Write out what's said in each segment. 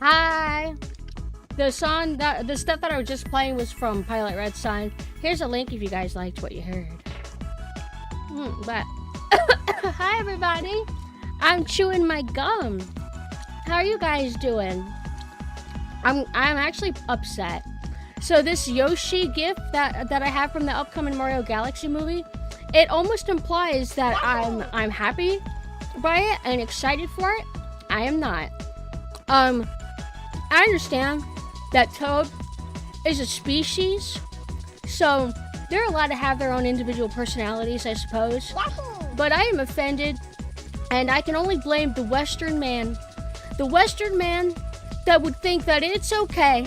Hi. The stuff that I was just playing was from Pilot Red Sign. Here's a link if you guys liked what you heard. But hi everybody. I'm chewing my gum. How are you guys doing? I'm actually upset. So this Yoshi gift that I have from the upcoming Mario Galaxy movie, it almost implies that I'm happy by it and excited for it. I am not. I understand that Toad is a species, so they're allowed to have their own individual personalities, I suppose. But I am offended, and I can only blame the Western man. The Western man that would think that it's okay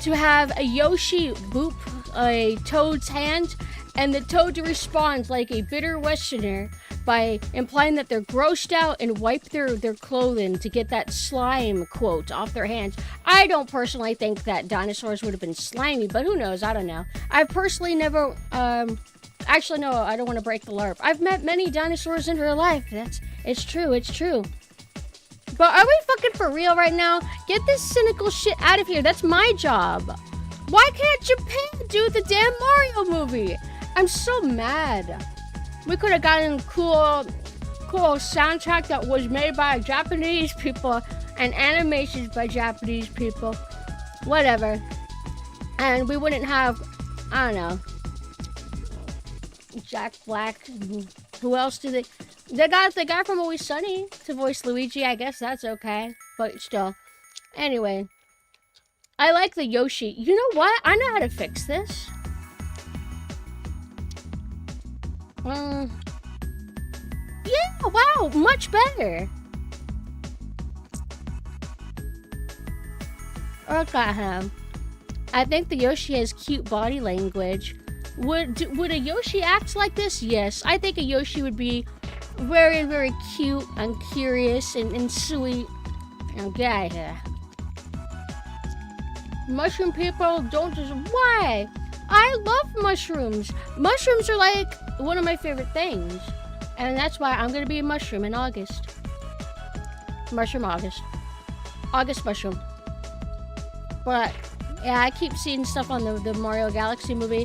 to have a Yoshi boop a Toad's hand, and the Toad to respond like a bitter Westerner by implying that they're grossed out and wipe their clothing to get that slime quote off their hands. I don't personally think that dinosaurs would have been slimy, but who knows? I don't know. I've personally never, actually no, I don't want to break the LARP. I've met many dinosaurs in real life. It's true. But are we fucking for real right now? Get this cynical shit out of here. That's my job. Why can't Japan do the damn Mario movie? I'm so mad. We could have gotten cool soundtrack that was made by Japanese people and animations by Japanese people. Whatever. And we wouldn't have, I don't know, Jack Black. Who else do they... They got the guy from Always Sunny to voice Luigi. I guess that's okay. But still. Anyway. I like the Yoshi. You know what? I know how to fix this. Yeah, wow. Much better. Look at him. I think the Yoshi has cute body language. Would a Yoshi act like this? Yes. I think a Yoshi would be very, very cute and curious and sweet. Now get out of here. Mushroom people don't just... Why? I love mushrooms. Mushrooms are like one of my favorite things. And that's why I'm going to be a mushroom in August. Mushroom August. August mushroom. But, yeah, I keep seeing stuff on the Mario Galaxy movie.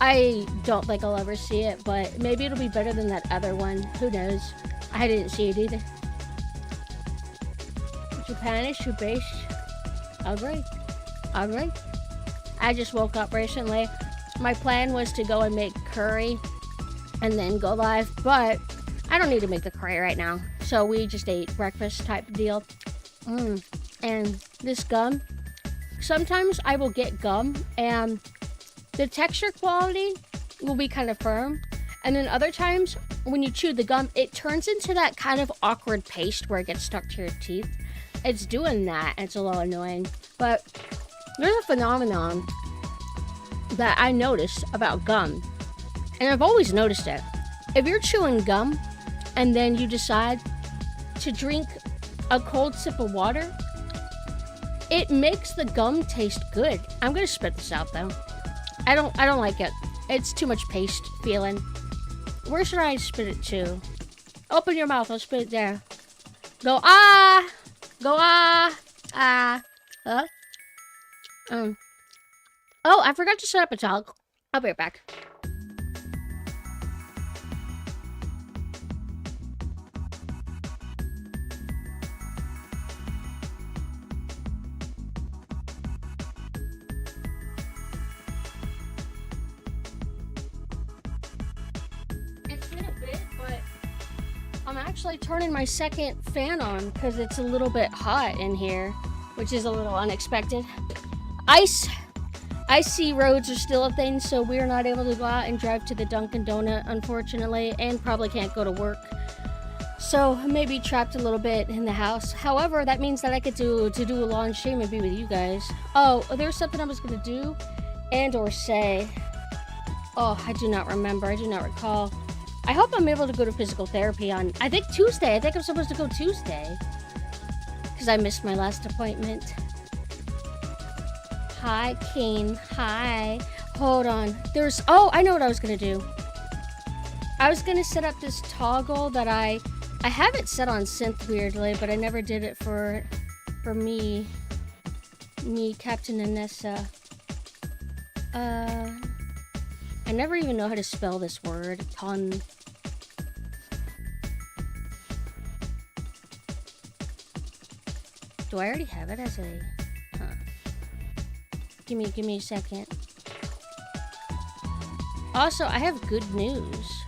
I don't think I'll ever see it, but maybe it'll be better than that other one. Who knows? I didn't see it either. Japanish or base? Alright. I just woke up recently. My plan was to go and make curry and then go live, but I don't need to make the curry right now. So we just ate breakfast type deal. And this gum, sometimes I will get gum and the texture quality will be kind of firm. And then other times when you chew the gum, it turns into that kind of awkward paste where it gets stuck to your teeth. It's doing that. And it's a little annoying. But there's a phenomenon that I noticed about gum. And I've always noticed it. If you're chewing gum and then you decide to drink a cold sip of water, it makes the gum taste good. I'm gonna spit this out though. I don't like it. It's too much paste feeling. Where should I spit it to? Open your mouth, I'll spit it there. Go ah! Go ah! Ah! Huh? Oh, I forgot to set up a toggle. I'll be right back. It's been a bit, but I'm actually turning my second fan on because it's a little bit hot in here, which is a little unexpected. Icy roads are still a thing, so we're not able to go out and drive to the Dunkin' Donut, unfortunately, and probably can't go to work. So maybe trapped a little bit in the house. However, that means that I get to do a lawn stream and be with you guys. Oh, there's something I was gonna do and or say. Oh, I do not remember. I do not recall. I hope I'm able to go to physical therapy on, I think Tuesday. I think I'm supposed to go Tuesday. Because I missed my last appointment. Hi, Kane. Hi. Hold on. Oh, I know what I was going to do. I was going to set up this toggle that I have it set on synth weirdly, but I never did it for me. Me, Captain Anessa. I never even know how to spell this word. Ton. Do I already have it as a... Huh. Give me a second. Also, I have good news.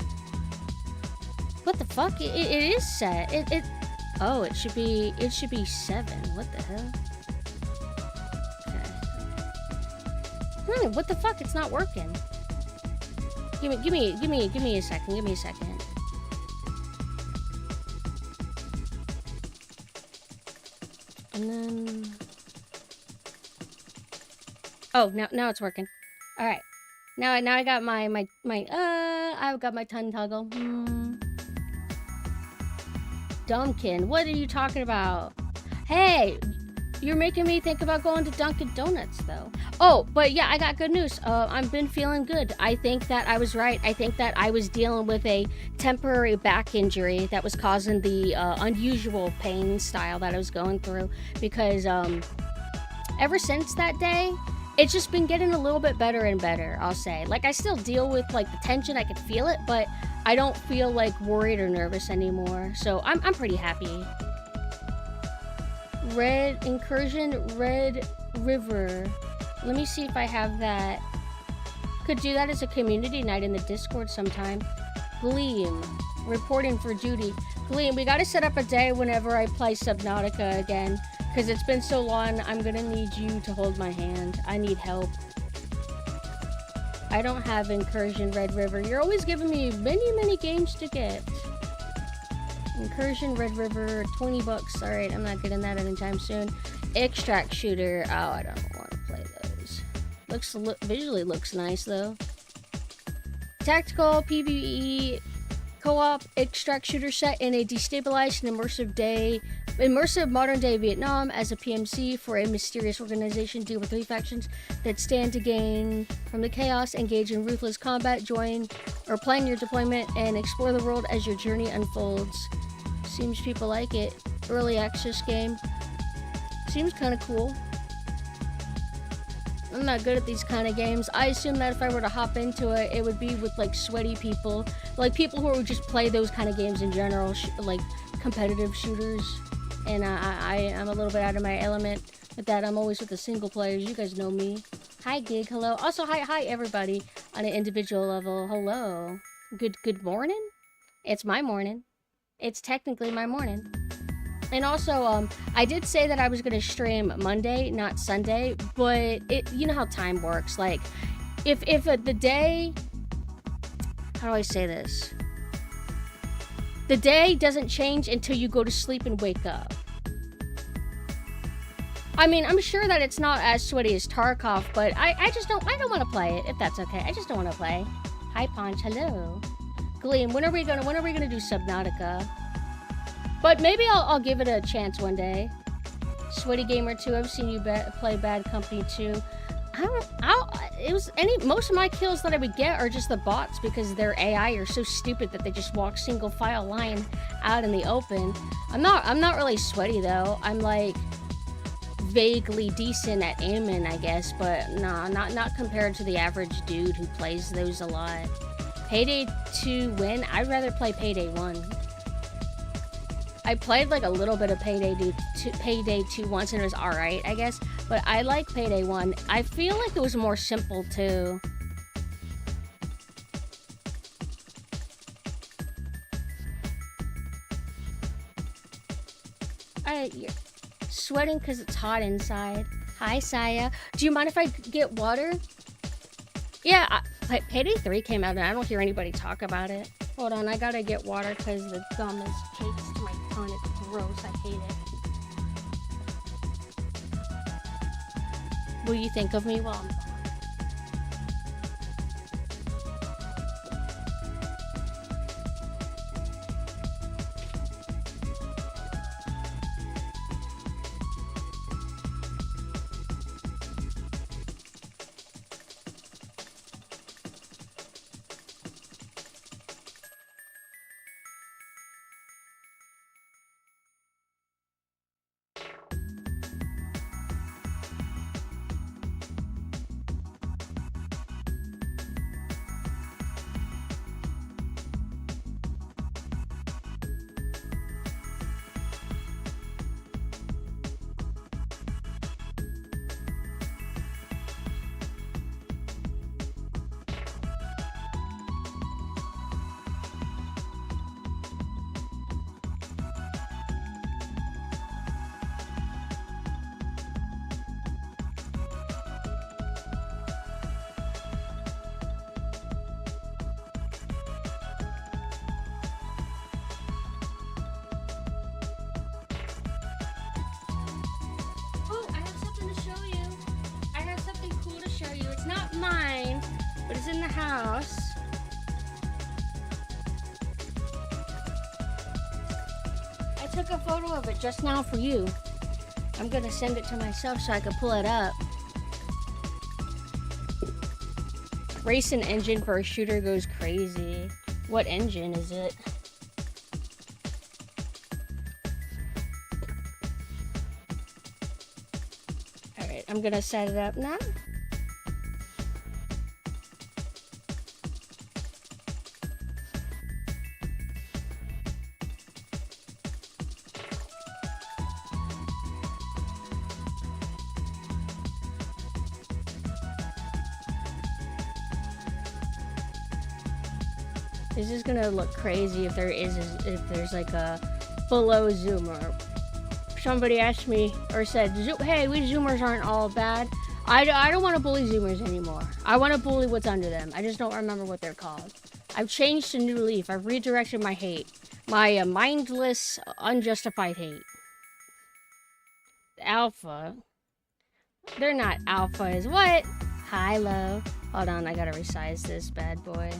What the fuck? It is set. Oh, it should be 7. What the hell? Okay. What the fuck? It's not working. Give me a second. Give me a second. And then... Oh, now it's working. All right. Now I got I've got my tongue toggle. Dumpkin, what are you talking about? Hey, you're making me think about going to Dunkin' Donuts, though. Oh, but yeah, I got good news. I've been feeling good. I think that I was right. I think that I was dealing with a temporary back injury that was causing the unusual pain style that I was going through. Because ever since that day, it's just been getting a little bit better and better, I'll say. Like, I still deal with, like, the tension. I can feel it, but I don't feel, like, worried or nervous anymore. So I'm pretty happy. Red Incursion, Red River. Let me see if I have that. Could do that as a community night in the Discord sometime. Gleam. Reporting for duty. Gleam, we gotta set up a day whenever I play Subnautica again. Because it's been so long, I'm gonna need you to hold my hand. I need help. I don't have Incursion Red River. You're always giving me many games to get. Incursion Red River, 20 bucks. Alright, I'm not getting that anytime soon. Extract Shooter. Oh, I don't want to play those. Visually looks nice, though. Tactical PvE co-op extract shooter set in a destabilized and immersive modern-day Vietnam as a PMC for a mysterious organization. Deal with 3 factions that stand to gain from the chaos, engage in ruthless combat, join or plan your deployment, and explore the world as your journey unfolds. Seems people like it. Early access game. Seems kind of cool. I'm not good at these kind of games. I assume that if I were to hop into it, it would be with, like, sweaty people. Like, people who would just play those kind of games in general, like, competitive shooters. And I'm a little bit out of my element with that. I'm always with the single players. You guys know me. Hi, Gig. Hello. Also, hi, everybody on an individual level. Hello. Good morning? It's my morning. It's technically my morning. And also, I did say that I was going to stream Monday, not Sunday, but you know how time works. Like, if the day... How do I say this? The day doesn't change until you go to sleep and wake up. I mean, I'm sure that it's not as sweaty as Tarkov, but I don't want to play it, if that's okay. I just don't want to play. Hi, Ponch. Hello. Gleam, when are we gonna do Subnautica? But maybe I'll give it a chance one day. Sweaty Gamer 2, I've seen you play Bad Company 2. Most of my kills that I would get are just the bots because their AI are so stupid that they just walk single file line out in the open. I'm not really sweaty though. I'm like vaguely decent at aiming, I guess, but nah, not compared to the average dude who plays those a lot. Payday 2 win? I'd rather play Payday 1. I played like a little bit of Payday 2 once and it was alright, I guess. But I like Payday 1. I feel like it was more simple too. You're sweating because it's hot inside. Hi, Saya. Do you mind if I get water? Yeah, Payday 3 came out and I don't hear anybody talk about it. Hold on, I gotta get water because the gum is cakes to my tongue. It's gross. I hate it. Will you think of me while I'm gone? in the house. I took a photo of it just now for you. I'm gonna send it to myself so I can pull it up. Racing engine for a shooter goes crazy. What engine is it? Alright, I'm gonna set it up now. This is gonna look crazy if there's like a below zoomer. Somebody asked me or said, hey, we zoomers aren't all bad. I don't want to bully zoomers anymore. I want to bully what's under them. I just don't remember what they're called. I've changed a new leaf. I've redirected my hate. My mindless, unjustified hate. Alpha. They're not alphas. What? Hi, low. Hold on, I gotta resize this bad boy.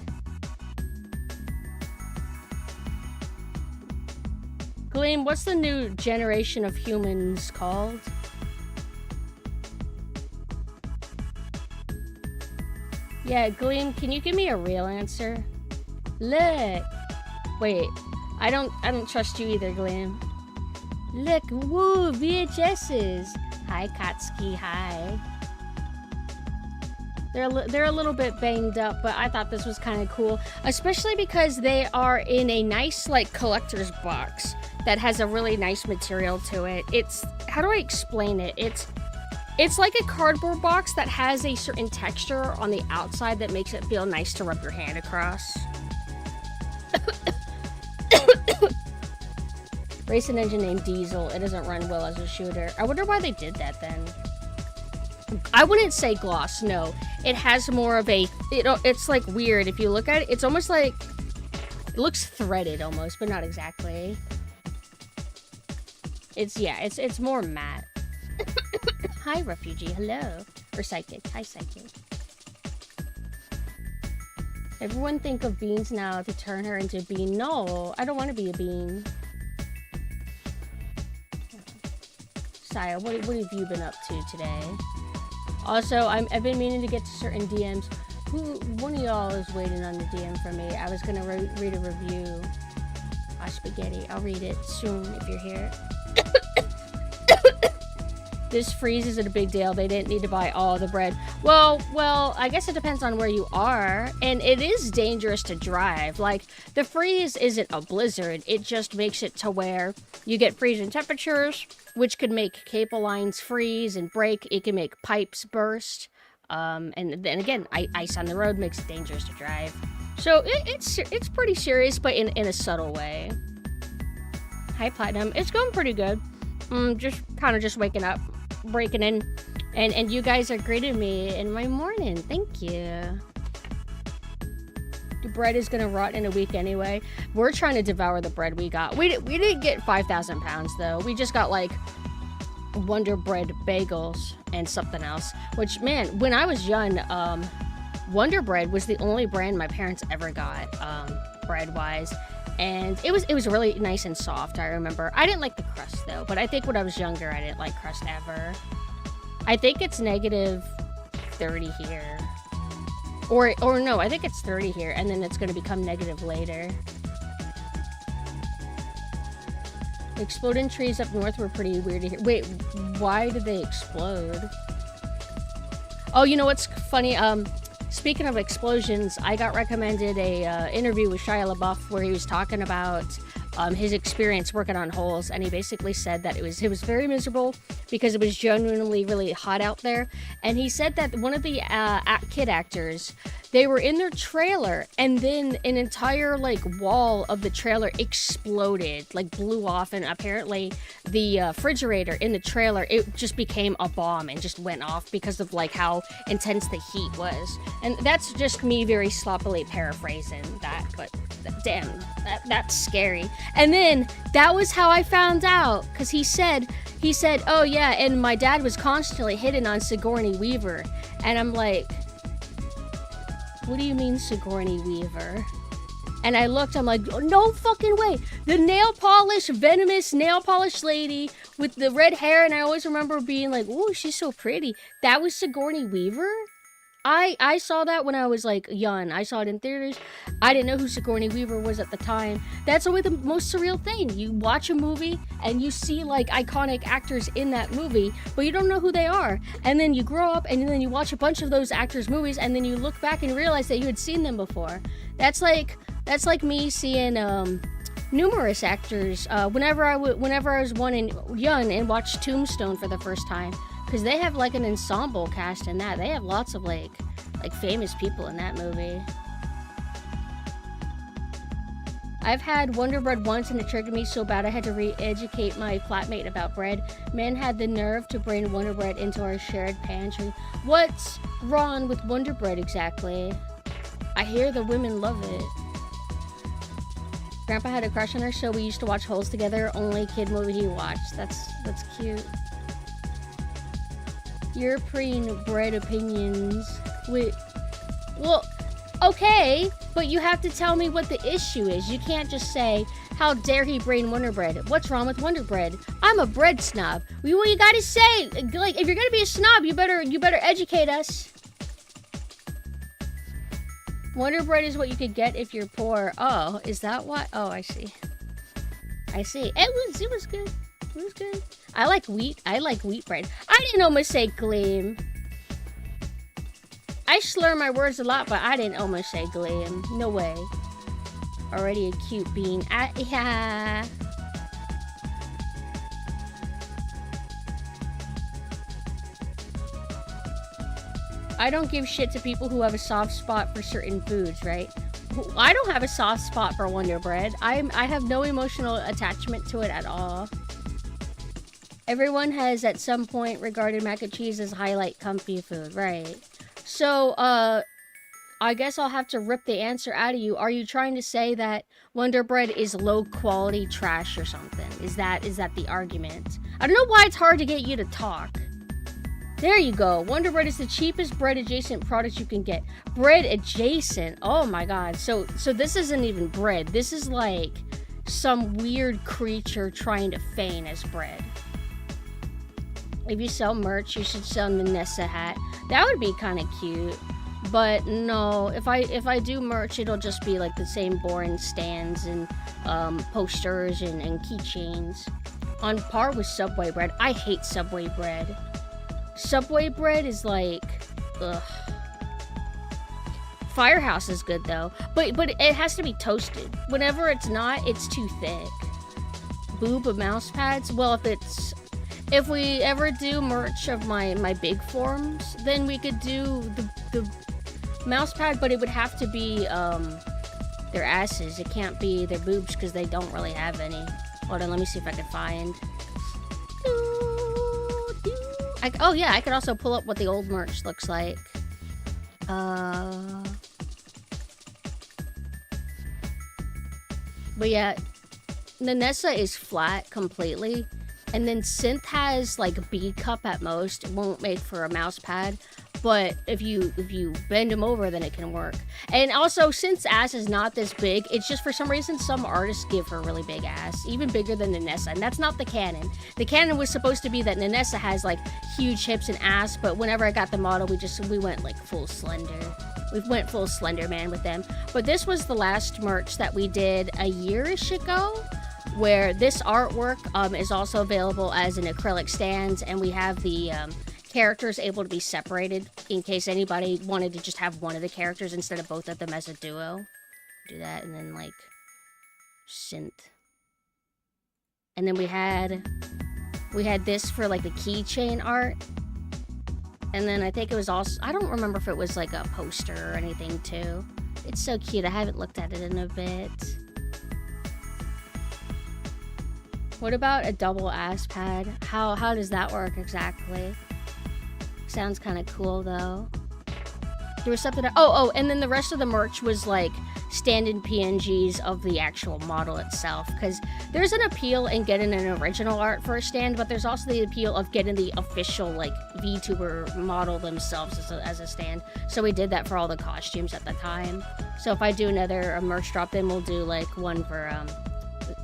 Gleam, what's the new generation of humans called? Yeah, Gleam, can you give me a real answer? Look. Wait, I don't trust you either, Gleam. Look, woo, VHSs. Hi, Katsuki, hi. They're a little bit banged up, but I thought this was kind of cool, especially because they are in a nice like collector's box that has a really nice material to it. It's, how do I explain it? It's like a cardboard box that has a certain texture on the outside that makes it feel nice to rub your hand across. Racing engine named Diesel. It doesn't run well as a shooter. I wonder why they did that then. I wouldn't say gloss, no. It has more of a, it's like weird. If you look at it, it's almost like, it looks threaded almost, but not exactly. It's more matte. Hi, refugee, hello. Or psychic, hi, psychic. Everyone think of beans now to turn her into a bean. No, I don't want to be a bean. Saya, what have you been up to today? Also, I've been meaning to get to certain DMs. One of y'all is waiting on the DM from me. I was gonna read a review. Spaghetti. I'll read it soon if you're here. This freeze isn't a big deal. They didn't need to buy all the bread. Well, I guess it depends on where you are. And it is dangerous to drive. Like, the freeze isn't a blizzard. It just makes it to where you get freezing temperatures, which could make cable lines freeze and break. It can make pipes burst. And then again, ice on the road makes it dangerous to drive. So it's pretty serious, but in a subtle way. Hi, Platinum. It's going pretty good. Just kind of just waking up, breaking in, and you guys are greeting me in my morning. Thank you. The bread is gonna rot in a week anyway. We're trying to devour the bread we got. We didn't get 5,000 pounds though. We just got like Wonder Bread bagels and something else. Which, man, when I was young, Wonder Bread was the only brand my parents ever got, bread-wise. And it was really nice and soft, I remember. I didn't like the crust, though. But I think when I was younger, I didn't like crust ever. I think it's negative 30 here. Or no, I think it's 30 here. And then it's going to become negative later. Exploding trees up north were pretty weird to hear. Wait, why did they explode? Oh, you know what's funny? Speaking of explosions, I got recommended a interview with Shia LaBeouf where he was talking about his experience working on holes, and he basically said that it was very miserable because it was genuinely really hot out there. And he said that one of the kid actors, they were in their trailer, and then an entire like wall of the trailer exploded, like blew off, and apparently the refrigerator in the trailer, it just became a bomb and just went off because of like how intense the heat was. And that's just me very sloppily paraphrasing that, but damn, that's scary. And then that was how I found out, because he said, oh yeah, and my dad was constantly hitting on Sigourney Weaver, and I'm like, what do you mean Sigourney Weaver? And I looked, I'm like, oh, no fucking way. The nail polish, venomous nail polish lady with the red hair, and I always remember being like, oh, she's so pretty. That was Sigourney Weaver? I saw that when I was like young. I saw it in theaters. I didn't know who Sigourney Weaver was at the time. That's always the most surreal thing. You watch a movie and you see like iconic actors in that movie, but you don't know who they are. And then you grow up and then you watch a bunch of those actors' movies, and then you look back and realize that you had seen them before. That's like me seeing numerous actors. Whenever I was young and watched Tombstone for the first time. Because they have like an ensemble cast in that. They have lots of like famous people in that movie. I've had Wonder Bread once and it triggered me so bad I had to re-educate my flatmate about bread. Man had the nerve to bring Wonder Bread into our shared pantry. What's wrong with Wonder Bread exactly? I hear the women love it. Grandpa had a crush on her, so we used to watch Holes together. Only kid movie he watched. That's cute. European bread opinions. Wait. Well, okay, but you have to tell me what the issue is. You can't just say, how dare he bring Wonder Bread? What's wrong with Wonder Bread? I'm a bread snob. Well, you gotta say, like, if you're gonna be a snob, you better educate us. Wonder Bread is what you could get if you're poor. Oh, is that what? Oh, I see. It was good. It was good. I like wheat bread. I didn't almost say gleam. I slur my words a lot, but I didn't almost say gleam. No way. Already a cute bean. Yeah. I don't give shit to people who have a soft spot for certain foods, right? I don't have a soft spot for Wonder Bread. I have no emotional attachment to it at all. Everyone has at some point regarded mac and cheese as highlight comfy food, right? So, I guess I'll have to rip the answer out of you. Are you trying to say that Wonder Bread is low quality trash or something? Is that the argument? I don't know why it's hard to get you to talk. There you go. Wonder Bread is the cheapest bread adjacent product you can get. Bread adjacent. Oh my god. So this isn't even bread. This is like some weird creature trying to feign as bread. If you sell merch, you should sell Nessa hat. That would be kind of cute. But no, if I do merch, it'll just be like the same boring stands and posters and keychains. On par with Subway bread. I hate Subway bread. Subway bread is like, ugh. Firehouse is good though, but it has to be toasted. Whenever it's not, it's too thick. Booba mouse pads. Well, if we ever do merch of my big forms, then we could do the mouse pad, but it would have to be their asses. It can't be their boobs because they don't really have any. Hold on, let me see if I can find. Oh yeah, I could also pull up what the old merch looks like. But yeah, Nanessa is flat completely. And then Synth has like a B cup at most. It won't make for a mouse pad. But if you bend them over, then it can work. And also, Synth's ass is not this big. It's just for some reason, some artists give her really big ass. Even bigger than Nanessa. And that's not the canon. The canon was supposed to be that Nanessa has like huge hips and ass. But whenever I got the model, we went like full slender. We went full Slender Man with them. But this was the last merch that we did a year-ish ago. Where this artwork is also available as an acrylic stand. And we have the characters able to be separated in case anybody wanted to just have one of the characters instead of both of them as a duo. Do that, and then like Synth. And then we had this for like the keychain art. And then I think it was also, I don't remember if it was like a poster or anything too. It's so cute. I haven't looked at it in a bit. What about a double ass pad? How does that work exactly? Sounds kind of cool though. There was something. Oh, and then the rest of the merch was like stand-in PNGs of the actual model itself. Because there's an appeal in getting an original art for a stand, but there's also the appeal of getting the official like VTuber model themselves as a stand. So we did that for all the costumes at the time. So if I do another merch drop, then we'll do like one for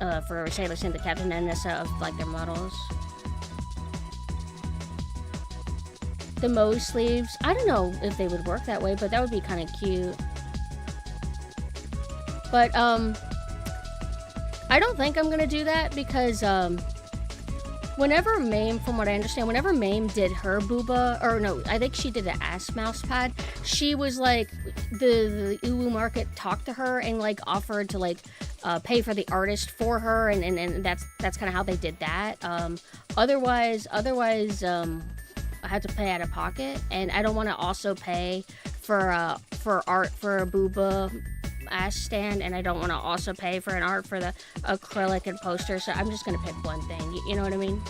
Sailor Synth, the Captain and Nessa of like their models. The Moe sleeves. I don't know if they would work that way, but that would be kind of cute. But, I don't think I'm gonna do that because, whenever Mame, from what I understand, whenever Mame did her booba, or no, I think she did an ass mouse pad, she was like, the Uwu market talked to her and like offered to like, pay for the artist for her, and that's kind of how they did that. Otherwise, I had to pay out of pocket, and I don't want to also pay for art for a booba ass stand, and I don't want to also pay for an art for the acrylic and poster, so I'm just gonna pick one thing. You know what I mean?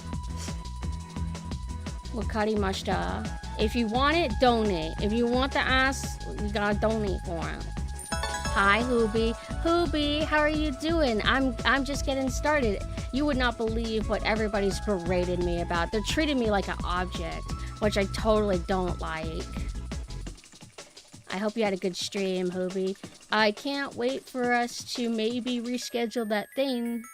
Wakarimashita. If you want it, donate. If you want the ass, you gotta donate for it. Hi, Hoobie. Hoobie, how are you doing? I'm just getting started. You would not believe what everybody's berated me about. They're treating me like an object, which I totally don't like. I hope you had a good stream, Hoobie. I can't wait for us to maybe reschedule that thing.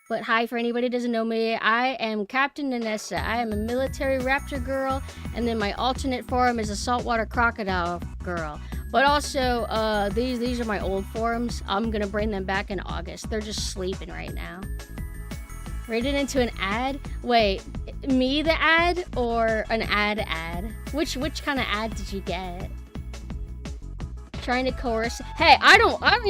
But hi, for anybody who doesn't know me, I am Captain Nanessa. I am a military raptor girl, and then my alternate form is a saltwater crocodile girl. But also, these are my old forms. I'm gonna bring them back in August. They're just sleeping right now. Rated into an ad? Wait, me the ad or an ad? Which kind of ad did you get? Trying to coerce. Hey, I don't want a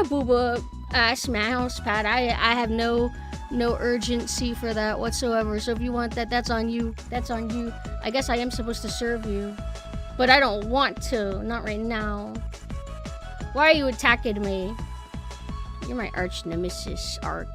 booba ass mouse pad. I have no urgency for that whatsoever. So if you want that, that's on you. That's on you. I guess I am supposed to serve you, but I don't want to. Not right now. Why are you attacking me? You're my arch nemesis, Ark.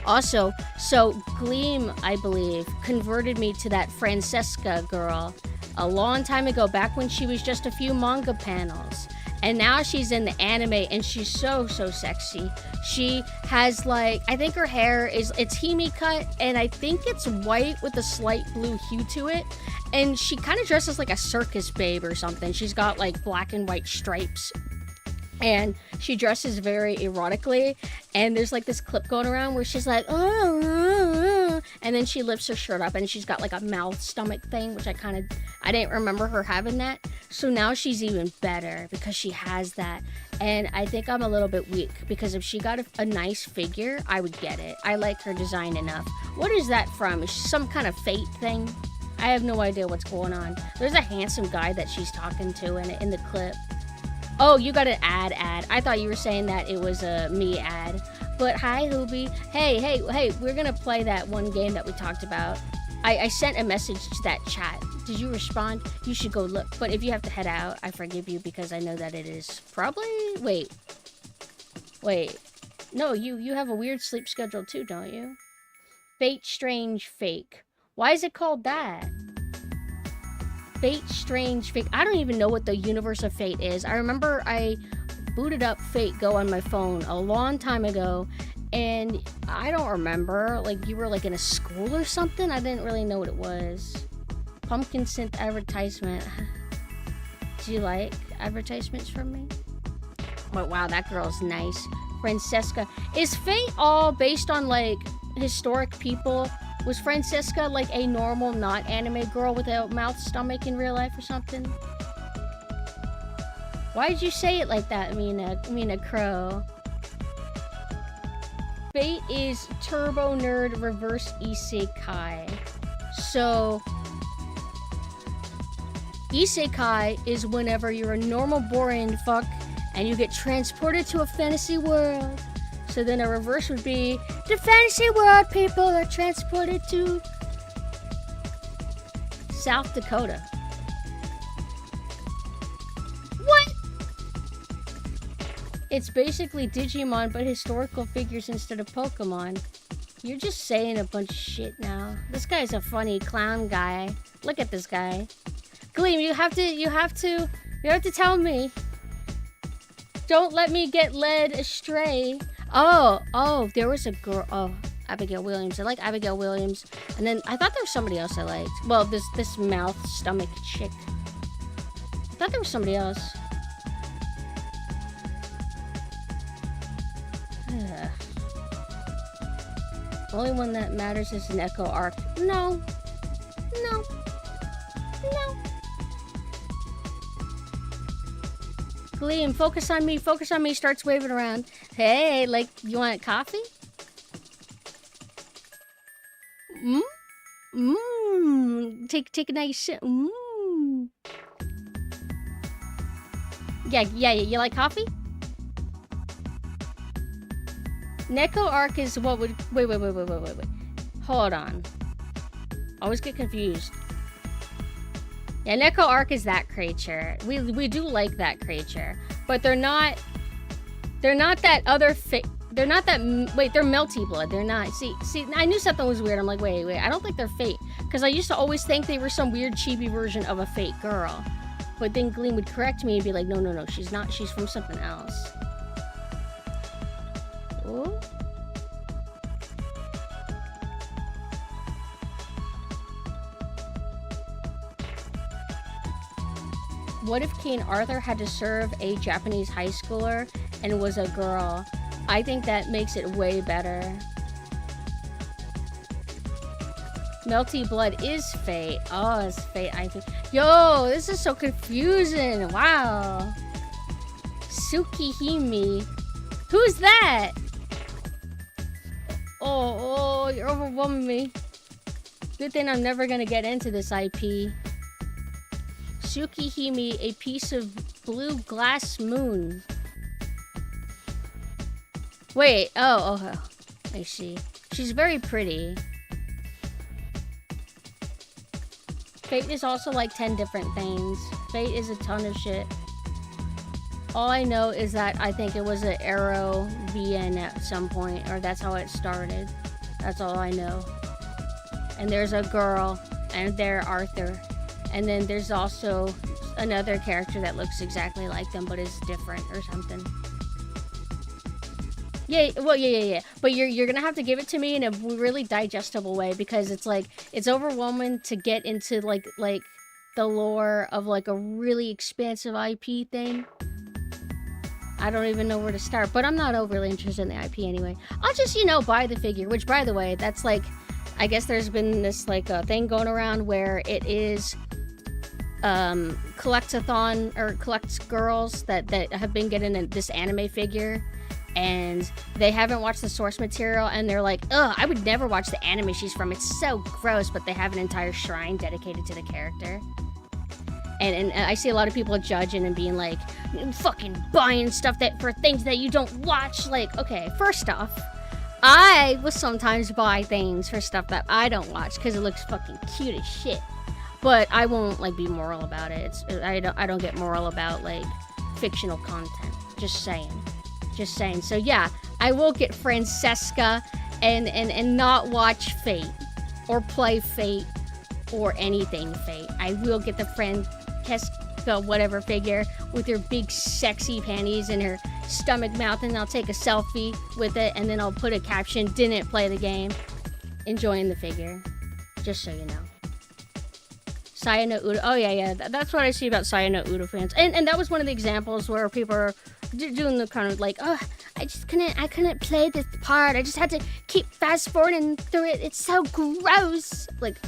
Also, so Gleam, I believe, converted me to that Francesca girl a long time ago, back when she was just a few manga panels. And now she's in the anime, and she's so sexy. She has like, I think her hair it's Hime cut, and I think it's white with a slight blue hue to it. And she kind of dresses like a circus babe or something. She's got like black and white stripes. And she dresses very erotically, and there's like this clip going around where she's like, and then she lifts her shirt up, and she's got like a mouth stomach thing, which I didn't remember her having that. So now she's even better because she has that. And I think I'm a little bit weak because if she got a nice figure, I would get it. I like her design enough. What is that from? Is she some kind of fate thing? I have no idea what's going on. There's a handsome guy that she's talking to in the clip. Oh, you got an ad. I thought you were saying that it was a me ad. But hi, Hoobie. Hey, we're gonna play that one game that we talked about. I sent a message to that chat. Did you respond? You should go look. But if you have to head out, I forgive you because I know that it is probably... Wait. No, you have a weird sleep schedule too, don't you? Fate Strange Fake. Why is it called that? Fate Strange Fate. I don't even know what the universe of Fate is. I remember I booted up Fate Go on my phone a long time ago, and I don't remember. Like, you were like in a school or something? I didn't really know what it was. PumpkinSynth advertisement. Do you like advertisements from me? But wow, that girl's nice. Francesca. Is Fate all based on like historic people? Was Francesca like a normal, not anime girl with a mouth stomach in real life or something? Why did you say it like that, Mina Crow? Fate is Turbo Nerd Reverse Isekai. So, Isekai is whenever you're a normal, boring fuck and you get transported to a fantasy world. So then a reverse would be, the fantasy world people are transported to South Dakota. What? It's basically Digimon, but historical figures instead of Pokemon. You're just saying a bunch of shit now. This guy's a funny clown guy. Look at this guy. Gleam, you have to tell me. Don't let me get led astray. Oh, there was a girl. Oh, Abigail Williams. I like Abigail Williams. And then I thought there was somebody else I liked. Well, this mouth stomach chick. I thought there was somebody else. Only one that matters is an Echo Arc. No. Gleam, focus on me, starts waving around. Hey, like, you want coffee? Take a nice sip. Yeah, you like coffee? Neko Arc is what would... Wait. Hold on. I always get confused. Yeah, Neko Arc is that creature. We do like that creature. But they're not that other they're not that... Wait, they're Melty Blood. They're not... See, I knew something was weird. I'm like, wait. I don't think they're Fate. Because I used to always think they were some weird chibi version of a Fate girl. But then Gleam would correct me and be like, no, she's not. She's from something else. Ooh. What if King Arthur had to serve a Japanese high schooler and was a girl? I think that makes it way better. Melty Blood is Fate. Oh, it's Fate. I think. Yo, this is so confusing. Wow. Tsukihime. Who's that? Oh, you're overwhelming me. Good thing I'm never gonna get into this IP. Tsukihime, a piece of blue glass moon. Wait, oh, I see. She's very pretty. Fate is also like 10 different things. Fate is a ton of shit. All I know is that I think it was an Arrow VN at some point, or that's how it started. That's all I know. And there's a girl, and they're Arthur. And then there's also another character that looks exactly like them, but is different or something. Yeah. But you're gonna have to give it to me in a really digestible way, because it's like, it's overwhelming to get into like the lore of like a really expansive IP thing. I don't even know where to start, but I'm not overly interested in the IP anyway. I'll just, buy the figure, which, by the way, that's like, I guess there's been this like a thing going around where it is collectathon, or collects girls that have been getting this anime figure, and they haven't watched the source material, and they're like, ugh, I would never watch the anime she's from, it's so gross, but they have an entire shrine dedicated to the character. And I see a lot of people judging and being like, fucking buying stuff for things that you don't watch. Like, okay, first off, I will sometimes buy things for stuff that I don't watch because it looks fucking cute as shit. But I won't like be moral about it. I don't get moral about like fictional content. Just saying. So yeah, I will get Francesca and not watch Fate or play Fate or anything Fate. I will get the Francesca whatever figure with her big sexy panties and her stomach mouth, and I'll take a selfie with it, and then I'll put a caption, didn't play the game, enjoying the figure, just so you know. Sayano Uda, oh yeah, that's what I see about Sayano Uda fans, and that was one of the examples where people are doing the kind of like, oh, I couldn't play this part, I just had to keep fast forwarding through it, it's so gross. Like,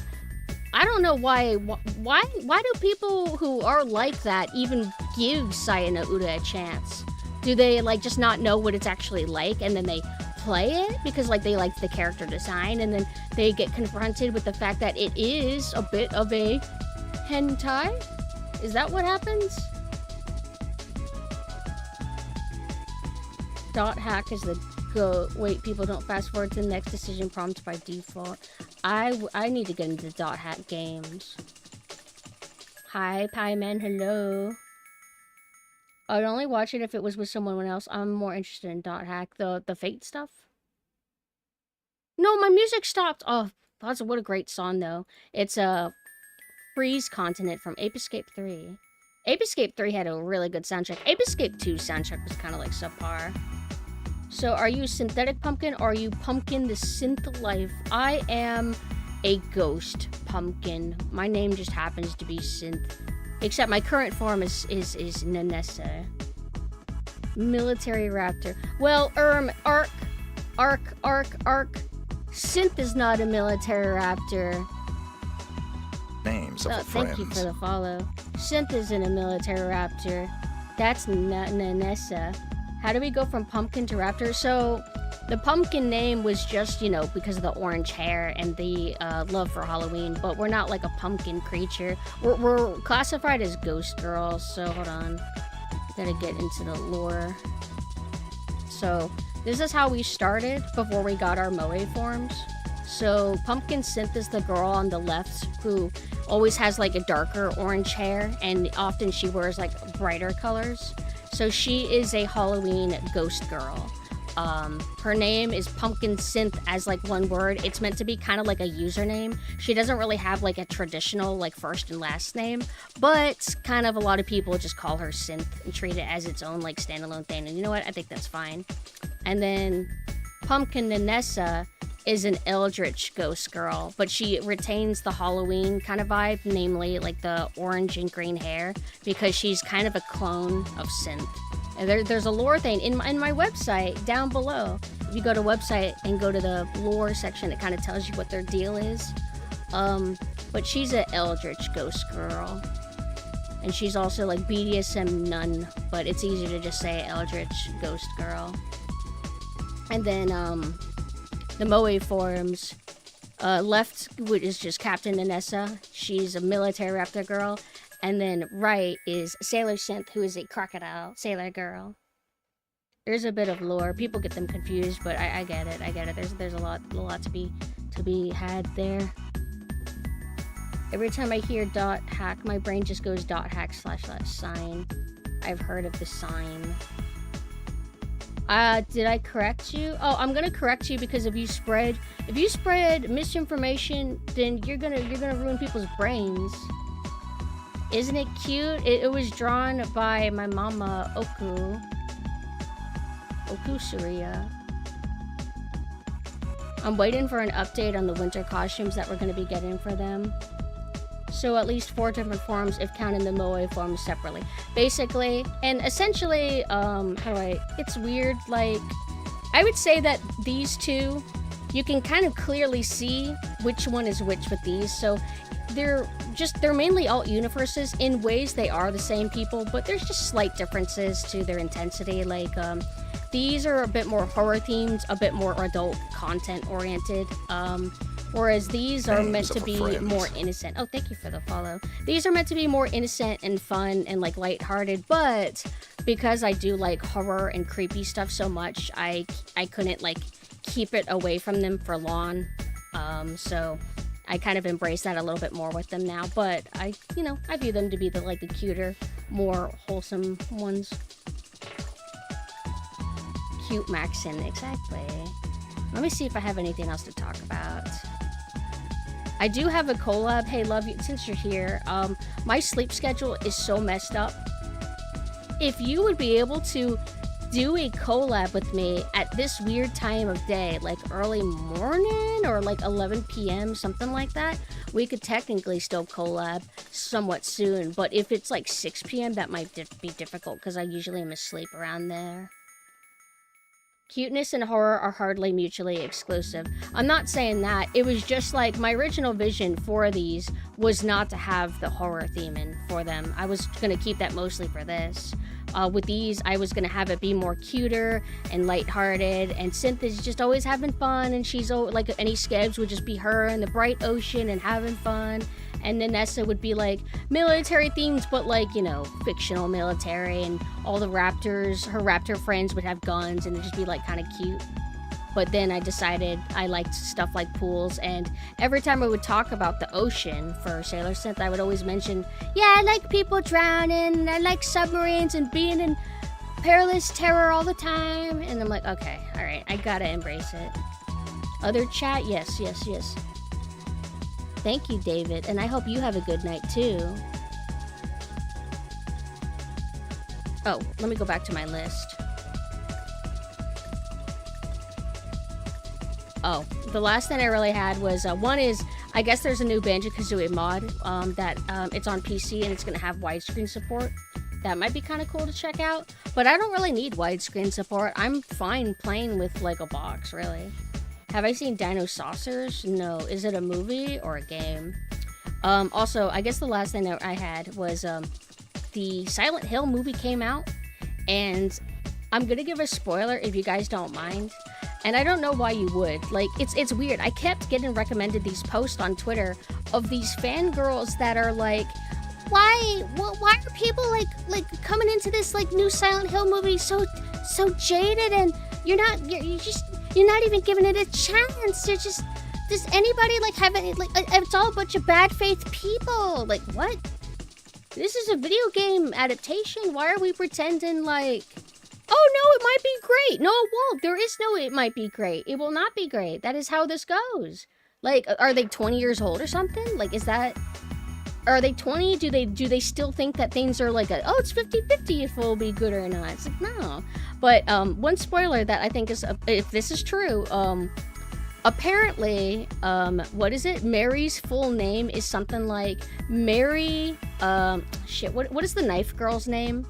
I don't know why do people who are like that even give Sayano Uda a chance? Do they like just not know what it's actually like, and then they play it because like they like the character design, and then they get confronted with the fact that it is a bit of a hentai? Is that what happens? Dot hack is the goat. Wait, people don't fast forward to the next decision prompt by default. I need to get into dot hack games. Hi, Pieman, hello. I'd only watch it if it was with someone else. I'm more interested in dot hack, the Fate stuff. No, my music stopped. Oh, what a great song though. It's Freeze Continent from Ape Escape 3. Ape Escape 3 had a really good soundtrack. Ape Escape 2 soundtrack was kind of like subpar. So are you Synthetic Pumpkin or are you Pumpkin the Synth Life? I am a ghost pumpkin. My name just happens to be Synth. Except my current form is Nanessa. Military Raptor. Well, Ark. Synth is not a military raptor. Names of Thank friends. you for the follow. Synth isn't a military raptor. That's Nanessa. How do we go from pumpkin to raptor? So, the pumpkin name was just, because of the orange hair and the love for Halloween, but we're not like a pumpkin creature. We're classified as ghost girls, so hold on. Gotta get into the lore. So, this is how we started before we got our Moe forms. So, PumpkinSynth is the girl on the left who always has like a darker orange hair, and often she wears like brighter colors. So she is a Halloween ghost girl. Her name is PumpkinSynth as like one word. It's meant to be kind of like a username. She doesn't really have like a traditional like first and last name, but kind of a lot of people just call her Synth and treat it as its own like standalone thing. And you know what? I think that's fine. And then Pumpkin Nanessa is an eldritch ghost girl, but she retains the Halloween kind of vibe, namely like the orange and green hair, because she's kind of a clone of Synth. And there's a lore thing in my website down below. If you go to website and go to the lore section, it kind of tells you what their deal is. But she's an eldritch ghost girl, and she's also like BDSM nun, but it's easier to just say eldritch ghost girl. And then the Moe forms, left is just Captain Nanessa. She's a military raptor girl. And then right is Sailor Synth, who is a crocodile sailor girl. There's a bit of lore. People get them confused, but I get it. I get it. There's a lot to be had there. Every time I hear dot hack, my brain just goes dot hack / sign. I've heard of the sign. Did I correct you? Oh, I'm gonna correct you because if you spread misinformation, then you're gonna ruin people's brains. Isn't it cute? It was drawn by my mama, Surya. I'm waiting for an update on the winter costumes that we're going to be getting for them. So at least 4 different forms if counting the Moe forms separately. Basically, and essentially, it's weird, like, I would say that these two, you can kind of clearly see which one is which with these, so they're mainly alt universes. In ways they are the same people, but there's just slight differences to their intensity. Like these are a bit more horror themed, a bit more adult content oriented, whereas these are meant to be more innocent. Oh, thank you for the follow. These are meant to be more innocent and fun and like lighthearted, but because I do like horror and creepy stuff so much, I couldn't like keep it away from them for long. So I kind of embrace that a little bit more with them now, but I view them to be the cuter, more wholesome ones. Cute Maxon, exactly. Let me see if I have anything else to talk about. I do have a collab. Hey, love you, since you're here. My sleep schedule is so messed up. If you would be able to do a collab with me at this weird time of day, like early morning or like 11 p.m., something like that, we could technically still collab somewhat soon. But if it's like 6 p.m., that might be difficult because I usually am asleep around there. Cuteness and horror are hardly mutually exclusive. I'm not saying that. It was just like my original vision for these was not to have the horror theme in for them. I was going to keep that mostly for this. With these, I was going to have it be more cuter and lighthearted, and Synth is just always having fun, and she's like, any skebs would just be her in the bright ocean and having fun, and Nanessa would be like military themes, but like, fictional military, and all the raptors, her raptor friends would have guns, and it'd just be like kind of cute. But then I decided I liked stuff like pools, and every time I would talk about the ocean for Sailor Synth, I would always mention, yeah, I like people drowning, I like submarines and being in perilous terror all the time. And I'm like, okay, all right, I gotta embrace it. Other chat? Yes. Thank you, David, and I hope you have a good night too. Oh, let me go back to my list. Oh, the last thing I really had was, one is, I guess there's a new Banjo-Kazooie mod that it's on PC and it's going to have widescreen support. That might be kind of cool to check out, but I don't really need widescreen support. I'm fine playing with like a box, really. Have I seen Dino Saucers? No. Is it a movie or a game? Also, I guess the last thing that I had was the Silent Hill movie came out, and I'm gonna give a spoiler if you guys don't mind. And I don't know why you would. Like, it's weird. I kept getting recommended these posts on Twitter of these fangirls that are like, why are people like coming into this like new Silent Hill movie so jaded, and you're not even giving it a chance. You're just, does anybody like have any, like, it's all a bunch of bad faith people. Like, what? This is a video game adaptation. Why are we pretending like, oh no, it might be great? No, it won't. There is no it might be great. It will not be great. That is how this goes. Like, are they 20 years old or something? Like, is that, are they 20? Do they still think that things are like oh, it's 50-50 if it'll be good or not? It's like, no. But one spoiler that I think is, if this is true, apparently, what is it? Mary's full name is something like Mary, shit, what is the knife girl's name?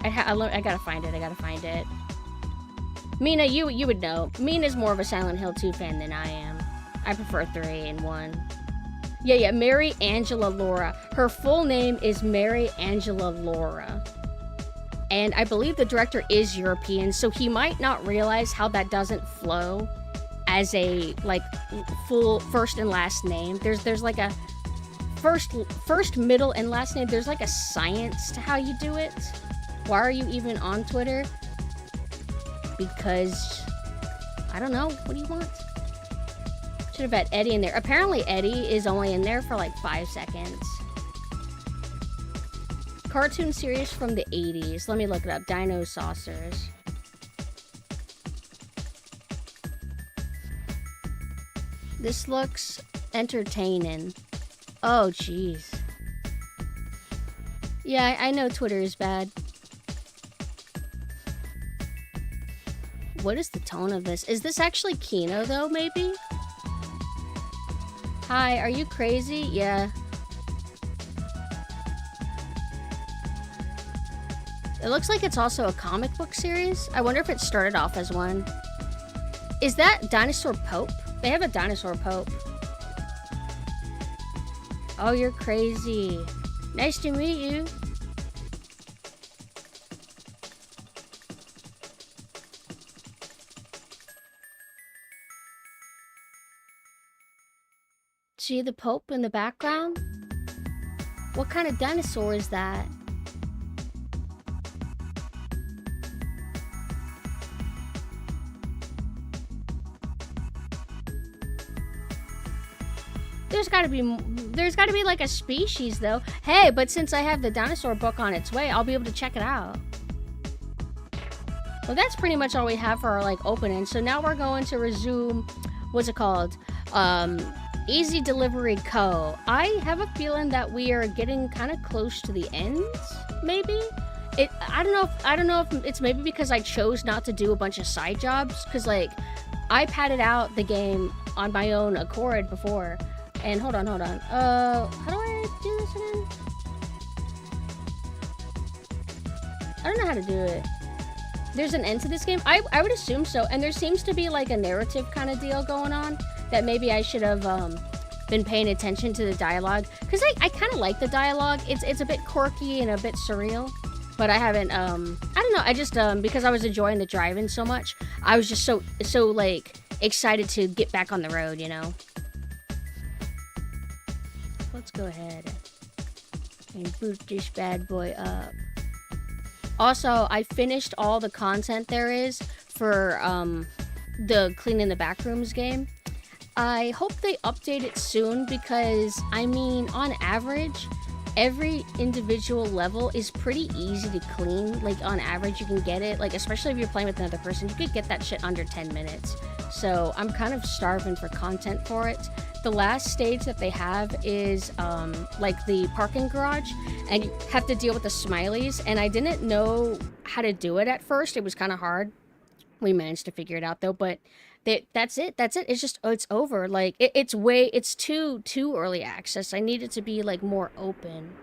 I gotta find it. Mina, you would know. Mina's more of a Silent Hill 2 fan than I am. I prefer 3 and 1. Yeah, Mary Angela Laura. Her full name is Mary Angela Laura. And I believe the director is European, so he might not realize how that doesn't flow as a, like, full first and last name. There's like a first, middle, and last name. There's like a science to how you do it. Why are you even on Twitter? Because, I don't know. What do you want? Should have had Eddie in there. Apparently Eddie is only in there for like 5 seconds. Cartoon series from the 80s. Let me look it up. Dino Saucers. This looks entertaining. Oh, jeez. Yeah, I know Twitter is bad. What is the tone of this? Is this actually Kino, though, maybe? Hi, are you crazy? Yeah. It looks like it's also a comic book series. I wonder if it started off as one. Is that Dinosaur Pope? They have a Dinosaur Pope. Oh, you're crazy. Nice to meet you. See the Pope in the background? What kind of dinosaur is that? There's gotta be like a species though. Hey, but since I have the dinosaur book on its way, I'll be able to check it out. Well, that's pretty much all we have for our like opening. So now we're going to resume, what's it called? Easy Delivery Co. I have a feeling that we are getting kind of close to the end, maybe? I don't know if it's maybe because I chose not to do a bunch of side jobs, because like I padded out the game on my own accord before. And hold on. How do I do this again? I don't know how to do it. There's an end to this game? I would assume so. And there seems to be like a narrative kind of deal going on that maybe I should have been paying attention to the dialogue. Because I kind of like the dialogue. It's a bit quirky and a bit surreal. But I haven't, I don't know. I just, because I was enjoying the drive-in so much, I was just so like excited to get back on the road, you know? Let's go ahead and boot this bad boy up. Also, I finished all the content there is for the Cleaning the Backrooms game. I hope they update it soon because, I mean, on average, every individual level is pretty easy to clean. Like, on average, you can get it. Like, especially if you're playing with another person, you could get that shit under 10 minutes. So, I'm kind of starving for content for it. the last stage that they have is like the parking garage, and you have to deal with the smileys, and I didn't know how to do it at first. It was kind of hard. We managed to figure it out though, but that's it. It's just, oh, it's over. Like it's too early access. I need it to be like more open.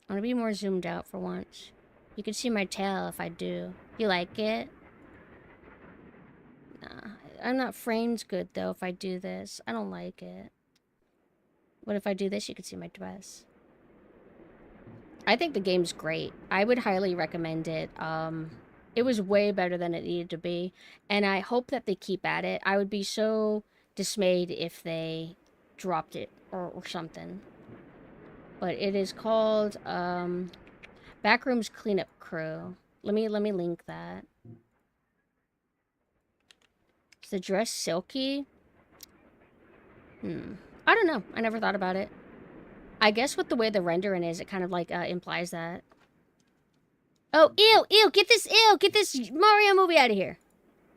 I want to be more zoomed out for once. You can see my tail if I do. You like it? Nah, I'm not framed good though if I do this. I don't like it. What if I do this? You can see my dress. I think the game's great. I would highly recommend it. It was way better than it needed to be, and I hope that they keep at it. I would be so dismayed if they dropped it or something. But it is called Backrooms Cleanup Crew. Let me link that. Is the dress silky? I don't know. I never thought about it. I guess with the way the rendering is, it kind of like implies that. Oh, ew, get this Mario movie out of here.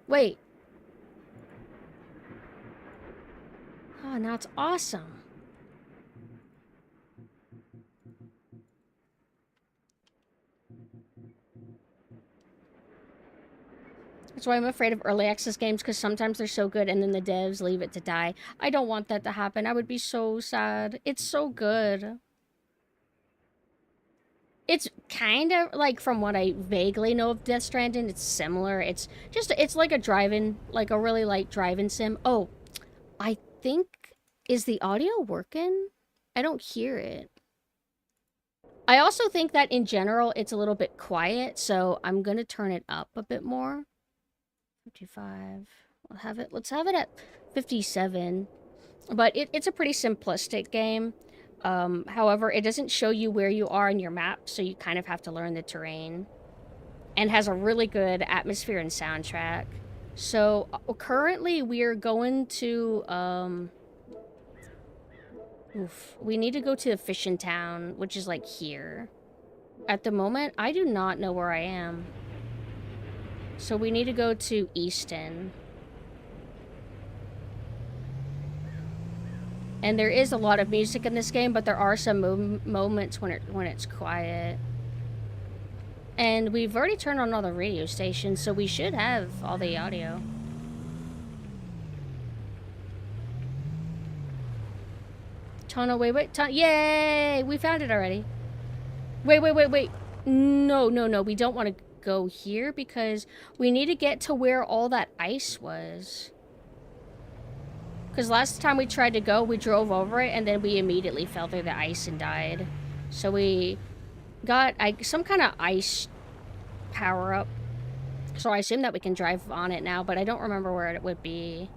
Wait. Oh, now it's awesome. That's why I'm afraid of early access games, because sometimes they're so good and then the devs leave it to die. I don't want that to happen. I would be so sad. It's so good. It's kind of like, from what I vaguely know of Death Stranding, it's similar. It's like a drive-in, like a really light drive-in sim. Oh, I think, is the audio working? I don't hear it. I also think that in general, it's a little bit quiet, so I'm gonna turn it up a bit more. 55. Let's have it at 57. But it's a pretty simplistic game. However, it doesn't show you where you are in your map, so you kind of have to learn the terrain. And has a really good atmosphere and soundtrack. So, currently we are going to, we need to go to the fishing town, which is like here. At the moment, I do not know where I am. So we need to go to Easton. And there is a lot of music in this game, but there are some moments when it's quiet. And we've already turned on all the radio stations, so we should have all the audio. Tunnel, wait. Yay! We found it already. Wait. No. We don't want to go here because we need to get to where all that ice was. Because last time we tried to go, we drove over it, and then we immediately fell through the ice and died. So we got some kind of ice power-up. So I assume that we can drive on it now, but I don't remember where it would be.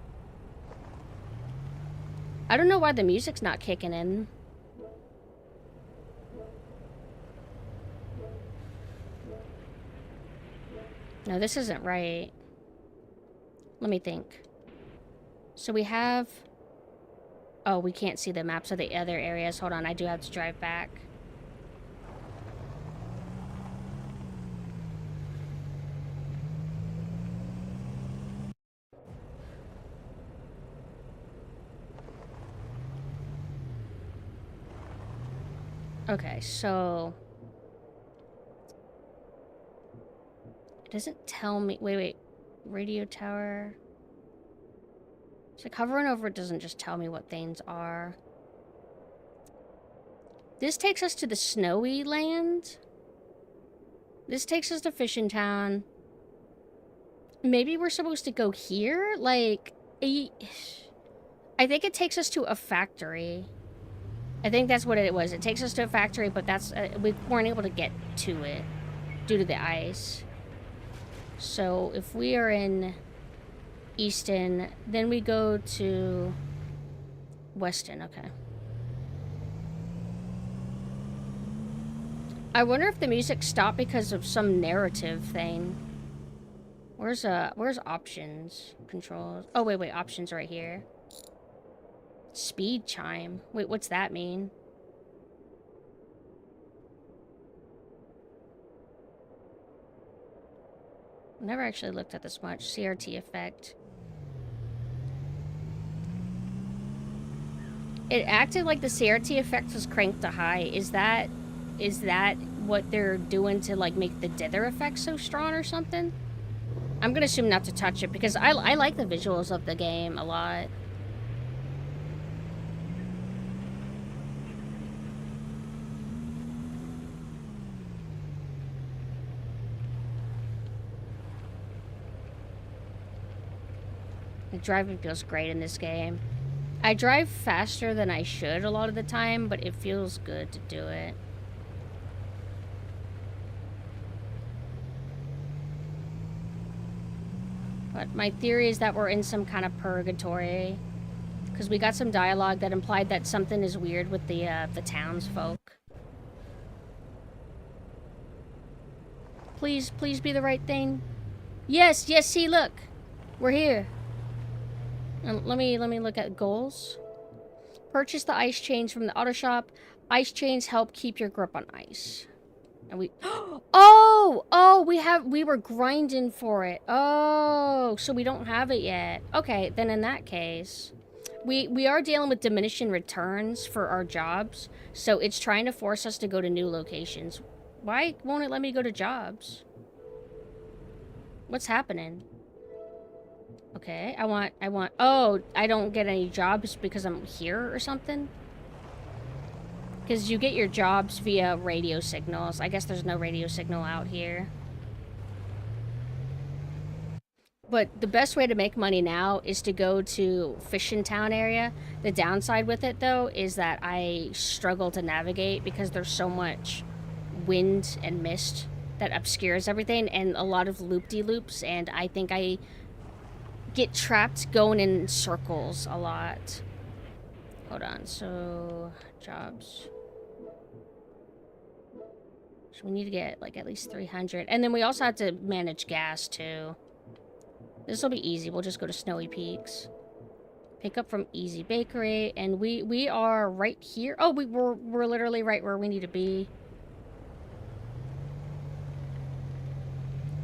I don't know why the music's not kicking in. No, this isn't right. Let me think. So we have... Oh, we can't see the maps of the other areas. Hold on, I do have to drive back. Okay, so... It doesn't tell me... Wait. Radio tower... So hovering over it doesn't just tell me what things are. This takes us to the snowy land. This takes us to Fishing Town. Maybe we're supposed to go here? Like, I think it takes us to a factory. I think that's what it was. It takes us to a factory, but that's we weren't able to get to it due to the ice. So if we are in Easton, then we go to Weston. Okay. I wonder if the music stopped because of some narrative thing. Where's options? Controls. Oh, wait, options right here. Speed chime. Wait, what's that mean? Never actually looked at this much. CRT effect. It acted like the CRT effect was cranked to high. Is that what they're doing to like make the dither effect so strong or something? I'm gonna assume not to touch it because I like the visuals of the game a lot. The driving feels great in this game. I drive faster than I should a lot of the time, but it feels good to do it. But my theory is that we're in some kind of purgatory. Because we got some dialogue that implied that something is weird with the townsfolk. Please be the right thing. Yes, see, look. We're here. Let me look at goals. Purchase the ice chains from the auto shop. Ice chains help keep your grip on ice. And we we were grinding for it. Oh, so we don't have it yet. Okay, then in that case, we are dealing with diminishing returns for our jobs, so it's trying to force us to go to new locations. Why won't it let me go to jobs? What's happening? Okay, I want, oh, I don't get any jobs because I'm here or something? Because you get your jobs via radio signals. I guess there's no radio signal out here. But the best way to make money now is to go to Fishing Town area. The downside with it, though, is that I struggle to navigate because there's so much wind and mist that obscures everything and a lot of loop-de-loops, and I think I get trapped going in circles a lot. Hold on, so jobs. So we need to get like at least 300. And then we also have to manage gas too. This will be easy. We'll just go to Snowy Peaks. Pick up from Easy Bakery, and we are right here. Oh, we're literally right where we need to be.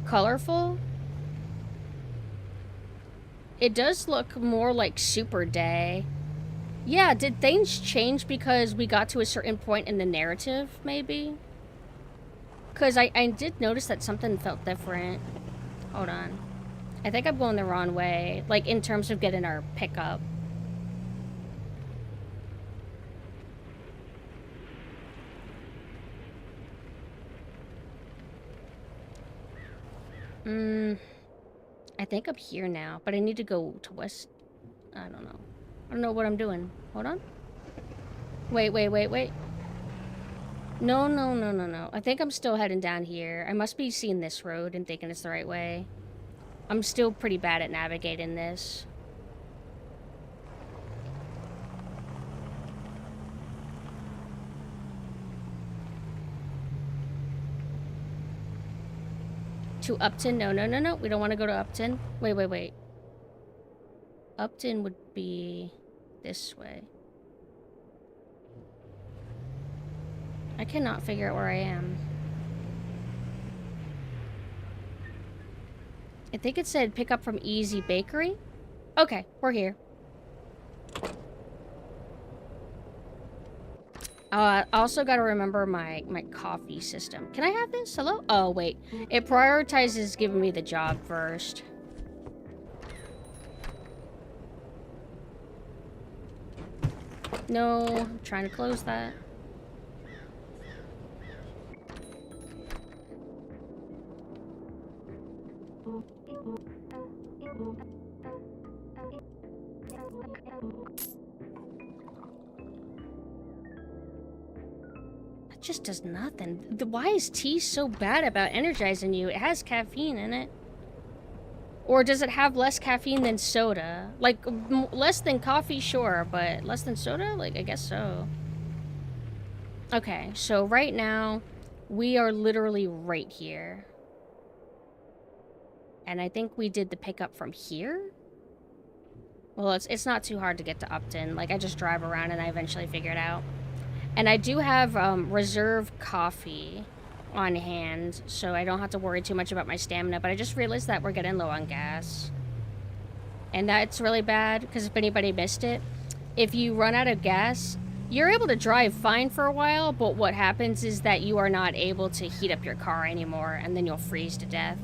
Colorful? It does look more like Super Day. Yeah, did things change because we got to a certain point in the narrative, maybe? Because I did notice that something felt different. Hold on. I think I'm going the wrong way, like in terms of getting our pickup. I think I'm here now, but I need to go to west. I don't know. I don't know what I'm doing. Hold on. Wait. No. I think I'm still heading down here. I must be seeing this road and thinking it's the right way. I'm still pretty bad at navigating this. To Upton? No. We don't want to go to Upton. Wait. Upton would be this way. I cannot figure out where I am. I think it said pick up from Easy Bakery. Okay, we're here. I also got to remember my coffee system. Can I have this? Hello? Oh, wait. It prioritizes giving me the job first. No, I'm trying to close that. It just does nothing. Why is tea so bad about energizing you? It has caffeine in it. Or does it have less caffeine than soda? Like, less than coffee, sure, but less than soda? Like, I guess so. Okay, so right now, we are literally right here. And I think we did the pickup from here? Well, it's not too hard to get to Upton. Like, I just drive around and I eventually figure it out. And I do have reserve coffee on hand, so I don't have to worry too much about my stamina, but I just realized that we're getting low on gas. And that's really bad, because if anybody missed it, if you run out of gas, you're able to drive fine for a while, but what happens is that you are not able to heat up your car anymore, and then you'll freeze to death.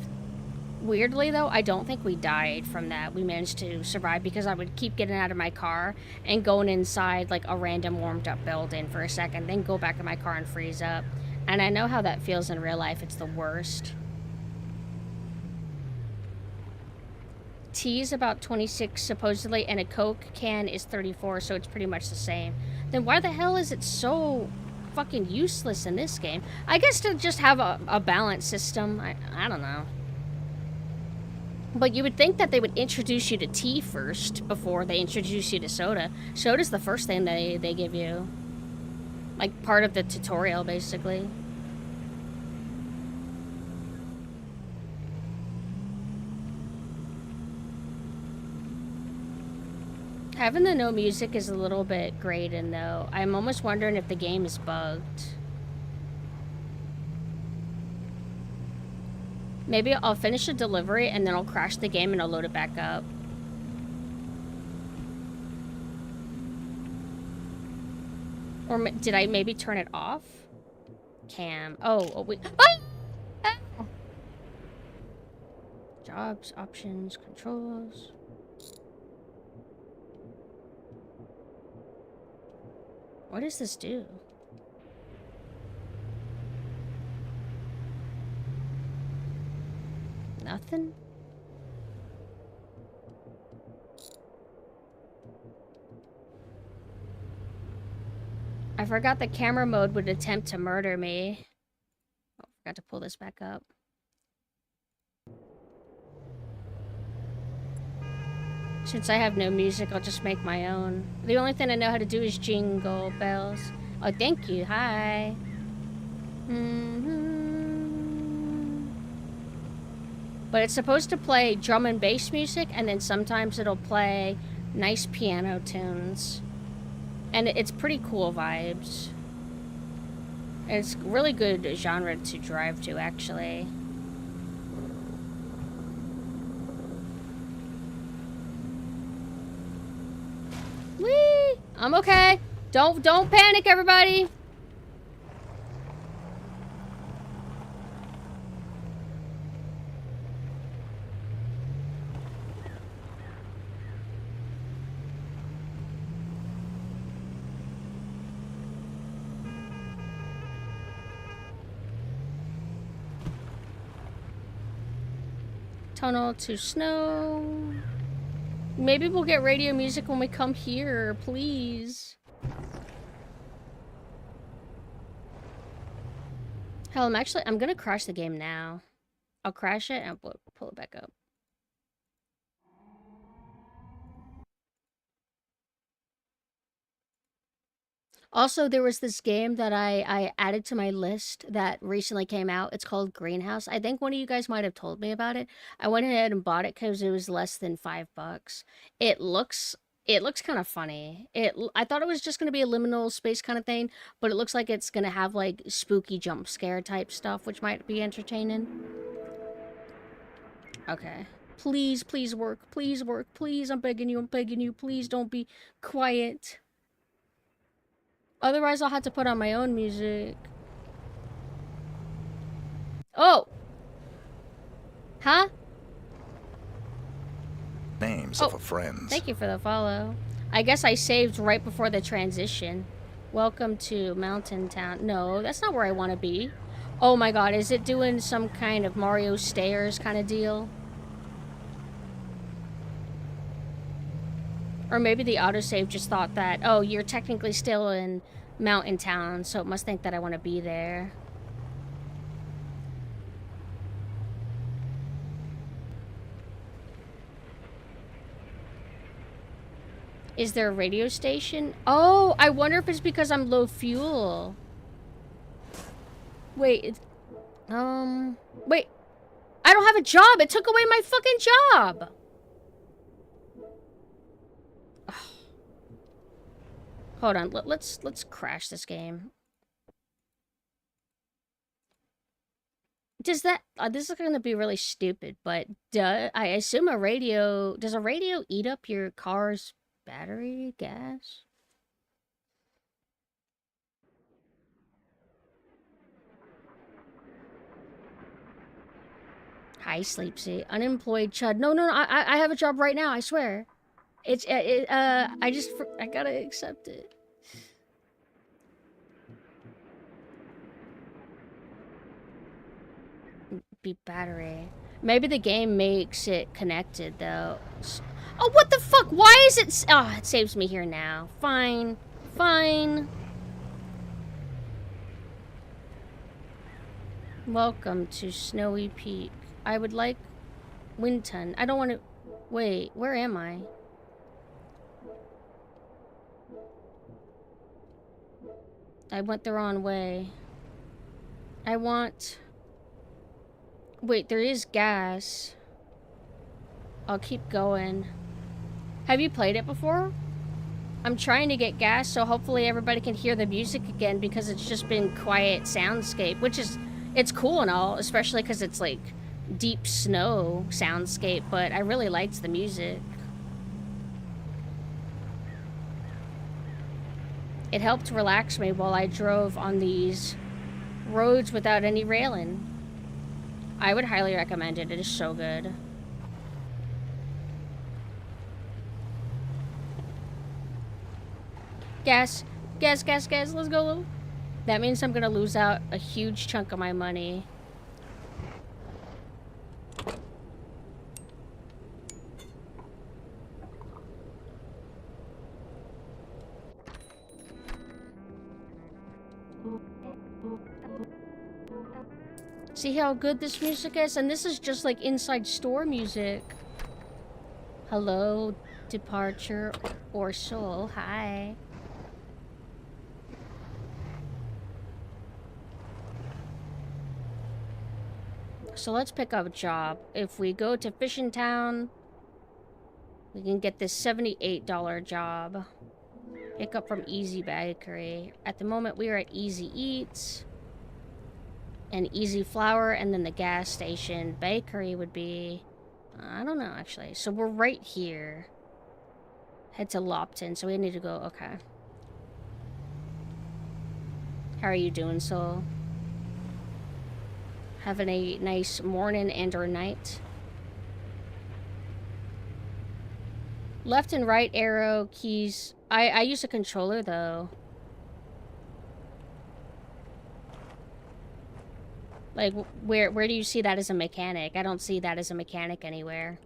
Weirdly, though, I don't think we died from that. We managed to survive because I would keep getting out of my car and going inside, like, a random warmed-up building for a second, then go back in my car and freeze up. And I know how that feels in real life. It's the worst. Tea is about 26, supposedly, and a Coke can is 34, so it's pretty much the same. Then why the hell is it so fucking useless in this game? I guess to just have a balance system. I don't know. But you would think that they would introduce you to tea first before they introduce you to soda. Soda's the first thing they give you. Like, part of the tutorial, basically. Having the no music is a little bit grating, though. I'm almost wondering if the game is bugged. Maybe I'll finish a delivery and then I'll crash the game and I'll load it back up. Or did I maybe turn it off? Cam. Oh wait. Ah! Jobs, options, controls. What does this do? Nothing? I forgot the camera mode would attempt to murder me. Oh, forgot to pull this back up. Since I have no music, I'll just make my own. The only thing I know how to do is jingle bells. Oh, thank you. Hi. But it's supposed to play drum and bass music, and then sometimes it'll play nice piano tunes. And it's pretty cool vibes. And it's really good genre to drive to, actually. Whee! I'm okay. Don't panic, everybody. Tunnel to snow. Maybe we'll get radio music when we come here, please. Hell, I'm gonna crash the game now. I'll crash it and pull it back up. Also, there was this game that I added to my list that recently came out. It's called Greenhouse. I think one of you guys might have told me about it. I went ahead and bought it because it was less than $5. It looks kind of funny. I thought it was just going to be a liminal space kind of thing, but it looks like it's going to have like spooky jump scare type stuff, which might be entertaining. Okay. Please, please work. Please work. Please, I'm begging you. I'm begging you. Please don't be quiet. Otherwise, I'll have to put on my own music. Oh! Huh? Names of a friend. Thank you for the follow. I guess I saved right before the transition. Welcome to Mountain Town. No, that's not where I want to be. Oh my god, is it doing some kind of Mario Stairs kind of deal? Or maybe the autosave just thought that, oh, you're technically still in Mountain Town, so it must think that I want to be there. Is there a radio station? Oh, I wonder if it's because I'm low fuel. Wait, wait. I don't have a job. It took away my fucking job. Hold on, let's crash this game. Does that, this is gonna be really stupid, but I assume does a radio eat up your car's battery gas? Hi, Sleepsy. Unemployed chud. No, I have a job right now, I swear. I gotta accept it. Be battery. Maybe the game makes it connected, though. Oh, what the fuck? Why is it... Oh, it saves me here now. Fine. Fine. Welcome to Snowy Peak. I would like Winton. I don't want to... Wait, where am I? I went the wrong way. I want... Wait, there is gas. I'll keep going. Have you played it before? I'm trying to get gas, so hopefully everybody can hear the music again, because it's just been quiet soundscape, which is... It's cool and all, especially because it's like deep snow soundscape, but I really liked the music. It helped relax me while I drove on these roads without any railing. I would highly recommend it. It is so good. Gas. Gas, gas, gas. Let's go. That means I'm gonna lose out a huge chunk of my money. See how good this music is? And this is just like inside store music. Hello, Departure or Soul. Hi. So let's pick up a job. If we go to Fishing Town, we can get this $78 job. Pick up from Easy Bakery. At the moment, we are at Easy Eats and Easy Flour, and then the gas station. Bakery would be... I don't know, actually. So we're right here. Head to Lopton, so we need to go... Okay. How are you doing, Soul? Having a nice morning and or night. Left and right arrow keys. I use a controller though. Like where do you see that as a mechanic? I don't see that as a mechanic anywhere.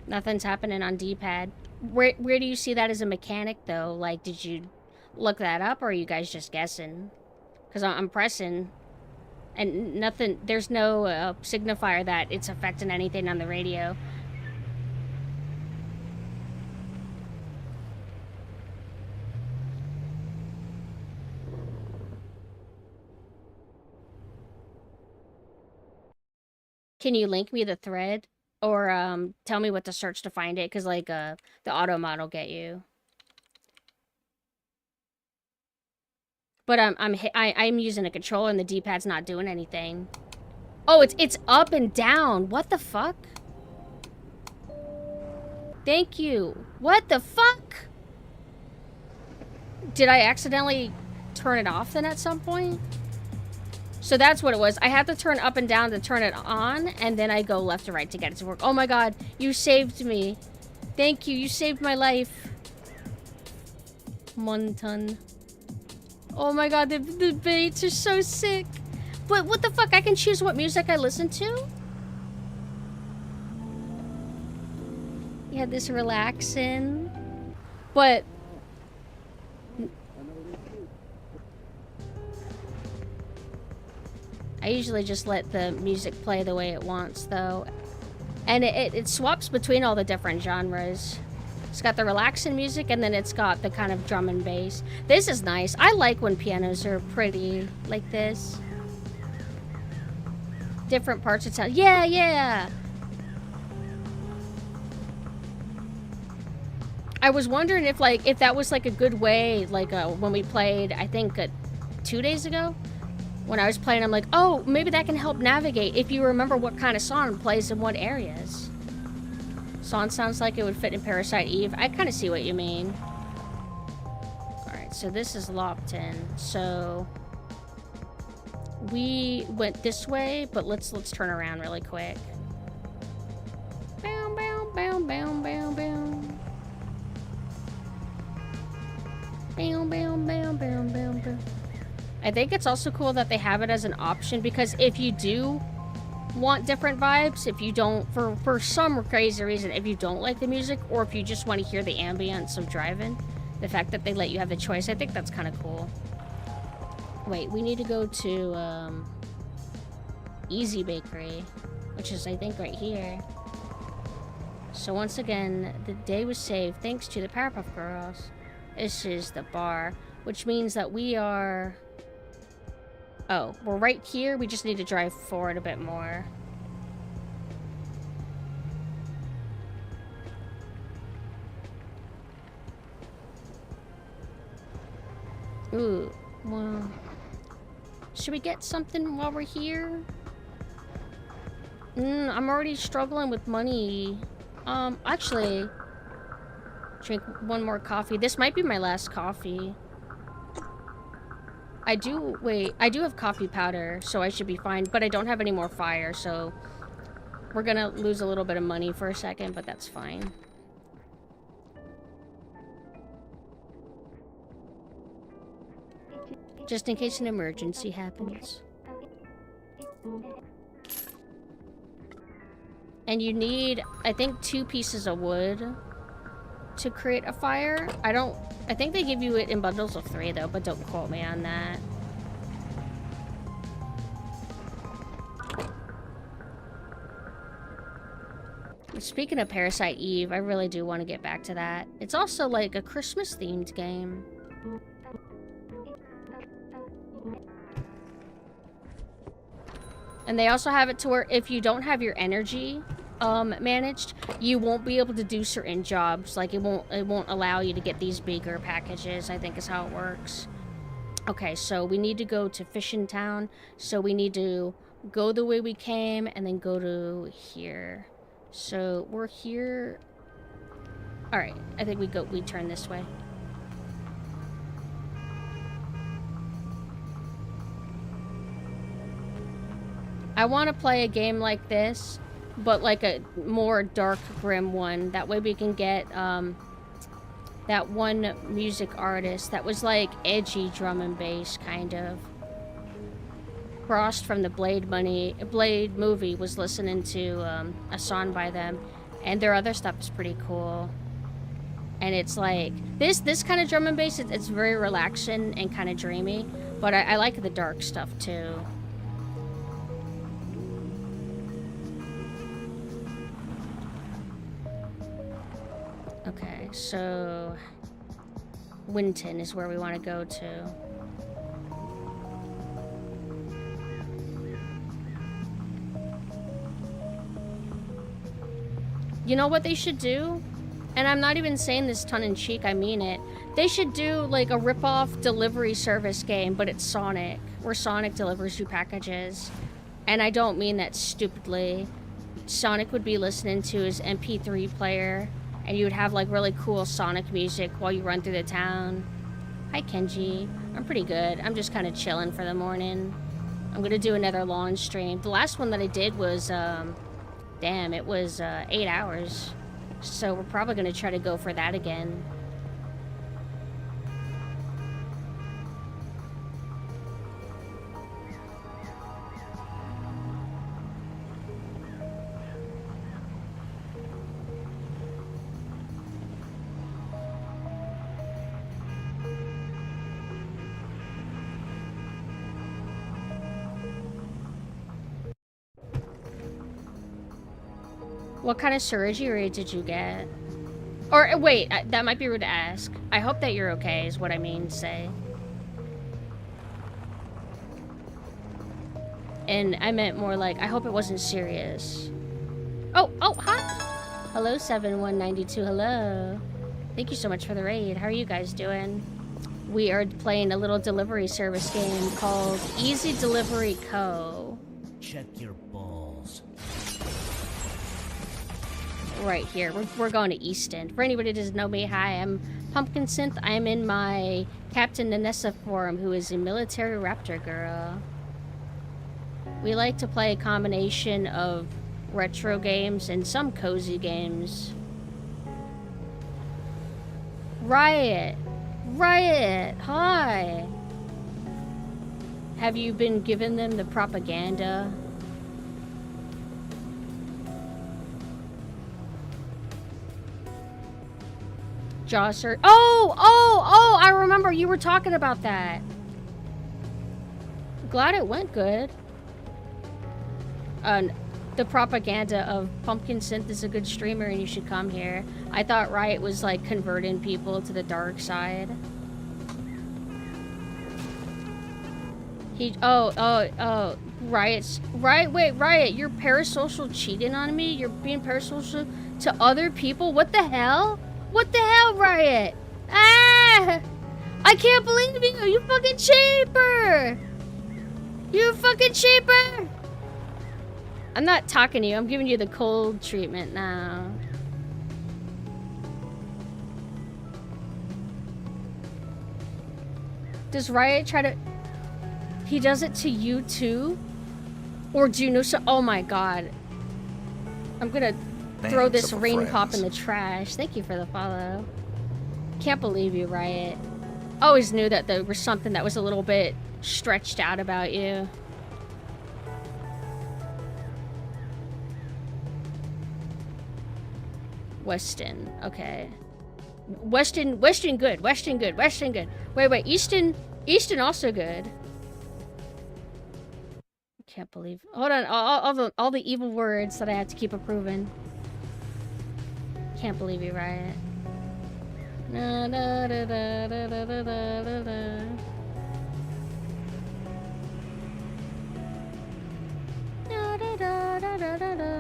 Nothing's happening on D-pad. Where do you see that as a mechanic, though? Like, did you look that up, or are you guys just guessing? Because I'm pressing, and nothing... There's no signifier that it's affecting anything on the radio. Can you link me the thread? Or, tell me what to search to find it, because, like, the auto mod will get you. But, I'm using a controller and the D-pad's not doing anything. Oh, it's up and down. What the fuck? Thank you. What the fuck? Did I accidentally turn it off then at some point? So that's what it was. I have to turn up and down to turn it on, and then I go left to right to get it to work. Oh my god, you saved me. Thank you, you saved my life. Monton. Oh my god, the baits are so sick. But what the fuck, I can choose what music I listen to? Yeah, this relaxing. But... I usually just let the music play the way it wants, though. And it swaps between all the different genres. It's got the relaxing music, and then it's got the kind of drum and bass. This is nice. I like when pianos are pretty like this. different parts of town. Yeah, yeah. I was wondering if that was like a good way, like when we played, I think 2 days ago, when I was playing, I'm like, oh, maybe that can help navigate if you remember what kind of song plays in what areas. Song sounds like it would fit in Parasite Eve. I kind of see what you mean. All right, so this is locked in. So we went this way, but let's turn around really quick. Bow, bow, bow, bow, bow, bow. Bow, bow, bow, bow, bow, bow. I think it's also cool that they have it as an option, because if you do want different vibes, if you don't, for some crazy reason, if you don't like the music, or if you just want to hear the ambience of driving, the fact that they let you have the choice, I think that's kind of cool. Wait, we need to go to Easy Bakery, which is, I think, right here. So once again, the day was saved thanks to the Powerpuff Girls. This is the bar, which means that we are... Oh, we're right here. We just need to drive forward a bit more. Ooh, well... Should we get something while we're here? I'm already struggling with money. Actually... Drink one more coffee. This might be my last coffee. I do have coffee powder, so I should be fine, but I don't have any more fire, so we're gonna lose a little bit of money for a second, but that's fine. Just in case an emergency happens. And you need, I think, 2 pieces of wood to create a fire. I think they give you it in bundles of 3 though, but don't quote me on that. Speaking of Parasite Eve, I really do want to get back to that. It's also like a Christmas themed game. And they also have it to where if you don't have your energy managed, you won't be able to do certain jobs. Like it won't allow you to get these bigger packages, I think is how it works. Okay, so we need to go to Fishin' Town. So we need to go the way we came and then go to here. So we're here. All right, I think we turn this way. I want to play a game like this, but like a more dark, grim one. That way we can get that one music artist that was like edgy drum and bass, kind of. Frost from the Blade movie was listening to a song by them, and their other stuff is pretty cool. And it's like this kind of drum and bass. It's very relaxing and kind of dreamy, but I like the dark stuff too. Okay, so Winton is where we want to go to. You know what they should do? And I'm not even saying this tongue-in-cheek, I mean it. They should do like a rip-off delivery service game, but it's Sonic, where Sonic delivers you packages. And I don't mean that stupidly. Sonic would be listening to his MP3 player, and you would have like really cool Sonic music while you run through the town. Hi Kenji, I'm pretty good. I'm just kind of chilling for the morning. I'm gonna do another lawn stream. The last one that I did was, damn, it was 8 hours. So we're probably gonna try to go for that again. What kind of surgery did you get? Or, wait, that might be rude to ask. I hope that you're okay, is what I mean to say. And I meant more like, I hope it wasn't serious. Oh, hi! Hello, 7192, hello. Thank you so much for the raid. How are you guys doing? We are playing a little delivery service game called Easy Delivery Co. Check your balls. Right here. We're going to Easton. For anybody who doesn't know me, hi, I'm PumpkinSynth. I'm in my Captain Nanessa form, who is a military raptor girl. We like to play a combination of retro games and some cozy games. Riot! Riot! Hi! Have you been giving them the propaganda? Josser. Oh! I remember you were talking about that. Glad it went good. The propaganda of PumpkinSynth is a good streamer and you should come here. I thought Riot was like converting people to the dark side. Riot, you're parasocial cheating on me? You're being parasocial to other people? What the hell? What the hell, Riot? Ah! I can't believe you! You fucking cheaper! You fucking cheaper! I'm not talking to you. I'm giving you the cold treatment now. Does Riot try to... He does it to you too? Or do you know so... Oh my god. I'm gonna throw this rain pop in the trash. Thank you for the follow. Can't believe you, Riot. Always knew that there was something that was a little bit stretched out about you. Weston, okay. Weston good. Weston good. Wait, Easton also good. Can't believe. Hold on, all the evil words that I have to keep approving. Can't believe you, Riot. Na da da da da da da da da. Da da da da da da da.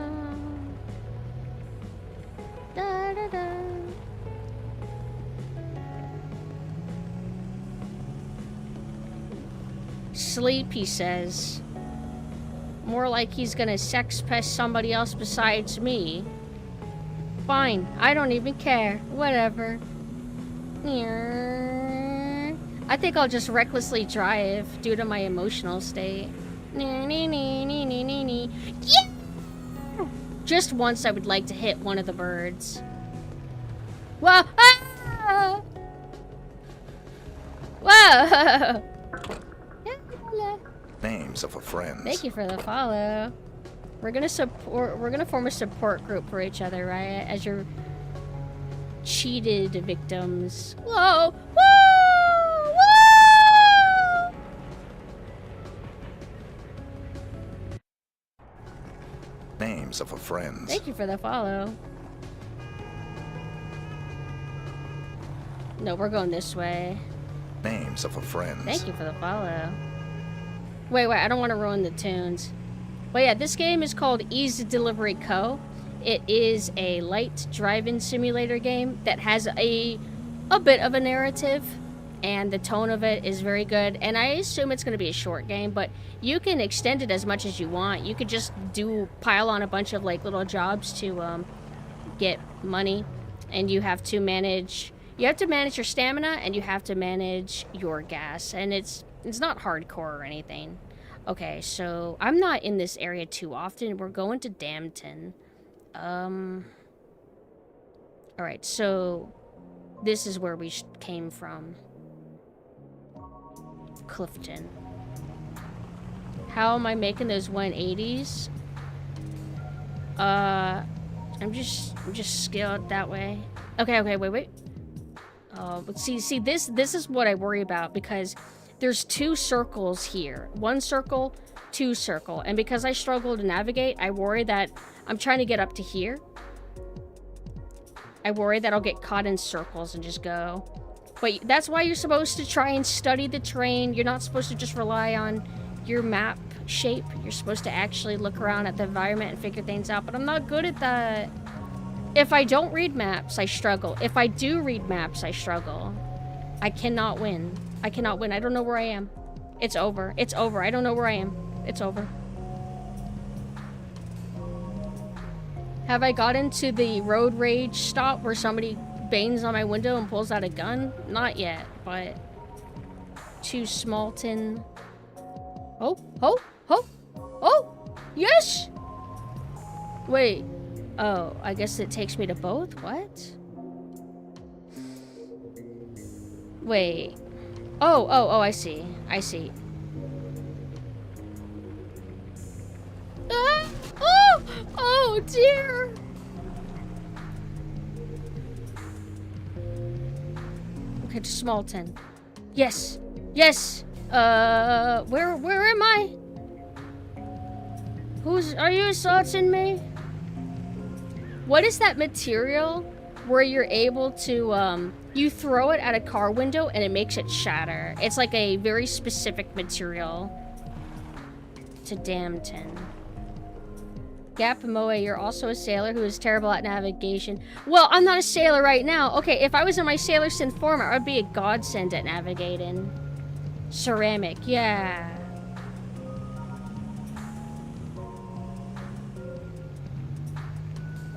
Da, da, da. Sleep, he says. More like he's gonna sex pest somebody else besides me. Fine, I don't even care. Whatever. I think I'll just recklessly drive due to my emotional state. Yeah! Just once I would like to hit one of the birds. Whoa! Ah! Whoa! Names of a friend. Thank you for the follow. We're gonna form a support group for each other, right? As your cheated victims. Whoa! Whoa! Whoa! Names of a friend. Thank you for the follow. No, we're going this way. Names of a friend. Thank you for the follow. Wait, I don't want to ruin the tunes. But yeah, this game is called Easy Delivery Co. It is a light drive-in simulator game that has a bit of a narrative, and the tone of it is very good. And I assume it's going to be a short game, but you can extend it as much as you want. You could just pile on a bunch of like little jobs to get money, and you have to manage your stamina, and you have to manage your gas, and it's not hardcore or anything. Okay, so I'm not in this area too often. We're going to Damton. Alright, so this is where we came from. Clifton. How am I making those 180s? I'm just skilled that way. Okay, wait. But see, this is what I worry about, because there's 2 circles here. 1 circle, 2 circle. And because I struggle to navigate, I worry that I'm trying to get up to here. I worry that I'll get caught in circles and just go. But that's why you're supposed to try and study the terrain. You're not supposed to just rely on your map shape. You're supposed to actually look around at the environment and figure things out, but I'm not good at that. If I don't read maps, I struggle. If I do read maps, I struggle. I cannot win. I cannot win. I don't know where I am. It's over. It's over. I don't know where I am. It's over. Have I gotten to the road rage stop where somebody bangs on my window and pulls out a gun? Not yet, but... To Smalton. Oh, oh, oh, oh! Yes! Wait. Oh, I guess it takes me to both? What? Wait. Oh, I see. I see. Ah! Oh! Oh, dear! Okay, to Smalton. Yes! Yes! Where am I? Are you assaulting me? What is that material where you're able to, you throw it at a car window and it makes it shatter? It's like a very specific material. To Damton. Gap Moe, you're also a sailor who is terrible at navigation. Well, I'm not a sailor right now. Okay, if I was in my Sailor Synth form, I would be a godsend at navigating. Ceramic, yeah.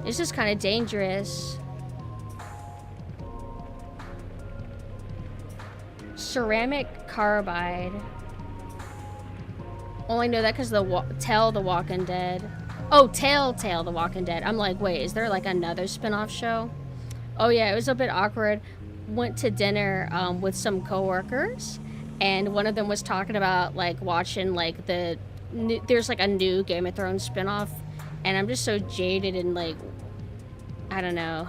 This is kind of dangerous. Ceramic carbide. Only know that because the Tell the Walking Dead. Oh, Telltale the Walking Dead. I'm like, wait, is there like another spin-off show? Oh yeah, it was a bit awkward. Went to dinner with some coworkers, and one of them was talking about like watching like there's like a new Game of Thrones spin-off, and I'm just so jaded and like, I don't know.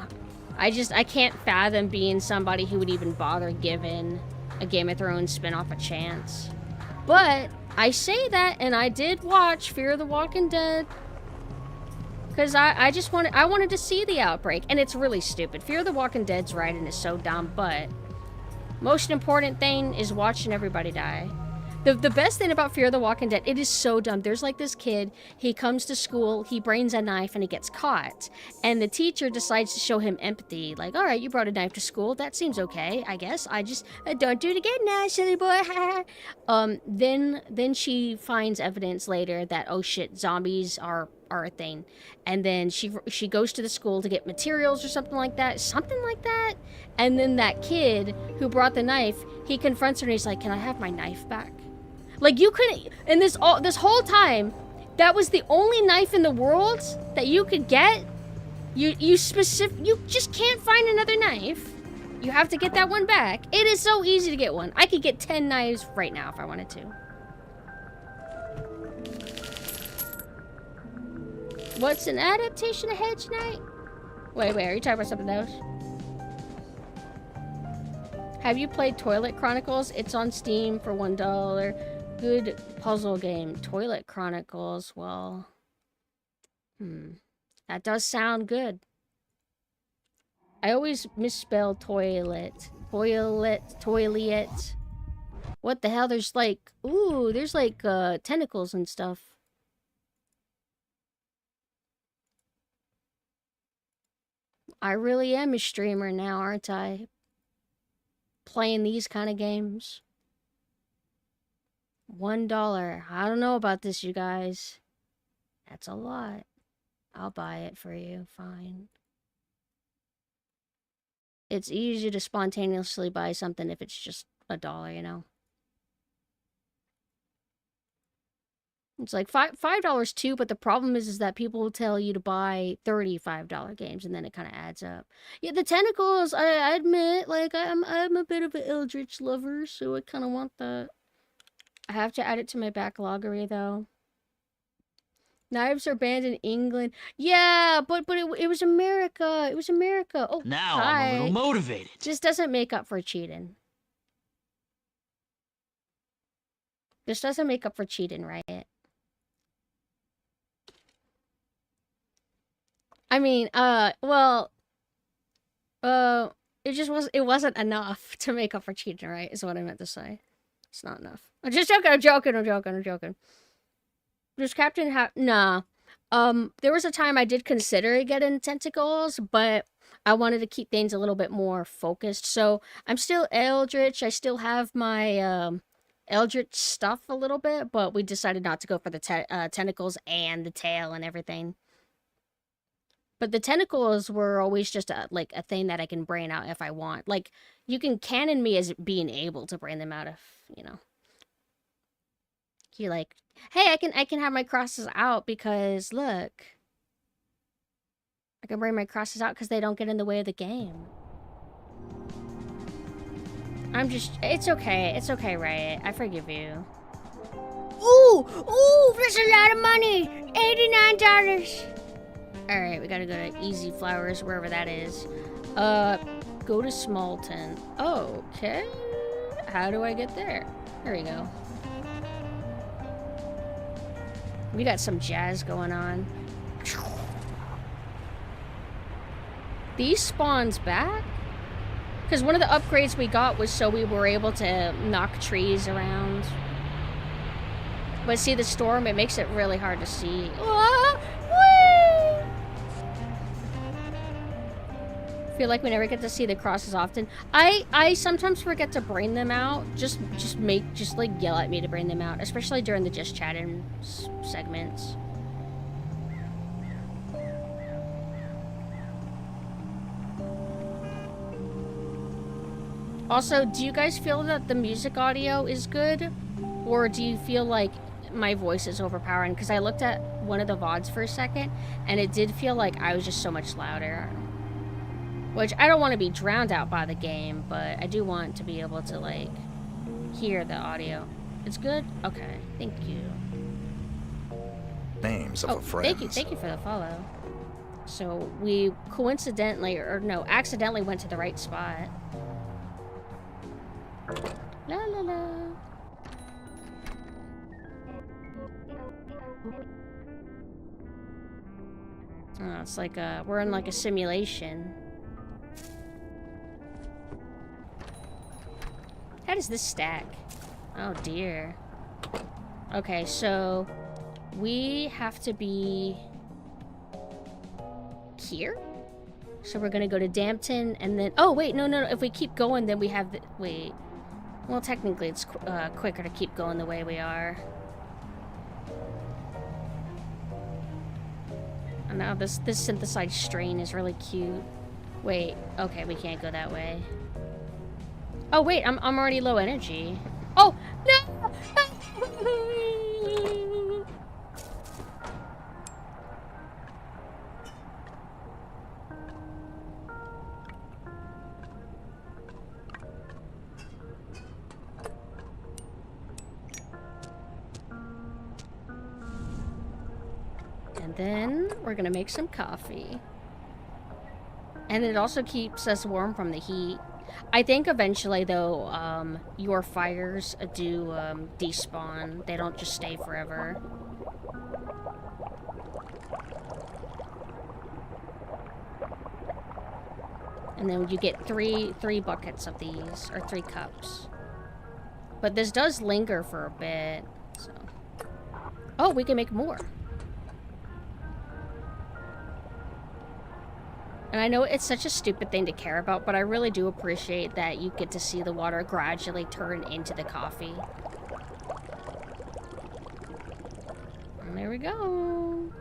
I can't fathom being somebody who would even bother giving a Game of Thrones spin-off a chance. But I say that, and I did watch Fear the Walking Dead. Because I wanted to see the outbreak, and it's really stupid. Fear the Walking Dead's writing is so dumb, but most important thing is watching everybody die. The best thing about Fear the Walking Dead, it is so dumb. There's like this kid, he comes to school, he brings a knife, and he gets caught. And the teacher decides to show him empathy. Like, all right, you brought a knife to school. That seems okay, I guess. Don't do it again now, silly boy. Then she finds evidence later that, oh shit, zombies are a thing. And then she goes to the school to get materials or something like that. And then that kid who brought the knife, he confronts her and he's like, can I have my knife back? Like, you couldn't, and this whole time, that was the only knife in the world that you could get. You just can't find another knife. You have to get that one back. It is so easy to get one. I could get 10 knives right now if I wanted to. What's an adaptation of Hedge Knight? Wait, are you talking about something else? Have you played Toilet Chronicles? It's on Steam for $1. Good puzzle game. Toilet Chronicles, well... That does sound good. I always misspell toilet. Toilet. What the hell? There's like... Ooh, there's like tentacles and stuff. I really am a streamer now, aren't I? Playing these kind of games. $1. I don't know about this, you guys. That's a lot. I'll buy it for you. Fine. It's easy to spontaneously buy something if it's just $1, you know? It's like $5 too, but the problem is that people will tell you to buy $35 games, and then it kind of adds up. Yeah, the tentacles, I admit, like, I'm a bit of an Eldritch lover, so I kind of want that. I have to add it to my backloggery, though. Knives are banned in England. Yeah, but it was America. It was America. Oh, now hi. I'm a little motivated. Just doesn't make up for cheating. This doesn't make up for cheating, right? I mean, well, it wasn't enough to make up for cheating, right? Is what I meant to say. It's not enough. I'm just joking. I'm joking. Does Captain have... Nah. There was a time I did consider getting tentacles, but I wanted to keep things a little bit more focused. So I'm still Eldritch. I still have my Eldritch stuff a little bit, but we decided not to go for the tentacles and the tail and everything. But the tentacles were always just like a thing that I can brain out if I want. Like, you can canon me as being able to brain them out if, you know. You're like, hey, I can have my crosses out because look. I can bring my crosses out because they don't get in the way of the game. It's okay. It's okay, Riot. I forgive you. Ooh, that's a lot of money. $89. All right, we gotta go to Easy Flowers, wherever that is. Go to Smallton. Okay. How do I get there? There we go. We got some jazz going on. These spawns back? Because one of the upgrades we got was so we were able to knock trees around. But see the storm, it makes it really hard to see. Ah, feel like we never get to see the crosses often. I sometimes forget to brain them out. Just like yell at me to brain them out, especially during the just chatting segments. Also, do you guys feel that the music audio is good? Or do you feel like my voice is overpowering? Because I looked at one of the VODs for a second, and it did feel like I was just so much louder. Which, I don't want to be drowned out by the game, but I do want to be able to, like, hear the audio. It's good? Okay, thank you. Names of a friend. Thank you for the follow. So, we coincidentally, or no, accidentally went to the right spot. La la la. Oh, it's like we're in like a simulation. How does this stack? Oh dear. Okay, so we have to be here. So we're gonna go to Dampton and then, oh wait, no. If we keep going, then we have the, wait. Well, technically it's quicker to keep going the way we are. And now this synthesized strain is really cute. Wait, okay, we can't go that way. Oh wait, I'm already low energy. Oh no! And then we're gonna make some coffee. And it also keeps us warm from the heat. I think eventually, though, your fires do despawn. They don't just stay forever. And then you get three buckets of these, or 3 cups. But this does linger for a bit, so... Oh, we can make more. And I know it's such a stupid thing to care about, but I really do appreciate that you get to see the water gradually turn into the coffee. And there we go.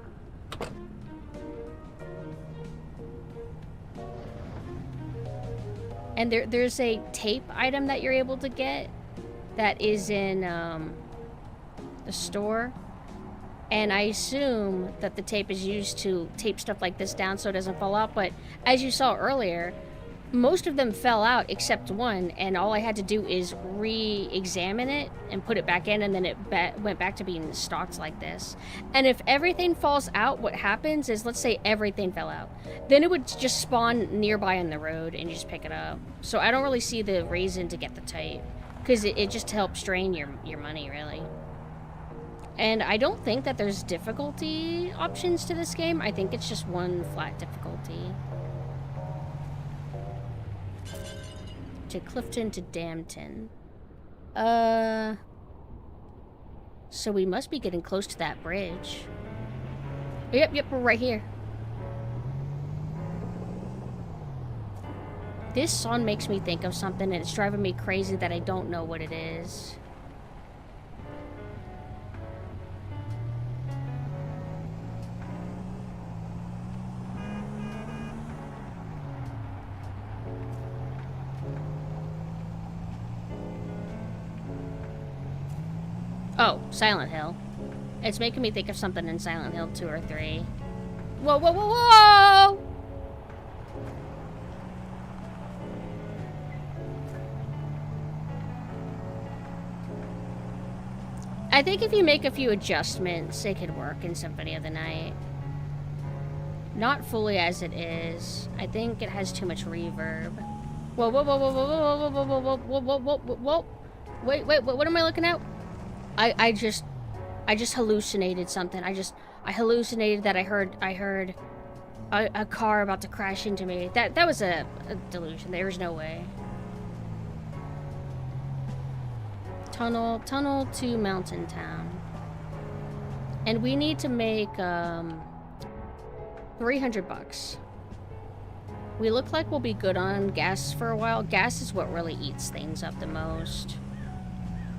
And there's a tape item that you're able to get that is in the store. And I assume that the tape is used to tape stuff like this down so it doesn't fall out. But as you saw earlier, most of them fell out except one. And all I had to do is re-examine it and put it back in. And then it went back to being stocked like this. And if everything falls out, what happens is, let's say everything fell out. Then it would just spawn nearby on the road and you just pick it up. So I don't really see the reason to get the tape. Because it just helps drain your money, really. And I don't think that there's difficulty options to this game. I think it's just one flat difficulty. To Clifton to Dampton. So we must be getting close to that bridge. Yep, we're right here. This song makes me think of something, and it's driving me crazy that I don't know what it is. Oh, Silent Hill. It's making me think of something in Silent Hill 2 or 3. Whoa, whoa, whoa, whoa! I think if you make a few adjustments, it could work in Symphony of the Night. Not fully as it is. I think it has too much reverb. Whoa, whoa, whoa, whoa, whoa, whoa, whoa, whoa, whoa, whoa, whoa, whoa, whoa. Wait, what am I looking at? I just hallucinated something. I hallucinated that I heard a car about to crash into me. That was a delusion. There was no way. Tunnel to Mountain Town. And we need to make 300 bucks. We look like we'll be good on gas for a while. Gas is what really eats things up the most.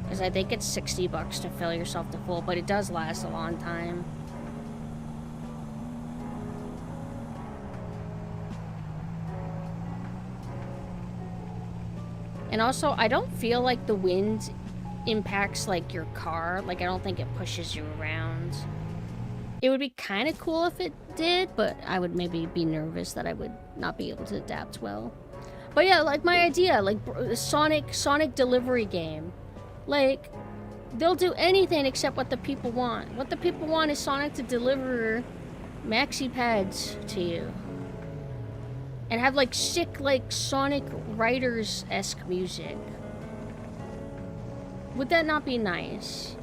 Because I think it's 60 bucks to fill yourself to full, but it does last a long time. And also, I don't feel like the wind impacts like your car. Like, I don't think it pushes you around. It would be kind of cool if it did, but I would maybe be nervous that I would not be able to adapt well. But yeah, like my idea, like Sonic delivery game. Like, they'll do anything except what the people want. What the people want is Sonic to deliver maxi pads to you. And have like sick, like Sonic Riders-esque music. Would that not be nice?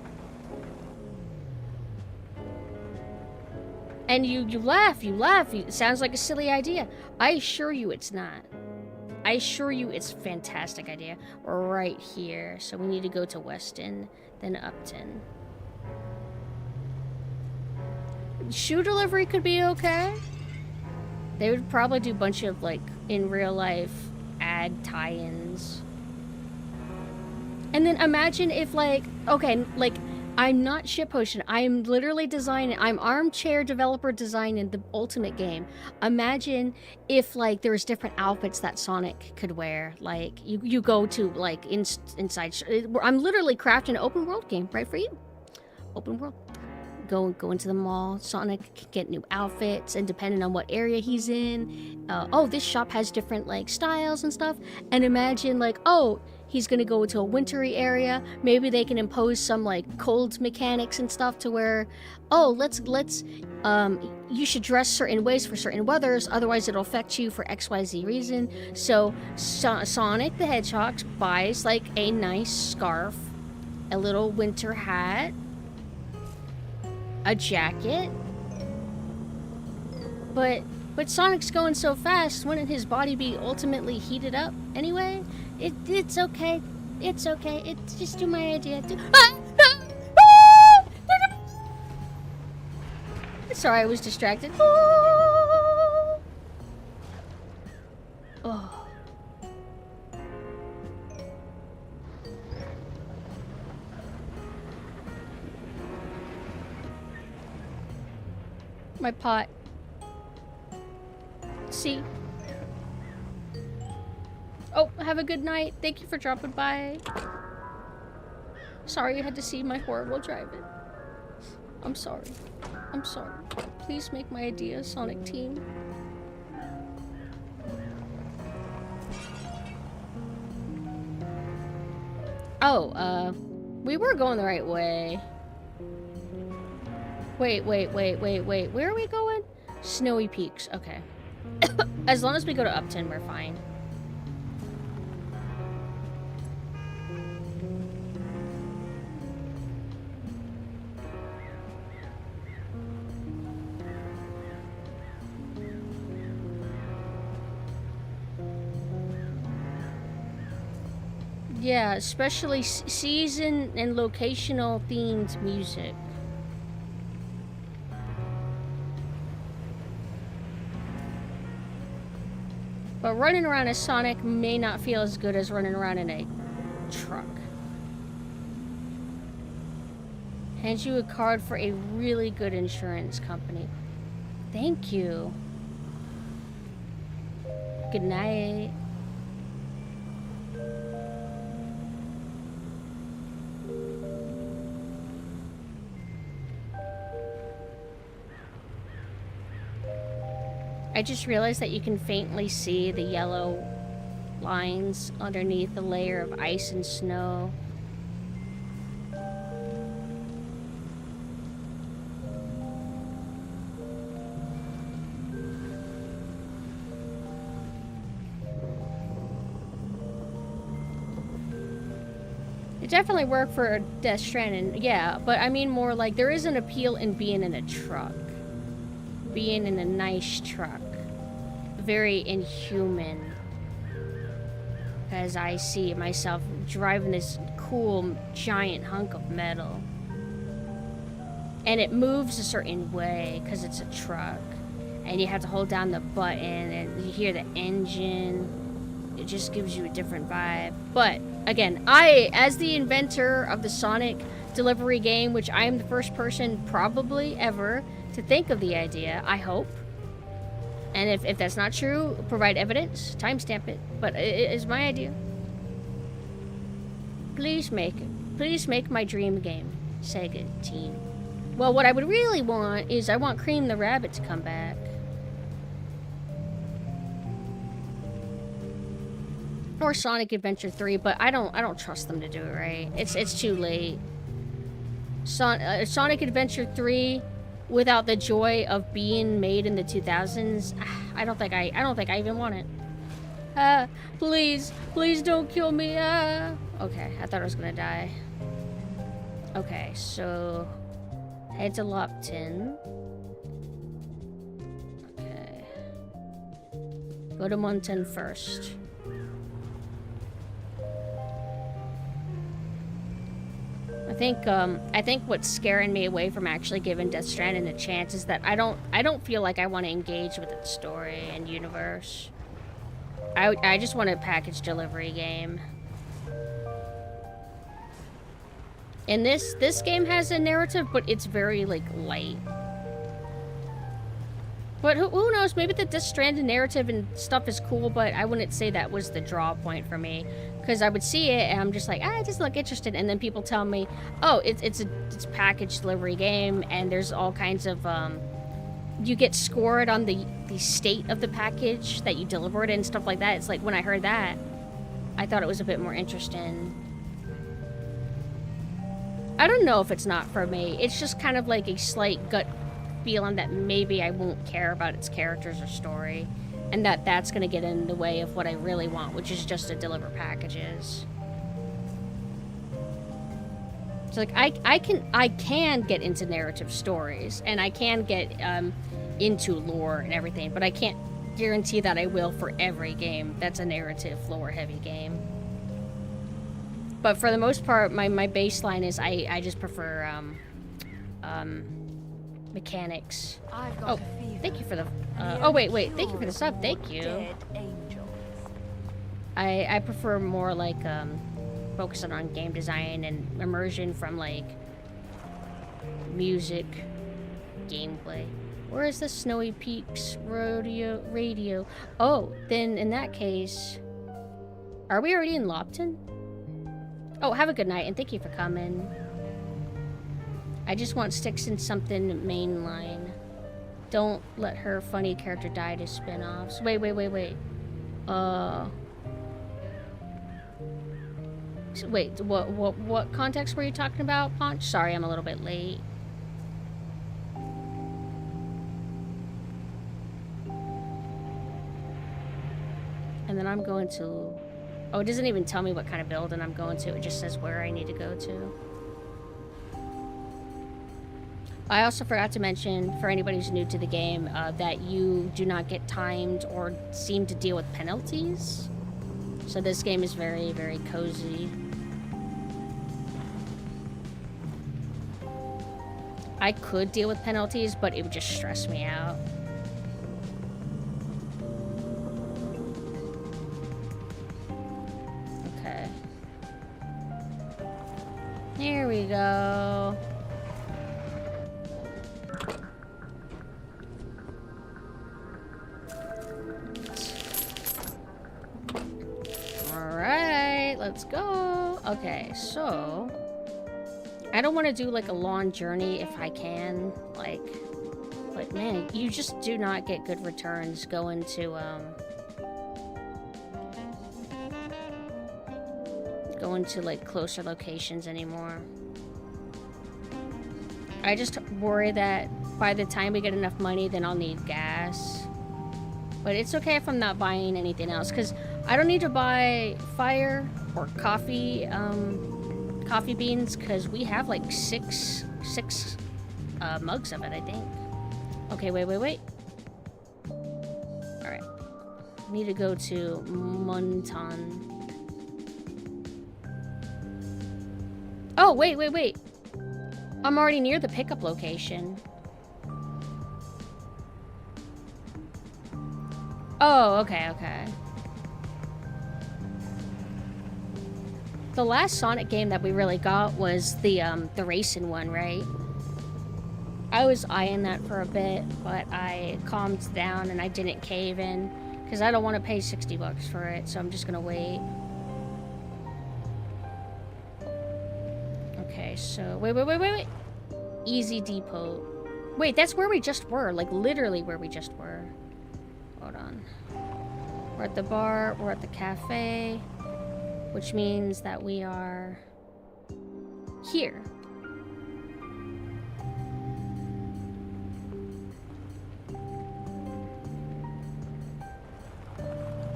And you laugh. It sounds like a silly idea. I assure you it's not. I assure you it's a fantastic idea. We're right here. So we need to go to Weston, then Upton. Shoe delivery could be okay. They would probably do a bunch of, like, in real life ad tie-ins. And then imagine if, like, okay, like, I'm not shitposting. I'm literally designing. I'm armchair developer designing the ultimate game. Imagine if, like, there's different outfits that Sonic could wear. Like, you go to, like, inside. I'm literally crafting an open world game right for you. Open world. Go into the mall. Sonic can get new outfits, and depending on what area he's in. Oh, this shop has different, like, styles and stuff. And imagine, like, oh, he's gonna go to a wintry area. Maybe they can impose some like cold mechanics and stuff to where, oh, let's you should dress certain ways for certain weathers, otherwise it'll affect you for XYZ reason. So Sonic the Hedgehog buys like a nice scarf, a little winter hat, a jacket. But Sonic's going so fast, wouldn't his body be ultimately heated up anyway? It's okay. It's okay. It's just my idea. Sorry, I was distracted. Oh. My pot. See? Oh, have a good night. Thank you for dropping by. Sorry you had to see my horrible driving. I'm sorry. I'm sorry. Please make my idea Sonic Team. Oh, we were going the right way. Wait. Where are we going? Snowy Peaks. Okay. As long as we go to Upton, we're fine. Yeah, especially season and locational themed music. But running around as Sonic may not feel as good as running around in a truck. Hands you a card for a really good insurance company. Thank you. Good night. I just realized that you can faintly see the yellow lines underneath the layer of ice and snow. It definitely worked for Death Stranding, yeah, but I mean more like there is an appeal in being in a truck. Being in a nice truck. Very inhuman. Because I see myself driving this cool giant hunk of metal. And it moves a certain way because it's a truck. And you have to hold down the button and you hear the engine. It just gives you a different vibe. But again, I, as the inventor of the Sonic delivery game, which I am the first person probably ever to think of the idea, I hope. And if that's not true, provide evidence, timestamp it. But it is my idea. Please make it. Please make my dream game, Sega team. Well, what I would really want is I want Cream the Rabbit to come back. Or Sonic Adventure 3, but I don't trust them to do it right. It's too late. Sonic Adventure 3 without the joy of being made in the 2000s, I don't think I even want it. Please don't kill me. Okay, I thought I was gonna die. Okay, so head to Lopton. Okay. Go to Mountain first. I think what's scaring me away from actually giving Death Stranding a chance is that I don't feel like I want to engage with its story and universe. I just want a package delivery game. And this game has a narrative, but it's very like light. But who knows? Maybe the Death Stranding narrative and stuff is cool, but I wouldn't say that was the draw point for me. Because I would see it and I'm just like, I just look interested. And then people tell me, oh, it's a package delivery game and there's all kinds of, you get scored on the state of the package that you delivered and stuff like that. It's like when I heard that, I thought it was a bit more interesting. I don't know if it's not for me. It's just kind of like a slight gut feeling that maybe I won't care about its characters or story. And that's going to get in the way of what I really want, which is just to deliver packages. So like I can get into narrative stories and I can get into lore and everything, but I can't guarantee that I will for every game that's a narrative lore heavy game. But for the most part, my baseline is I just prefer mechanics. Oh, thank you for the oh wait, thank you for the sub. Thank you. I prefer more like focusing on game design and immersion from like music, gameplay. Where is the Snowy Peaks radio? Oh, then in that case, are we already in Lopton? Oh, have a good night and thank you for coming. I just want sticks in something mainline. Don't let her funny character die to spin-offs. Wait. So wait, what context were you talking about, Ponch? Sorry, I'm a little bit late. And then I'm going to... Oh, it doesn't even tell me what kind of building I'm going to. It just says where I need to go to. I also forgot to mention, for anybody who's new to the game, that you do not get timed or seem to deal with penalties. So this game is very, very cozy. I could deal with penalties, but it would just stress me out. Okay. Here we go. Alright, let's go. Okay, so... I don't want to do like a long journey if I can. Like man, you just do not get good returns going to like closer locations anymore. I just worry that by the time we get enough money, then I'll need gas. But it's okay if I'm not buying anything else, because I don't need to buy fire or coffee beans, because we have like six mugs of it, I think. Okay, wait. Alright. Need to go to Monton. Oh, wait. I'm already near the pickup location. Oh, okay. The last Sonic game that we really got was the racing one, right? I was eyeing that for a bit, but I calmed down and I didn't cave in because I don't want to pay $60 for it, so I'm just gonna wait. Okay, so wait. Easy Depot. Wait, that's where we just were, like literally where we just were. Hold on. We're at the bar, we're at the cafe, which means that we are here.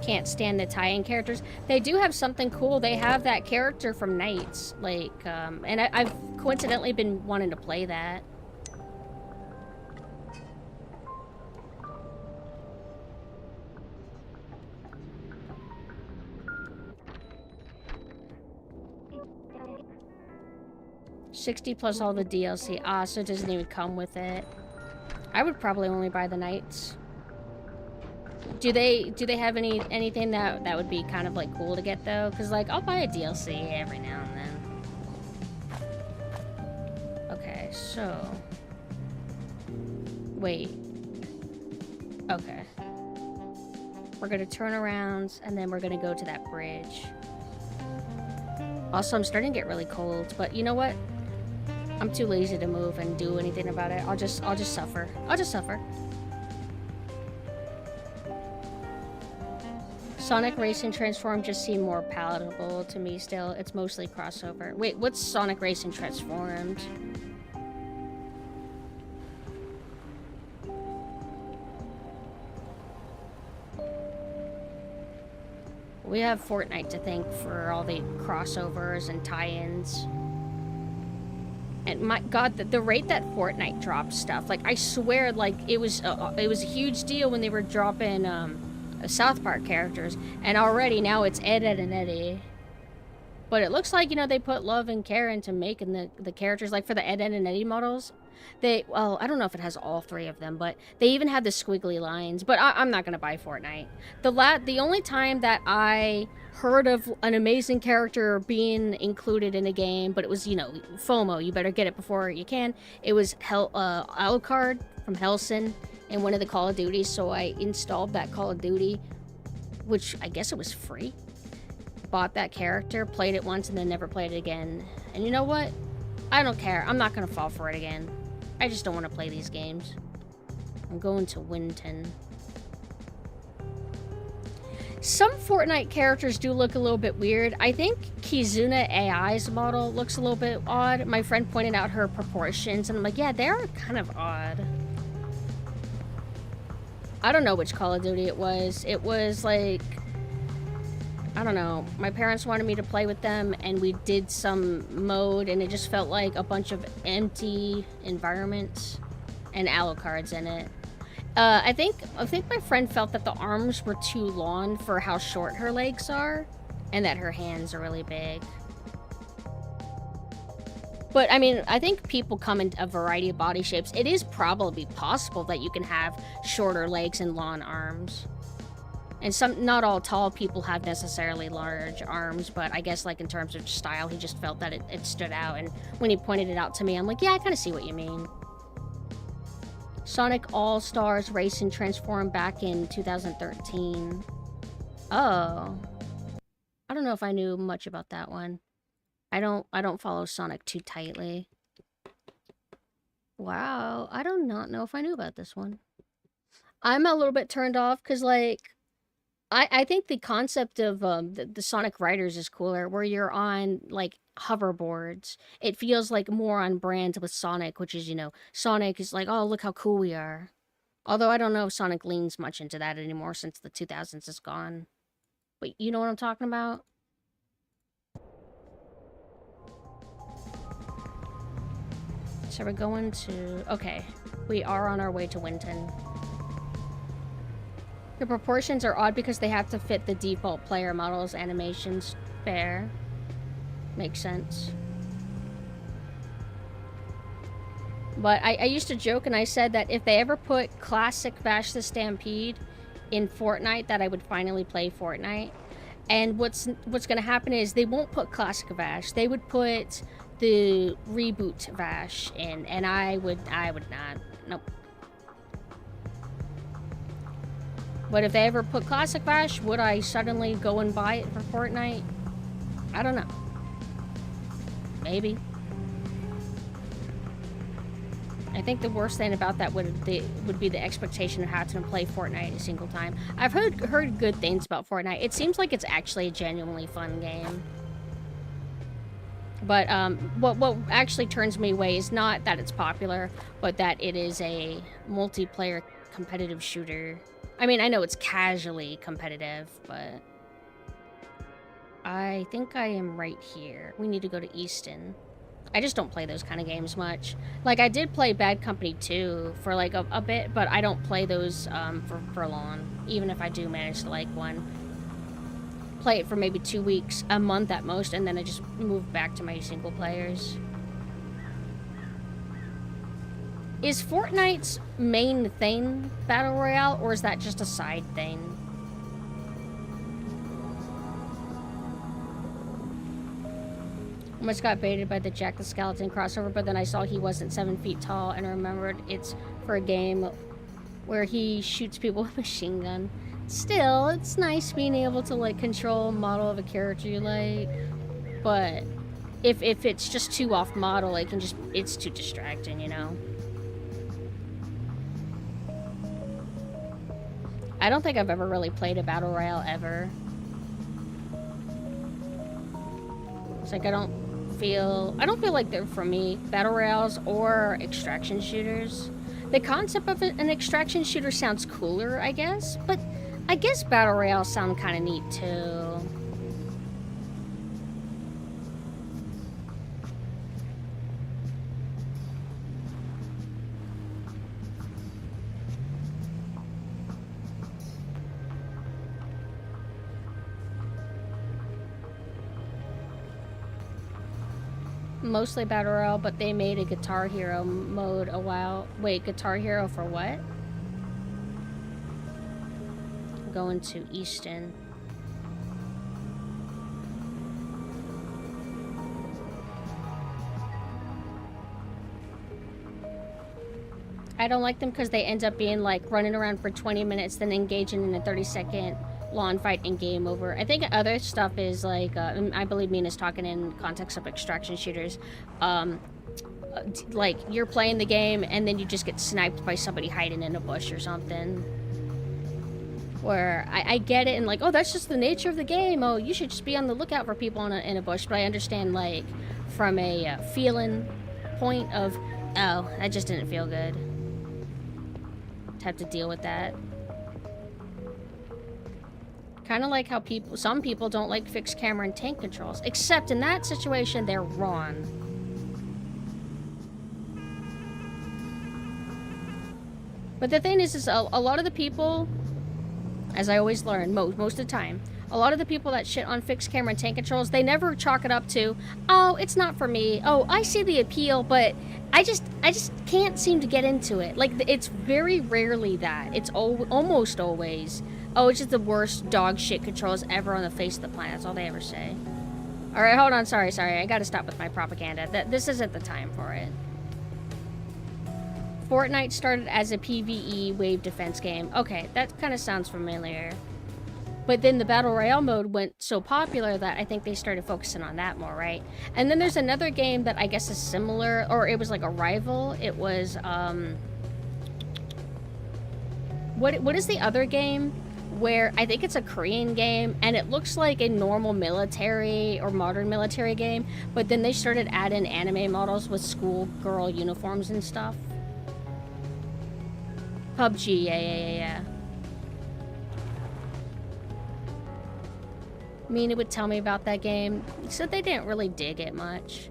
Can't stand the tie-in characters. They do have something cool. They have that character from Knights, like, and I've coincidentally been wanting to play that. $60 plus all the DLC. Ah, so it doesn't even come with it. I would probably only buy the Knights. Do they have anything that would be kind of like cool to get though? Cause like I'll buy a DLC every now and then. Okay, so wait. Okay. We're gonna turn around and then we're gonna go to that bridge. Also, I'm starting to get really cold, but you know what? I'm too lazy to move and do anything about it. I'll just suffer. I'll just suffer. Sonic Racing Transform just seemed more palatable to me still. It's mostly crossover. Wait, what's Sonic Racing Transformed? We have Fortnite to thank for all the crossovers and tie-ins. And my god, the rate that Fortnite dropped stuff, like I swear, like it was a huge deal when they were dropping South Park characters, and already now it's Ed, Edd and Eddy. But it looks like, you know, they put love and care into making the characters, like for the Ed, Edd and Eddy models. Well, I don't know if it has all three of them, but they even have the squiggly lines. But I'm not gonna buy Fortnite. The only time that I heard of an amazing character being included in a game, but it was, you know, FOMO, you better get it before you can. It was Alucard from Hellsing in one of the Call of Duties, so I installed that Call of Duty, which I guess it was free. Bought that character, played it once, and then never played it again. And you know what? I don't care. I'm not gonna fall for it again. I just don't want to play these games. I'm going to Winton. Some Fortnite characters do look a little bit weird. I think Kizuna AI's model looks a little bit odd. My friend pointed out her proportions, and I'm like, yeah, they're kind of odd. I don't know which Call of Duty it was. It was like, I don't know. My parents wanted me to play with them, and we did some mode, and it just felt like a bunch of empty environments and Alucards in it. I think my friend felt that the arms were too long for how short her legs are. and that her hands are really big. But, I mean, I think people come in a variety of body shapes. It is probably possible that you can have shorter legs and long arms. And not all tall people have necessarily large arms, but I guess, like, in terms of style, he just felt that it stood out. And when he pointed it out to me, I'm like, yeah, I kind of see what you mean. Sonic All-Stars Race and Transform back in 2013. Oh. I don't know if I knew much about that one. I don't follow Sonic too tightly. Wow, I do not know if I knew about this one. I'm a little bit turned off because, like, I think the concept of the Sonic Riders is cooler, where you're on, like, hoverboards. It feels like more on brand with Sonic, which is, you know, Sonic is like, oh, look how cool we are. Although I don't know if Sonic leans much into that anymore since the 2000s is gone. But you know what I'm talking about? So we're going to... Okay, we are on our way to Winton. The proportions are odd because they have to fit the default player model's animations. Fair. Makes sense. But I used to joke and I said that if they ever put Classic Vash the Stampede in Fortnite, that I would finally play Fortnite. And what's going to happen is they won't put Classic Vash. They would put the reboot Vash in, and I would not. Nope. But if they ever put Classic Vash, would I suddenly go and buy it for Fortnite? I don't know. Maybe. I think the worst thing about that would be the expectation of having to play Fortnite a single time. I've heard good things about Fortnite. It seems like it's actually a genuinely fun game. But what actually turns me away is not that it's popular, but that it is a multiplayer competitive shooter. I mean, I know it's casually competitive, but I think I am right here. We need to go to Easton. I just don't play those kind of games much. Like, I did play Bad Company 2 for, like, a bit, but I don't play those for long, even if I do manage to like one. Play it for maybe 2 weeks, a month at most, and then I just move back to my single players. Is Fortnite's main thing Battle Royale, or is that just a side thing? Almost got baited by the Jack the Skeleton crossover, but then I saw he wasn't 7 feet tall and remembered it's for a game where he shoots people with a machine gun. Still, it's nice being able to, like, control a model of a character you like, but if it's just too off model, it's too distracting, you know? I don't think I've ever really played a Battle Royale ever. It's like I don't feel like they're for me, Battle Royales or extraction shooters. The concept of an extraction shooter sounds cooler, I guess, but I guess Battle Royales sound kind of neat too. Mostly Battle Royale, but they made a Guitar Hero mode a while. Wait, Guitar Hero for what? I'm going to Easton. I don't like them because they end up being like running around for 20 minutes, then engaging in a 30-second lawn fight and game over. I think other stuff is like, I believe Mina's talking in context of extraction shooters. Like, you're playing the game and then you just get sniped by somebody hiding in a bush or something. Where I get it and like, oh, that's just the nature of the game. Oh, you should just be on the lookout for people in a bush. But I understand, like, from a feeling point of, oh, that just didn't feel good. To have to deal with that. Kind of like how some people don't like fixed camera and tank controls. Except in that situation, they're wrong. But the thing is a lot of the people, as I always learn, most of the time, A lot of the people that shit on fixed camera and tank controls, they never chalk it up to, oh, it's not for me. Oh, I see the appeal, but I just can't seem to get into it. Like, it's very rarely that. It's almost always, oh, it's just the worst dog shit controls ever on the face of the planet. That's all they ever say. All right, hold on. Sorry. I gotta stop with my propaganda. This isn't the time for it. Fortnite started as a PvE wave defense game. Okay, that kind of sounds familiar. But then the Battle Royale mode went so popular that I think they started focusing on that more, right? And then there's another game that I guess is similar, or it was like a rival. It was, What is the other game? Where I think it's a Korean game, and it looks like a normal military or modern military game, but then they started adding anime models with schoolgirl uniforms and stuff. PUBG, yeah. Mina would tell me about that game. He said they didn't really dig it much.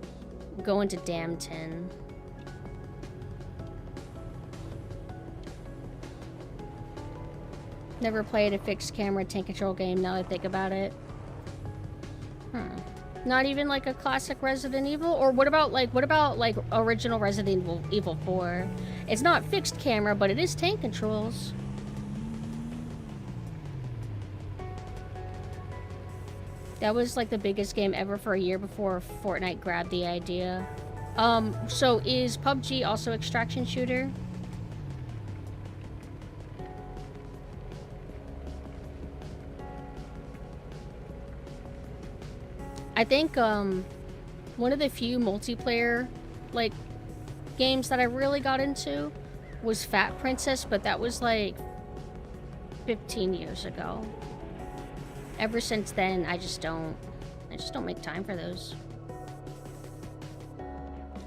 Going to Damton. Never played a fixed camera tank control game now that I think about it. Not even like a classic Resident Evil? Or what about like original Resident Evil 4? It's not fixed camera, but it is tank controls. That was like the biggest game ever for a year before Fortnite grabbed the idea. So is PUBG also extraction shooter? I think one of the few multiplayer like games that I really got into was Fat Princess, but that was like 15 years ago. Ever since then, I just don't make time for those.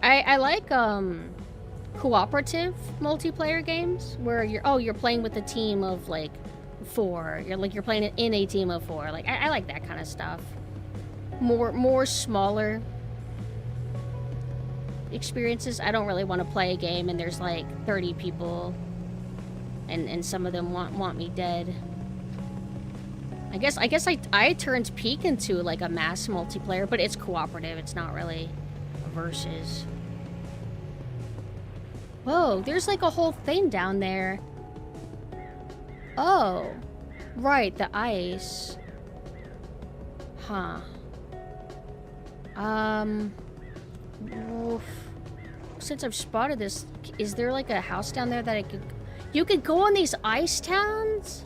I like cooperative multiplayer games where you're playing with a team of like 4. You're playing in a team of 4. Like I like that kind of stuff. More smaller experiences. I don't really want to play a game and there's like 30 people and some of them want me dead. I guess I turned Peak into like a mass multiplayer, but it's cooperative. It's not really a versus. Whoa, there's like a whole thing down there. Oh, right, the ice. Huh. Since I've spotted this, is there like a house down there that you could go on these ice towns?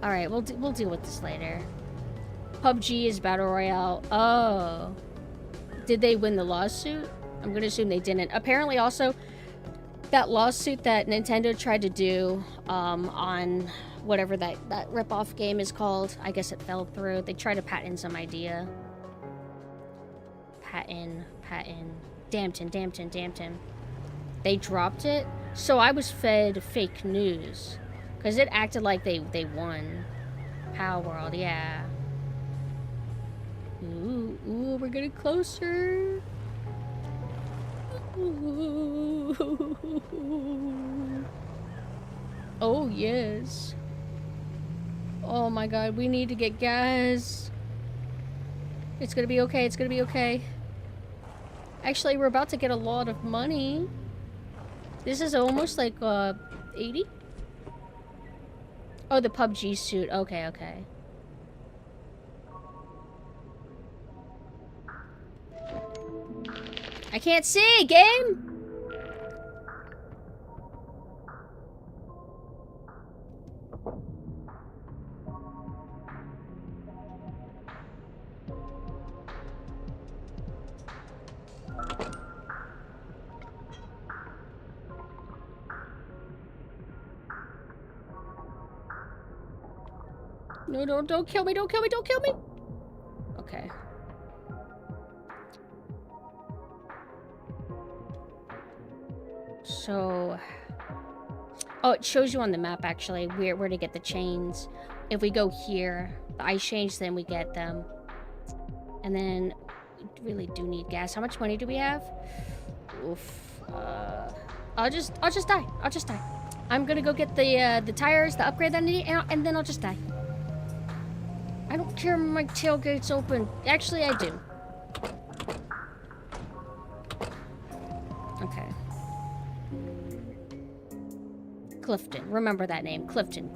All right, we'll deal with this later. PUBG is Battle Royale. Oh. Did they win the lawsuit? I'm gonna assume they didn't. Apparently also, that lawsuit that Nintendo tried to do on whatever that rip-off game is called, I guess it fell through. They tried to patent some idea. Patent. Damton. They dropped it, so I was fed fake news. Because it acted like they won. Power World, yeah. Ooh, we're getting closer. Ooh. Oh, yes. Oh my god, we need to get gas. It's gonna be okay. Actually, we're about to get a lot of money. This is almost like 80? Oh, the PUBG suit. Okay. I can't see, game! No, don't kill me, don't kill me. Okay. So... oh, it shows you on the map, actually, where to get the chains. If we go here, the ice chains, then we get them. And then, we really do need gas. How much money do we have? Oof. I'll just die. I'm gonna go get the tires, the upgrade that I need, and then I'll just die. I don't care when my tailgate's open. Actually, I do. Okay. Clifton. Remember that name. Clifton.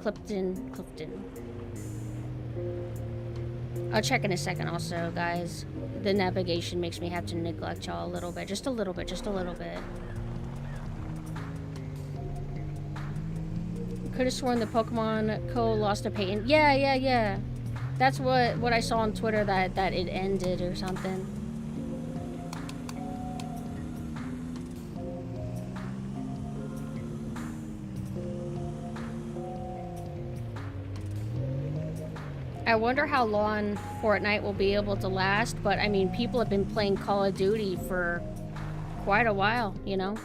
I'll check in a second also, guys. The navigation makes me have to neglect y'all a little bit. Just a little bit. Could have sworn the Pokemon Co. lost a patent. Yeah. That's what I saw on Twitter, that it ended or something. I wonder how long Fortnite will be able to last, but I mean, people have been playing Call of Duty for quite a while, you know?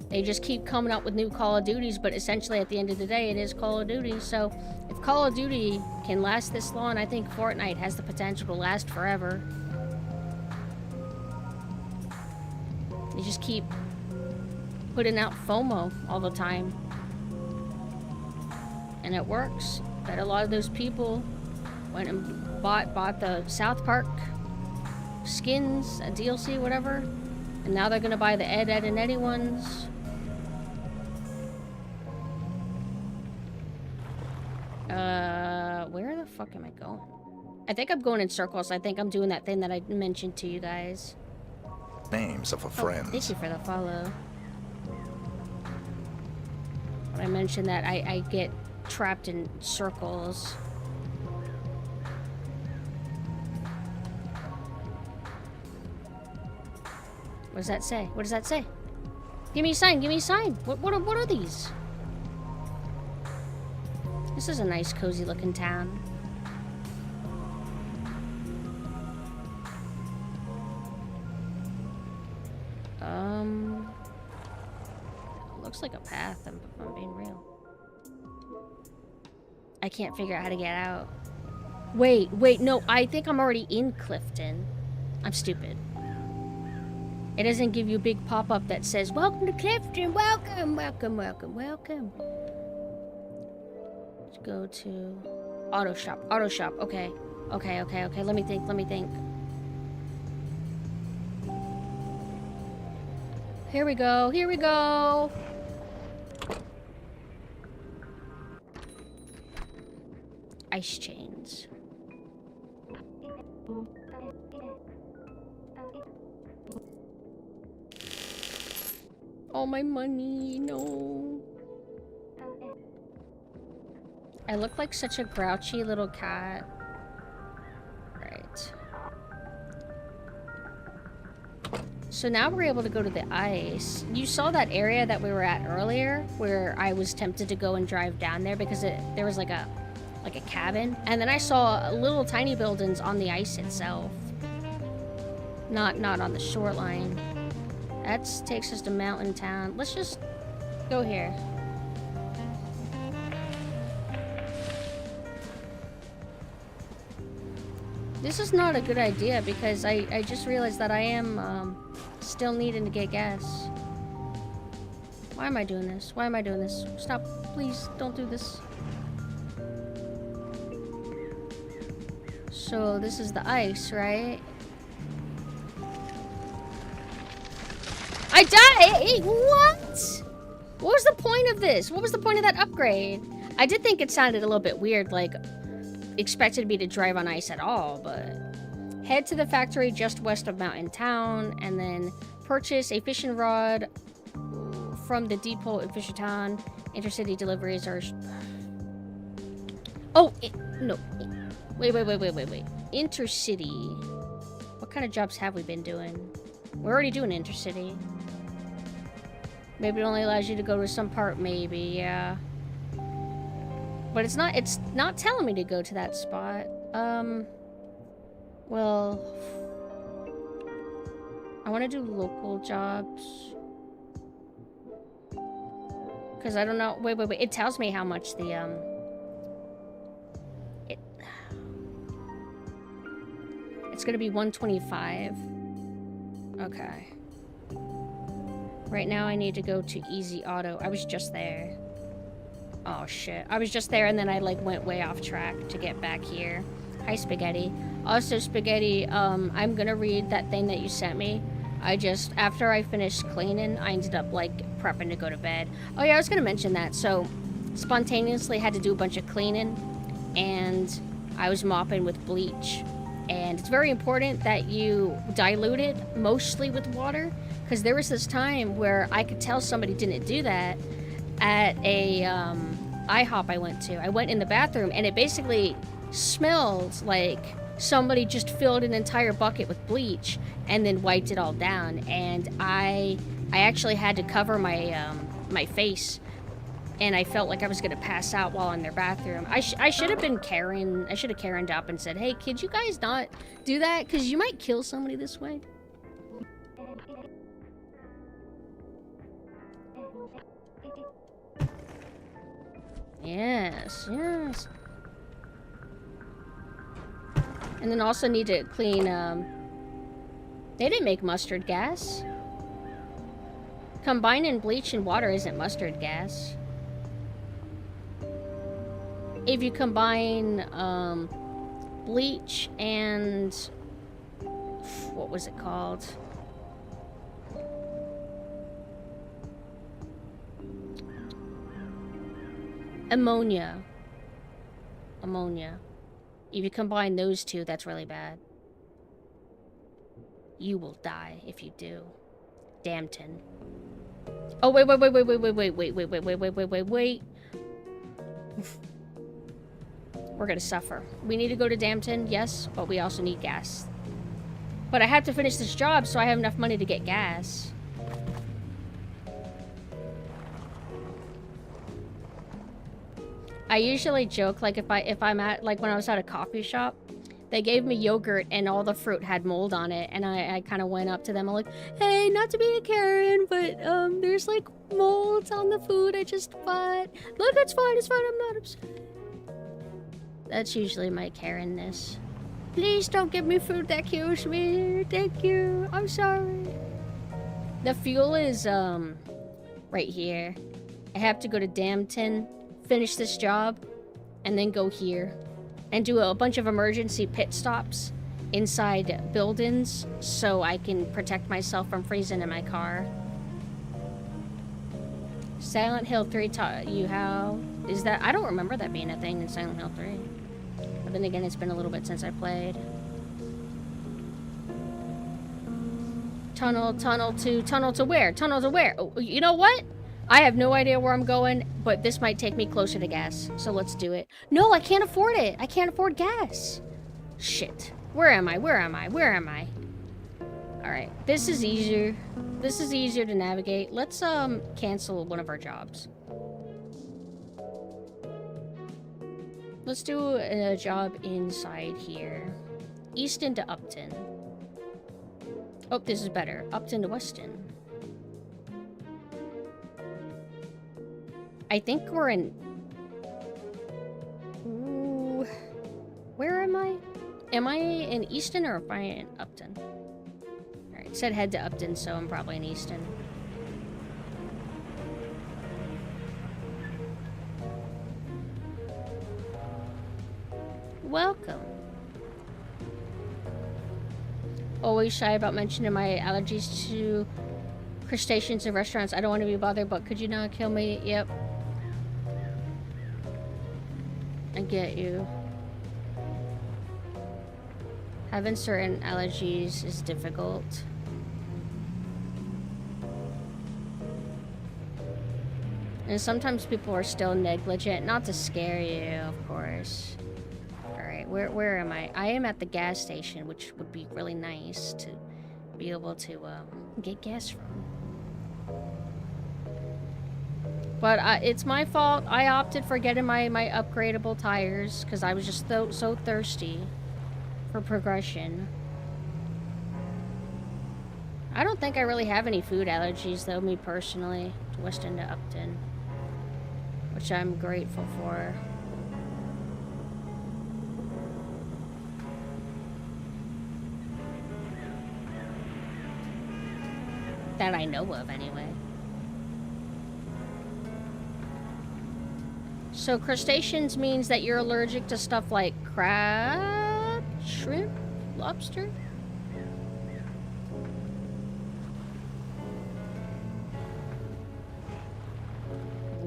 They just keep coming up with new Call of Duties, but essentially at the end of the day, it is Call of Duty. So if Call of Duty can last this long, I think Fortnite has the potential to last forever. They just keep putting out FOMO all the time. And it works. But a lot of those people went and bought the South Park skins, a DLC, whatever. And now they're gonna buy the Ed, and Eddie ones. Where the fuck am I going? I think I'm going in circles. I think I'm doing that thing that I mentioned to you guys. Names of a friend. Thank you for the follow. When I mentioned that I get trapped in circles. What does that say? What does that say? Give me a sign, give me a sign. What are these? This is a nice, cozy looking town. Looks like a path, if I'm being real. I can't figure out how to get out. Wait, no, I think I'm already in Clifton. I'm stupid. It doesn't give you a big pop-up that says, "Welcome to Clifton, welcome." Let's go to auto shop, okay. Let me think. Here we go. Ice chains. All my money, no. I look like such a grouchy little cat. Right. So now we're able to go to the ice. You saw that area that we were at earlier where I was tempted to go and drive down there because there was like a cabin, and then I saw little tiny buildings on the ice itself. Not on the shoreline. That takes us to Mountain Town. Let's just go here. This is not a good idea because I just realized that I am still needing to get gas. Why am I doing this? Stop. Please, don't do this. So this is the ice, right? I died! What? What was the point of this? What was the point of that upgrade? I did think it sounded a little bit weird, like expected me to drive on ice at all, but head to the factory just west of Mountain Town and then purchase a fishing rod from the depot in Fishertown. Intercity deliveries are... Oh, no. Wait. Intercity. What kind of jobs have we been doing? We're already doing intercity. Maybe it only allows you to go to some part, maybe, yeah. But it's not telling me to go to that spot. Well, I want to do local jobs. Because I don't know, wait, it tells me how much the, it's gonna be 125. Okay. Right now I need to go to Easy Auto. I was just there. Oh shit. I was just there and then I like went way off track to get back here. Hi, Spaghetti. Also, Spaghetti, I'm gonna read that thing that you sent me. After I finished cleaning, I ended up, like, prepping to go to bed. Oh, yeah, I was gonna mention that. So, spontaneously had to do a bunch of cleaning, and I was mopping with bleach. And it's very important that you dilute it mostly with water, because there was this time where I could tell somebody didn't do that at a IHOP I went to. I went in the bathroom, and it basically smelled like somebody just filled an entire bucket with bleach and then wiped it all down. And I actually had to cover my my face, and I felt like I was gonna pass out while in their bathroom. I should have been Karen. I should have Karen'd up and said, "Hey, could you guys not do that? Because you might kill somebody this way." Yes, yes. And then also need to clean, they didn't make mustard gas. Combining bleach and water isn't mustard gas. If you combine, bleach and... what was it called? Ammonia. Ammonia. If you combine those two, that's really bad. You will die if you do. Damton. Oh, wait. We're gonna suffer. We need to go to Damton, yes, but we also need gas. But I have to finish this job so I have enough money to get gas. I usually joke, like, if I'm at, like, when I was at a coffee shop, they gave me yogurt and all the fruit had mold on it, and I kind of went up to them, I'm like, hey, not to be a Karen, but there's like molds on the food I just bought. Look, it's fine, I'm not upset. That's usually my Karen-ness. Please don't give me food that kills me. Thank you. I'm sorry. The fuel is right here. I have to go to Damton, finish this job, and then go here and do a bunch of emergency pit stops inside buildings so I can protect myself from freezing in my car. Silent Hill 3 taught you how... is that... I don't remember that being a thing in Silent Hill 3. But then again, it's been a little bit since I played. Tunnel to where? Tunnel to where? Oh, you know what? I have no idea where I'm going, but this might take me closer to gas. So let's do it. No, I can't afford it. I can't afford gas. Shit. Where am I? Alright, this is easier. This is easier to navigate. Let's cancel one of our jobs. Let's do a job inside here. Easton to Upton. Oh, this is better. Upton to Weston. I think we're in... Ooh. Where am I? Am I in Easton or am I in Upton? Alright, it said head to Upton, so I'm probably in Easton. Welcome. Always shy about mentioning my allergies to crustaceans in restaurants. I don't want to be bothered, but could you not kill me? Yep. I get you. Having certain allergies is difficult. And sometimes people are still negligent. Not to scare you, of course. Alright, where am I? I am at the gas station, which would be really nice to be able to get gas from. But it's my fault. I opted for getting my upgradable tires because I was just so thirsty for progression. I don't think I really have any food allergies, though, me personally, to Weston to Upton, which I'm grateful for. That I know of, anyway. So crustaceans means that you're allergic to stuff like crab? Shrimp? Lobster?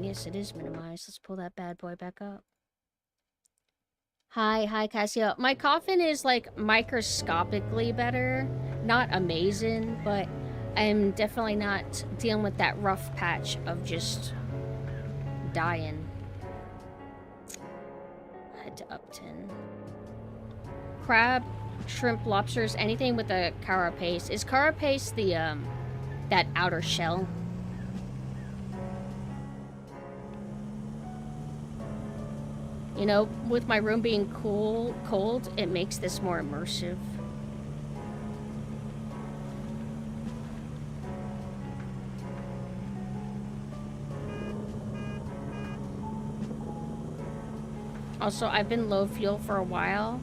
Yes, it is minimized. Let's pull that bad boy back up. Hi, Cassia. My coffin is like microscopically better. Not amazing, but I'm definitely not dealing with that rough patch of just dying. Head to Upton. Crab, shrimp, lobsters, anything with a carapace. Is carapace the, that outer shell? You know, with my room being cold, it makes this more immersive. Also, I've been low fuel for a while.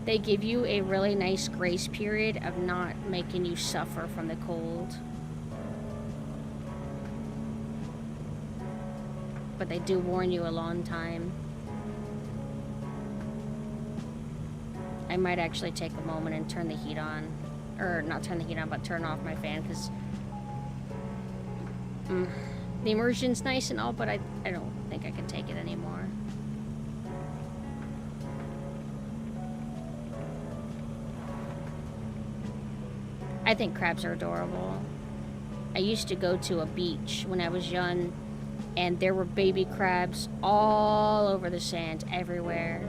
They give you a really nice grace period of not making you suffer from the cold. But they do warn you a long time. I might actually take a moment and turn the heat on. Or not turn the heat on, but turn off my fan, because the immersion's nice and all, but I don't think I can take it anymore. I think crabs are adorable. I used to go to a beach when I was young, and there were baby crabs all over the sand, everywhere.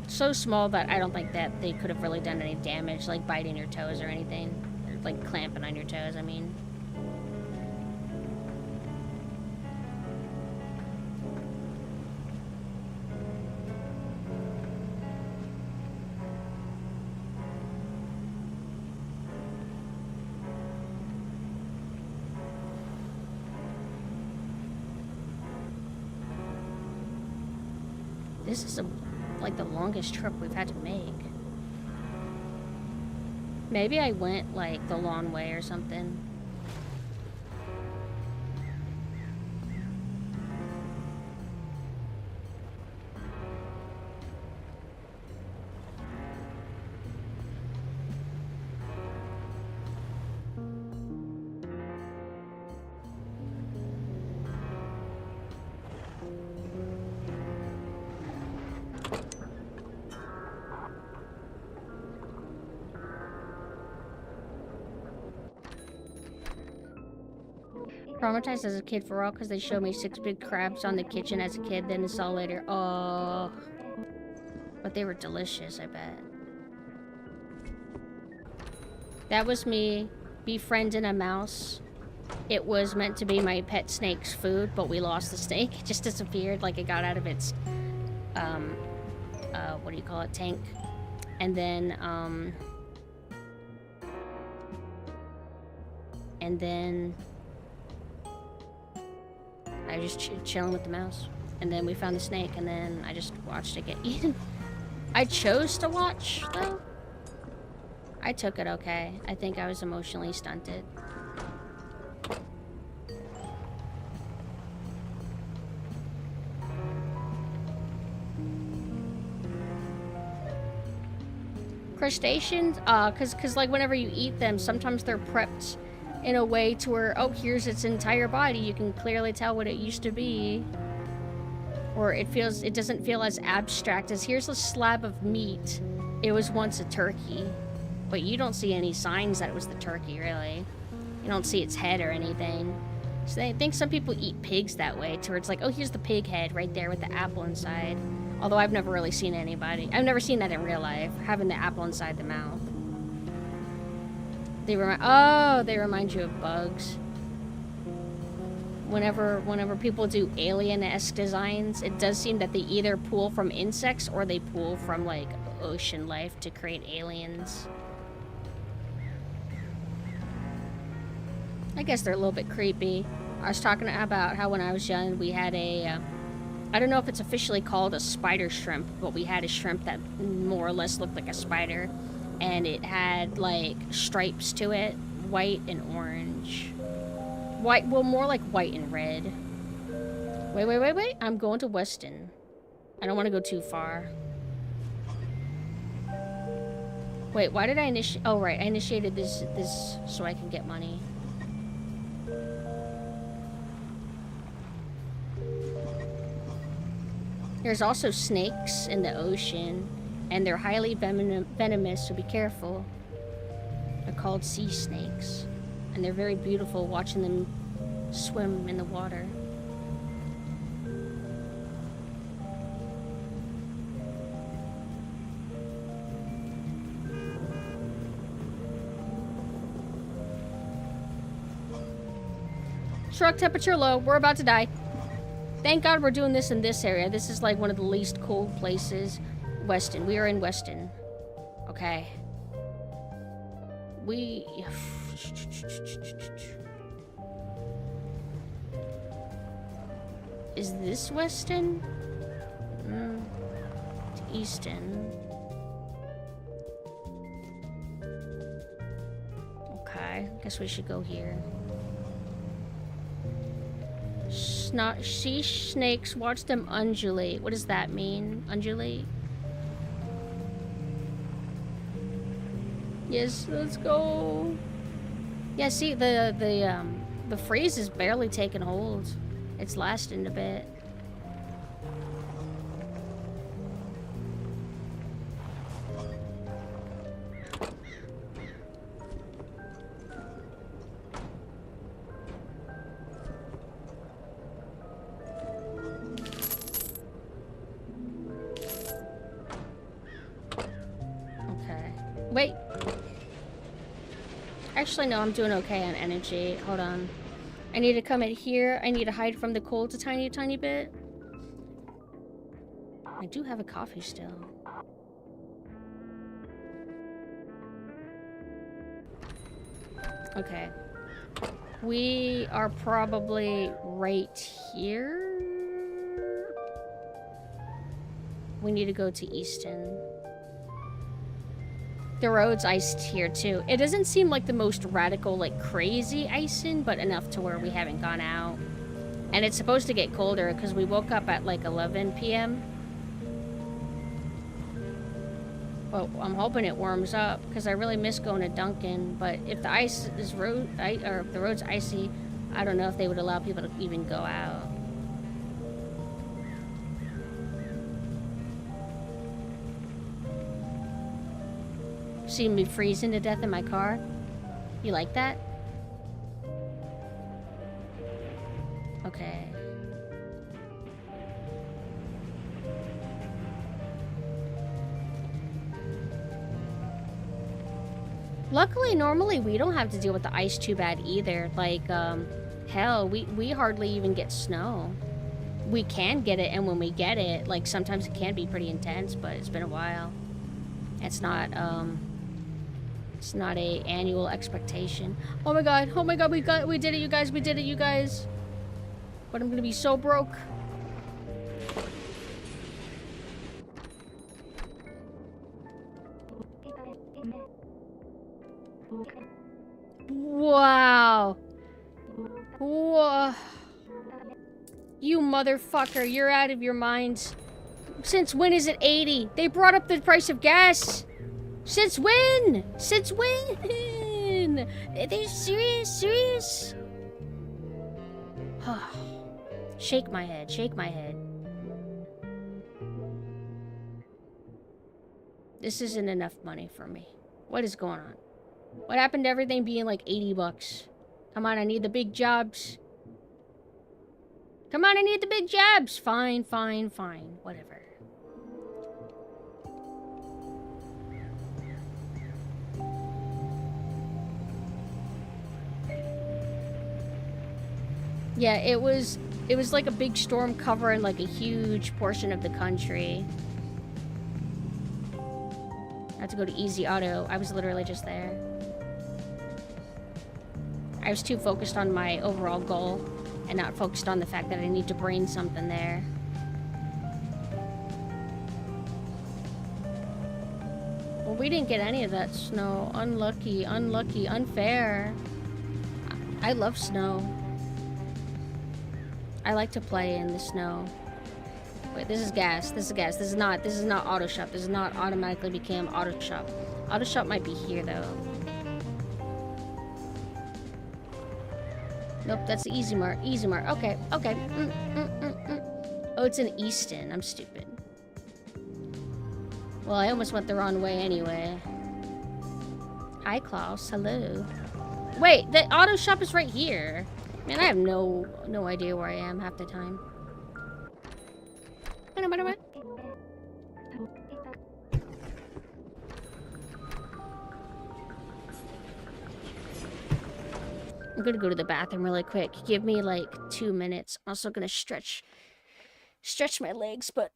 So small that I don't think that they could have really done any damage, like biting your toes or anything. Or like clamping on your toes, I mean. This is like the longest trip we've had to make. Maybe I went like the long way or something. Traumatized as a kid for all because they showed me 6 big crabs on the kitchen as a kid, then saw later. Oh. But they were delicious, I bet. That was me befriending a mouse. It was meant to be my pet snake's food, but we lost the snake. It just disappeared, like it got out of its, what do you call it, tank. And then, I was just chilling with the mouse. And then we found the snake, and then I just watched it get eaten. I chose to watch, though. I took it okay. I think I was emotionally stunted. Crustaceans, cause like whenever you eat them, sometimes they're prepped in a way to where, oh, here's its entire body. You can clearly tell what it used to be. Or it doesn't feel as abstract as here's a slab of meat. It was once a turkey. But you don't see any signs that it was the turkey, really. You don't see its head or anything. So I think some people eat pigs that way, to where it's like, oh, here's the pig head right there with the apple inside. Although I've never really seen I've never seen that in real life, having the apple inside the mouth. They remind you of bugs. Whenever people do alien-esque designs, it does seem that they either pull from insects or they pull from, like, ocean life to create aliens. I guess they're a little bit creepy. I was talking about how when I was young, we had a, I don't know if it's officially called a spider shrimp, but we had a shrimp that more or less looked like a spider. And it had, like, stripes to it, white and orange. White, well, more like white and red. Wait, I'm going to Weston. I don't want to go too far. Wait, why did I initiate? Oh, right. I initiated this so I can get money. There's also snakes in the ocean, and they're highly venomous, so be careful. They're called sea snakes, and they're very beautiful watching them swim in the water. Truck temperature low. We're about to die. Thank God we're doing this in this area. This is like one of the least cold places. Weston. We are in Weston. Okay. We... Is this Weston? It's Easton. Okay. Guess we should go here. Sea snakes, watch them undulate. What does that mean? Undulate? Yes, let's go. Yeah, see, the freeze is barely taking hold. It's lasting a bit. Wait. Actually, no, I'm doing okay on energy. Hold on. I need to come in here. I need to hide from the cold a tiny, tiny bit. I do have a coffee still. Okay. We are probably right here. We need to go to Easton. The road's iced here, too. It doesn't seem like the most radical, like, crazy icing, but enough to where we haven't gone out. And it's supposed to get colder, because we woke up at, like, 11 p.m. Well, I'm hoping it warms up, because I really miss going to Dunkin'. But if the ice is or if the road's icy, I don't know if they would allow people to even go out. See me freezing to death in my car? You like that? Okay. Luckily, normally we don't have to deal with the ice too bad either. Like, hell, we hardly even get snow. We can get it, and when we get it, like, sometimes it can be pretty intense, but it's been a while. It's not a annual expectation. Oh my god, we did it, you guys, we did it, you guys. But I'm gonna be so broke. Wow. Whoa. You motherfucker, you're out of your minds. Since when is it 80? They brought up the price of gas. Since when? Since when? Are they serious? Serious? Shake my head. Shake my head. This isn't enough money for me. What is going on? What happened to everything being like 80 bucks? Come on, I need the big jobs. Come on, I need the big jobs. Fine, fine, fine. Whatever. Yeah, it was like a big storm covering like a huge portion of the country. I had to go to Easy Auto. I was literally just there. I was too focused on my overall goal and not focused on the fact that I need to brain something there. Well, we didn't get any of that snow. Unlucky, unlucky, unfair. I love snow. I like to play in the snow. Wait, this is gas. This is gas. This is not auto shop. This is not automatically became auto shop. Auto shop might be here though. Nope, that's the Easy Mart. Easy Mart. Okay, okay. Oh, it's in Easton. I'm stupid. Well, I almost went the wrong way anyway. Hi, Klaus. Hello. Wait, the auto shop is right here. Man, I have no idea where I am half the time. I'm gonna go to the bathroom really quick. Give me like 2 minutes. I'm also gonna stretch my legs, but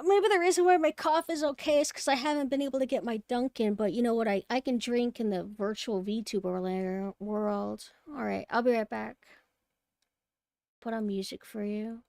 maybe the reason why my cough is okay is because I haven't been able to get my dunk in, but you know what, I can drink in the virtual VTuber world. Alright, I'll be right back. Put on music for you.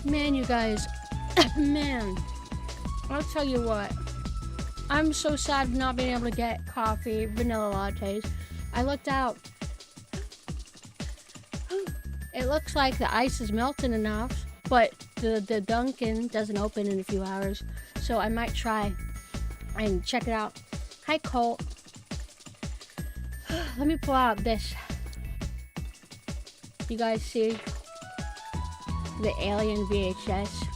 Man, you guys. Man. I'll tell you what. I'm so sad of not being able to get coffee, vanilla lattes. I looked out. It looks like the ice is melting enough, but the Dunkin' doesn't open in a few hours. So I might try and check it out. Hi, Colt. Let me pull out this. You guys see the Alien VHS?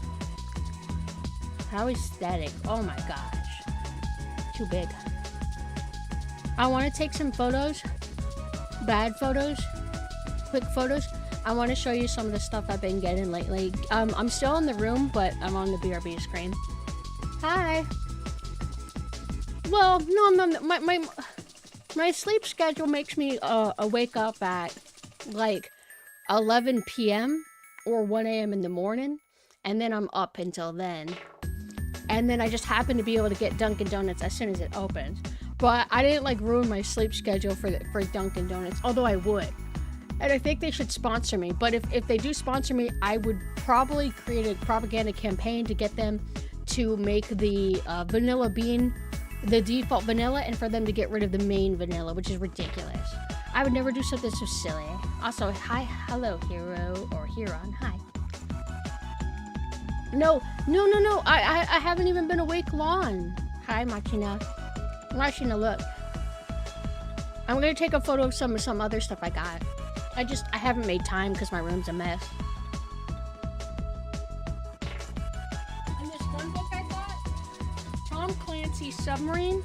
How aesthetic. Oh my gosh. Too big. I want to take some photos. Bad photos. Quick photos. I want to show you some of the stuff I've been getting lately. I'm still in the room, but I'm on the BRB screen. Hi. Well, no. My sleep schedule makes me wake up at like 11 p.m. or 1 a.m. in the morning, and then I'm up until then. And then I just happen to be able to get Dunkin' Donuts as soon as it opens. But I didn't like ruin my sleep schedule for Dunkin' Donuts, although I would. And I think they should sponsor me. But if they do sponsor me, I would probably create a propaganda campaign to get them to make the vanilla bean the default vanilla, and for them to get rid of the main vanilla, which is ridiculous. I would never do something so silly. Also, hello, Hero or Huron. Hi. No. I haven't even been awake long. Hi, Machina. Machina, look. I'm gonna take a photo of some other stuff I got. I haven't made time because my room's a mess. And this one book I got, Tom Clancy's Submarine.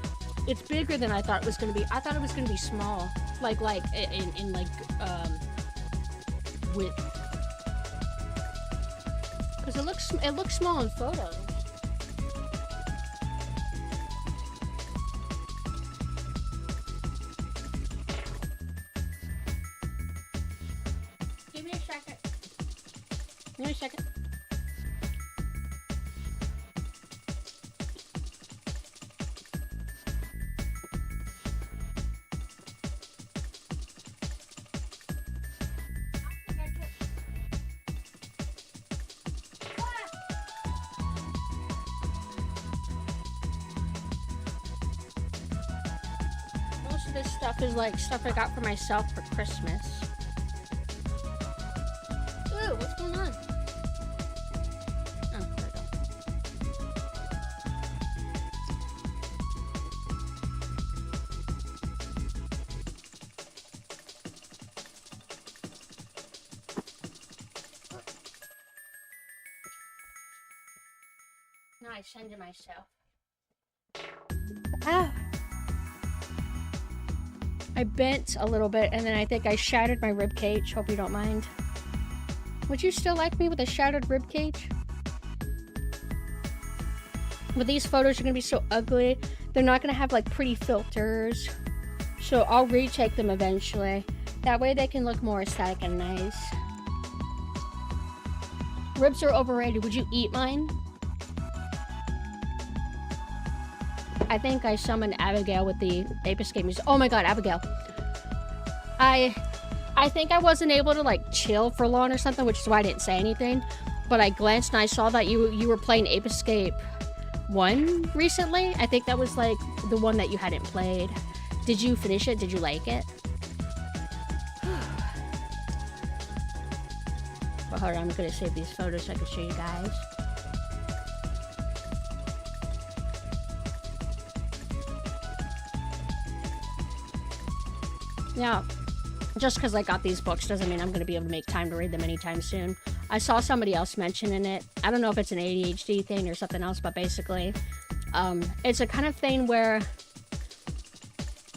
It's bigger than I thought it was gonna be. I thought it was gonna be small, like in width. Because it looks small in photos. Give me a second. Give me a second. This stuff is like stuff I got for myself for Christmas. Ooh, what's going on? Oh, there we go. Now I send it myself. Ah! I bent a little bit, and then I think I shattered my rib cage. Hope you don't mind. Would you still like me with a shattered rib cage? But these photos are gonna be so ugly. They're not gonna have like pretty filters. So I'll retake them eventually. That way they can look more aesthetic and nice. Ribs are overrated. Would you eat mine? I think I summoned Abigail with the Ape Escape music. Oh my god, Abigail. I think I wasn't able to like chill for long or something, which is why I didn't say anything. But I glanced and I saw that you were playing Ape Escape 1 recently. I think that was like the one that you hadn't played. Did you finish it? Did you like it? Well, hold on, I'm gonna save these photos so I can show you guys. Now, just because I got these books doesn't mean I'm going to be able to make time to read them anytime soon. I saw somebody else mentioning it. I don't know if it's an ADHD thing or something else, but basically, it's a kind of thing where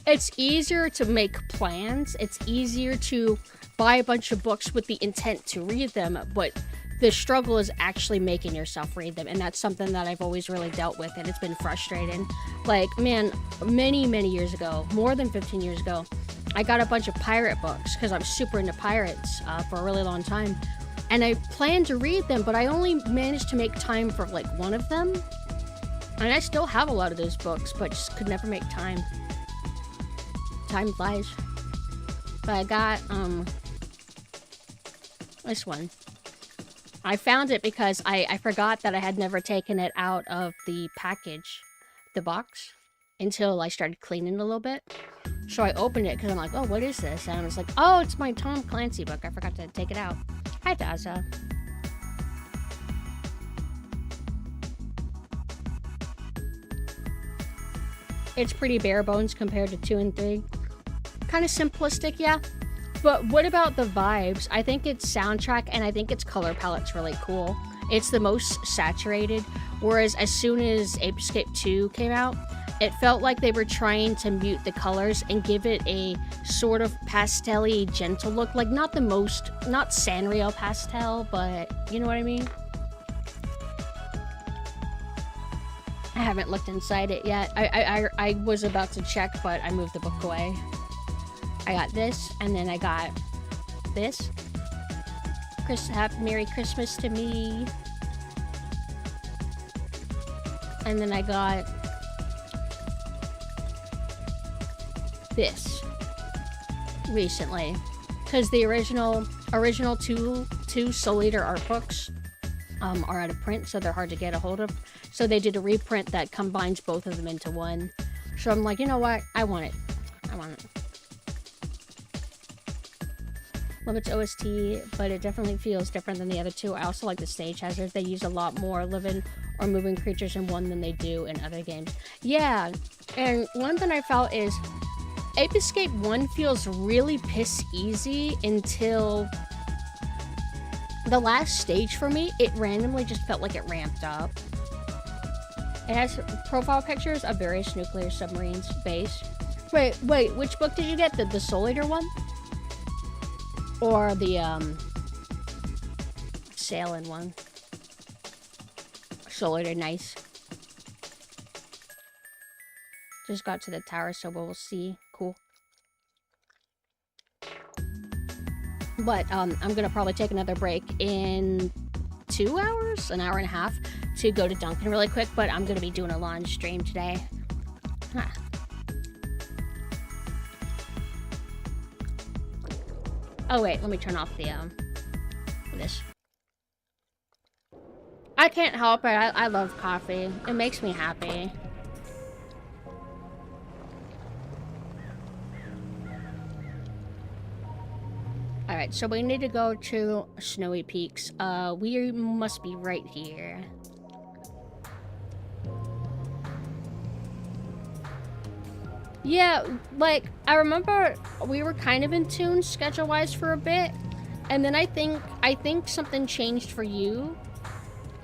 it's easier to make plans. It's easier to buy a bunch of books with the intent to read them, but the struggle is actually making yourself read them, and that's something that I've always really dealt with, and it's been frustrating. Like, man, many years ago, more than 15 years ago, I got a bunch of pirate books because I'm super into pirates for a really long time. And I planned to read them, but I only managed to make time for like one of them. And I still have a lot of those books, but just could never make time. Time flies. But I got this one. I found it because I forgot that I had never taken it out of the package, the box, until I started cleaning a little bit. So I opened it because I'm like, oh, what is this? And I was like, oh, it's my Tom Clancy book. I forgot to take it out. Hi, Daza. It's pretty bare bones compared to 2 and 3. Kind of simplistic, yeah. But what about the vibes? I think its soundtrack and I think its color palette's really cool. It's the most saturated, whereas as soon as Ape Escape 2 came out, it felt like they were trying to mute the colors and give it a sort of pastel-y, gentle look. Like, not Sanrio pastel, but you know what I mean? I haven't looked inside it yet. I was about to check, but I moved the book away. I got this, and then I got this. Merry Christmas to me. And then I got this recently, because the original two Soul Eater art books are out of print, so they're hard to get a hold of. So they did a reprint that combines both of them into one. So I'm like, you know what? I want it. I want it. Love its OST, but it definitely feels different than the other two. I also like the stage hazards. They use a lot more living or moving creatures in one than they do in other games. Yeah, and one thing I felt is Ape Escape 1 feels really piss easy until the last stage for me. It randomly just felt like it ramped up. It has profile pictures of various nuclear submarines base. Wait, which book did you get? The Soul Eater one? Or the, sailing one? Soul Eater, nice. Just got to the tower, so we'll see. Cool. But, I'm gonna probably take another break in 2 hours? An hour and a half to go to Dunkin' really quick, but I'm gonna be doing a launch stream today. Huh. Oh wait, let me turn off the, this. I can't help it, I love coffee. It makes me happy. Alright, so we need to go to Snowy Peaks. We must be right here. Yeah, like, I remember we were kind of in tune schedule-wise for a bit, and then I think something changed for you,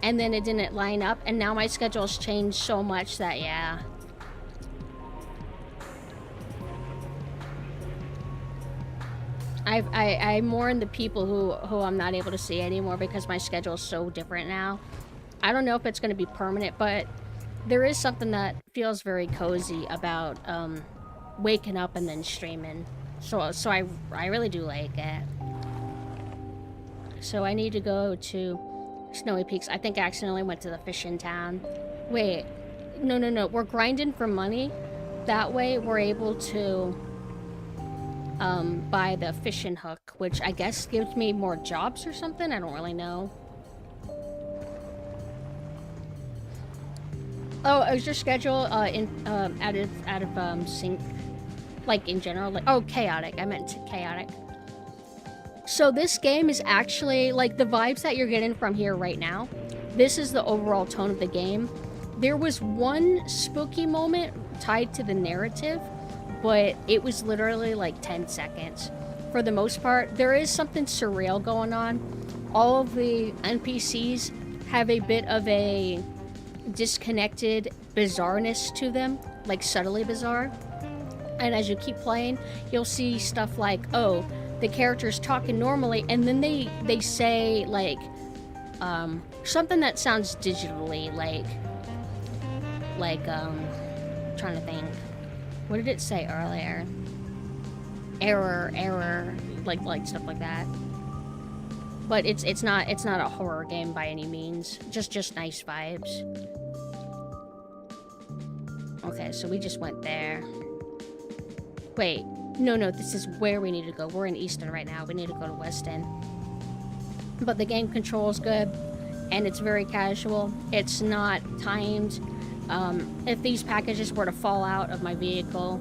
and then it didn't line up, and now my schedule's changed so much that, yeah. I'm more in the people who I'm not able to see anymore because my schedule is so different now. I don't know if it's going to be permanent, but there is something that feels very cozy about waking up and then streaming. So I really do like it. So I need to go to Snowy Peaks. I think I accidentally went to the fishing town. Wait, no. We're grinding for money. That way we're able to buy the fishing hook, which I guess gives me more jobs or something. I don't really know. Oh, is your schedule out of sync? Like in general, like, oh, chaotic. I meant chaotic. So this game is actually like the vibes that you're getting from here right now. This is the overall tone of the game. There was one spooky moment tied to the narrative, but it was literally like 10 seconds. For the most part, there is something surreal going on. All of the NPCs have a bit of a disconnected bizarreness to them, like subtly bizarre. And as you keep playing, you'll see stuff like, oh, the character's talking normally, and then they say like something that sounds digitally trying to think. What did it say earlier? Error, like stuff like that. But it's not a horror game by any means. Just nice vibes. Okay, so we just went there. Wait, no, this is where we need to go. We're in Easton right now. We need to go to Weston. but the game controls good, and it's very casual. It's not timed. If these packages were to fall out of my vehicle,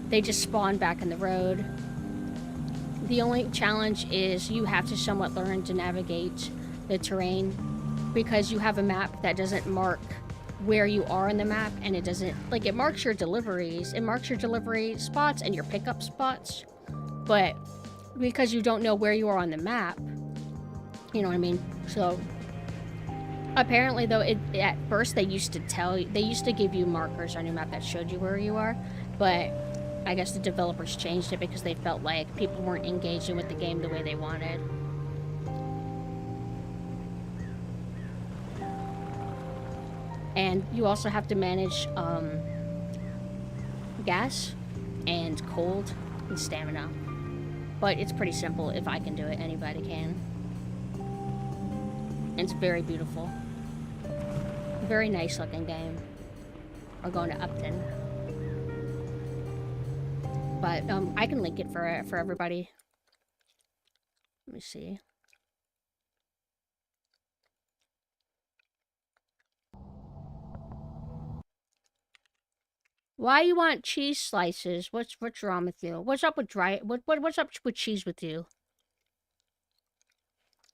they just spawn back in the road. The only challenge is you have to somewhat learn to navigate the terrain, because you have a map that doesn't mark where you are in the map, and it doesn't, like, it marks your deliveries. It marks your delivery spots and your pickup spots, but because you don't know where you are on the map, you know what I mean? So apparently, though, at first they used to give you markers on your map that showed you where you are, but I guess the developers changed it because they felt like people weren't engaging with the game the way they wanted. And you also have to manage gas and cold and stamina. But it's pretty simple. If I can do it, anybody can. And it's very beautiful. Very nice looking game. We're going to Upton. But I can link it for everybody. Let me see. Why you want cheese slices? What's wrong with you? What's up with what's up with cheese with you?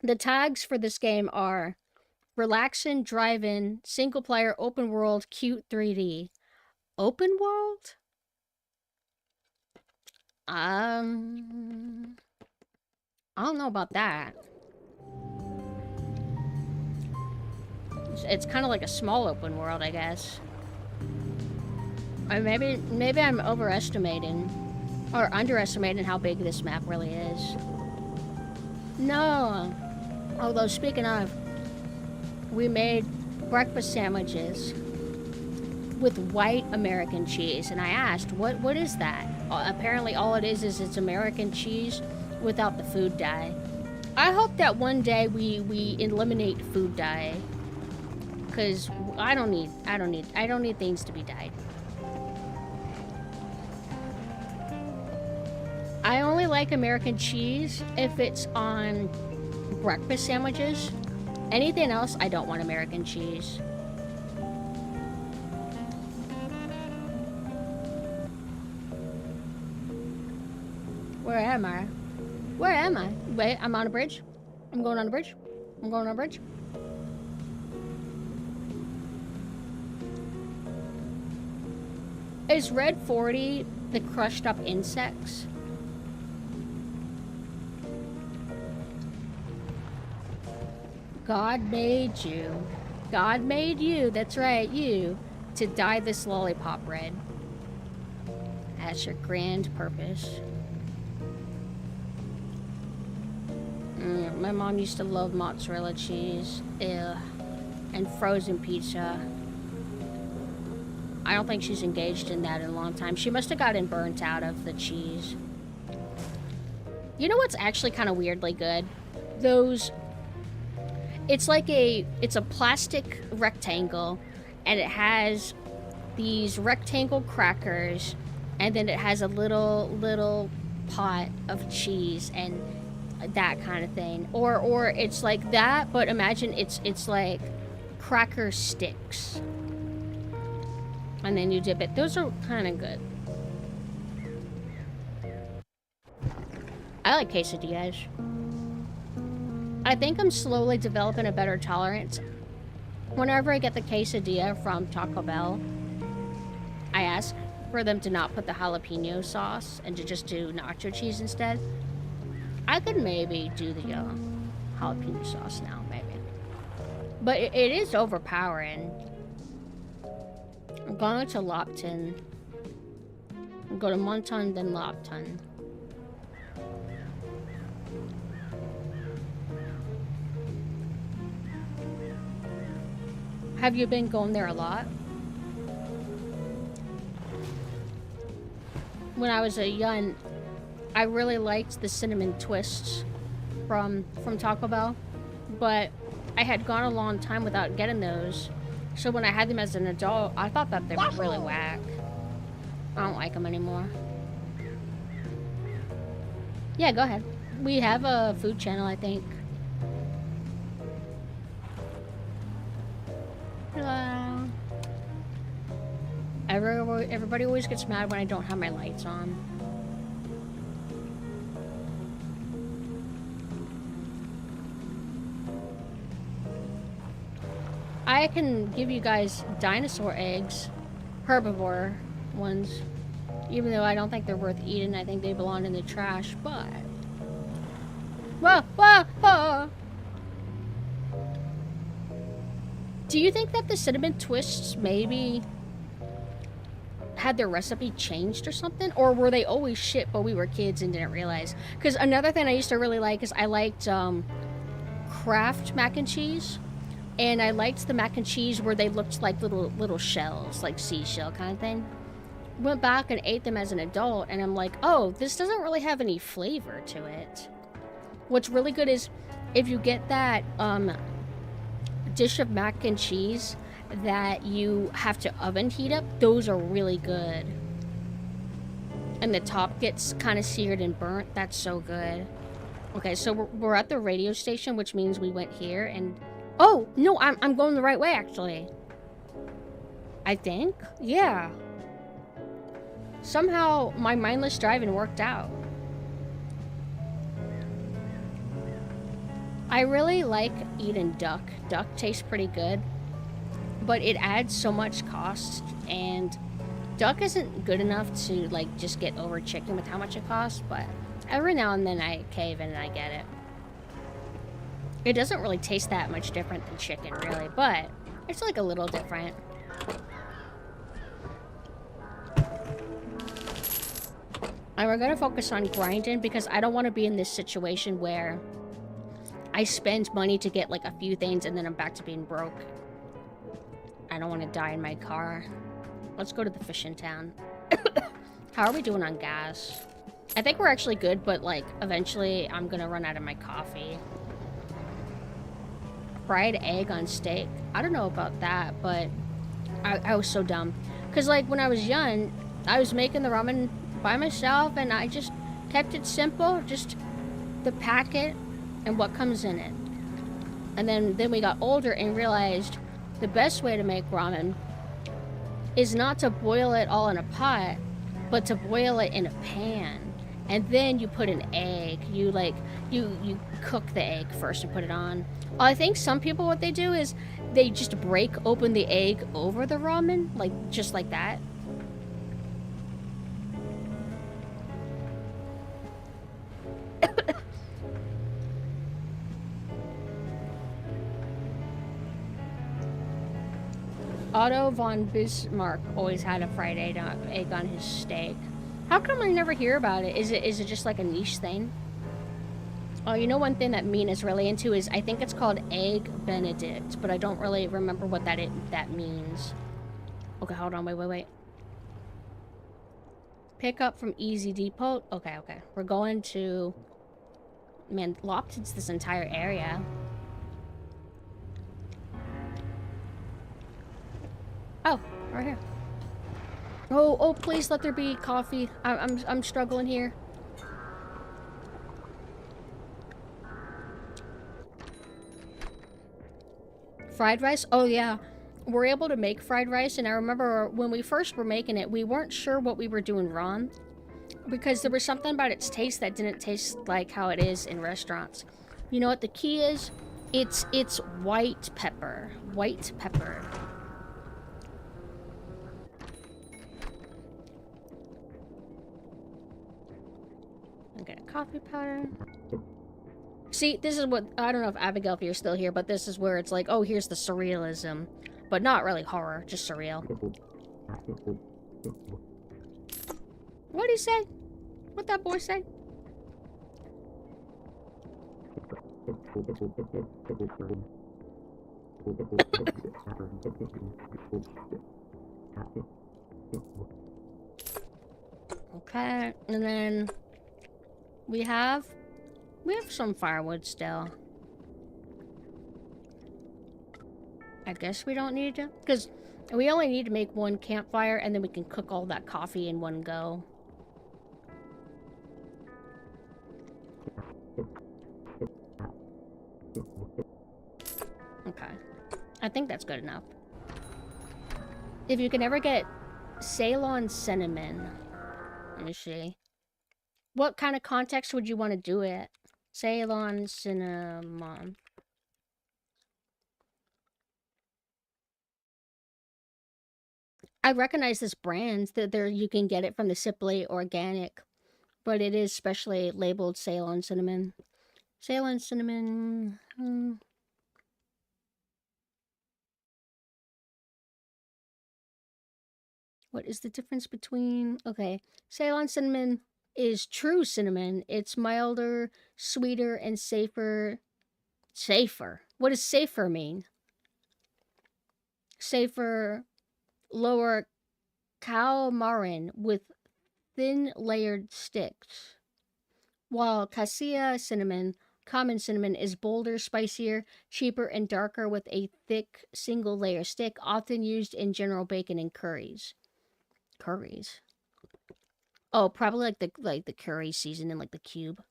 The tags for this game are relaxin', drive-in, single player, open world, cute 3D. Open world? I don't know about that. It's kind of like a small open world, I guess. Or maybe I'm overestimating or underestimating how big this map really is. No. Although, speaking of, we made breakfast sandwiches with white American cheese, and I asked, what is that? Apparently all it is it's American cheese without the food dye. I hope that one day we eliminate food dye, because I don't need things to be dyed. I only like American cheese if it's on breakfast sandwiches. Anything else, I don't want American cheese. Where am I? Where am I? Wait, I'm on a bridge. I'm going on a bridge. I'm going on a bridge. Is Red 40 the crushed up insects? God made you. God made you, that's right, you, to dye this lollipop red. That's your grand purpose. My mom used to love mozzarella cheese. Ew. And frozen pizza. I don't think she's engaged in that in a long time. She must have gotten burnt out of the cheese. You know what's actually kind of weirdly good? Those... It's a plastic rectangle, and it has these rectangle crackers, and then it has a little pot of cheese and that kind of thing. Or it's like that, but imagine it's like cracker sticks. And then you dip it. Those are kind of good. I like quesadillas. I think I'm slowly developing a better tolerance. Whenever I get the quesadilla from Taco Bell, I ask for them to not put the jalapeno sauce and to just do nacho cheese instead. I could maybe do the jalapeno sauce now, maybe. But it is overpowering. I'm going to Lopton. I'm going to Monton, then Lopton. Have you been going there a lot? When I was a young, I really liked the cinnamon twists from Taco Bell, but I had gone a long time without getting those. So when I had them as an adult, I thought that they were really whack. I don't like them anymore. Yeah, go ahead. We have a food channel, I think. Everybody always gets mad when I don't have my lights on. I can give you guys dinosaur eggs, herbivore ones, even though I don't think they're worth eating. I think they belong in the trash, but... Whoa, whoa, whoa! Do you think that the cinnamon twists maybe had their recipe changed or something? Or were they always shit but we were kids and didn't realize? Because another thing I used to really like is I liked Kraft mac and cheese. And I liked the mac and cheese where they looked like little shells, like seashell kind of thing. Went back and ate them as an adult, and I'm like, oh, this doesn't really have any flavor to it. What's really good is if you get that dish of mac and cheese that you have to oven heat up, those are really good. And the top gets kind of seared and burnt. That's so good. Okay, so we're at the radio station, which means we went here and... Oh, no, I'm going the right way, actually. I think? Yeah. Somehow, my mindless driving worked out. I really like eating duck. Duck tastes pretty good. But it adds so much cost, and duck isn't good enough to, like, just get over chicken with how much it costs, but every now and then I cave in and I get it. It doesn't really taste that much different than chicken, really, but it's like a little different. And we're gonna focus on grinding because I don't want to be in this situation where I spend money to get like a few things and then I'm back to being broke. I don't want to die in my car. Let's go to the fishing town. How are we doing on gas? I think we're actually good, but like eventually I'm gonna run out of my coffee. Fried egg on steak. I don't know about that, but I was so dumb. Because, like, when I was young, I was making the ramen by myself, and I just kept it simple. Just the packet and what comes in it. And then we got older and realized the best way to make ramen is not to boil it all in a pot, but to boil it in a pan. And then you put an egg. You cook the egg first and put it on. I think some people, what they do is they just break open the egg over the ramen, like just like that. Otto von Bismarck always had a fried egg on his steak. How come I never hear about it? Is it just like a niche thing? Oh, you know one thing that Mina is really into is, I think it's called Egg Benedict, but I don't really remember what that means. Okay, hold on, wait. Pick up from Easy Depot. Okay. We're going to... Man, Lopton's this entire area. Oh, right here. Oh, please let there be coffee. I'm struggling here. Fried rice? Oh, yeah. We're able to make fried rice, and I remember when we first were making it, we weren't sure what we were doing wrong. Because there was something about its taste that didn't taste like how it is in restaurants. You know what the key is? It's white pepper. White pepper. I get a coffee powder. See, this is what, I don't know if Abigail, if you're still here, but this is where it's like, oh, here's the surrealism. But not really horror, just surreal. What did he say? What'd that boy say? Okay, and then we have some firewood still. I guess we don't need to, because we only need to make one campfire and then we can cook all that coffee in one go. Okay. I think that's good enough. If you can ever get Ceylon cinnamon. Let me see. What kind of context would you want to do it? Ceylon cinnamon. I recognize this brand that you can get it from the Simply Organic, but it is specially labeled Ceylon cinnamon. Ceylon cinnamon. What is the difference between... Okay, Ceylon cinnamon is true cinnamon. It's milder, sweeter, and safer. Safer? What does safer mean? Safer, lower coumarin with thin layered sticks. While cassia cinnamon, common cinnamon, is bolder, spicier, cheaper, and darker with a thick single layer stick, often used in general bacon and curries. Curries. Oh, probably like the curry season in like the cube.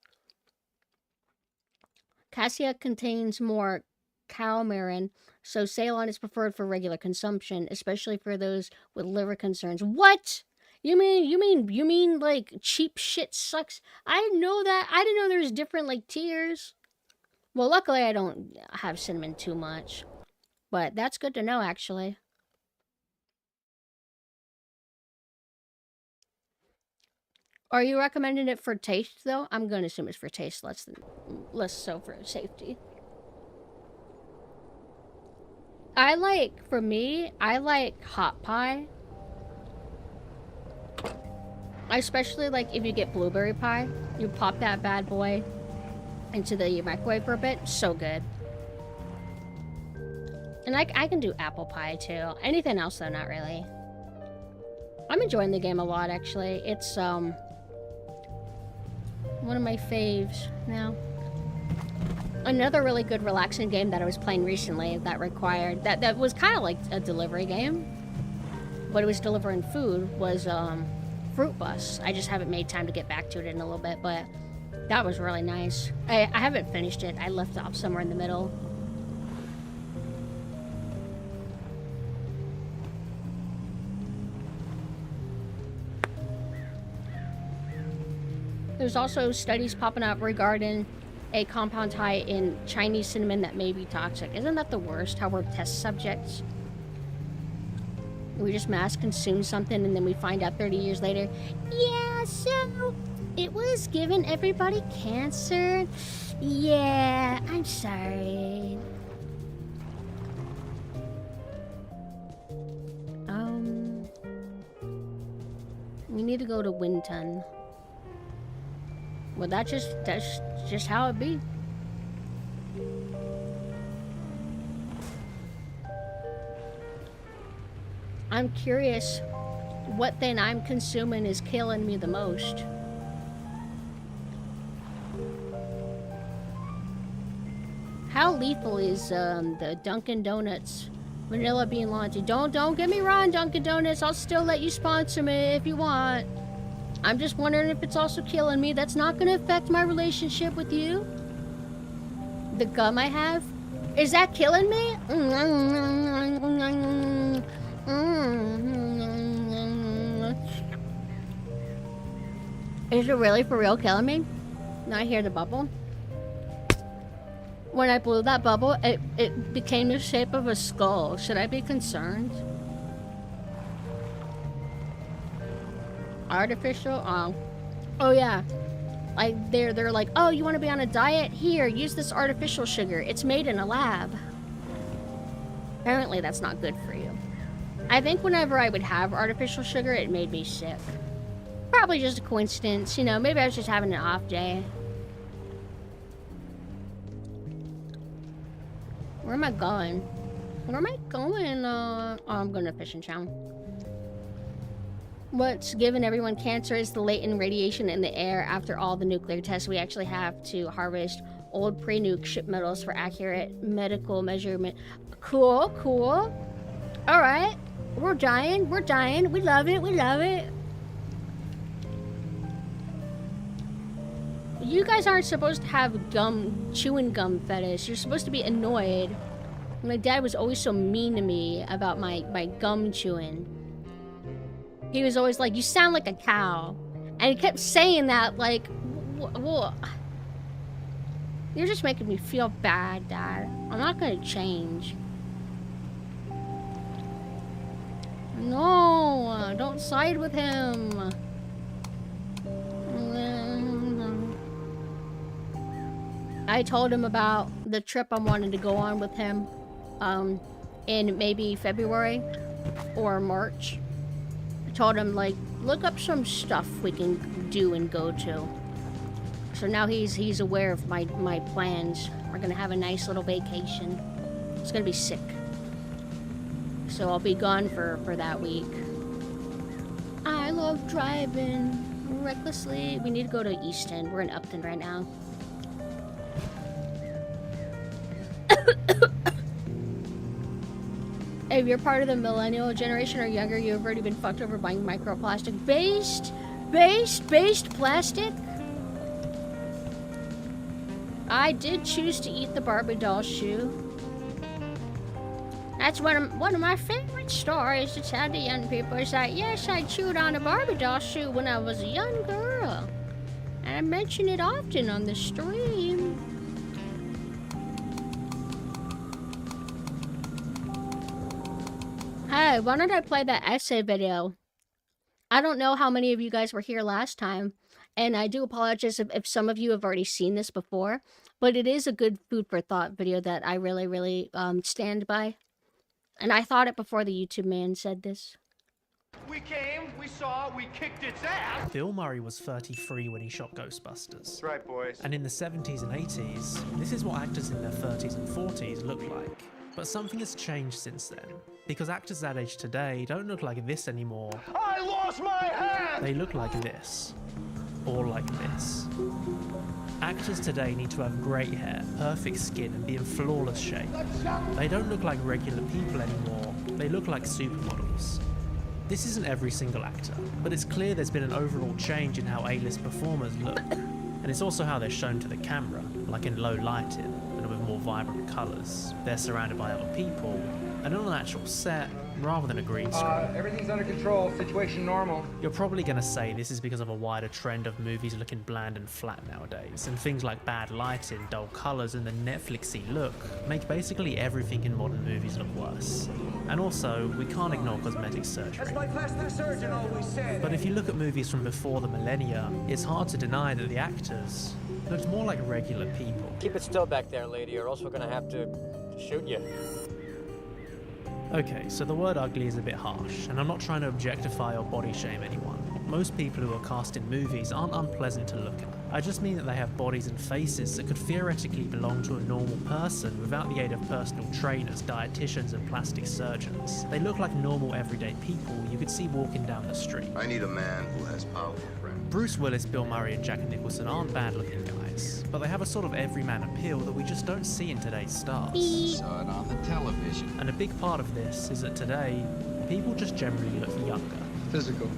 Cassia contains more coumarin, so Ceylon is preferred for regular consumption, especially for those with liver concerns. What? You mean like cheap shit sucks? I didn't know that. I didn't know there's different like tiers. Well, luckily I don't have cinnamon too much, but that's good to know actually. Are you recommending it for taste, though? I'm going to assume it's for taste, less so for safety. For me, I like hot pie. I especially like if you get blueberry pie. You pop that bad boy into the microwave for a bit. So good. And I can do apple pie, too. Anything else, though, not really. I'm enjoying the game a lot, actually. It's, one of my faves now. Another really good relaxing game that I was playing recently that required that was kind of like a delivery game, but it was delivering food, was Fruit Bus. I just haven't made time to get back to it in a little bit, but that was really nice. I haven't finished it. I left off somewhere in the middle. There's also studies popping up regarding a compound high in Chinese cinnamon that may be toxic. Isn't that the worst, how we're test subjects? We just mass consume something and then we find out 30 years later, yeah, so it was giving everybody cancer. Yeah, I'm sorry. We need to go to Winton. Well, that's just how it be. I'm curious what thing I'm consuming is killing me the most. How lethal is the Dunkin' Donuts vanilla bean latte? Don't get me wrong, Dunkin' Donuts. I'll still let you sponsor me if you want. I'm just wondering if it's also killing me. That's not going to affect my relationship with you. The gum I have? Is that killing me? Is it really for real killing me? Now I hear the bubble. When I blew that bubble, it became the shape of a skull. Should I be concerned? Artificial? Oh yeah. Like they're like, oh, you want to be on a diet? Here, use this artificial sugar. It's made in a lab. Apparently that's not good for you. I think whenever I would have artificial sugar, it made me sick. Probably just a coincidence, you know, maybe I was just having an off day. Where am I going? Where am I going? Oh, I'm going to Fishing Town. What's given everyone cancer is the latent radiation in the air after all the nuclear tests. We actually have to harvest old pre-nuke ship metals for accurate medical measurement. Cool, cool. All right. We're dying. We're dying. We love it. We love it. You guys aren't supposed to have chewing gum fetish. You're supposed to be annoyed. My dad was always so mean to me about my gum chewing. he was always like, "You sound like a cow," and he kept saying that like, "You're just making me feel bad, Dad. I'm not gonna change." No, don't side with him. I told him about the trip I'm wanting to go on with him in maybe February or March. I told him, like, look up some stuff we can do and go to. So now he's aware of my plans. We're gonna have a nice little vacation. It's gonna be sick. So I'll be gone for that week. I love driving recklessly. We need to go to Easton. We're in Upton right now. If you're part of the millennial generation or younger, you've already been fucked over buying microplastic based plastic. I did choose to eat the Barbie doll shoe. That's one of my favorite stories to tell the young people is that, yes, I chewed on a Barbie doll shoe when I was a young girl. And I mention it often on the stream. Hey, why don't I play that essay video? I don't know how many of you guys were here last time, and I do apologize if some of you have already seen this before, but it is a good food for thought video that I really stand by. And I thought it before the YouTube man said this. We came, we saw, we kicked its ass. Bill Murray was 33 when he shot Ghostbusters. That's right, boys. And in the 70s and 80s, this is what actors in their 30s and 40s look like. But something has changed since then, because actors that age today don't look like this anymore. I lost my hand! They look like this. Or like this. Actors today need to have great hair, perfect skin, and be in flawless shape. They don't look like regular people anymore, they look like supermodels. This isn't every single actor, but it's clear there's been an overall change in how A-list performers look. And it's also how they're shown to the camera, like in low lighting, and with more vibrant colours. They're surrounded by other people, and on an actual set, rather than a green screen. Everything's under control, situation normal. You're probably going to say this is because of a wider trend of movies looking bland and flat nowadays, and things like bad lighting, dull colours, and the Netflixy look make basically everything in modern movies look worse. And also, we can't ignore cosmetic surgery. As my plastic surgeon always said. But if you look at movies from before the millennia, it's hard to deny that the actors looked more like regular people. Keep it still back there, lady, or else we're gonna have to shoot you. Okay, so the word ugly is a bit harsh, and I'm not trying to objectify or body shame anyone. Most people who are cast in movies aren't unpleasant to look at. I just mean that they have bodies and faces that could theoretically belong to a normal person without the aid of personal trainers, dietitians, and plastic surgeons. They look like normal everyday people you could see walking down the street. I need a man who has powerful friends. Bruce Willis, Bill Murray, and Jack Nicholson aren't bad-looking guys, but they have a sort of everyman appeal that we just don't see in today's stars. Saw it on the television. And a big part of this is that today, people just generally look younger. Physical,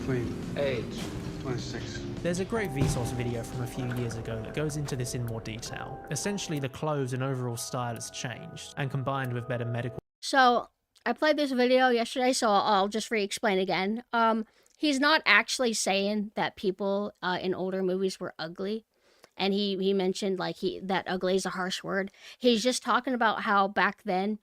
clean, age, 26. There's a great Vsauce video from a few years ago that goes into this in more detail. Essentially, the clothes and overall style has changed, and combined with better medical... So, I played this video yesterday, so I'll just re-explain again. He's not actually saying that people in older movies were ugly. And he mentioned like that ugly is a harsh word. He's just talking about how back then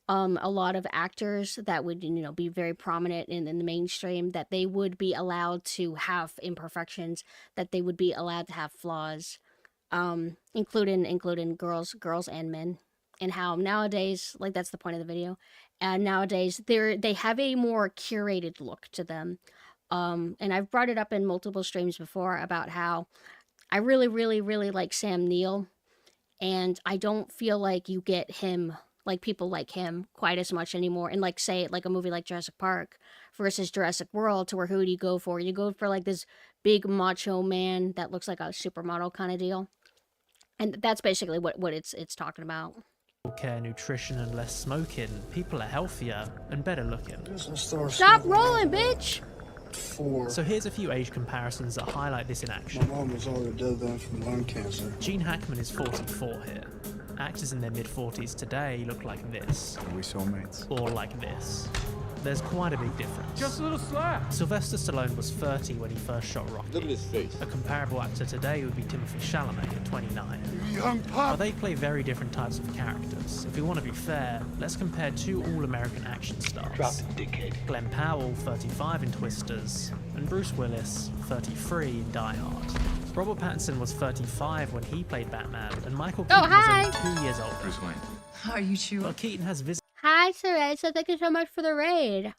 a lot of actors that would, you know, be very prominent in the mainstream, that they would be allowed to have imperfections, that they would be allowed to have flaws, including girls and men. And how nowadays, like that's the point of the video, and nowadays they have a more curated look to them. And I've brought it up in multiple streams before about how I really like Sam Neill, and I don't feel like you get him, like people like him, quite as much anymore. And like, say, like a movie like Jurassic Park versus Jurassic World, to where who do you go for? You go for like this big macho man that looks like a supermodel kind of deal. And that's basically what it's talking about. care, nutrition, and less smoking, people are healthier and better looking. Stop rolling, bitch! So here's a few age comparisons that highlight this in action. My mom was already dead then from lung cancer. Gene Hackman is 44 here. Actors in their mid-40s today look like this. Are we soulmates? Or like this. there's quite a big difference. Just a little slap. Sylvester Stallone was 30 when he first shot Rocky. Look at his face. A comparable actor today would be Timothy Chalamet at 29. Young But pup. they play very different types of characters. If we want to be fair, let's compare two all-American action stars. Drop it, dickhead. Glenn Powell, 35 in Twisters, and Bruce Willis, 33 in Die Hard. Robert Pattinson was 35 when he played Batman, and Michael Keaton was only 2 years older. Bruce Wayne. Are you sure? But Keaton has visited Hi, Teresa. Thank you so much for the raid.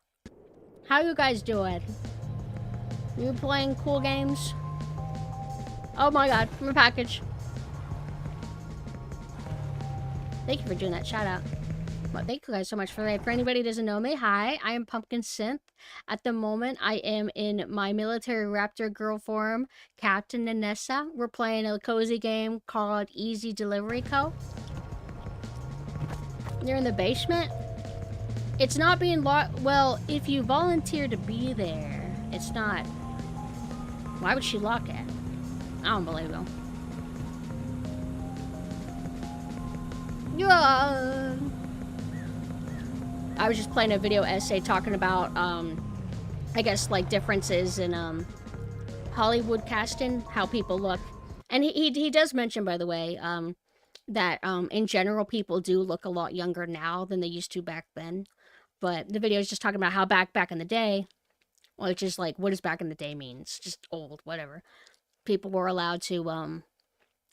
How you guys doing? You playing cool games? Oh my god, from a package. Thank you for doing that shout out. Well, thank you guys so much for the raid. For anybody who doesn't know me, hi, I am PumpkinSynth. At the moment, I am in my military raptor girl form, Captain Nanessa. We're playing a cozy game called Easy Delivery Co. You're in the basement? It's not being locked. Well, if you volunteer to be there, it's not. Why would she lock it? I don't believe them. Yeah. I was just playing a video essay talking about, I guess, like, differences in, Hollywood casting, how people look. And he does mention, by the way, that in general people do look a lot younger now than they used to back then. But the video is just talking about how back in the day, well, it's just like, what does back in the day mean? It's just old, whatever. People were allowed to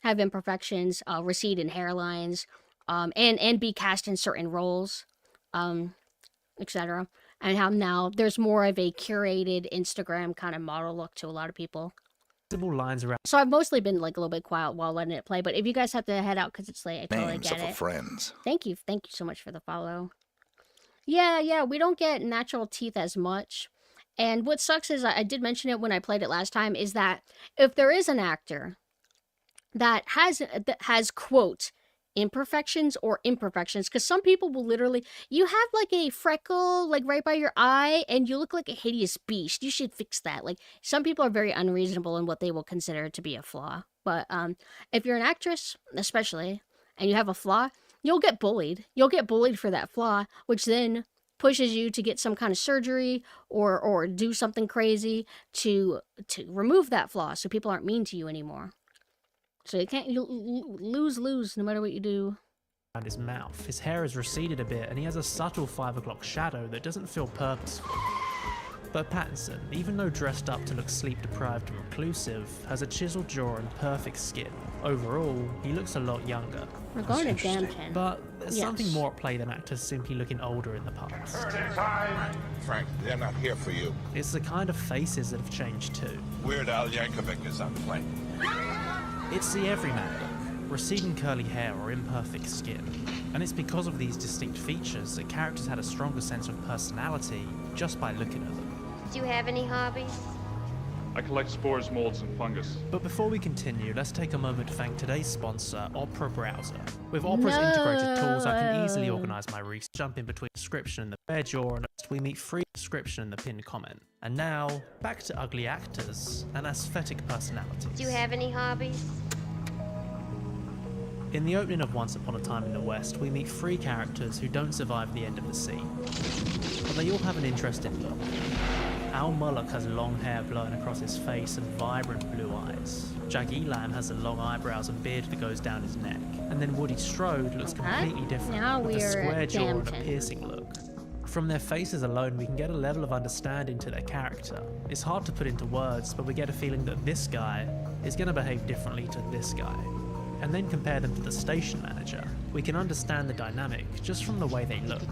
have imperfections, recede in hairlines, and be cast in certain roles, etc. And how now there's more of a curated Instagram kind of model look to a lot of people. lines around. So I've mostly been like a little bit quiet while letting it play, but if you guys have to head out because it's late, I totally Names get of it. friends. Thank you so much for the follow. Yeah, we don't get natural teeth as much. And what sucks is, I did mention it when I played it last time, is that if there is an actor that has quote, imperfections or imperfections, because some people will literally, you have like a freckle like right by your eye and you look like a hideous beast, you should fix that. Like, some people are very unreasonable in what they will consider to be a flaw. But if you're an actress especially and you have a flaw, you'll get bullied for that flaw, which then pushes you to get some kind of surgery or do something crazy to remove that flaw so people aren't mean to you anymore. So you lose no matter what you do. Around his mouth. His hair has receded a bit and he has a subtle 5 o'clock shadow that doesn't feel purposeful. But Pattinson, even though dressed up to look sleep-deprived and reclusive, has a chiseled jaw and perfect skin. Overall, he looks a lot younger. We're going to Dampton. But there's something more at play than actors simply looking older in the past. Frank, they're not here for you. It's the kind of faces that have changed too. Weird Al Yankovic is on the plane. It's the everyman look, receding curly hair or imperfect skin. And it's because of these distinct features that characters had a stronger sense of personality just by looking at them. Do you have any hobbies? I collect spores, molds, and fungus. But before we continue, let's take a moment to thank today's sponsor, Opera Browser. With Opera's integrated tools, I can easily organize my research, jump in between the description and the bare jaw, and we meet free description in the pinned comment. And now, back to ugly actors and aesthetic personalities. Do you have any hobbies? In the opening of Once Upon a Time in the West, we meet 3 characters who don't survive the end of the scene. But they all have an interesting look. Al Mullock has long hair blowing across his face and vibrant blue eyes. Jag Elam has the long eyebrows and beard that goes down his neck. And then Woody Strode looks completely different, Now with a we're square at jaw and a Dampton. piercing look. From their faces alone, we can get a level of understanding to their character. It's hard to put into words, but we get a feeling that this guy is going to behave differently to this guy. And then compare them to the station manager. We can understand the dynamic just from the way they look.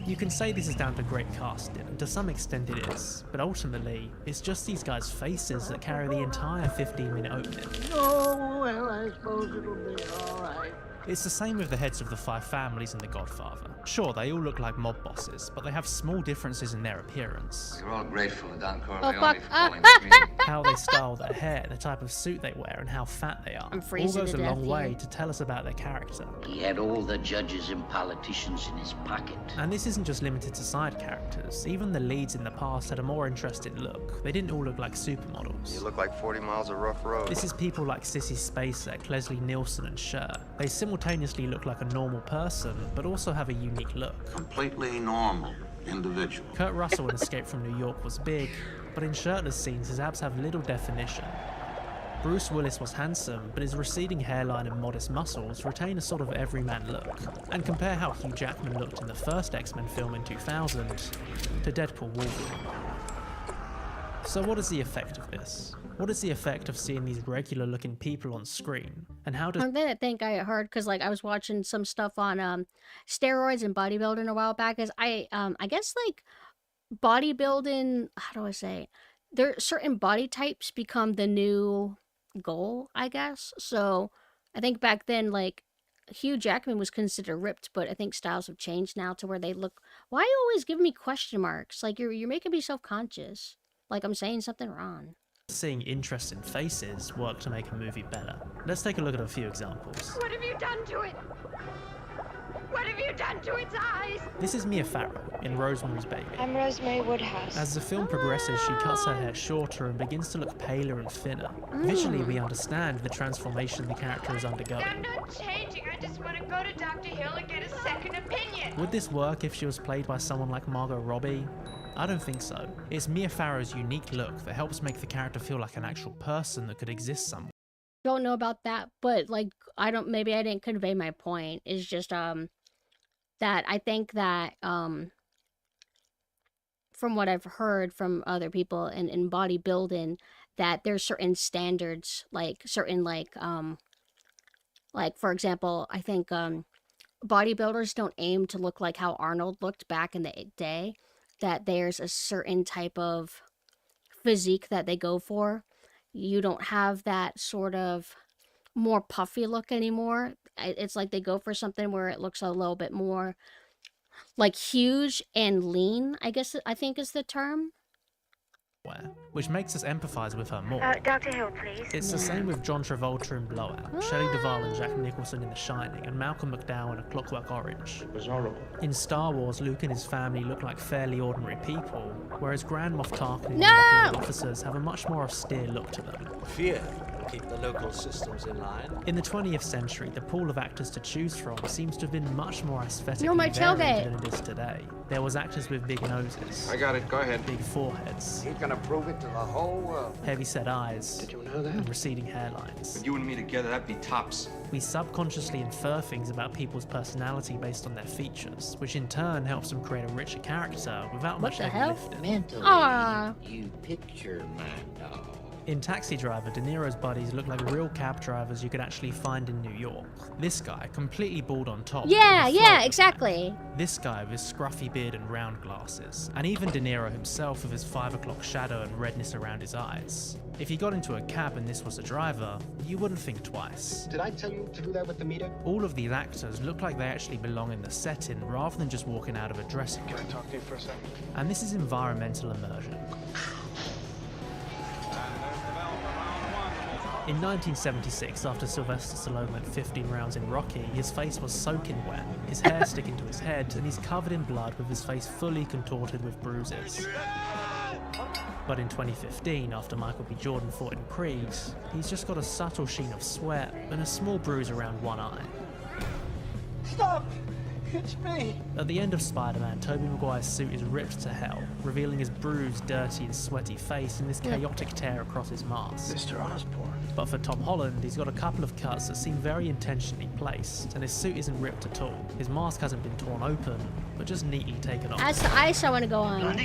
You can say this is down to great casting, and to some extent it is, but ultimately, it's just these guys' faces that carry the entire 15-minute opening. Oh, well, I suppose it'll be alright. It's the same with the heads of the 5 families in The Godfather. Sure, they all look like mob bosses, but they have small differences in their appearance. You're all grateful to Don fuck. Corleone for calling this meeting. How they style their hair, the type of suit they wear, and how fat they are. I'm All freezing goes to a long death way here. to tell us about their character. He had all the judges and politicians in his pocket. And this isn't just limited to side characters. Even the leads in the past had a more interesting look. They didn't all look like supermodels. You look like 40 miles of rough road. This is people like Sissy Spacek, Leslie Nielsen, and Cher. They simultaneously simultaneously look like a normal person, but also have a unique look. Completely normal individual. Kurt Russell in Escape from New York was big, but in shirtless scenes his abs have little definition. Bruce Willis was handsome, but his receding hairline and modest muscles retain a sort of everyman look. And compare how Hugh Jackman looked in the first X-Men film in 2000 to Deadpool Wolverine. So what is the effect of this? What is the effect of seeing these regular looking people on screen? And how does... I think I heard, because like I was watching some stuff on steroids and bodybuilding a while back, is I guess like bodybuilding, how do I say, there certain body types become the new goal, I guess. So I think back then, like, Hugh Jackman was considered ripped, but I think styles have changed now to where they look... Why you always give me question marks? Like, you're making me self-conscious. Like I'm saying something wrong. Seeing interesting faces work to make a movie better. Let's take a look at a few examples. What have you done to it? What have you done to its eyes? This is Mia Farrow in Rosemary's Baby. I'm Rosemary Woodhouse. As the film progresses, she cuts her hair shorter and begins to look paler and thinner. Visually, we understand the transformation the character is undergoing. I'm not changing. I just want to go to Dr. Hill and get a second opinion. Would this work if she was played by someone like Margot Robbie? I don't think so. It's Mia Farrow's unique look that helps make the character feel like an actual person that could exist somewhere. Don't know about that, but like maybe I didn't convey my point. It's just that I think that from what I've heard from other people in bodybuilding, that there's certain standards, like certain like for example, I think bodybuilders don't aim to look like how Arnold looked back in the day. That there's a certain type of physique that they go for. You don't have that sort of more puffy look anymore. It's like they go for something where it looks a little bit more like huge and lean, I think is the term. Which makes us empathize with her more. Dr. Hill, please. It's the same with John Travolta in Blowout, Shelley Duvall and Jack Nicholson in The Shining, and Malcolm McDowell in A Clockwork Orange. It was horrible. In Star Wars, Luke and his family look like fairly ordinary people, whereas Grand Moff Tarkin and the Imperial officers have a much more austere look to them. Fear will keep the local systems in line. In the 20th century, the pool of actors to choose from seems to have been much more aesthetically my varied tailgate. than it is today. There was actors with big noses. I got it. Go ahead. Big foreheads. He's gonna prove it to the whole world. Heavy-set eyes. Did you know that? And receding hairlines. You and me together, that'd be tops. We subconsciously infer things about people's personality based on their features, which in turn helps them create a richer character without much the heavy hell? lifting. Mentally, Aww. you picture my dog. In Taxi Driver, De Niro's buddies look like real cab drivers you could actually find in New York. This guy, completely bald on top. Yeah, with a yeah, float. exactly. This guy with his scruffy beard and round glasses. And even De Niro himself with his 5 o'clock shadow and redness around his eyes. If you got into a cab and this was a driver, you wouldn't think twice. Did I tell you to do that with the meter? All of these actors look like they actually belong in the setting rather than just walking out of a dressing room. Can I talk to you for a second? And this is environmental immersion. In 1976, after Sylvester Stallone went 15 rounds in Rocky, his face was soaking wet, his hair sticking to his head, and he's covered in blood with his face fully contorted with bruises. But in 2015, after Michael B. Jordan fought in Creed, he's just got a subtle sheen of sweat and a small bruise around one eye. Stop! It's me! At the end of Spider-Man, Tobey Maguire's suit is ripped to hell, revealing his bruised, dirty and sweaty face and this chaotic tear across his mask. Mr. Osborn. But for Tom Holland, he's got a couple of cuts that seem very intentionally placed, and his suit isn't ripped at all. His mask hasn't been torn open, but just neatly taken off. That's the ice I want to go on.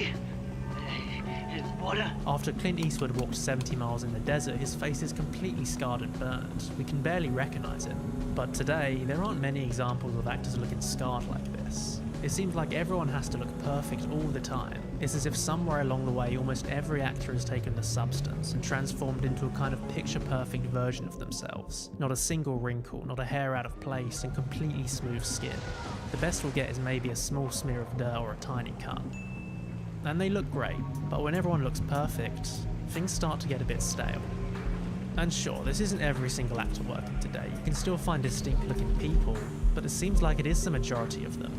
After Clint Eastwood walked 70 miles in the desert, his face is completely scarred and burned. We can barely recognize him. But today, there aren't many examples of actors looking scarred like this. It seems like everyone has to look perfect all the time. It's as if somewhere along the way, almost every actor has taken the substance and transformed into a kind of picture-perfect version of themselves. Not a single wrinkle, not a hair out of place, and completely smooth skin. The best we'll get is maybe a small smear of dirt or a tiny cut. And they look great, but when everyone looks perfect, things start to get a bit stale. And sure, this isn't every single actor working today. You can still find distinct looking people, but it seems like it is the majority of them.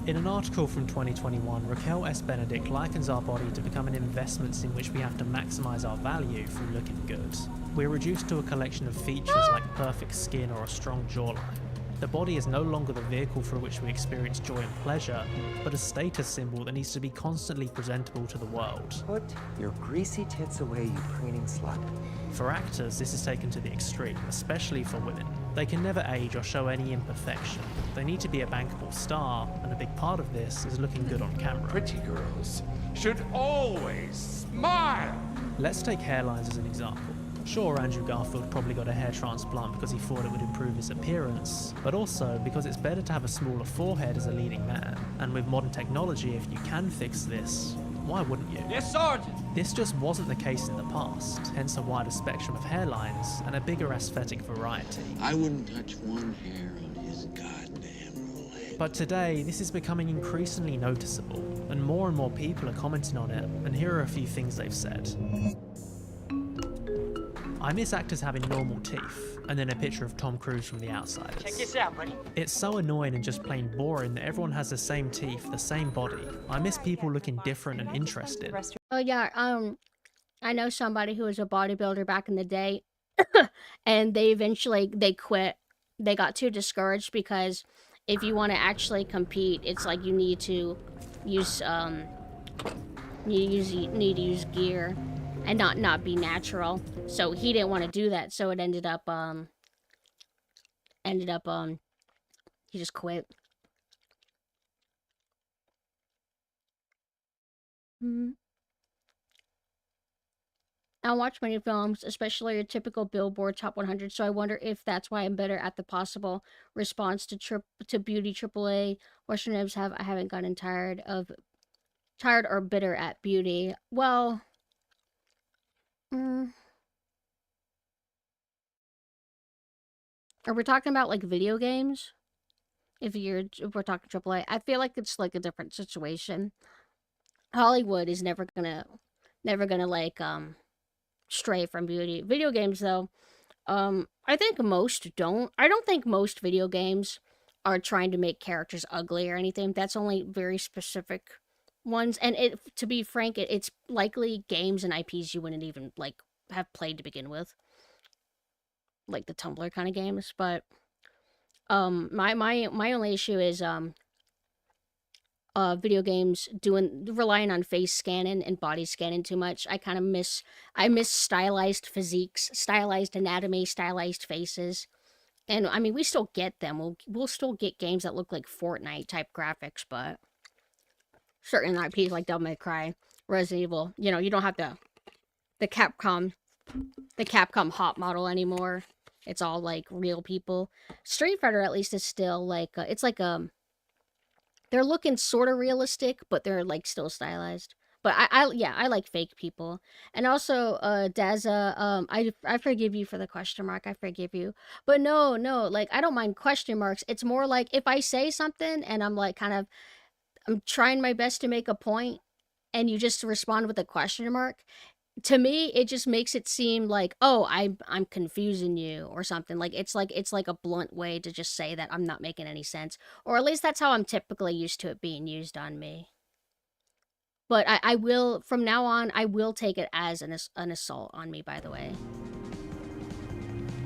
In an article from 2021, Raquel S. Benedict likens our body to becoming investments in which we have to maximise our value through looking good. We're reduced to a collection of features like perfect skin or a strong jawline. The body is no longer the vehicle through which we experience joy and pleasure, but a status symbol that needs to be constantly presentable to the world. Put your greasy tits away, you preening slut. For actors, this is taken to the extreme, especially for women. They can never age or show any imperfection. They need to be a bankable star, and a big part of this is looking good on camera. Pretty girls should always smile! Let's take hairlines as an example. Sure, Andrew Garfield probably got a hair transplant because he thought it would improve his appearance, but also because it's better to have a smaller forehead as a leading man. And with modern technology, if you can fix this, why wouldn't you? Yes, Sergeant! This just wasn't the case in the past, hence a wider spectrum of hairlines and a bigger aesthetic variety. I wouldn't touch one hair on his goddamn leg. But today, this is becoming increasingly noticeable, and more people are commenting on it, and here are a few things they've said. I miss actors having normal teeth, and then a picture of Tom Cruise from The Outsiders. Check this out, buddy. It's so annoying and just plain boring that everyone has the same teeth, the same body. I miss people looking different and interested. Oh yeah, I know somebody who was a bodybuilder back in the day, and they quit. They got too discouraged because if you want to actually compete, it's like you need to use gear and not be natural. So he didn't want to do that. So it ended up he just quit. I watch many films, especially your typical Billboard Top 100, so I wonder if that's why I'm better at the possible response to beauty AAA. Western names I haven't gotten tired or bitter at beauty. Well, are we talking about like video games? If we're talking AAA, I feel like it's like a different situation. Hollywood is never gonna like stray from beauty. Video games though, I think most don't. I don't think most video games are trying to make characters ugly or anything. That's only very specific ones, and to be frank, it's likely games and IPs you wouldn't even like have played to begin with, like the Tumblr kind of games. But my only issue is video games relying on face scanning and body scanning too much. I miss stylized physiques, stylized anatomy, stylized faces. And I mean, we still get them. We'll still get games that look like Fortnite type graphics, but certain IPs like Devil May Cry, Resident Evil, you don't have the Capcom hot model anymore. It's all like real people. Street Fighter at least is still like it's like they're looking sort of realistic, but they're like still stylized. But I like fake people. And also Daza, I forgive you for the question mark. I forgive you. But no, like I don't mind question marks. It's more like if I say something and I'm like I'm trying my best to make a point and you just respond with a question mark, to me it just makes it seem like, oh, I'm confusing you or something. Like it's like a blunt way to just say that I'm not making any sense, or at least that's how I'm typically used to it being used on me. But I will, from now on, I will take it as an assault on me, by the way.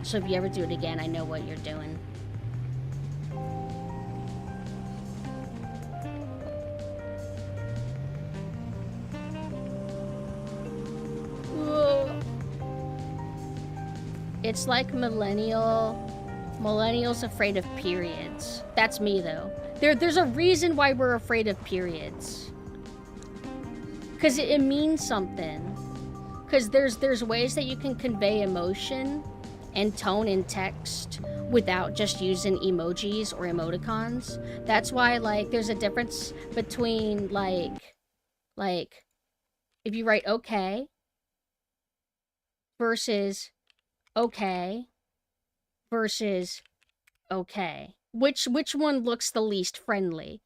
So if you ever do it again, I know what you're doing. It's like millennials afraid of periods. That's me though. There's a reason why we're afraid of periods. Cause it means something. Cause there's ways that you can convey emotion and tone in text without just using emojis or emoticons. That's why like there's a difference between like if you write okay versus okay versus okay. Which one looks the least friendly?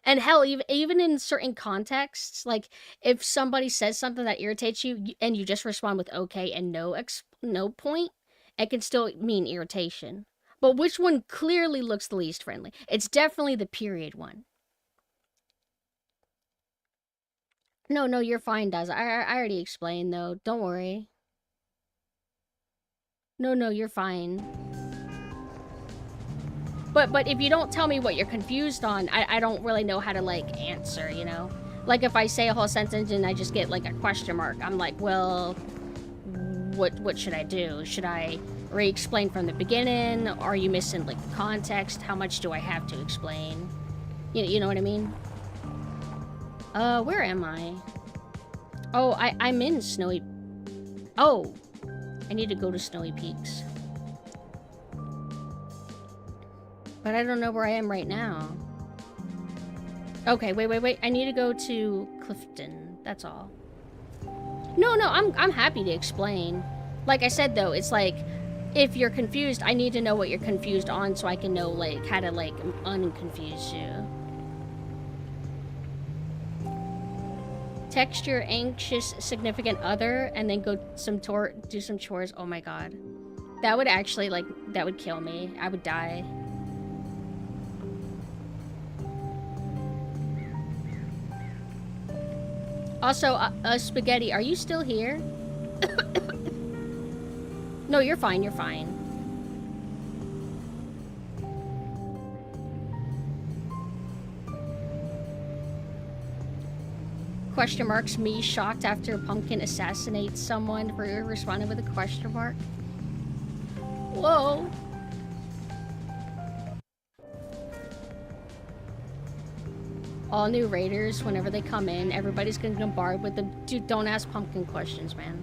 And hell, even in certain contexts, like if somebody says something that irritates you and you just respond with okay and no point, it can still mean irritation. But which one clearly looks the least friendly? It's definitely the period one. No, no, you're fine, Daz. I already explained, though. Don't worry. No, no, you're fine. But if you don't tell me what you're confused on, I don't really know how to, like, answer, you know? Like, if I say a whole sentence and I just get, like, a question mark, I'm like, well, what should I do? Should I re-explain from the beginning? Are you missing, like, the context? How much do I have to explain? You know what I mean? Where am I? Oh, I'm in Snowy... Oh! I need to go to Snowy Peaks. But I don't know where I am right now. Okay, wait. I need to go to Clifton. That's all. No, I'm happy to explain. Like I said, though, it's like, if you're confused, I need to know what you're confused on so I can know, like, how to, like, unconfuse you. Text your anxious significant other and then go do some chores. Oh my god. That would actually, like, that would kill me. I would die. Also, Spaghetti, are you still here? No, you're fine, you're fine. Question marks, me shocked after Pumpkin assassinates someone for responding with a question mark. Whoa. All new raiders, whenever they come in, everybody's gonna bombard with them. Dude, don't ask Pumpkin questions, man.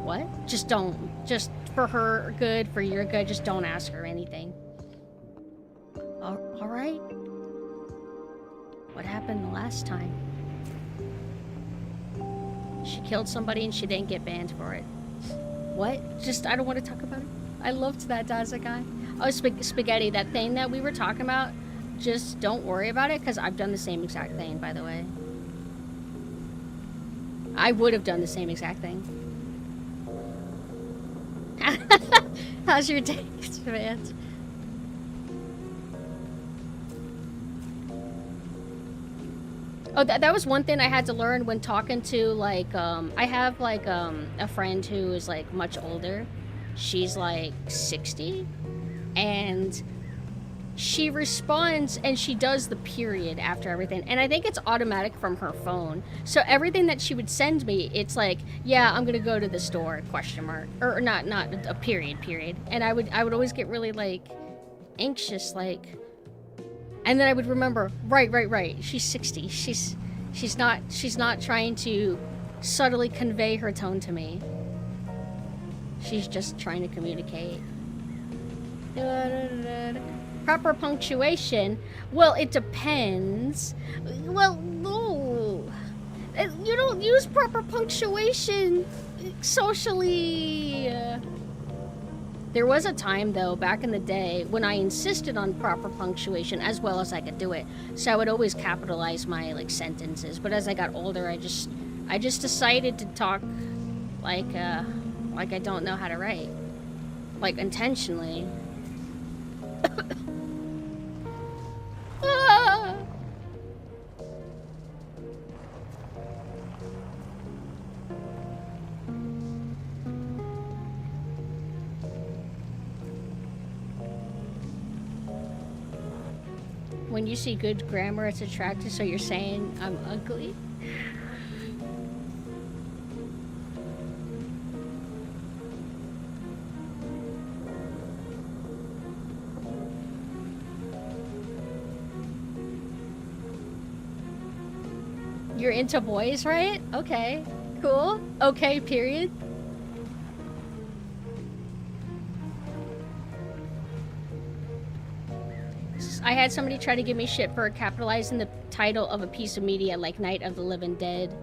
What? Just don't. Just for her good, for your good, just don't ask her anything. Alright? What happened the last time? She killed somebody and she didn't get banned for it. What? Just, I don't want to talk about it. I loved that Daza guy. Oh, Spaghetti, that thing that we were talking about, just don't worry about it, because I've done the same exact thing, by the way. I would have done the same exact thing. How's your day, Savant? Oh, that was one thing I had to learn when talking to, like, I have, like, a friend who is, like, much older. She's, like, 60. And she responds and she does the period after everything. And I think it's automatic from her phone. So everything that she would send me, it's like, yeah, I'm gonna go to the store, question mark. Or not a period. And I would always get really, like, anxious, like... And then I would remember, right. She's 60. She's not trying to subtly convey her tone to me. She's just trying to communicate. Proper punctuation? Well, it depends. Well, no. You don't use proper punctuation socially. There was a time, though, back in the day, when I insisted on proper punctuation as well as I could do it. So I would always capitalize my, like, sentences. But as I got older, I just decided to talk like I don't know how to write. Like, intentionally. Ah! When you see good grammar, it's attractive, so you're saying I'm ugly? You're into boys, right? Okay, cool. Okay, period. I had somebody try to give me shit for capitalizing the title of a piece of media like Night of the Living Dead.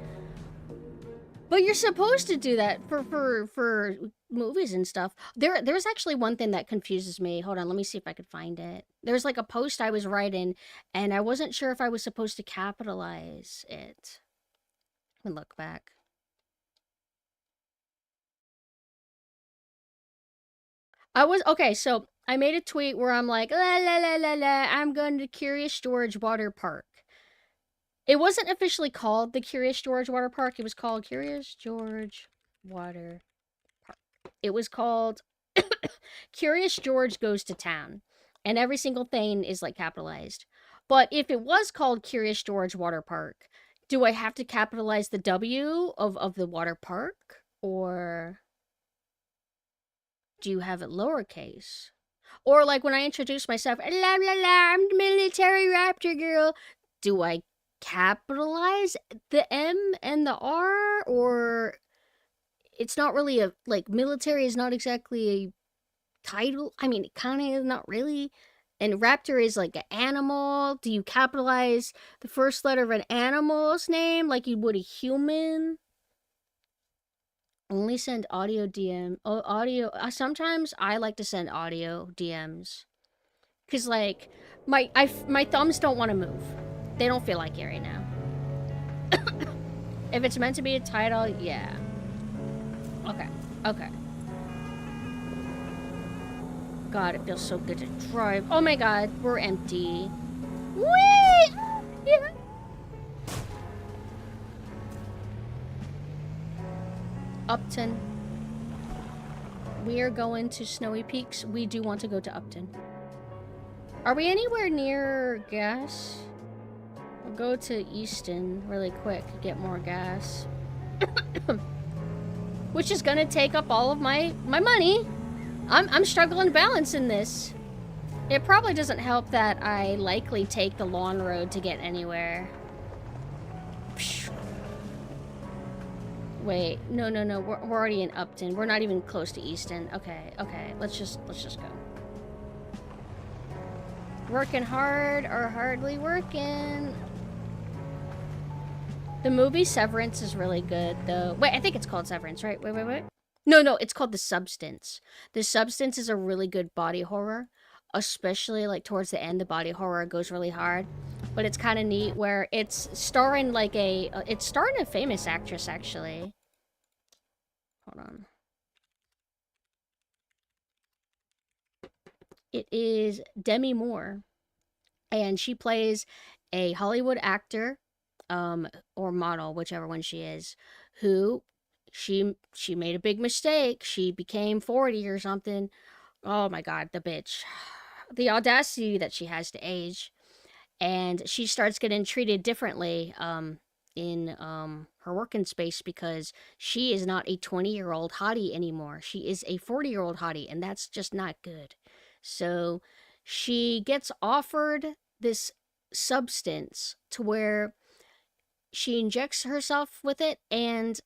But you're supposed to do that for movies and stuff. There's actually one thing that confuses me. Hold on, let me see if I could find it. There's like a post I was writing, and I wasn't sure if I was supposed to capitalize it. Let me look back. Okay, so I made a tweet where I'm like, la la la la la, I'm going to Curious George Water Park. It wasn't officially called the Curious George Water Park. It was called Curious George Water Park. It was called Curious George Goes to Town. And every single thing is like capitalized. But if it was called Curious George Water Park, do I have to capitalize the W of the water park? Or do you have it lowercase? Or like when I introduce myself, la la la, I'm the military raptor girl. Do I capitalize the M and the R? Or it's not really a, like, military is not exactly a title. I mean, it kind of is, not really. And raptor is like an animal. Do you capitalize the first letter of an animal's name like you would a human? Only send audio DM. Oh, audio. Sometimes I like to send audio DMs. Because, like, my thumbs don't want to move. They don't feel like it right now. If it's meant to be a title, yeah. Okay. Okay. God, it feels so good to drive. Oh my god, we're empty. Whee! Yeah. Upton. We are going to Snowy Peaks. We do want to go to Upton. Are we anywhere near gas? We'll go to Easton really quick, get more gas. Which is gonna take up all of my money. I'm struggling balancing this. It probably doesn't help that I likely take the lawn road to get anywhere. Wait, no, we're already in Upton. We're not even close to Easton. Okay, let's just go. Working hard or hardly working. The movie Severance is really good, though. Wait, I think it's called Severance, right? Wait. No, it's called The Substance. The Substance is a really good body horror. Especially, like, towards the end, the body horror goes really hard. But it's kind of neat where it's starring, like, it's starring a famous actress, actually. Hold on. It is Demi Moore. And she plays a Hollywood actor, or model, whichever one she is, who... She made a big mistake. She became 40 or something. Oh my god, the bitch. The audacity that she has to age. And she starts getting treated differently in her working space because she is not a 20-year-old hottie anymore. She is a 40-year-old hottie, and that's just not good. So she gets offered this substance to where she injects herself with it, and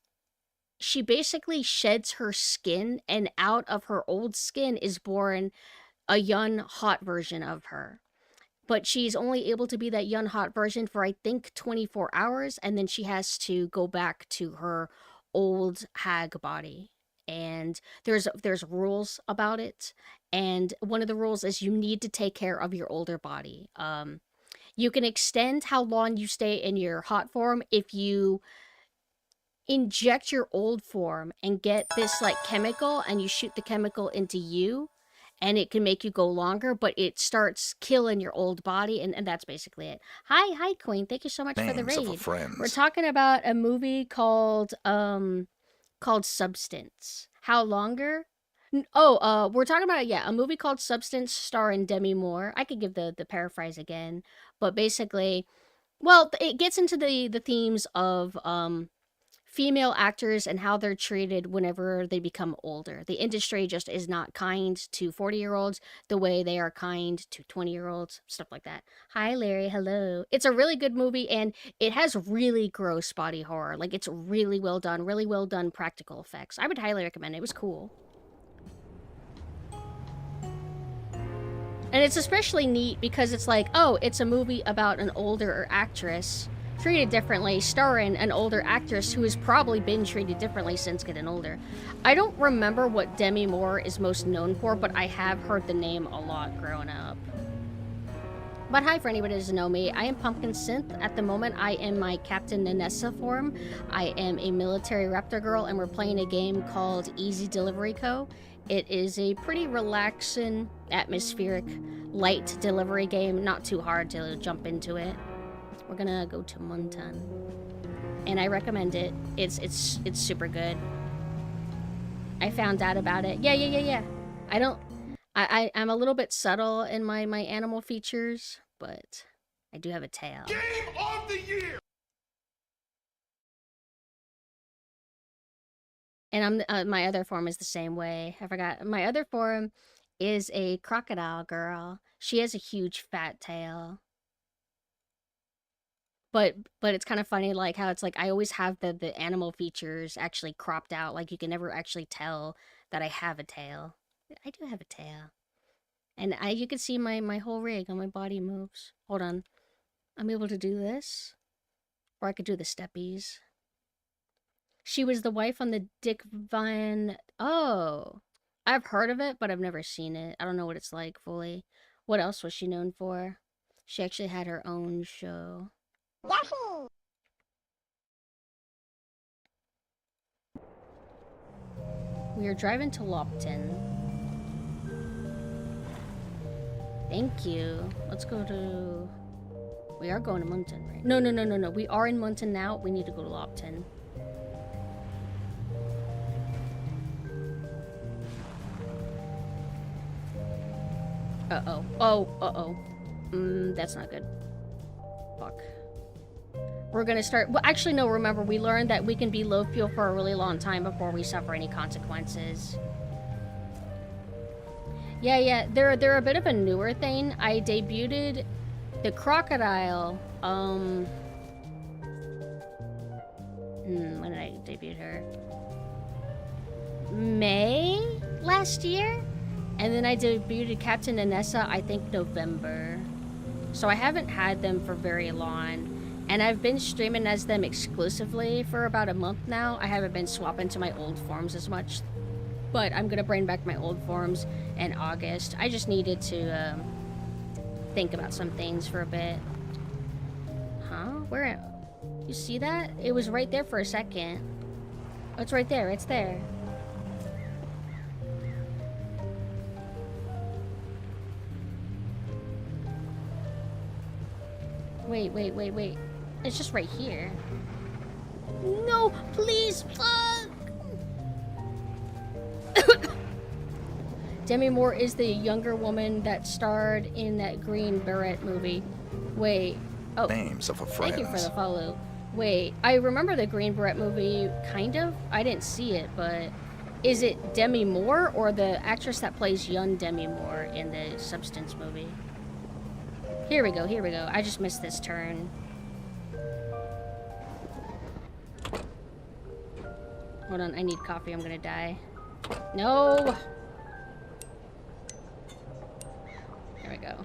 she basically sheds her skin, and out of her old skin is born a young, hot version of her. But she's only able to be that young, hot version for, I think, 24 hours, and then she has to go back to her old hag body. And there's rules about it, and one of the rules is you need to take care of your older body. You can extend how long you stay in your hot form if you inject your old form and get this like chemical, and you shoot the chemical into you, and it can make you go longer, but it starts killing your old body, and that's basically it. Hi Queen, thank you so much for the raid. We're talking about a movie called Substance. How longer? We're talking about a movie called Substance starring Demi Moore. I could give the paraphrase again, but basically, well, it gets into the themes of female actors and how they're treated whenever they become older. The industry just is not kind to 40-year-olds the way they are kind to 20-year-olds, stuff like that. Hi, Larry. Hello. It's a really good movie, and it has really gross body horror. Like, it's really well done practical effects. I would highly recommend it. It was cool. And it's especially neat because it's like, oh, it's a movie about an older actress treated differently, starring an older actress who has probably been treated differently since getting older. I don't remember what Demi Moore is most known for, but I have heard the name a lot growing up. But hi for anybody who doesn't know me, I am PumpkinSynth. At the moment, I am my Captain Nanessa form. I am a military raptor girl, and we're playing a game called Easy Delivery Co. It is a pretty relaxing, atmospheric, light delivery game, not too hard to jump into it. We're gonna go to Montan. And I recommend it. It's super good. I found out about it. Yeah. I'm a little bit subtle in my animal features, but I do have a tail. Game of the year! And my other form is the same way. I forgot. My other form is a crocodile girl. She has a huge fat tail. But it's kind of funny, like, how it's like I always have the animal features actually cropped out. Like, you can never actually tell that I have a tail. I do have a tail. And you can see my whole rig on my body moves. Hold on. I'm able to do this. Or I could do the steppies. She was the wife on the Dick Van... Oh! I've heard of it, but I've never seen it. I don't know what it's like fully. What else was she known for? She actually had her own show. Yahoo! We are driving to Lopton. Thank you. Let's go to... We are going to Munton, right? No. We are in Munton now. We need to go to Lopton. Uh-oh. Oh, uh-oh. That's not good. Fuck. We're gonna start... Well, actually, no, remember, we learned that we can be low fuel for a really long time before we suffer any consequences. Yeah, they're a bit of a newer thing. I debuted the crocodile, when did I debut her? May last year? And then I debuted Captain Anessa, I think November. So I haven't had them for very long. And I've been streaming as them exclusively for about a month now. I haven't been swapping to my old forms as much. But I'm gonna bring back my old forms in August. I just needed to think about some things for a bit. Huh? Where? You see that? It was right there for a second. Oh, it's right there. It's there. Wait. It's just right here. No, please, fuck! Demi Moore is the younger woman that starred in that Green Beret movie. Wait. Oh. Names of a friend. Thank you for the follow. Wait, I remember the Green Beret movie, kind of. I didn't see it, but... Is it Demi Moore or the actress that plays young Demi Moore in the Substance movie? Here we go. I just missed this turn. Hold on, I need coffee. I'm gonna die. No! There we go.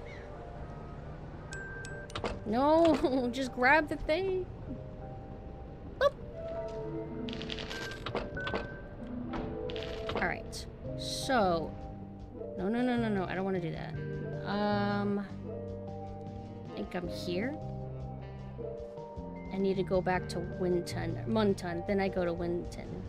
No! Just grab the thing! Boop. Alright. So... No. I don't want to do that. I think I'm here. I need to go back to Munton. Then I go to Winton.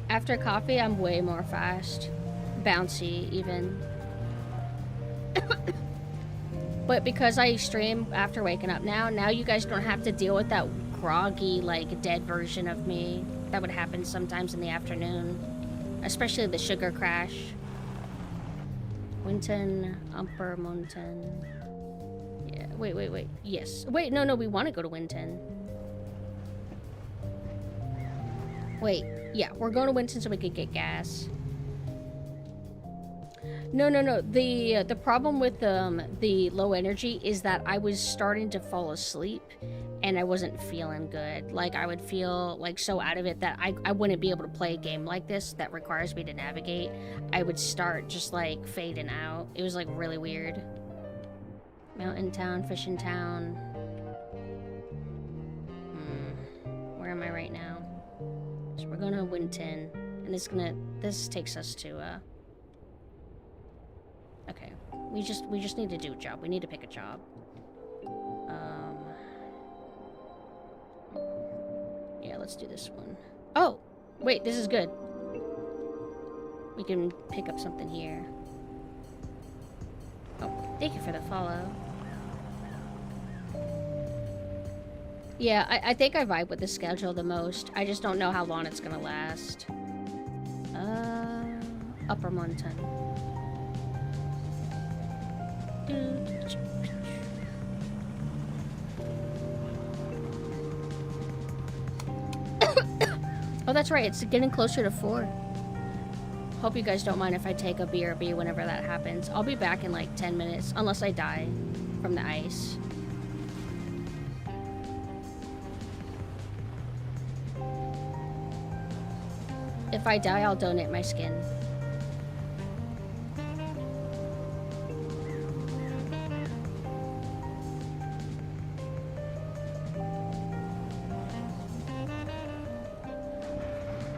After coffee, I'm way more fast. Bouncy, even. But because I stream after waking up now you guys don't have to deal with that groggy, like, dead version of me. That would happen sometimes in the afternoon. Especially the sugar crash. Winton, Upper Munton. Yeah, wait. Yes. Wait, no, we want to go to Winton. Wait, yeah, we're going to Winton so we could get gas. No. The problem with the low energy is that I was starting to fall asleep and I wasn't feeling good. Like, I would feel like so out of it that I wouldn't be able to play a game like this that requires me to navigate. I would start just like fading out. It was like really weird. Mountain town, fishing town. Where am I right now? So we're going to Winton, and this takes us to okay. We just need to do a job. We need to pick a job. Yeah, let's do this one. Oh, wait, this is good. We can pick up something here. Oh, thank you for the follow. Yeah, I think I vibe with the schedule the most. I just don't know how long it's gonna last. Upper Mountain. Oh, that's right. It's getting closer to 4. Hope you guys don't mind if I take a BRB whenever that happens. I'll be back in like 10 minutes, unless I die from the ice. If I die, I'll donate my skin.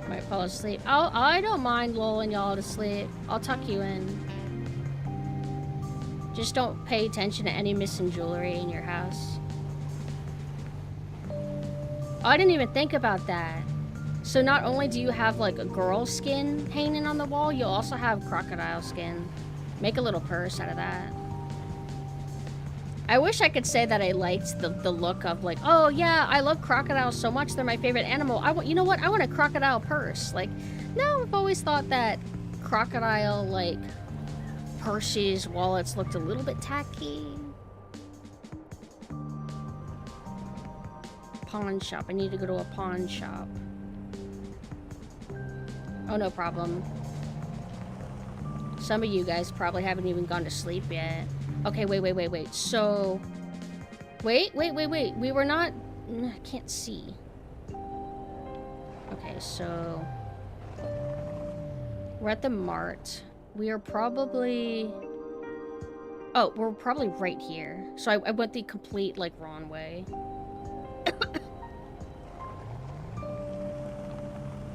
Might fall asleep. I don't mind lulling y'all to sleep. I'll tuck you in. Just don't pay attention to any missing jewelry in your house. Oh, I didn't even think about that. So not only do you have like a girl skin hanging on the wall, you'll also have crocodile skin. Make a little purse out of that. I wish I could say that I liked the look of like, oh yeah, I love crocodiles so much, they're my favorite animal. You know what? I want a crocodile purse. Like, no, I've always thought that crocodile like purses, wallets looked a little bit tacky. Pawn shop. I need to go to a pawn shop. Oh, no problem. Some of you guys probably haven't even gone to sleep yet. Okay, wait. So... Wait. We were not... I can't see. Okay, so... We're at the mart. We are probably... Oh, we're probably right here. So I went the complete, like, wrong way.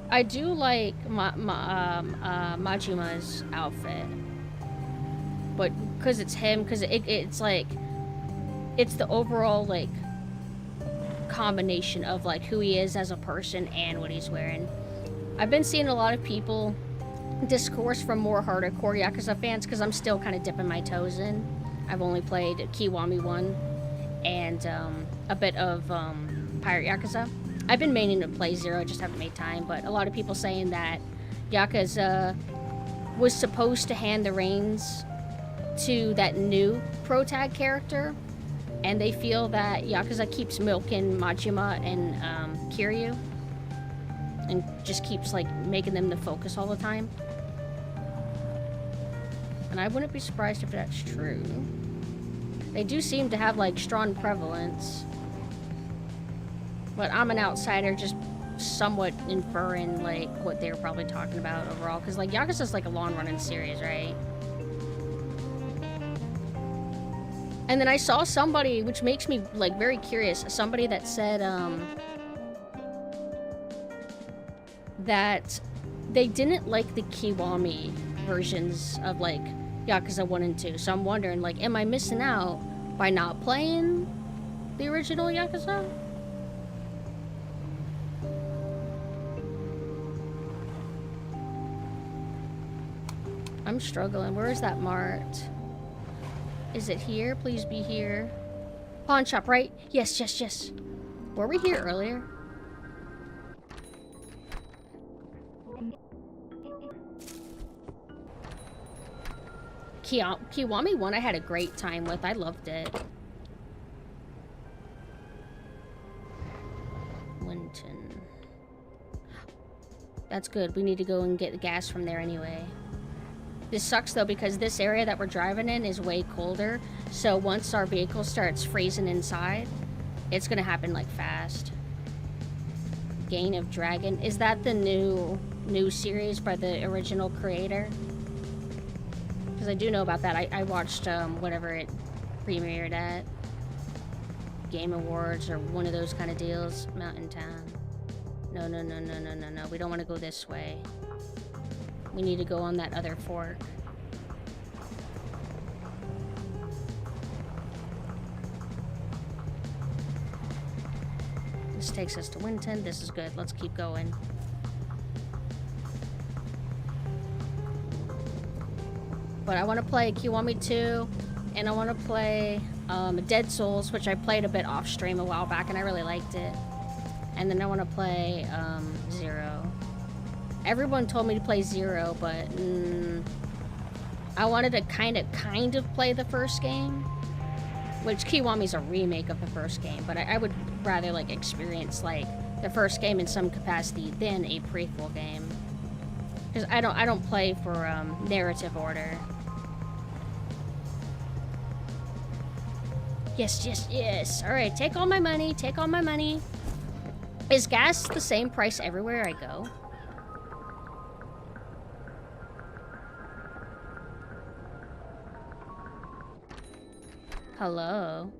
I do like Majima's outfit, but because it's him, because it's like, it's the overall like combination of like who he is as a person and what he's wearing. I've been seeing a lot of people discourse from more hardcore Yakuza fans because I'm still kind of dipping my toes in. I've only played Kiwami 1 and a bit of Pirate Yakuza. I've been meaning to play 0, I just haven't made time, but a lot of people saying that Yakuza was supposed to hand the reins to that new pro-tag character, and they feel that Yakuza keeps milking Majima and Kiryu, and just keeps like making them the focus all the time. And I wouldn't be surprised if that's true. They do seem to have like strong prevalence. But I'm an outsider, just somewhat inferring, like, what they're probably talking about overall. Because, like, Yakuza's, like, a long-running series, right? And then I saw somebody, which makes me, like, very curious. Somebody that said, that they didn't like the Kiwami versions of, like, Yakuza 1 and 2. So I'm wondering, like, am I missing out by not playing the original Yakuza? I'm struggling. Where is that mart? Is it here? Please be here. Pawn shop, right? Yes. Were we here earlier? Kiwami 1 I had a great time with. I loved it. Winton. That's good. We need to go and get the gas from there anyway. This sucks though because this area that we're driving in is way colder. So once our vehicle starts freezing inside, it's gonna happen like fast. Gain of Dragon. Is that the new series by the original creator? Because I do know about that. I watched whatever it premiered at. Game Awards or one of those kind of deals. Mountain Town. No. We don't want to go this way. We need to go on that other fork. This takes us to Winton. This is good. Let's keep going. But I want to play Kiwami 2, and I want to play Dead Souls, which I played a bit off stream a while back, and I really liked it. And then I want to play 0. Everyone told me to play 0, but I wanted to kind of play the first game, which Kiwami's a remake of the first game, but I would rather like experience like the first game in some capacity than a prequel game, because I don't play for narrative order. Yes. All right, take all my money. Take all my money. Is gas the same price everywhere I go? Hello.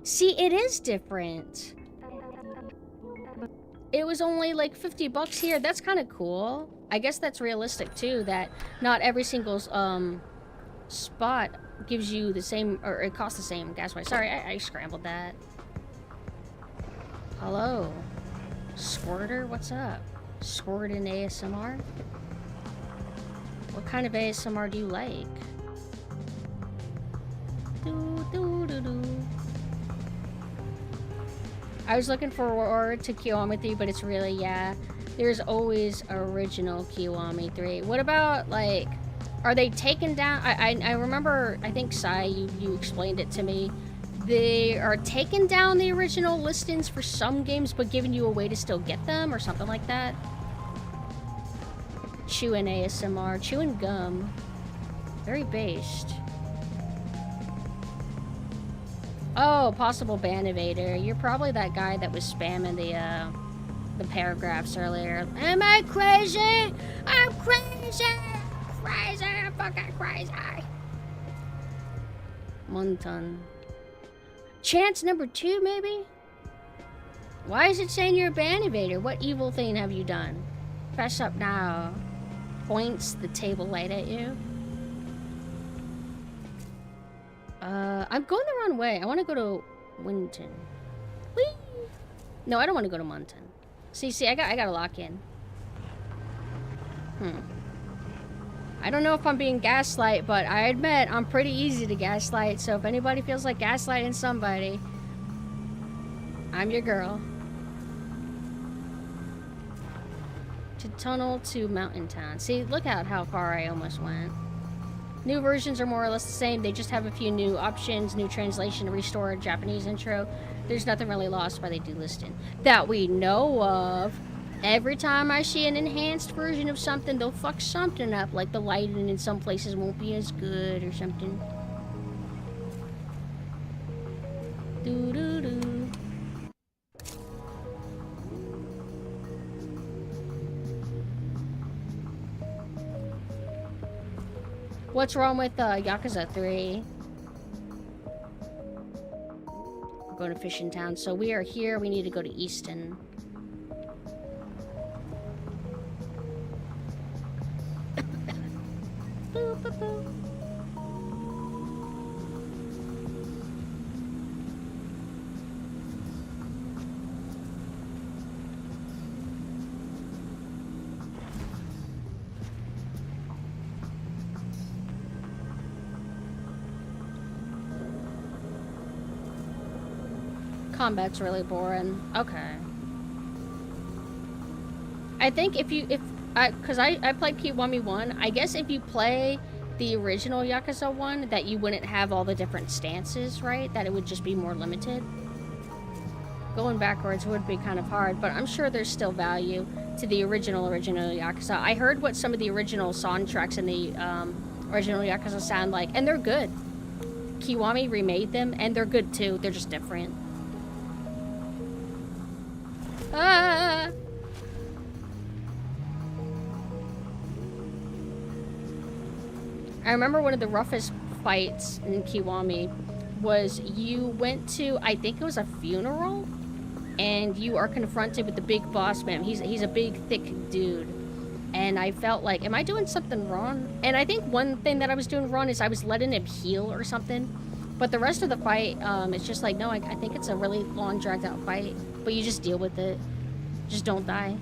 See, it is different. It was only like 50 bucks here. That's kind of cool. I guess that's realistic too, that not every single spot gives you the same, or it costs the same gas price. Sorry, I scrambled that. Hello. Squirter, what's up? Squirtin' ASMR? What kind of ASMR do you like? I was looking forward to Kiwami 3, but it's really, yeah. There's always original Kiwami 3. What about, like, are they taken down? I remember, I think, Sai, you explained it to me. They are taking down the original listings for some games, but giving you a way to still get them, or something like that. Chewing ASMR. Chewing gum. Very based. Oh, possible ban evader. You're probably that guy that was spamming the paragraphs earlier. Am I crazy? I'm crazy! Crazy! I'm fucking crazy! Monton. Chance number 2, maybe? Why is it saying you're a ban evader? What evil thing have you done? Fess up now. Points the table light at you. I'm going the wrong way. I want to go to Winton. Whee! No, I don't want to go to Munton. See, I gotta lock in. I don't know if I'm being gaslight, but I admit I'm pretty easy to gaslight, so if anybody feels like gaslighting somebody, I'm your girl. To tunnel to Mountain Town. See, look at how far I almost went. New versions are more or less the same. They just have a few new options, new translation, restored Japanese intro. There's nothing really lost by they delisting. That we know of. Every time I see an enhanced version of something, they'll fuck something up. Like the lighting in some places won't be as good or something. Doo-doo-doo. What's wrong with Yakuza 3? We're going to Fishing Town. So we are here. We need to go to Easton. Boo, boo, boo. Combat's really boring. Okay. I think because I played Kiwami 1, I guess if you play the original Yakuza 1, that you wouldn't have all the different stances, right? That it would just be more limited. Going backwards would be kind of hard, but I'm sure there's still value to the original Yakuza. I heard what some of the original soundtracks in the original Yakuza sound like, and they're good. Kiwami remade them, and they're good too. They're just different. Ah! I remember one of the roughest fights in Kiwami was you went to, I think it was a funeral, and you are confronted with the big boss man. He's a big, thick dude. And I felt like, am I doing something wrong? And I think one thing that I was doing wrong is I was letting him heal or something. But the rest of the fight, it's just like, no, I think it's a really long, dragged out fight. But you just deal with it. Just don't die.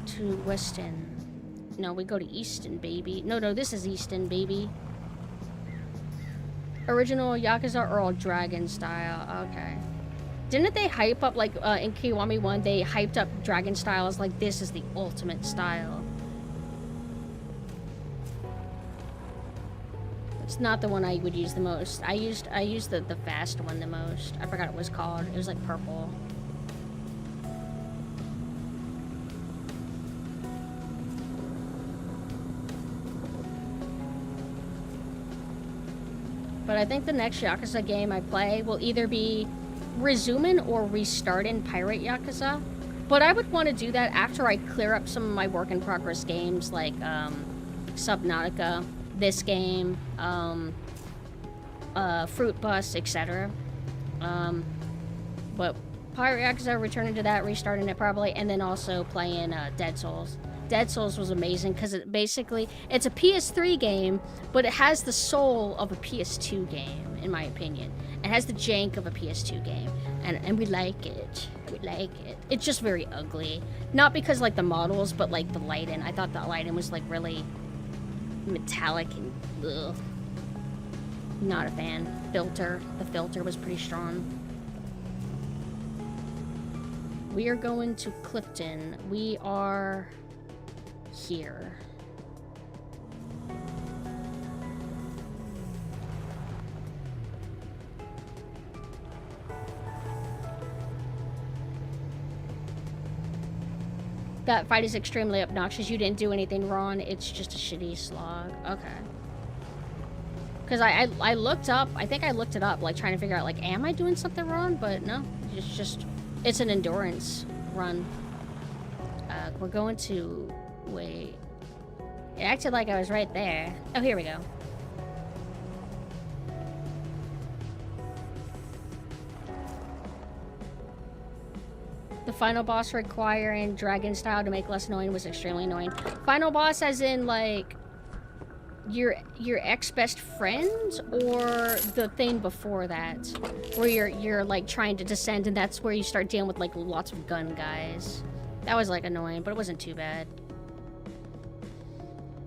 To Weston. No, we go to Easton, baby. No, this is Easton, baby. Original Yakuza are all dragon style. Okay. Didn't they hype up, like, in Kiwami 1, they hyped up dragon style as, like, this is the ultimate style. It's not the one I would use the most. I used the fast one the most. I forgot what it was called. It was, like, purple. But I think the next Yakuza game I play will either be resuming or restarting Pirate Yakuza. But I would want to do that after I clear up some of my work in progress games like Subnautica, this game, Fruit Bus, etc. But Pirate Yakuza, returning to that, restarting it probably, and then also playing Dead Souls. Dead Souls was amazing because it's a PS3 game, but it has the soul of a PS2 game, in my opinion. It has the jank of a PS2 game, and we like it. We like it. It's just very ugly. Not because, like, the models, but, like, the lighting. I thought the lighting was, like, really metallic and ugh. Not a fan. The filter was pretty strong. We are going to Clifton. We are here. That fight is extremely obnoxious. You didn't do anything wrong. It's just a shitty slog. Okay. Because I looked up, I think I looked it up, like, trying to figure out, like, am I doing something wrong? But no, it's an endurance run. We're going to, wait. It acted like I was right there. Oh, here we go. The final boss requiring dragon style to make less annoying was extremely annoying. Final boss as in, like, your ex-best friend, or the thing before that? Where you're like trying to descend and that's where you start dealing with, like, lots of gun guys. That was, like, annoying, but it wasn't too bad.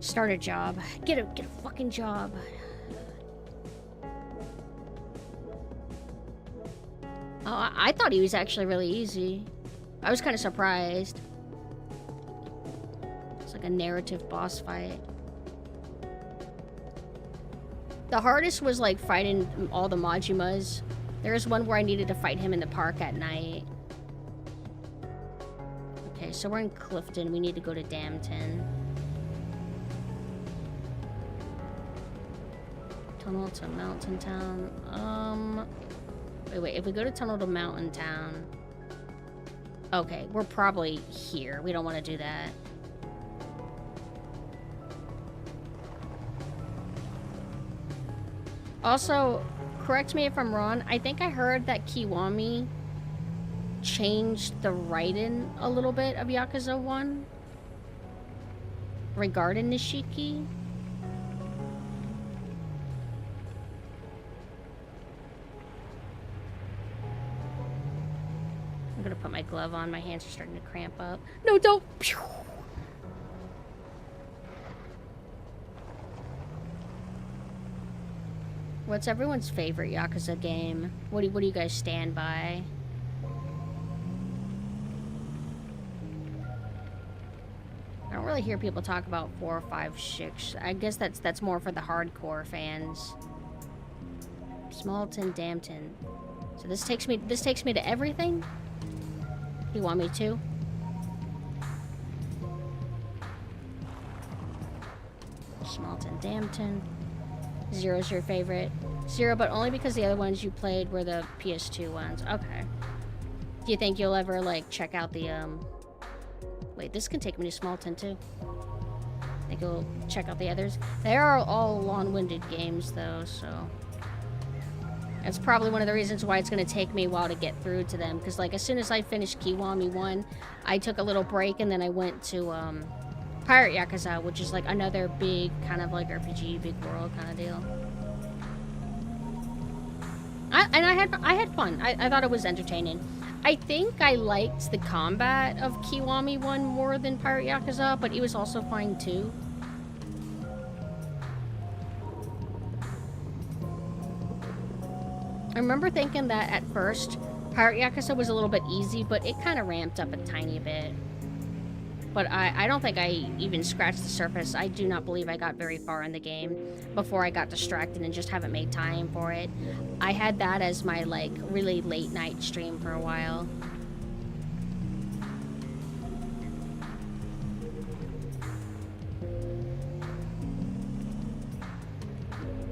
Start a job. Get a fucking job. Oh, I thought he was actually really easy. I was kind of surprised. It's like a narrative boss fight. The hardest was, like, fighting all the Majimas. There was one where I needed to fight him in the park at night. Okay, so we're in Clifton. We need to go to Damton. Tunnel to Mountain Town. Wait. If we go to Tunnel to Mountain Town... Okay, we're probably here. We don't want to do that. Also, correct me if I'm wrong, I think I heard that Kiwami changed the writing a little bit of Yakuza 1 regarding Nishiki. I'm gonna put my glove on, my hands are starting to cramp up. No, don't! Pew! What's everyone's favorite Yakuza game? What do you guys stand by? I don't really hear people talk about 4, 5, 6. I guess that's more for the hardcore fans. Smallton, Damton. So this takes me to everything? You want me to? Smallton, Damton. Zero's your favorite. Zero, but only because the other ones you played were the PS2 ones. Okay. Do you think you'll ever, like, check out the, Wait, this can take me to Smallton, too. Think you'll check out the others? They are all long-winded games, though, so... That's probably one of the reasons why it's going to take me a while to get through to them. Because, like, as soon as I finished Kiwami 1, I took a little break and then I went to Pirate Yakuza, which is, like, another big kind of, like, RPG, big world kind of deal. I had fun. I thought it was entertaining. I think I liked the combat of Kiwami 1 more than Pirate Yakuza, but it was also fine, too. I remember thinking that at first, Pirate Yakuza was a little bit easy, but it kind of ramped up a tiny bit. But I don't think I even scratched the surface. I do not believe I got very far in the game before I got distracted and just haven't made time for it. I had that as my, like, really late night stream for a while.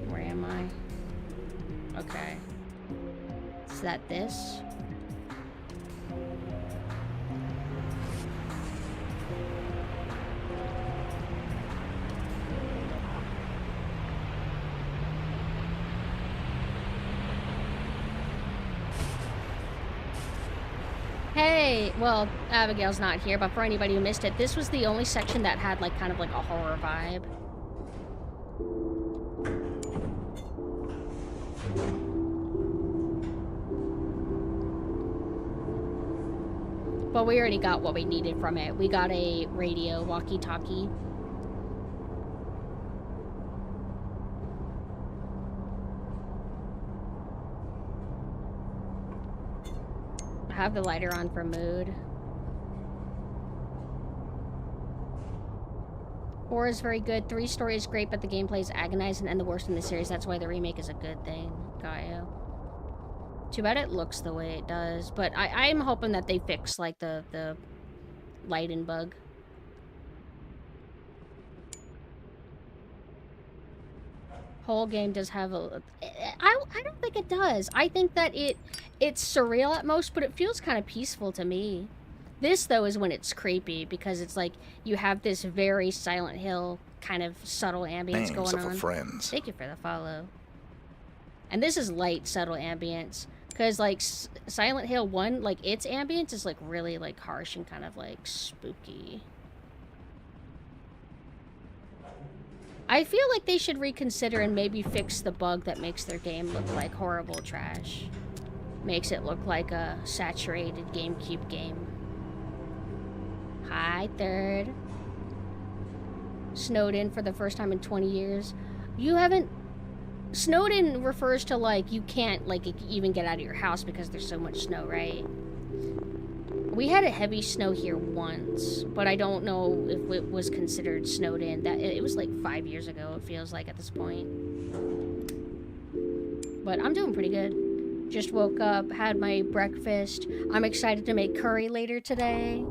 Where am I? Okay. Is that this? Hey, well, Abigail's not here, but for anybody who missed it, this was the only section that had, like, kind of like a horror vibe. But we already got what we needed from it. We got a radio walkie-talkie. I have the lighter on for mood. 4 is very good. 3 story is great, but the gameplay is agonizing and the worst in the series. That's why the remake is a good thing. Got you. Too bad it looks the way it does, but I'm hoping that they fix, like, the lighting bug. Whole game does have a... I don't think it does. I think that it's surreal at most, but it feels kind of peaceful to me. This, though, is when it's creepy, because it's like you have this very Silent Hill kind of subtle ambience going on. Friends. Thank you for the follow. And this is light, subtle ambience. Because, like, Silent Hill 1, like, its ambience is, like, really, like, harsh and kind of, like, spooky. I feel like they should reconsider and maybe fix the bug that makes their game look like horrible trash. Makes it look like a saturated GameCube game. Hi, Third. Snowed in for the first time in 20 years. You haven't... Snowed in refers to, like, you can't, like, even get out of your house because there's so much snow, right? We had a heavy snow here once, but I don't know if it was considered snowed in. That it was like 5 years ago, it feels like at this point. But I'm doing pretty good. Just woke up, had my breakfast. I'm excited to make curry later today.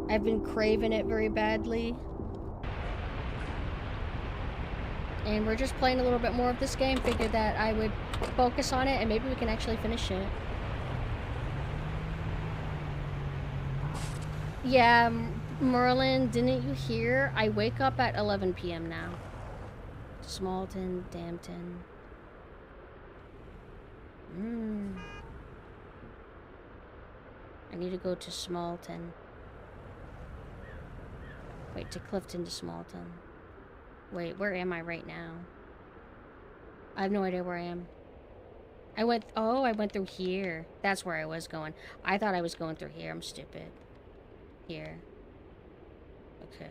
I've been craving it very badly. And we're just playing a little bit more of this game. Figured that I would focus on it and maybe we can actually finish it. Yeah, Merlin, didn't you hear? I wake up at 11 p.m. now. Smallton, Dampton. I need to go to Smallton. Wait, to Clifton to Smallton. Wait, where am I right now? I have no idea where I am. I went through here. That's where I was going. I thought I was going through here. I'm stupid. Here. Okay.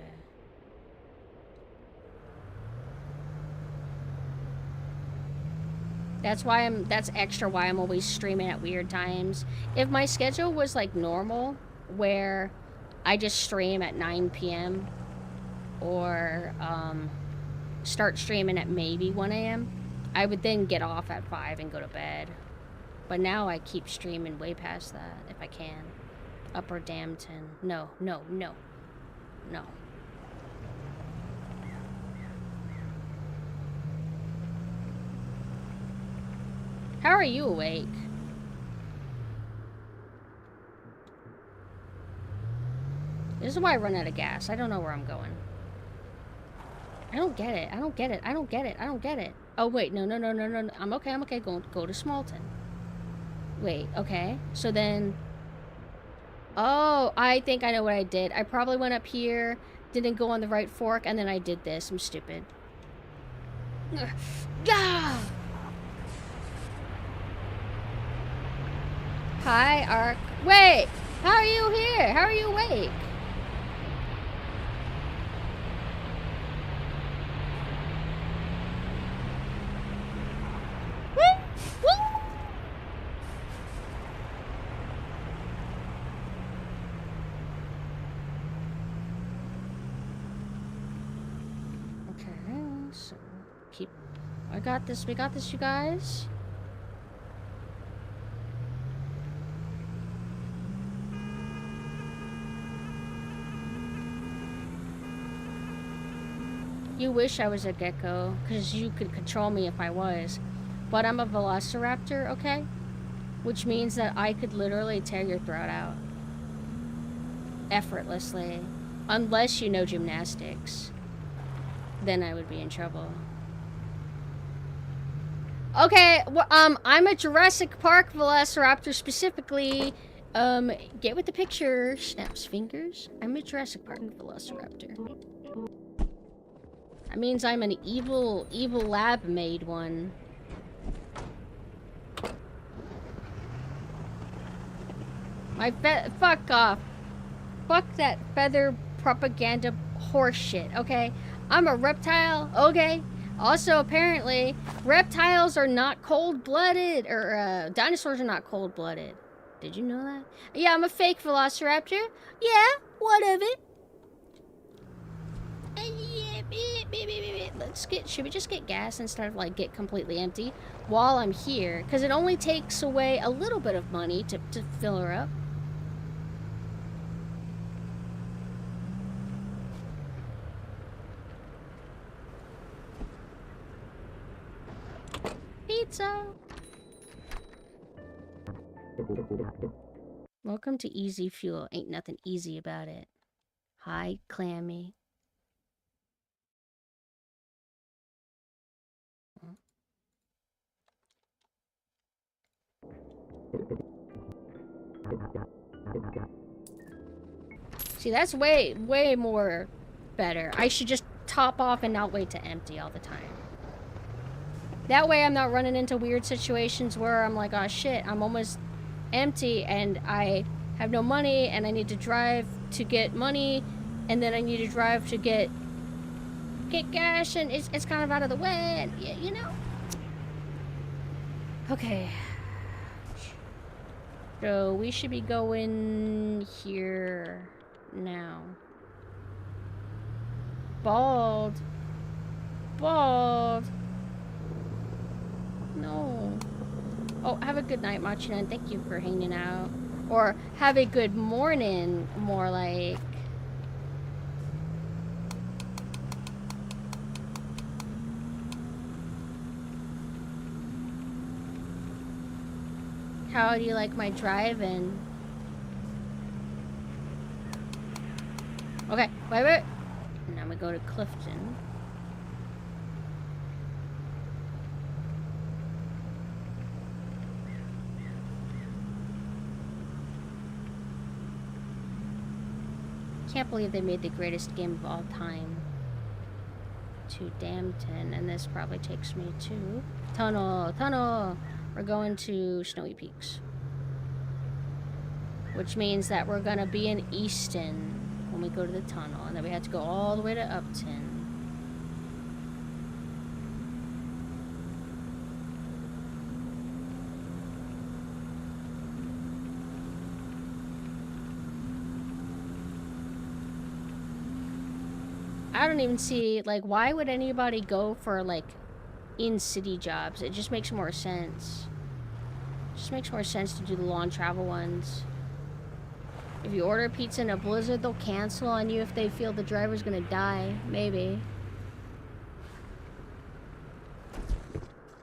That's extra why I'm always streaming at weird times. If my schedule was like normal, where I just stream at 9 p.m. or start streaming at maybe 1 a.m., I would then get off at 5 and go to bed. But now I keep streaming way past that if I can. Upper Dampton. No. How are you awake? This is why I run out of gas. I don't know where I'm going. I don't get it. Oh, wait. No. I'm okay. Go to Smolton. Wait, okay. So then... Oh, I think I know what I did. I probably went up here, didn't go on the right fork, and then I did this. I'm stupid. Yeah! Hi, Ark. Wait! How are you here? How are you awake? So keep. I got this. We got this, you guys. You wish I was a gecko, because you could control me if I was. But I'm a velociraptor, okay? Which means that I could literally tear your throat out. Effortlessly. Unless you know gymnastics. Then I would be in trouble. Okay, well, I'm a Jurassic Park velociraptor specifically. Get with the picture. Snaps fingers. I'm a Jurassic Park velociraptor. That means I'm an evil lab made one. Fuck off. Fuck that feather propaganda horseshit, okay? I'm a reptile, okay? Also, apparently, reptiles are not cold-blooded, or, dinosaurs are not cold-blooded. Did you know that? Yeah, I'm a fake velociraptor. Yeah, what of it? Should we just get gas instead of, like, get completely empty while I'm here? Because it only takes away a little bit of money to fill her up. Pizza! Welcome to Easy Fuel. Ain't nothing easy about it. Hi, Clammy. See, that's way more better. I should just top off and not wait to empty all the time. That way I'm not running into weird situations where I'm like, oh shit, I'm almost empty and I have no money and I need to drive to get money and then I need to drive to get cash and it's kind of out of the way and, you know. Okay. So we should be going here now. Bald. No. Oh, have a good night, Machina, and thank you for hanging out. Or have a good morning, more like. How do you like my driving? Okay, wait. Now we go to Clifton. Can't believe they made the greatest game of all time. To Damton, and this probably takes me to Tunnel. We're going to Snowy Peaks. Which means that we're gonna be in Easton when we go to the tunnel, and then we have to go all the way to Upton. I don't even see, like, why would anybody go for, like, in-city jobs? It just makes more sense. It just makes more sense to do the long travel ones. If you order pizza in a blizzard, they'll cancel on you if they feel the driver's gonna die. Maybe.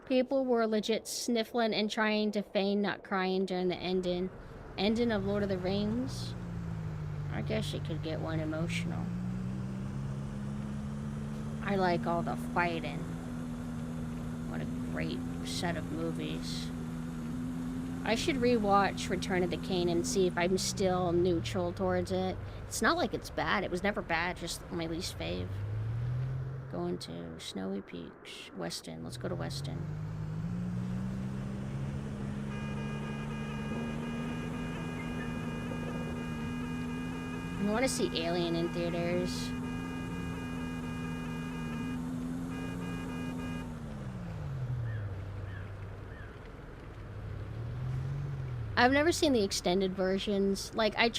People were legit sniffling and trying to feign not crying during the ending of Lord of the Rings. I guess you could get one emotional. I like all the fighting. great set of movies. I should rewatch Return of the Cane and see if I'm still neutral towards it. It's not like it's bad. It was never bad, just my least fave. Going to Snowy Peaks. Weston. Let's go to Weston. I want to see Alien in theaters. I've never seen the extended versions. Like, I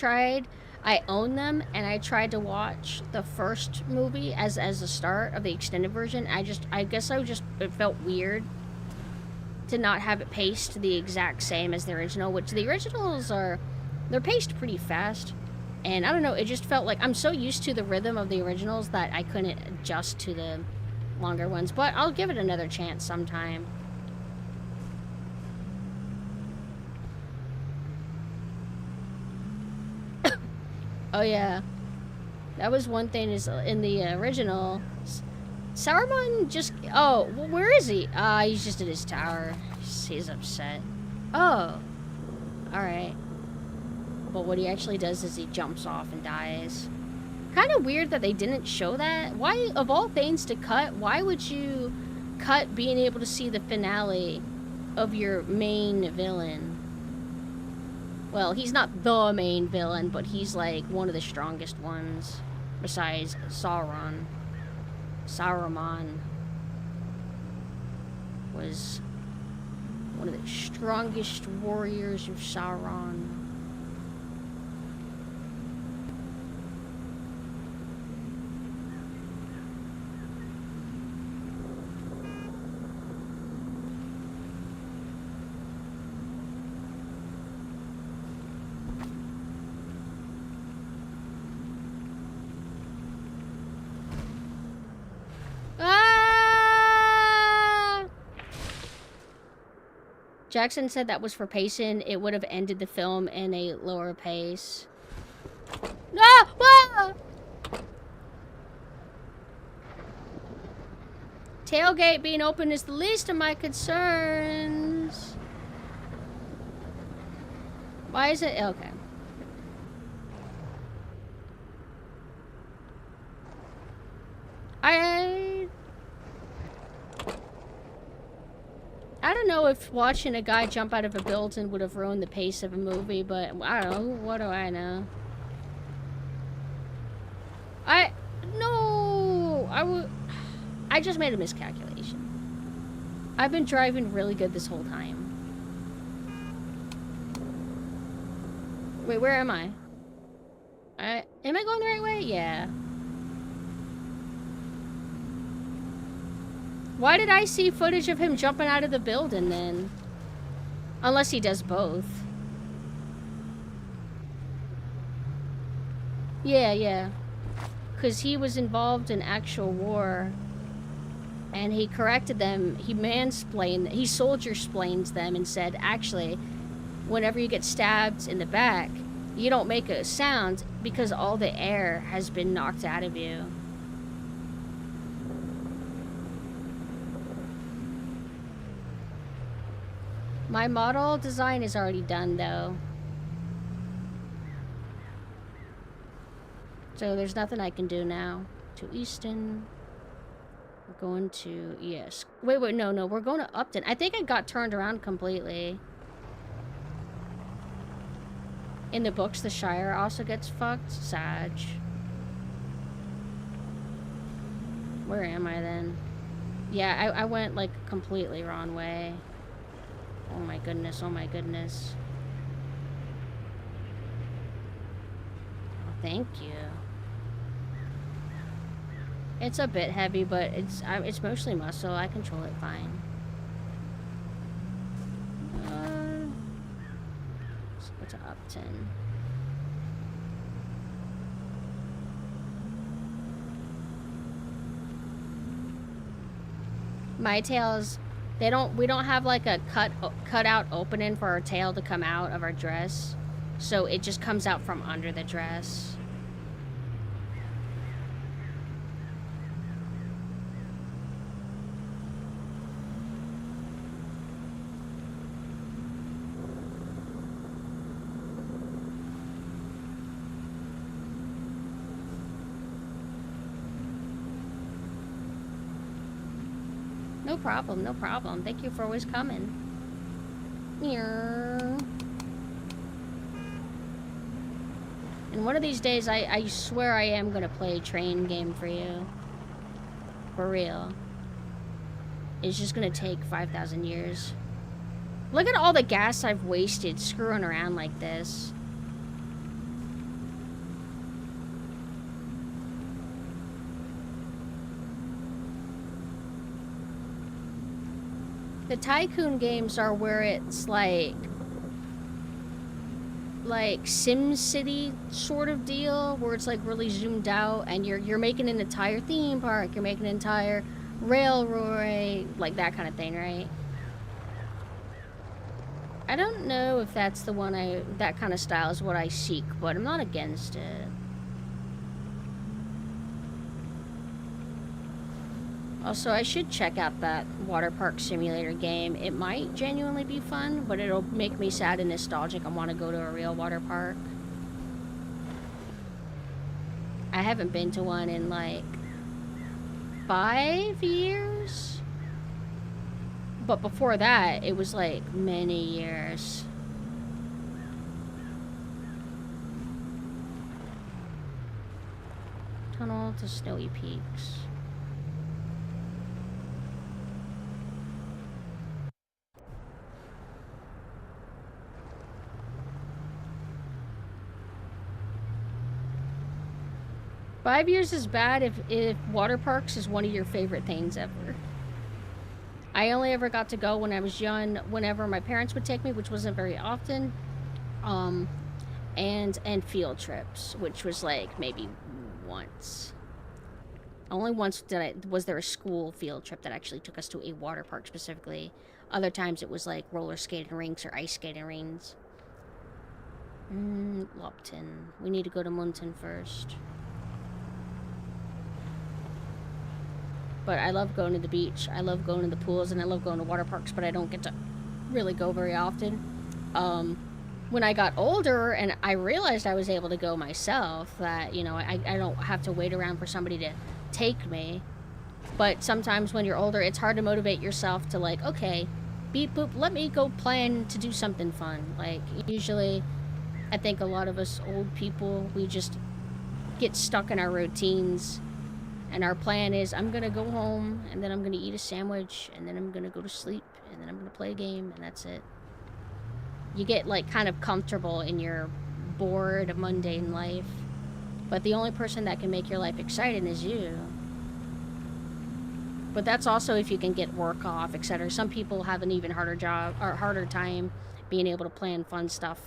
own them, and I tried to watch the first movie as the start of the extended version. I guess it felt weird to not have it paced the exact same as the original, which the originals they're paced pretty fast. And I don't know, it just felt like I'm so used to the rhythm of the originals that I couldn't adjust to the longer ones. But I'll give it another chance sometime. Oh yeah, that was one thing is in the original, Saruman just, oh, well, where is he? He's just in his tower. He's upset. Oh, alright. But what he actually does is he jumps off and dies. Kind of weird that they didn't show that. Why, of all things to cut, why would you cut being able to see the finale of your main villain? Well, he's not the main villain, but he's like one of the strongest ones. Besides Sauron. Saruman was one of the strongest warriors of Sauron. Jackson said that was for pacing. It would have ended the film in a lower pace. Ah! Ah! Tailgate being open is the least of my concerns. Why is it? Okay. I don't know if watching a guy jump out of a building would have ruined the pace of a movie, but I don't know. What do I know? I just made a miscalculation. I've been driving really good this whole time. Wait, where am I? Am I going the right way? Yeah. Why did I see footage of him jumping out of the building then? Unless he does both. Yeah. Because he was involved in actual war. And he corrected them. He mansplained. He soldier-splains them and said, actually, whenever you get stabbed in the back, you don't make a sound because all the air has been knocked out of you. My model design is already done, though. So there's nothing I can do now. To Easton. We're going to... Yes. Wait, no. We're going to Upton. I think I got turned around completely. In the books, the Shire also gets fucked. Sag. Where am I, then? Yeah, I went, like, completely wrong way. Oh my goodness, oh my goodness. Oh, thank you. It's a bit heavy, but it's mostly muscle. I control it fine. Let's go to Upton. My tails... we don't have like a cut out opening for our tail to come out of our dress. So it just comes out from under the dress. No problem, no problem. Thank you for always coming. Meow. And one of these days, I swear I am gonna play a train game for you. For real. It's just gonna take 5,000 years. Look at all the gas I've wasted screwing around like this. The tycoon games are where it's like Sim City sort of deal, where it's like really zoomed out and you're making an entire theme park, you're making an entire railroad, like that kind of thing, right? I don't know if that's the one that kind of style is what I seek, but I'm not against it. Also, I should check out that water park simulator game. It might genuinely be fun, but it'll make me sad and nostalgic. I want to go to a real water park. I haven't been to one in like 5 years. But before that, it was like many years. Tunnel to Snowy Peaks. Five years is bad if water parks is one of your favorite things ever. I only ever got to go when I was young, whenever my parents would take me, which wasn't very often. And field trips, which was like maybe once. Only once was there a school field trip that actually took us to a water park specifically. Other times it was like roller skating rinks or ice skating rinks. Lupton. We need to go to Munton first. But I love going to the beach, I love going to the pools, and I love going to water parks, but I don't get to really go very often. When I got older and I realized I was able to go myself, that, you know, I don't have to wait around for somebody to take me. But sometimes when you're older, it's hard to motivate yourself to, like, okay, beep boop, let me go plan to do something fun. Like, usually, I think a lot of us old people, we just get stuck in our routines. And our plan is, I'm going to go home, and then I'm going to eat a sandwich, and then I'm going to go to sleep, and then I'm going to play a game, and that's it. You get, like, kind of comfortable in your bored, mundane life. But the only person that can make your life exciting is you. But that's also if you can get work off, etc. Some people have an even harder job, or harder time being able to plan fun stuff.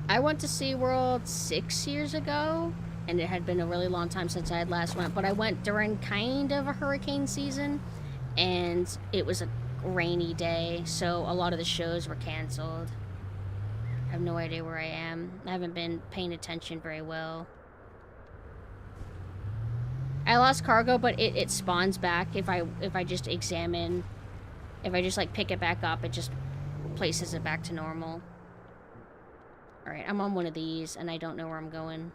I went to SeaWorld 6 years ago, and it had been a really long time since I had last went, but I went during kind of a hurricane season, and it was a rainy day, so a lot of the shows were canceled. I have no idea where I am. I haven't been paying attention very well. I lost cargo, but it spawns back if I just examine. If I just, like, pick it back up, it just places it back to normal. Alright, I'm on one of these, and I don't know where I'm going.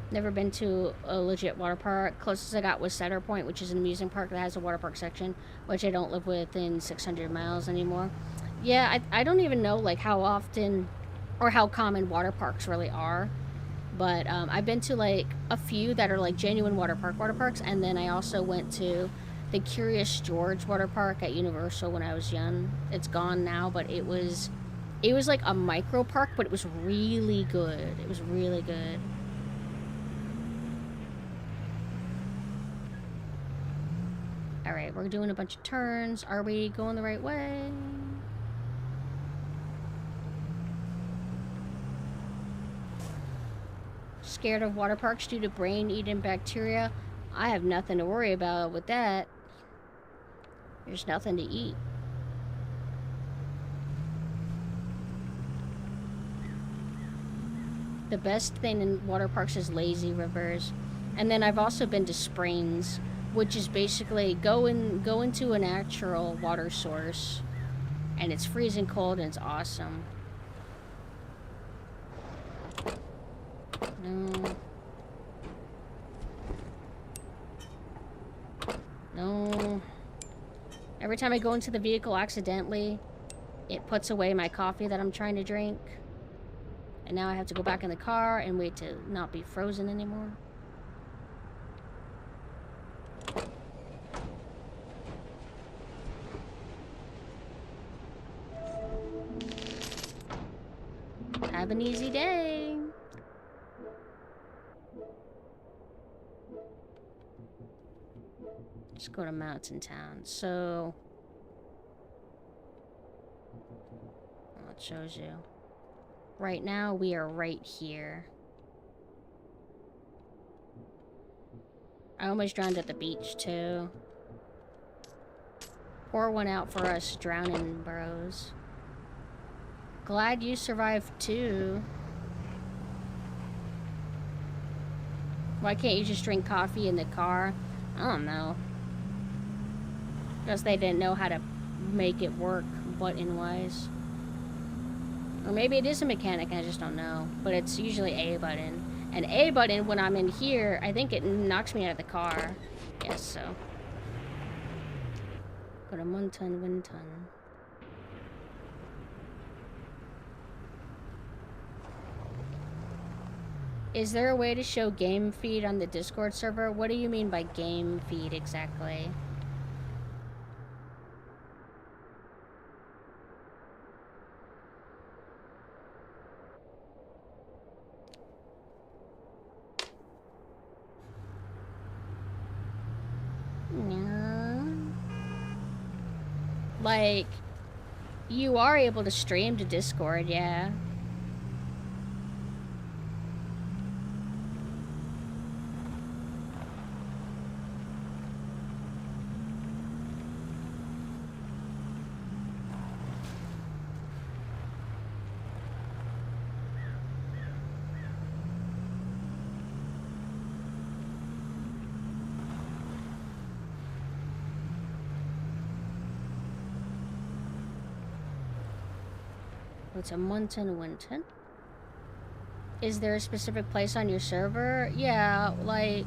Never been to a legit water park. Closest I got was Cedar Point, which is an amusement park that has a water park section, which I don't live within 600 miles anymore. Yeah, I don't even know, like, how often or how common water parks really are. But I've been to, like, a few that are, like, genuine water parks, and then I also went to the Curious George water park at Universal when I was young. It's gone now, but it was like a micro park, but it was really good. It was really good. Alright, we're doing a bunch of turns. Are we going the right way? Scared of water parks due to brain-eating bacteria? I have nothing to worry about with that. There's nothing to eat. The best thing in water parks is lazy rivers. And then I've also been to springs, which is basically go into a natural water source, and it's freezing cold and it's awesome. No. No. Every time I go into the vehicle accidentally, it puts away my coffee that I'm trying to drink. And now I have to go back in the car and wait to not be frozen anymore. Have an easy day. Let's go to Mountain Town. So, well, it shows you. Right now, we are right here. I almost drowned at the beach, too. Pour one out for us drowning bros. Glad you survived, too. Why can't you just drink coffee in the car? I don't know. Because they didn't know how to make it work button-wise. Or maybe it is a mechanic, I just don't know. But it's usually A button. And A button, when I'm in here, I think it knocks me out of the car. Yes, so. Go to Munton, Winton. Is there a way to show game feed on the Discord server? What do you mean by game feed exactly? Like, you are able to stream to Discord, yeah. It's a Munton Winton. Is there a specific place on your server? Yeah, like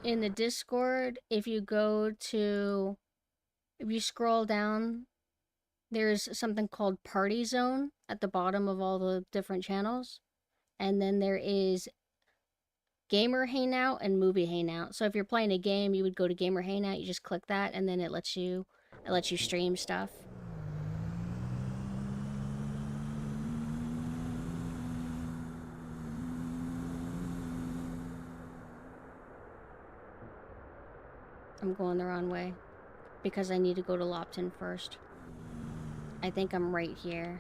in the Discord, if you scroll down, there's something called Party Zone at the bottom of all the different channels. And then there is Gamer Hangout and Movie Hangout. So if you're playing a game, you would go to Gamer Hangout, you just click that, and then it lets you stream stuff. I'm going the wrong way because I need to go to Lopton first. I think I'm right here.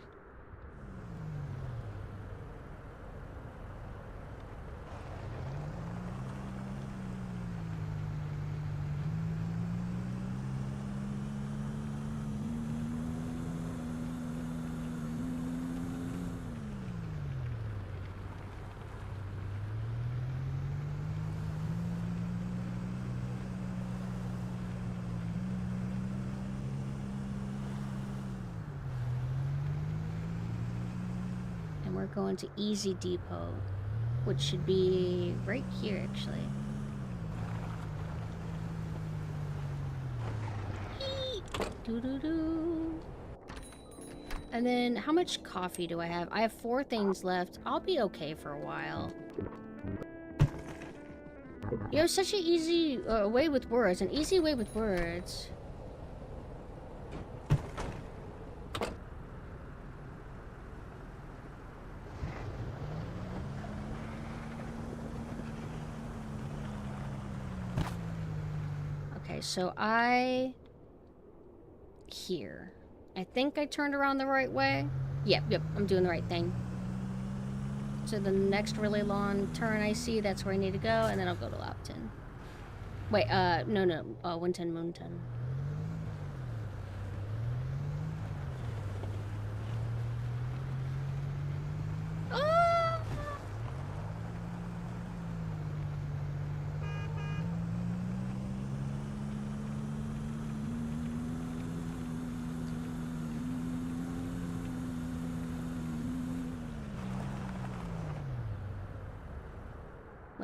We're going to Easy Depot, which should be right here, actually. Doo-doo-doo. And then, how much coffee do I have? I have 4 things left. I'll be okay for a while. You have such an easy way with words. An easy way with words. So here. I think I turned around the right way. Yep, I'm doing the right thing. So the next really long turn I see, that's where I need to go, and then I'll go to Lopton. Wait, no, Winton Moonton.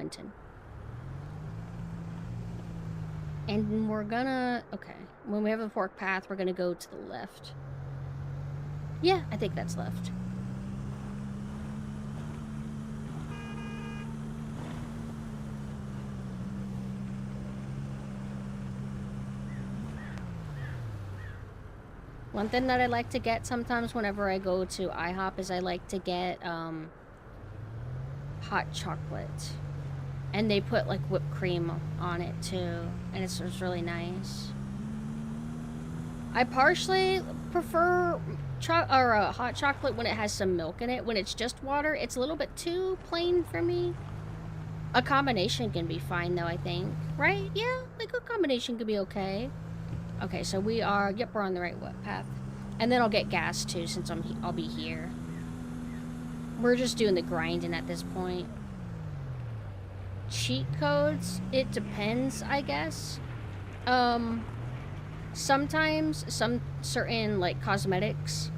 Clinton. And we're gonna... Okay. When we have a fork path, we're gonna go to the left. Yeah, I think that's left. One thing that I like to get sometimes whenever I go to IHOP is I like to get hot chocolate. And they put like whipped cream on it too. And it's really nice. I partially prefer hot chocolate when it has some milk in it. When it's just water, it's a little bit too plain for me. A combination can be fine though, I think. Right? Yeah, like a combination could be okay. Okay, so we are... Yep, we're on the right path. And then I'll get gas, too, since I'll be here. We're just doing the grinding at this point. Cheat codes? It depends, I guess. Sometimes some certain, like, cosmetics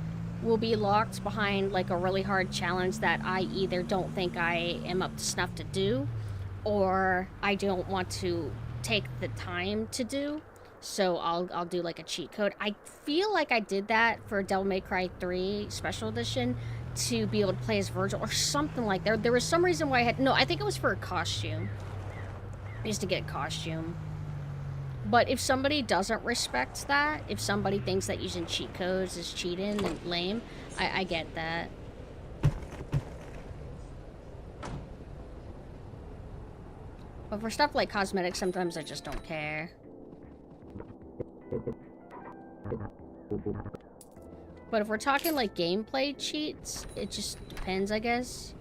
will be locked behind, like, a really hard challenge that I either don't think I am up to snuff to do, or I don't want to take the time to do. So I'll do like a cheat code. I feel like I did that for Devil May Cry 3 Special Edition to be able to play as Virgil or something like that. There was some reason why I had... No, I think it was for a costume. Just to get a costume. But if somebody doesn't respect that, if somebody thinks that using cheat codes is cheating and lame, I get that. But for stuff like cosmetics, sometimes I just don't care. But if we're talking like gameplay cheats, it just depends, I guess.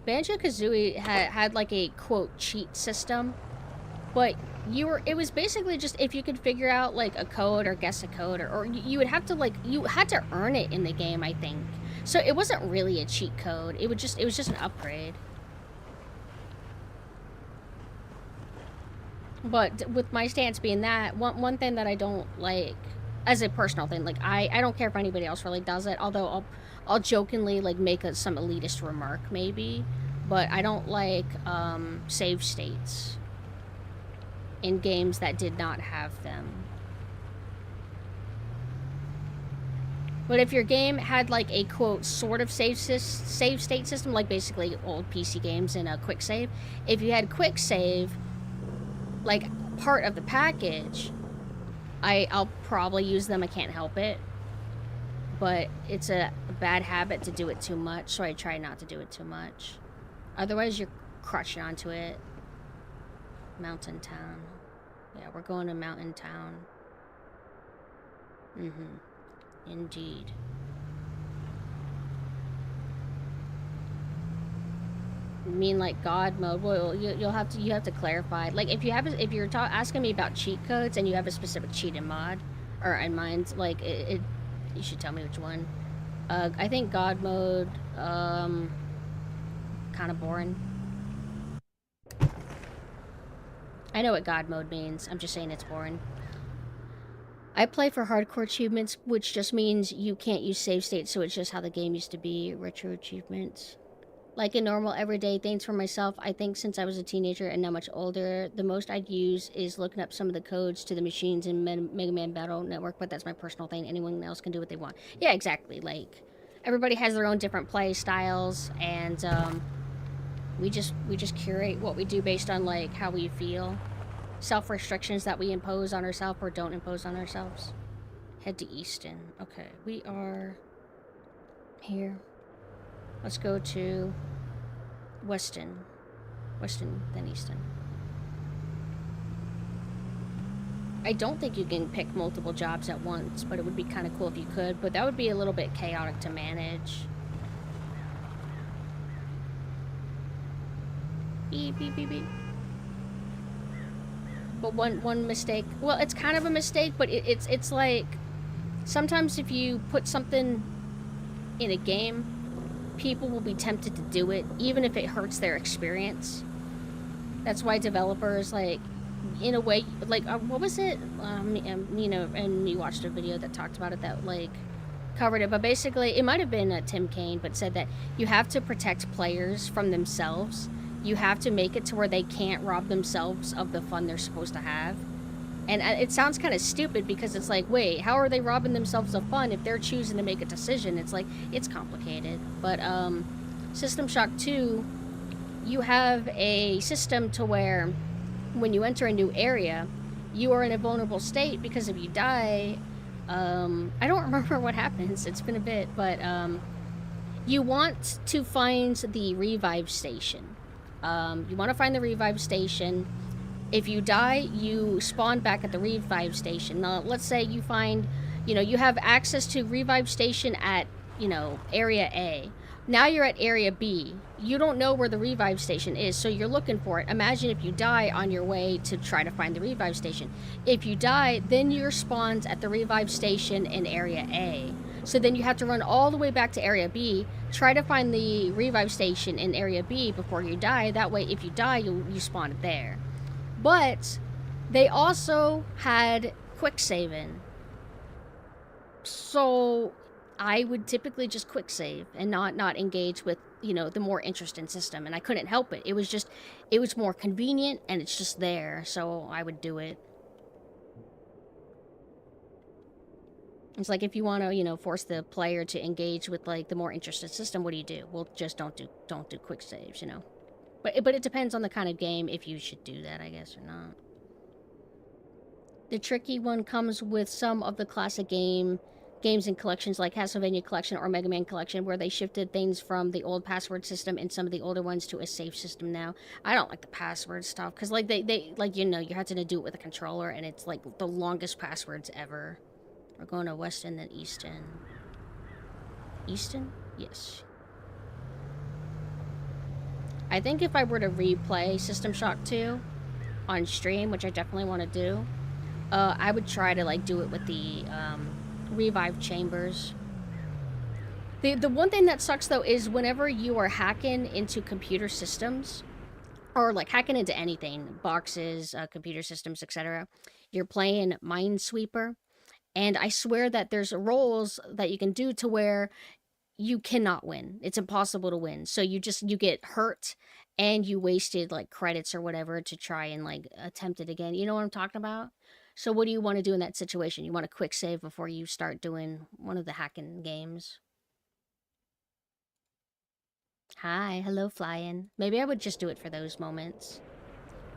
Banjo-Kazooie had like a quote cheat system, but it was basically just if you could figure out like a code or guess a code, or you would have to like, you had to earn it in the game, I think. So it wasn't really a cheat code. It was just an upgrade. But with my stance being that, one thing that I don't like, as a personal thing, like I don't care if anybody else really does it, although I'll jokingly like make some elitist remark maybe, but I don't like save states in games that did not have them. But if your game had like a quote sort of save state system, like basically old PC games in a quick save, if you had quick save like part of the package, I'll probably use them. I can't help it, but it's a bad habit to do it too much, so I try not to do it too much. Otherwise you're crushing onto it. Mountain Town. Yeah, we're going to Mountain Town. Indeed. You mean like God mode? Well, you have to clarify. Like if you're asking me about cheat codes and you have a specific cheat in mod or in mind, like you should tell me which one. I think God mode kind of boring. I know what God mode means. I'm just saying it's boring. I play for hardcore achievements, which just means you can't use save states, so it's just how the game used to be. Retro achievements. Like in normal everyday things for myself, I think since I was a teenager and now much older, the most I'd use is looking up some of the codes to the machines in Mega Man Battle Network, but that's my personal thing. Anyone else can do what they want. Yeah, exactly. Like, everybody has their own different play styles, and we just curate what we do based on like how we feel. Self-restrictions that we impose on ourselves or don't impose on ourselves. Head to Easton. Okay, we are here. Let's go to Weston. Weston, then Easton. I don't think you can pick multiple jobs at once, but it would be kind of cool if you could, but that would be a little bit chaotic to manage. Beep, beep, beep, beep. But one mistake, well, it's kind of a mistake, but it's like, sometimes if you put something in a game, people will be tempted to do it, even if it hurts their experience. That's why developers, like, in a way, like, what was it? You know, and you watched a video that talked about it that, like, covered it, but basically, it might have been Tim Kaine, but said that you have to protect players from themselves you have to make it to where they can't rob themselves of the fun they're supposed to have. And it sounds kind of stupid because it's like, wait, how are they robbing themselves of fun if they're choosing to make a decision? It's like, it's complicated. But System Shock 2, you have a system to where when you enter a new area, you are in a vulnerable state because if you die, I don't remember what happens. It's been a bit, but you want to find the revive station. You want to find the revive station. If you die, you spawn back at the revive station. Now, let's say you find, you have access to revive station at, area A. Now you're at area B. You don't know where the revive station is, so you're looking for it. Imagine if you die on your way to try to find the revive station. If you die, then you're spawned at the revive station in area A. So then you have to run all the way back to area B, try to find the revive station in area B before you die. That way, if you die, you spawn it there. But they also had quick saving. So I would typically just quick save and not engage with, the more interesting system. And I couldn't help it. It was more convenient and it's just there. So I would do it. It's like if you want to, force the player to engage with like the more interesting system, what do? Well, just don't do quick saves, But it depends on the kind of game if you should do that, I guess, or not. The tricky one comes with some of the classic games and collections like Castlevania Collection or Mega Man Collection, where they shifted things from the old password system in some of the older ones to a safe system now. I don't like the password stuff, because like they you have to do it with a controller, and it's like the longest passwords ever. We're going to Weston then Easton. Easton? Yes. I think if I were to replay System Shock 2 on stream, which I definitely want to do, I would try to like do it with the revive chambers. The one thing that sucks though is whenever you are hacking into computer systems, or like hacking into anything, boxes, computer systems, etc., you're playing Minesweeper, and I swear that there's roles that you can do to where you cannot win. It's impossible to win. So you get hurt and you wasted like credits or whatever to try and like attempt it again. You know what I'm talking about? So what do you want to do in that situation? You want a quick save before you start doing one of the hacking games. Hi, hello flying. Maybe I would just do it for those moments.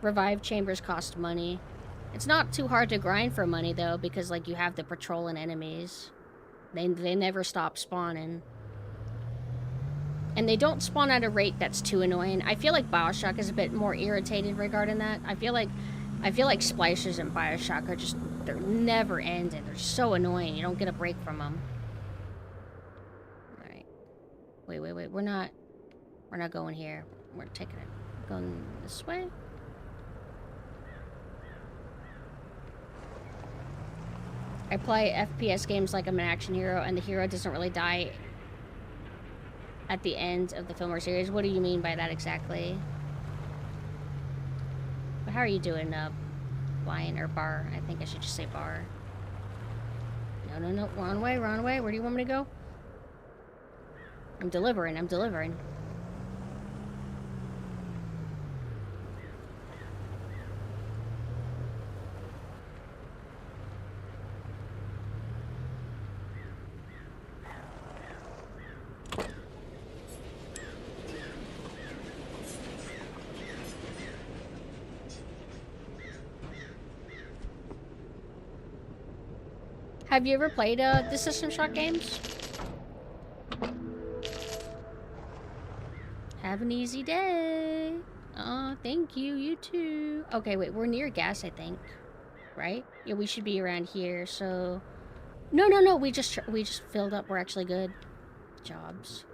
Revive chambers cost money. It's not too hard to grind for money though, because like you have the patrolling enemies. They never stop spawning. And they don't spawn at a rate that's too annoying. I feel like BioShock is a bit more irritated regarding that. I feel like splicers in BioShock are just, they're never ending. They're so annoying. You don't get a break from them. Alright. Wait. We're not going here. We're taking it. Going this way. I play FPS games like I'm an action hero, and the hero doesn't really die at the end of the film or series. What do you mean by that exactly? But how are you doing, Lion or Bar? I think I should just say Bar. No. Wrong way. Where do you want me to go? I'm delivering. Have you ever played the System Shock games? Have an easy day. Oh, thank you. You too. Okay, wait. We're near gas, I think. Right? Yeah, we should be around here. So, no. We just filled up. We're actually good. Jobs.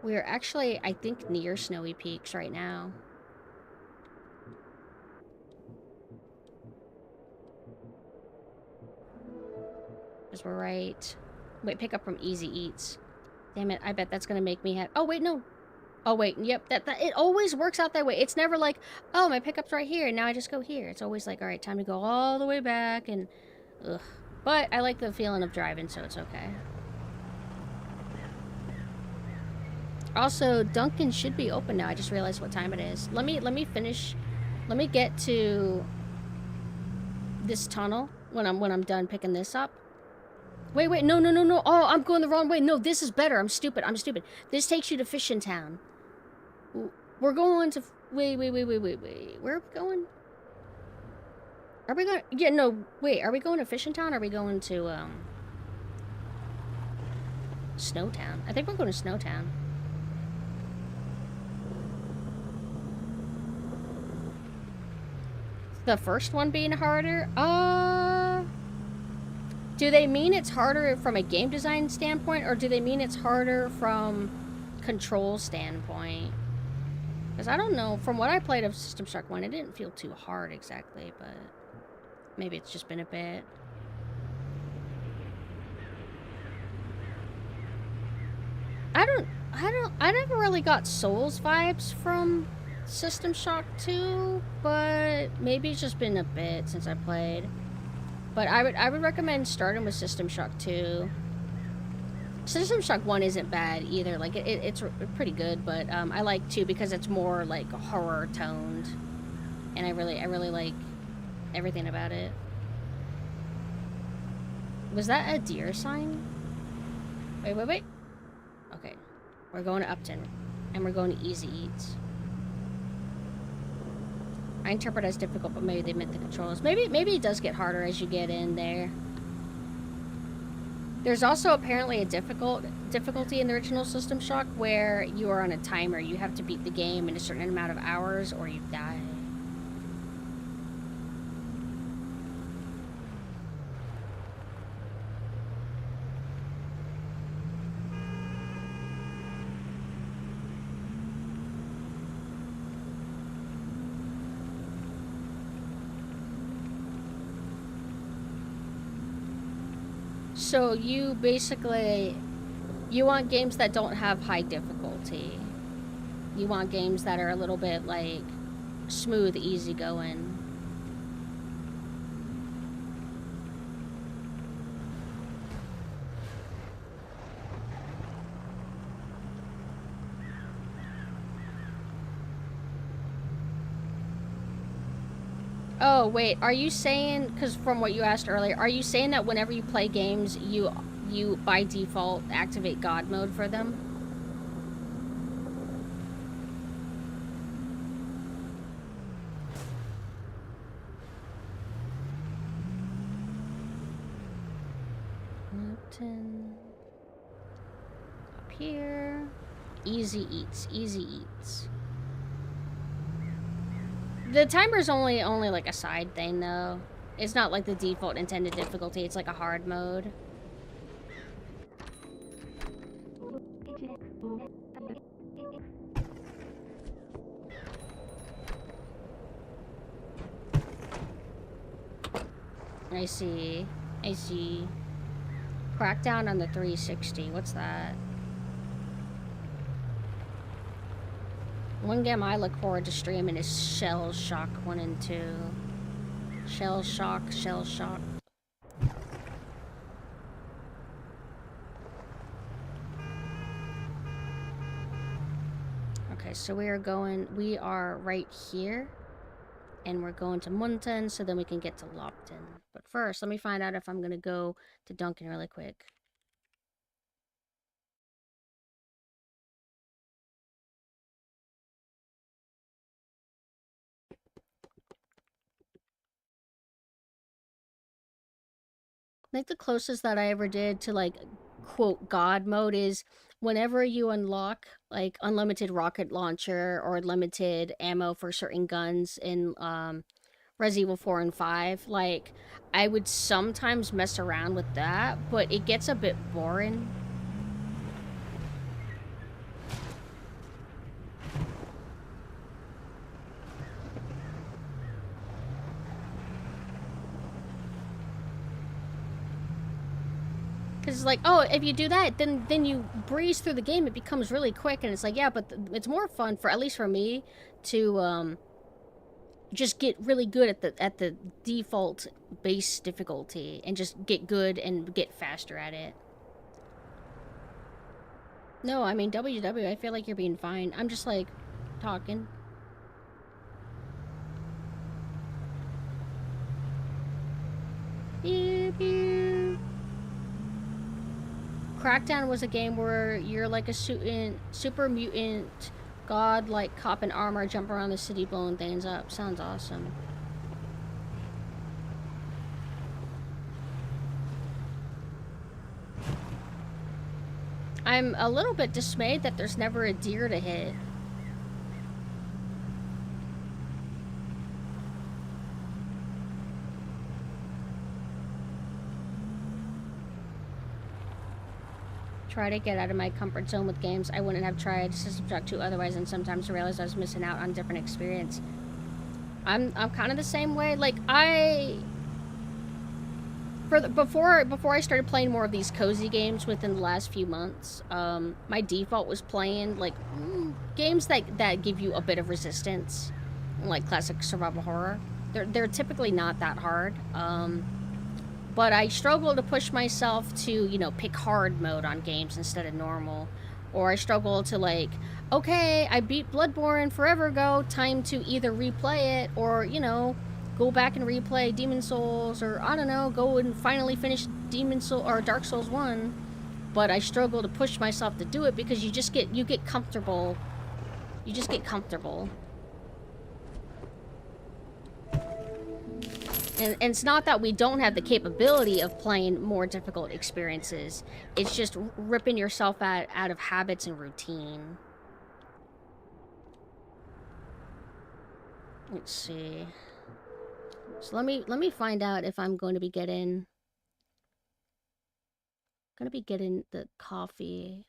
We're actually, I think, near Snowy Peaks right now. Because we're right. Wait, pick up from Easy Eats. Damn it, I bet that's gonna make me have... Oh, wait, no. Oh, wait, yep, that it always works out that way. It's never like, oh, my pickup's right here, and now I just go here. It's always like, all right, time to go all the way back, and... Ugh. But I like the feeling of driving, so it's okay. Also, Duncan should be open now. I just realized what time it is. Let me finish. Let me get to this tunnel when I'm done picking this up. Wait, no. Oh, I'm going the wrong way. No, this is better. I'm stupid. This takes you to Fishing Town. We're going to... Wait. Where are we going? Are we going... Yeah, no, wait. Are we going to Fishing Town or are we going to, Snowtown? I think we're going to Snowtown. The first one being harder? Do they mean it's harder from a game design standpoint, or do they mean it's harder from control standpoint? Because I don't know. From what I played of System Shock 1, it didn't feel too hard exactly, but maybe it's just been a bit. I never really got Souls vibes from System Shock 2, but maybe it's just been a bit since I played. But I would recommend starting with System Shock 2. System Shock 1 isn't bad either. Like it's pretty good, but I like 2 because it's more like horror toned, and I really like everything about it. Was that a deer sign? Wait. Okay, we're going to Upton, and we're going to Easy Eats. I interpret it as difficult, but maybe they meant the controls. Maybe it does get harder as you get in there. There's also apparently a difficulty in the original System Shock where you are on a timer. You have to beat the game in a certain amount of hours or you die. So you basically, you want games that don't have high difficulty. You want games that are a little bit like smooth, easy going. Oh, wait, are you saying, because from what you asked earlier, are you saying that whenever you play games, you by default activate God mode for them? Upton. Up here. Easy Eats. The timer's only like a side thing though. It's not like the default intended difficulty, it's like a hard mode. I see. Crackdown on the 360. What's that? One game I look forward to streaming is Shell Shock 1 and 2. Shell Shock. Okay, so we are right here. And we're going to Munton so then we can get to Lopton. But first, let me find out if I'm gonna go to Duncan really quick. I think the closest that I ever did to like quote God mode is whenever you unlock like unlimited rocket launcher or unlimited ammo for certain guns in Resident Evil 4 and 5, like I would sometimes mess around with that, but it gets a bit boring. Because it's like, oh, if you do that, then you breeze through the game. It becomes really quick, and it's like, yeah, but it's more fun for, at least for me, to just get really good at the default base difficulty and just get good and get faster at it. No, I mean, WW, I feel like you're being fine. I'm just, like, talking. Pew, pew. Crackdown was a game where you're like a super mutant god, like cop in armor, jump around the city blowing things up. Sounds awesome. I'm a little bit dismayed that there's never a deer to hit. Try to get out of my comfort zone with games I wouldn't have tried System Shock 2 otherwise, and sometimes I realize I was missing out on different experience. I'm kind of the same way. Like, before I started playing more of these cozy games within the last few months, my default was playing like games that give you a bit of resistance, like classic survival horror. They're typically not that hard. But I struggle to push myself to, you know, pick hard mode on games instead of normal. Or I struggle to, like, okay, I beat Bloodborne forever ago, time to either replay it or, you know, go back and replay Demon Souls, or, I don't know, go and finally finish Dark Souls 1. But I struggle to push myself to do it because you get comfortable. You just get comfortable. And it's not that we don't have the capability of playing more difficult experiences. It's just ripping yourself out of habits and routine. Let's see. So let me find out if I'm going to be getting the coffee.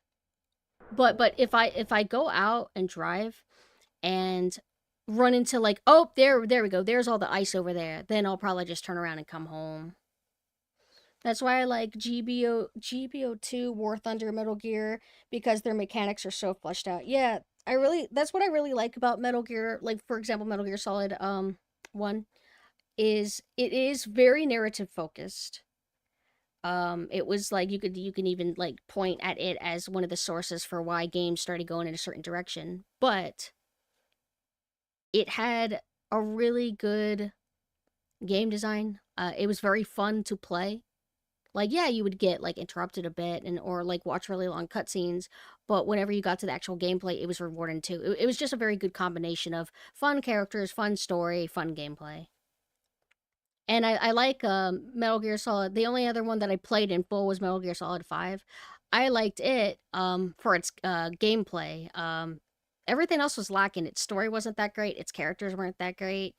But if I go out and drive and run into like, oh, there we go, there's all the ice over there, then I'll probably just turn around and come home. That's why I like GBO2, War Thunder, Metal Gear, because their mechanics are so fleshed out. Yeah, that's what I really like about Metal Gear. Like, for example, Metal Gear Solid 1 is it is very narrative focused. It was like you can even like point at it as one of the sources for why games started going in a certain direction, but it had a really good game design. It was very fun to play. Like, yeah, you would get, like, interrupted a bit or, like, watch really long cutscenes, but whenever you got to the actual gameplay, it was rewarding, too. It was just a very good combination of fun characters, fun story, fun gameplay. And I like Metal Gear Solid. The only other one that I played in full was Metal Gear Solid 5. I liked it for its gameplay. Everything else was lacking. Its story wasn't that great. Its characters weren't that great.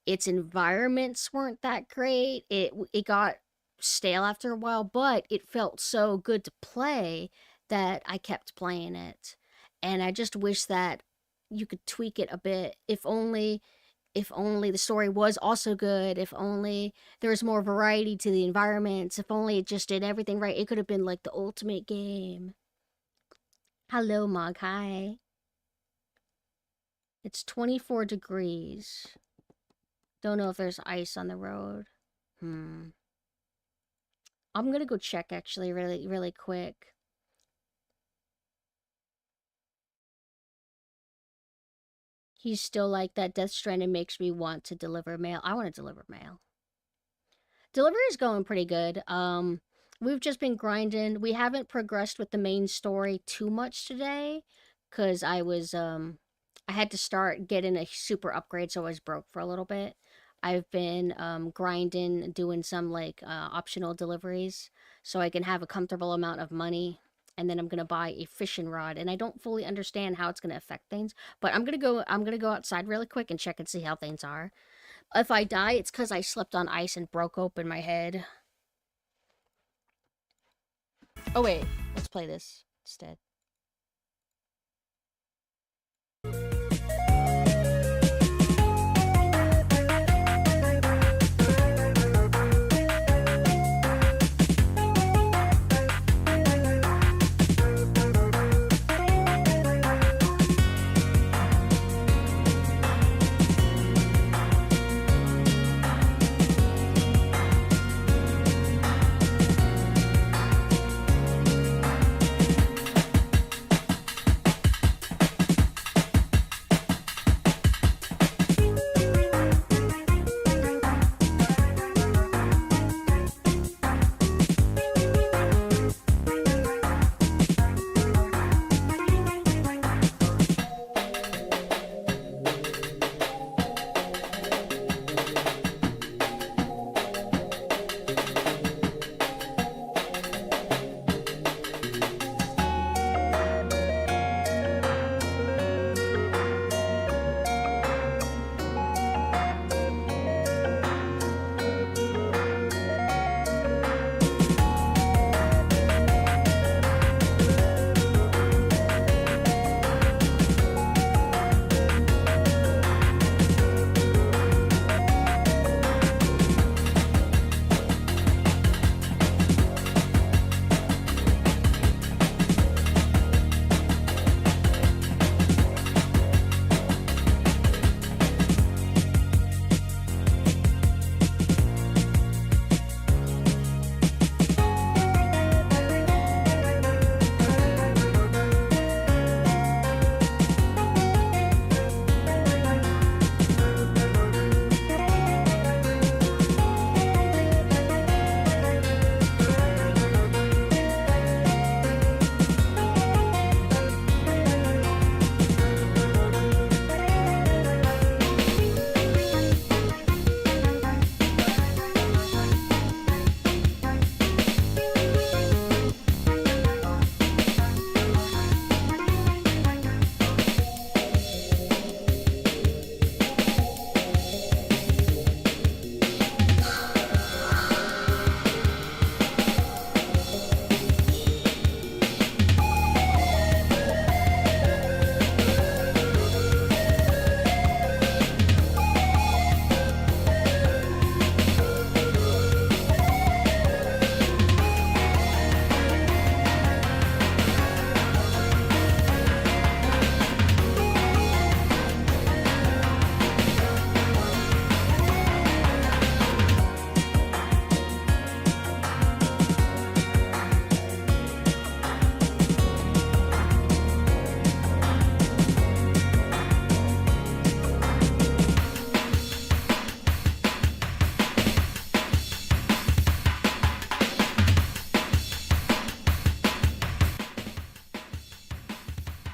Its environments weren't that great. It got stale after a while, but it felt so good to play that I kept playing it. And I just wish that you could tweak it a bit. If only the story was also good. If only there was more variety to the environments. If only it just did everything right. It could have been like the ultimate game. Hello, Mog. Hi. It's 24 degrees. Don't know if there's ice on the road. I'm gonna go check, actually, really, really quick. He's still like that. Death Stranding makes me want to deliver mail. I want to deliver mail. Delivery is going pretty good. We've just been grinding. We haven't progressed with the main story too much today, because I had to start getting a super upgrade, so I was broke for a little bit. I've been grinding, doing some like optional deliveries, so I can have a comfortable amount of money, and then I'm gonna buy a fishing rod. And I don't fully understand how it's gonna affect things, but I'm gonna go outside really quick and check and see how things are. If I die, it's because I slipped on ice and broke open my head. Oh wait, let's play this instead.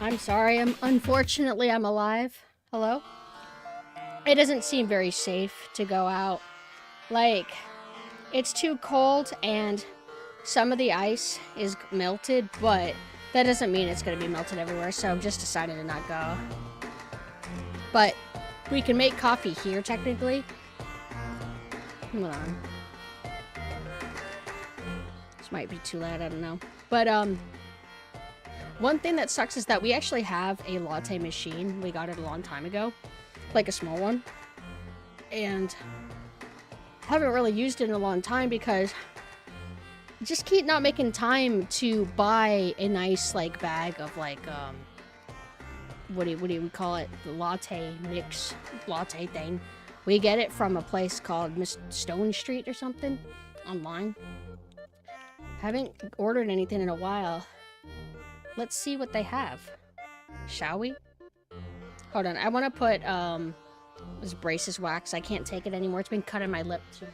I'm sorry. Unfortunately, I'm alive. Hello? It doesn't seem very safe to go out. Like, it's too cold and some of the ice is melted, but that doesn't mean it's going to be melted everywhere, so I've just decided to not go. But we can make coffee here, technically. Hold on. This might be too loud, I don't know. But, one thing that sucks is that we actually have a latte machine. We got it a long time ago. Like a small one. And haven't really used it in a long time because I just keep not making time to buy a nice, like, bag of, like, what do we call it? The latte mix latte thing. We get it from a place called Miss Stone Street or something online. Haven't ordered anything in a while. Let's see what they have. Shall we? Hold on. I want to put, this braces wax. I can't take it anymore. It's been cutting my lip too much.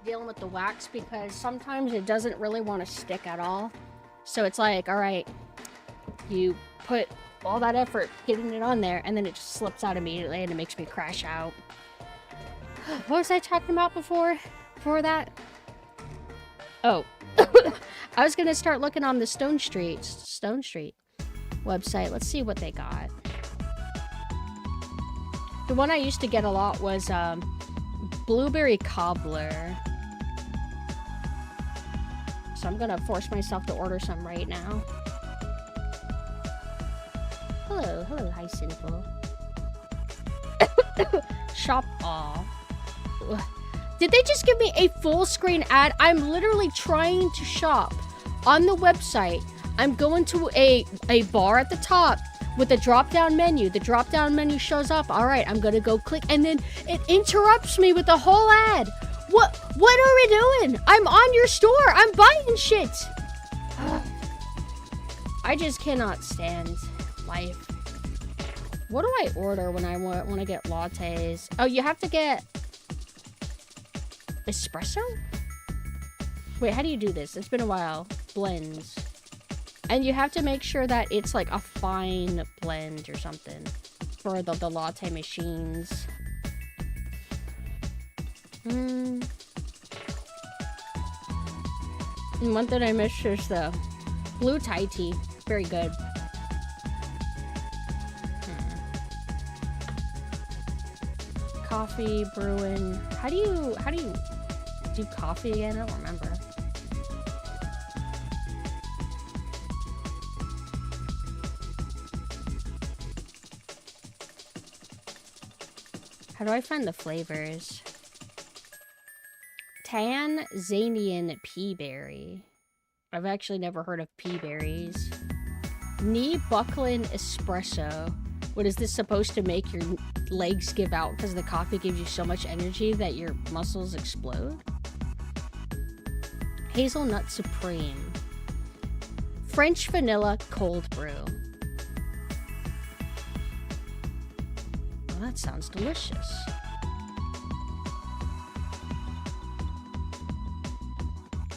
Dealing with the wax because sometimes it doesn't really want to stick at all. So it's like, all right, you put all that effort getting it on there and then it just slips out immediately and it makes me crash out. What was I talking about before that? Oh, I was gonna start looking on the Stone Street website. Let's see what they got. The one I used to get a lot was blueberry cobbler. So I'm gonna force myself to order some right now. Hello, hi Cynical. Shop all. Did they just give me a full screen ad? I'm literally trying to shop on the website. I'm going to a bar at the top with a drop-down menu. The drop-down menu shows up. All right, I'm gonna go click, and then it interrupts me with a whole ad. What are we doing? I'm on your store. I'm buying shit. I just cannot stand life. What do I order when I want to get lattes? Oh, you have to get espresso? Wait, how do you do this? It's been a while. Blends. And you have to make sure that it's like a fine blend or something for the latte machines. And one thing I missed is the blue Thai tea. Very good. Coffee, brewing. How do you do coffee again? I don't remember. How do I find the flavors? Tanzanian pea berry. I've actually never heard of pea berries. Knee buckling espresso. What is this supposed to make your legs give out because the coffee gives you so much energy that your muscles explode? Hazelnut Supreme. French vanilla cold brew. Well, that sounds delicious.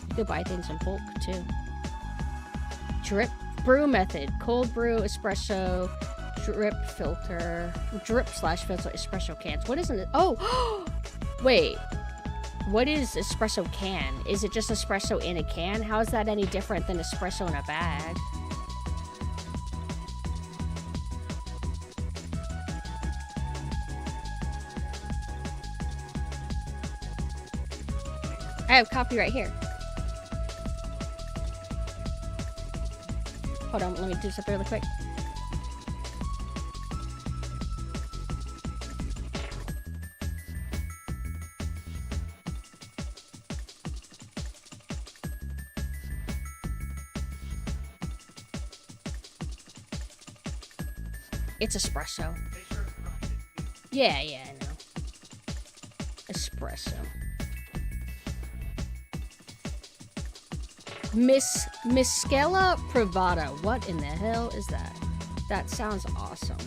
You could buy things in bulk too. Drip brew method. Cold brew, espresso, drip filter, drip/filter espresso cans. What is it? Oh, wait. What is espresso can? Is it just espresso in a can? How is that any different than espresso in a bag? I have coffee right here. Hold on, let me do something really quick. It's espresso. Yeah, I know. Espresso. Miscela Privata. What in the hell is that? That sounds awesome.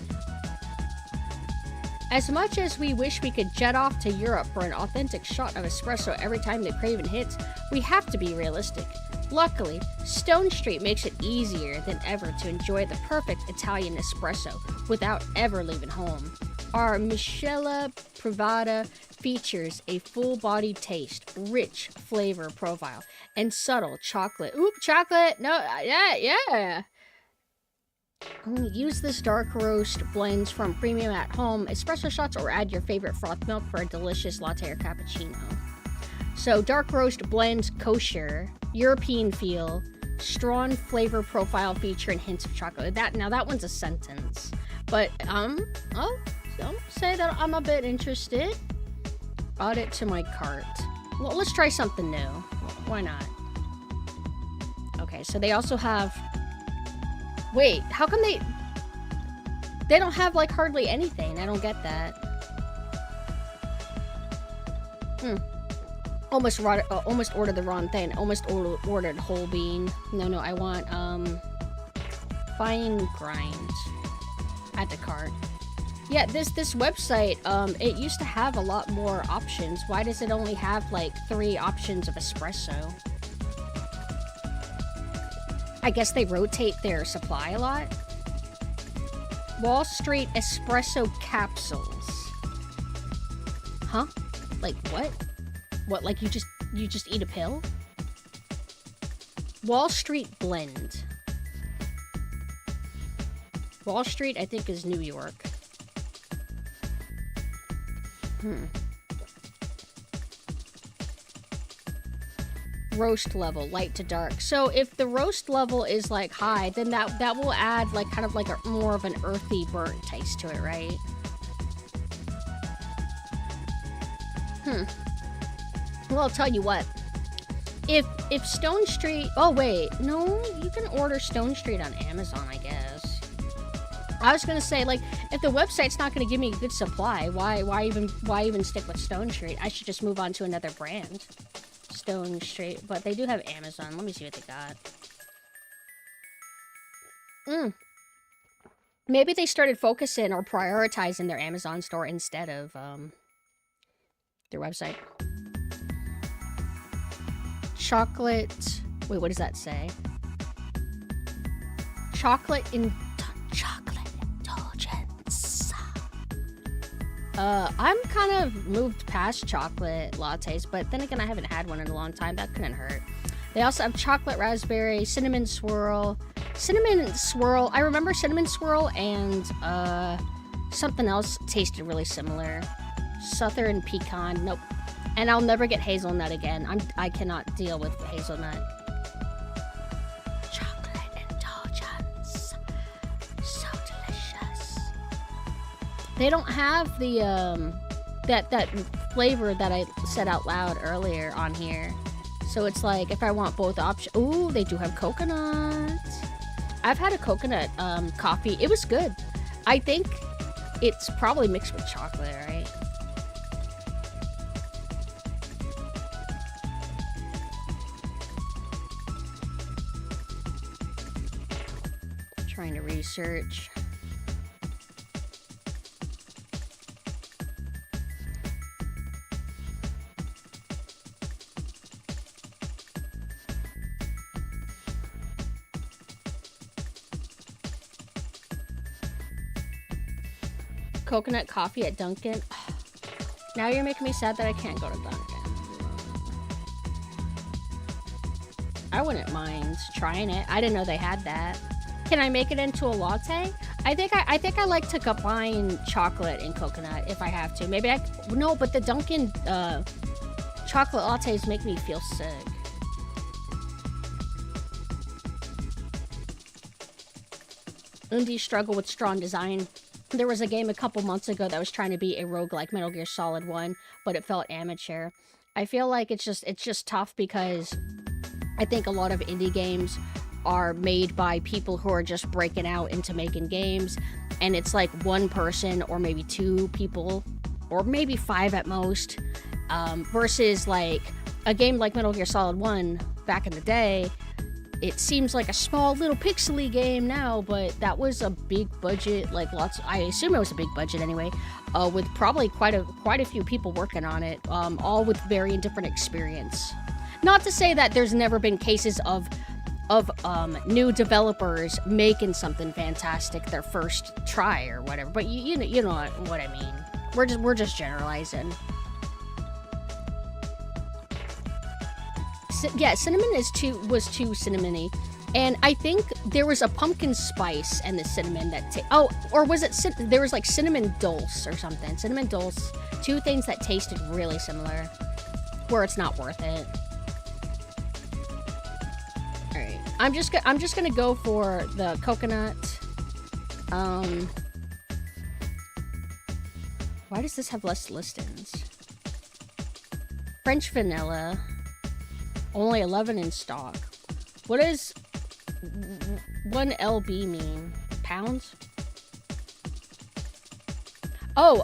As much as we wish we could jet off to Europe for an authentic shot of espresso every time the craving hits, we have to be realistic. Luckily, Stone Street makes it easier than ever to enjoy the perfect Italian espresso without ever leaving home. Our Miscela Privata features a full-bodied taste, rich flavor profile, and subtle chocolate. Oop, chocolate! No, yeah! Use this dark roast blends from premium at home espresso shots or add your favorite froth milk for a delicious latte or cappuccino. So, dark roast blends kosher, European feel, strong flavor profile featuring hints of chocolate. Now that one's a sentence. But, I'll say that I'm a bit interested. Add it to my cart. Well, let's try something new. Why not? Okay, so they also have... Wait, how come they don't have, like, hardly anything? I don't get that. Almost ordered the wrong thing. Almost ordered whole bean. No, I want, fine grind. Add to cart. Yeah, this website, it used to have a lot more options. Why does it only have, like, 3 options of espresso? I guess they rotate their supply a lot. Wall Street espresso capsules. Huh? Like what? What, like you just eat a pill? Wall Street blend. Wall Street, I think, is New York. Roast level, light to dark. So if the roast level is like high, then that will add like kind of like a more of an earthy burnt taste to it, right? Well, I'll tell you what. If Stone Street... Oh, wait. No, you can order Stone Street on Amazon, I guess. I was gonna say, like, if the website's not gonna give me a good supply, why even stick with Stone Street? I should just move on to another brand. Stone Street, but they do have Amazon. Let me see what they got. Maybe they started focusing or prioritizing their Amazon store instead of their website. Chocolate. Wait, what does that say? Chocolate indulgence. I'm kind of moved past chocolate lattes, but then again, I haven't had one in a long time. That couldn't hurt. They also have chocolate raspberry, cinnamon swirl. Cinnamon swirl. I remember cinnamon swirl and something else tasted really similar. Southern pecan. Nope. And I'll never get hazelnut again. I cannot deal with hazelnut. Chocolate indulgence. So delicious. They don't have the that flavor that I said out loud earlier on here. So it's like if I want both options. Ooh, they do have coconut. I've had a coconut coffee. It was good. I think it's probably mixed with chocolate, right? Trying to research. Coconut coffee at Dunkin'. Now you're making me sad that I can't go to Dunkin'. I wouldn't mind trying it. I didn't know they had that. Can I make it into a latte? I think I like to combine chocolate and coconut if I have to. Maybe no, but the Dunkin' chocolate lattes make me feel sick. Indies struggle with strong design. There was a game a couple months ago that was trying to be a roguelike Metal Gear Solid 1, but it felt amateur. I feel like it's just tough because I think a lot of indie games are made by people who are just breaking out into making games, and it's like one person or maybe two people or maybe five at most, versus like a game like Metal Gear Solid 1 back in the day. It seems like a small little pixely game now, but that was a big budget, like I assume it was a big budget anyway, with probably quite a few people working on it, all with very different experience. Not to say that there's never been cases of new developers making something fantastic their first try or whatever, but you know what I mean. We're just generalizing. Yeah, cinnamon was too cinnamony, and I think there was a pumpkin spice and the cinnamon that or was it there was like cinnamon dulce or something. Cinnamon dulce, two things that tasted really similar, where it's not worth it. All right, I'm just gonna go for the coconut. Why does this have less listings? French vanilla. Only 11 in stock. What does 1 LB mean? Pounds? Oh,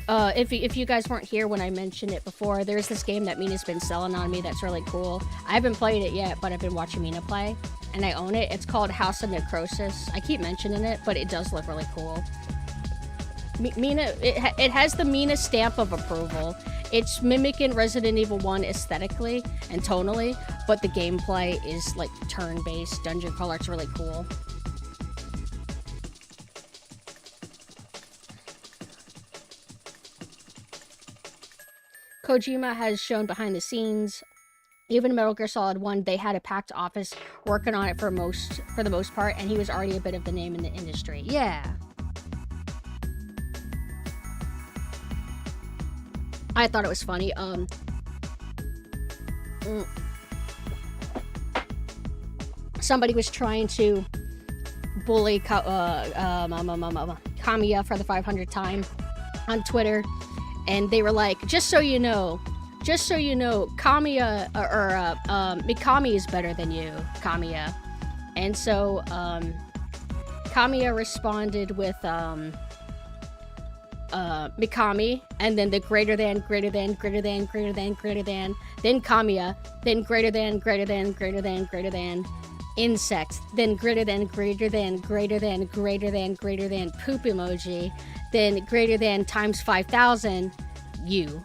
if you guys weren't here when I mentioned it before, there's this game that Mina's been selling on me that's really cool. I haven't played it yet, but I've been watching Mina play, and I own it. It's called House of Necrosis. I keep mentioning it, but it does look really cool. Mina, it has the Mina stamp of approval. It's mimicking Resident Evil 1 aesthetically and tonally, but the gameplay is like turn-based dungeon crawler. It's really cool. Kojima has shown behind the scenes. Even in Metal Gear Solid 1, they had a packed office working on it for the most part, and he was already a bit of the name in the industry. Yeah. I thought it was funny. Somebody was trying to bully Kamiya for the 500th time on Twitter, and they were like, just so you know, Kamiya Mikami is better than you, Kamiya. And so Kamiya responded with Mikami, and then the greater than, then Kamiya, then greater than, insect, then greater than, poop emoji, then greater than times 5,000, you.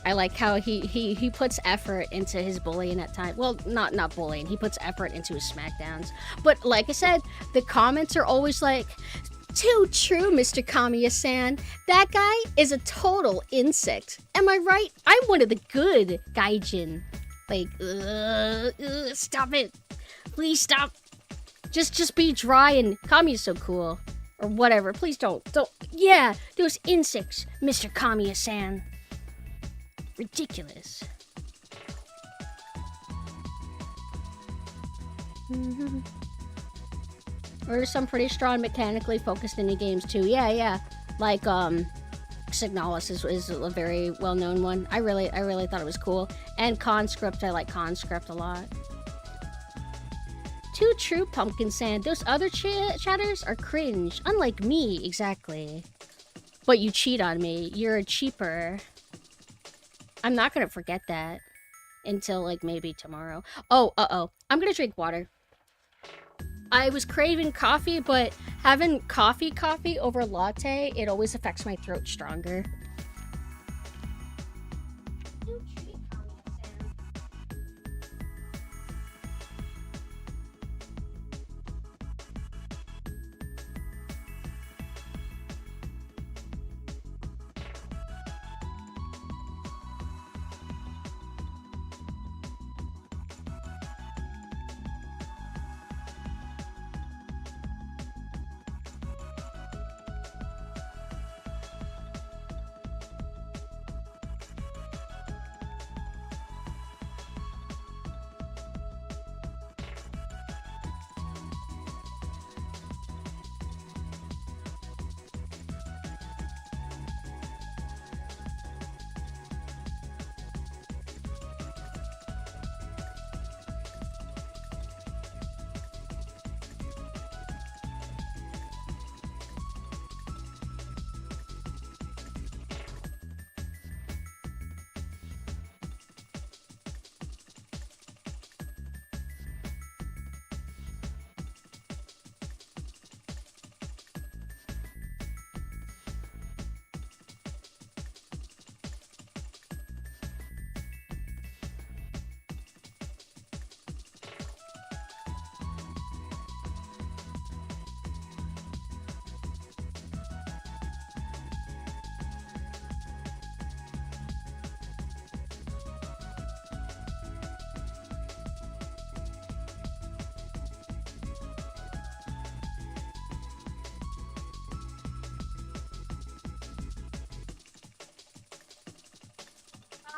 I like how he puts effort into his bullying at times. Well, not bullying, he puts effort into his smackdowns. But like I said, the comments are always like, too true, Mr. Kamiya-san. That guy is a total insect. Am I right? I'm one of the good gaijin. Like, stop it. Please stop. Just be dry, and Kamiya's so cool. Or whatever. Please don't. Yeah, those insects, Mr. Kamiya-san. Ridiculous. There's some pretty strong mechanically focused indie games too. Yeah. Like Signalis is a very well-known one. I really thought it was cool. And Conscript, I like Conscript a lot. Too true, PumpkinSynth. Those other chatters are cringe. Unlike me, exactly. But you cheat on me. You're a cheaper. I'm not gonna forget that until like maybe tomorrow. Oh, I'm gonna drink water. I was craving coffee, but having coffee over latte, it always affects my throat stronger.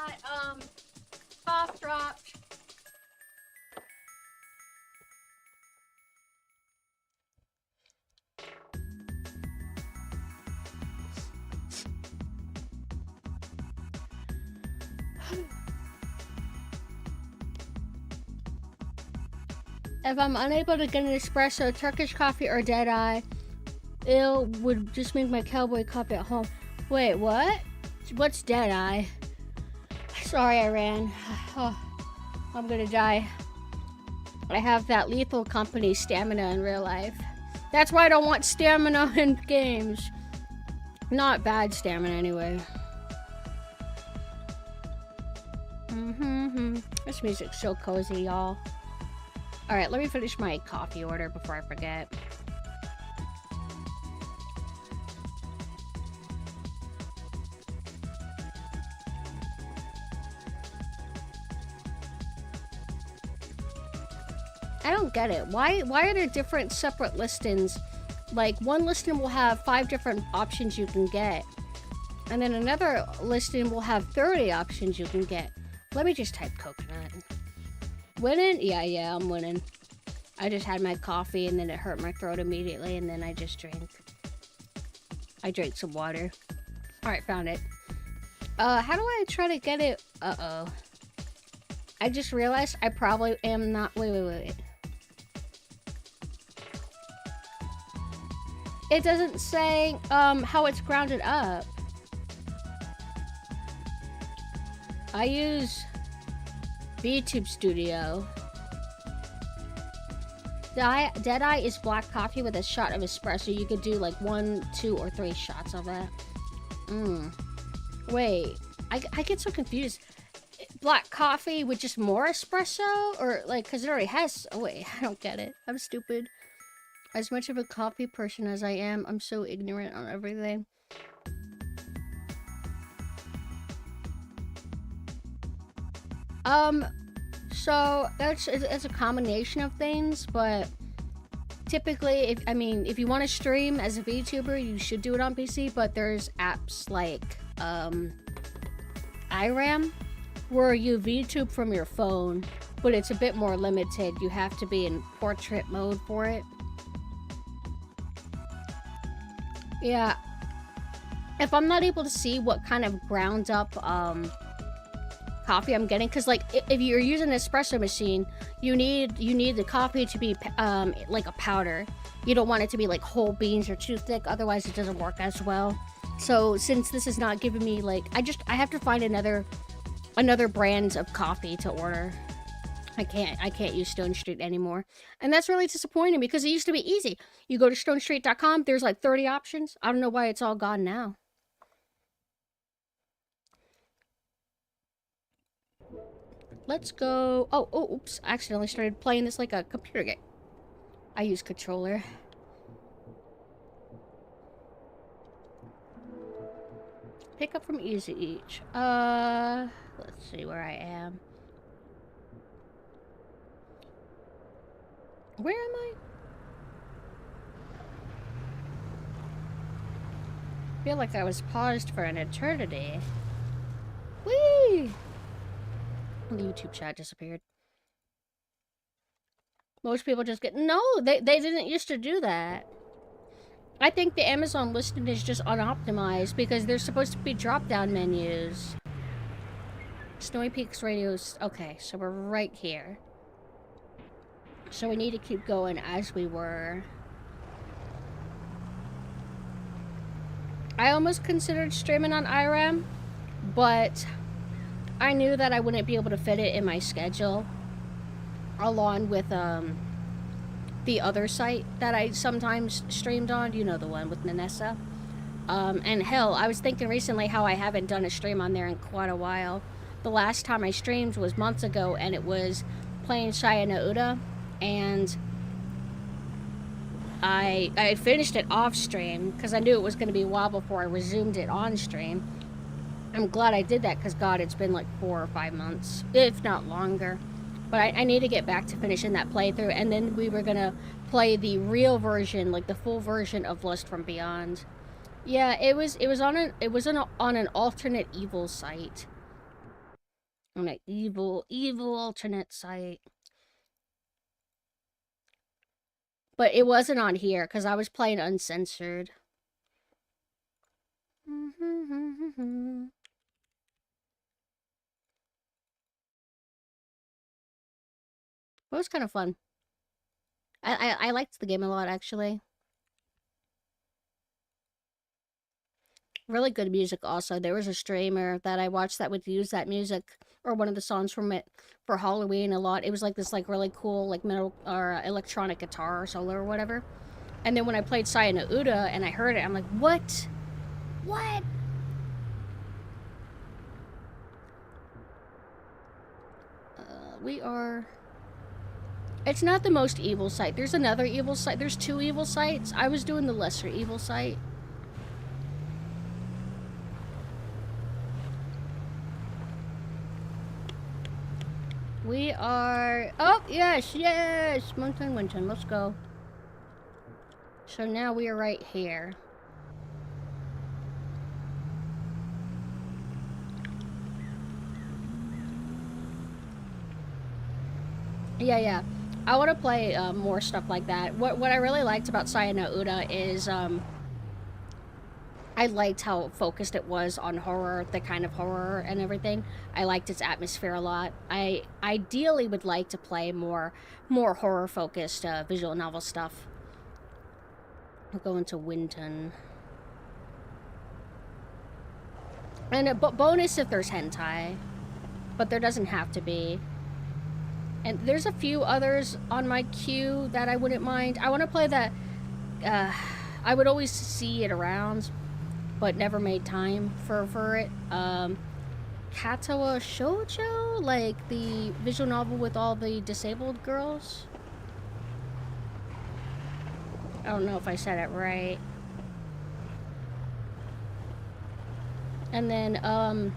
my cough dropped. If I'm unable to get an espresso, Turkish coffee, or Deadeye, it would just make my cowboy coffee at home. Wait, what? What's Deadeye? Sorry, I ran. Oh, I'm gonna die. I have that Lethal Company stamina in real life. That's why I don't want stamina in games. Not bad stamina, anyway. This music's so cozy, y'all. Alright, let me finish my coffee order before I forget. I don't get it. Why are there different separate listings? Like, one listing will have 5 different options you can get. And then another listing will have 30 options you can get. Let me just type coconut. Winning? Yeah, I'm winning. I just had my coffee and then it hurt my throat immediately and then I just drank. I drank some water. Alright, found it. How do I try to get it? Uh-oh. I just realized I probably am not... Wait. It doesn't say, how it's grounded up. I use VTube Studio. Deadeye is black coffee with a shot of espresso. You could do like 1, 2, or 3 shots of it. Wait, I get so confused. Black coffee with just more espresso? Or like, because it already has... Oh wait, I don't get it. I'm stupid. As much of a coffee person as I am, I'm so ignorant on everything. So it's a combination of things, but typically, if you want to stream as a VTuber, you should do it on PC, but there's apps like, iRam, where you VTube from your phone, but it's a bit more limited. You have to be in portrait mode for it. Yeah. If I'm not able to see what kind of ground up, coffee I'm getting, because like if you're using an espresso machine, you need the coffee to be like a powder. You don't want it to be like whole beans or too thick, otherwise it doesn't work as well. So since this is not giving me like, I have to find another brand of coffee to order. I can't use Stone Street anymore, and that's really disappointing because it used to be easy. You go to stonestreet.com, there's like 30 options. I don't know why it's all gone now. Let's go. Oh, oops. I accidentally started playing this like a computer game. I use controller. Pick up from easy each. Let's see where I am. Where am I? I feel like I was paused for an eternity. Whee! The YouTube chat disappeared. Most people just get... No, they didn't used to do that. I think the Amazon listing is just unoptimized because there's supposed to be drop-down menus. Snowy Peaks Radios... Okay, so we're right here. So we need to keep going as we were. I almost considered streaming on iRam, but I knew that I wouldn't be able to fit it in my schedule, along with the other site that I sometimes streamed on. You know, the one with Nanessa. And hell, I was thinking recently how I haven't done a stream on there in quite a while. The last time I streamed was months ago, and it was playing Shaya Uda, and I finished it off stream because I knew it was going to be a while before I resumed it on stream. I'm glad I did that because, God, it's been like 4 or 5 months, if not longer. But I need to get back to finishing that playthrough, and then we were going to play the real version, like the full version of Lust from Beyond. Yeah, it was on an alternate evil site. On an evil alternate site. But it wasn't on here because I was playing uncensored. It was kind of fun. I liked the game a lot, actually. Really good music also. There was a streamer that I watched that would use that music or one of the songs from it for Halloween a lot. It was like this like really cool like metal or electronic guitar solo or whatever. And then when I played Saya no Uda and I heard it, I'm like, what? What? We are... It's not the most evil site. There's another evil site. There's 2 evil sites. I was doing the lesser evil site. We are... Oh, yes, yes! Winton, let's go. So now we are right here. Yeah. I want to play more stuff like that. What I really liked about Saya no Uda is... I liked how focused it was on horror, the kind of horror and everything. I liked its atmosphere a lot. I ideally would like to play more horror-focused visual novel stuff. I'll go into Winton. And a bonus if there's hentai. But there doesn't have to be. And there's a few others on my queue that I wouldn't mind. I want to play that... I would always see it around, but never made time for it. Katawa Shoujo? Like the visual novel with all the disabled girls? I don't know if I said it right. And then,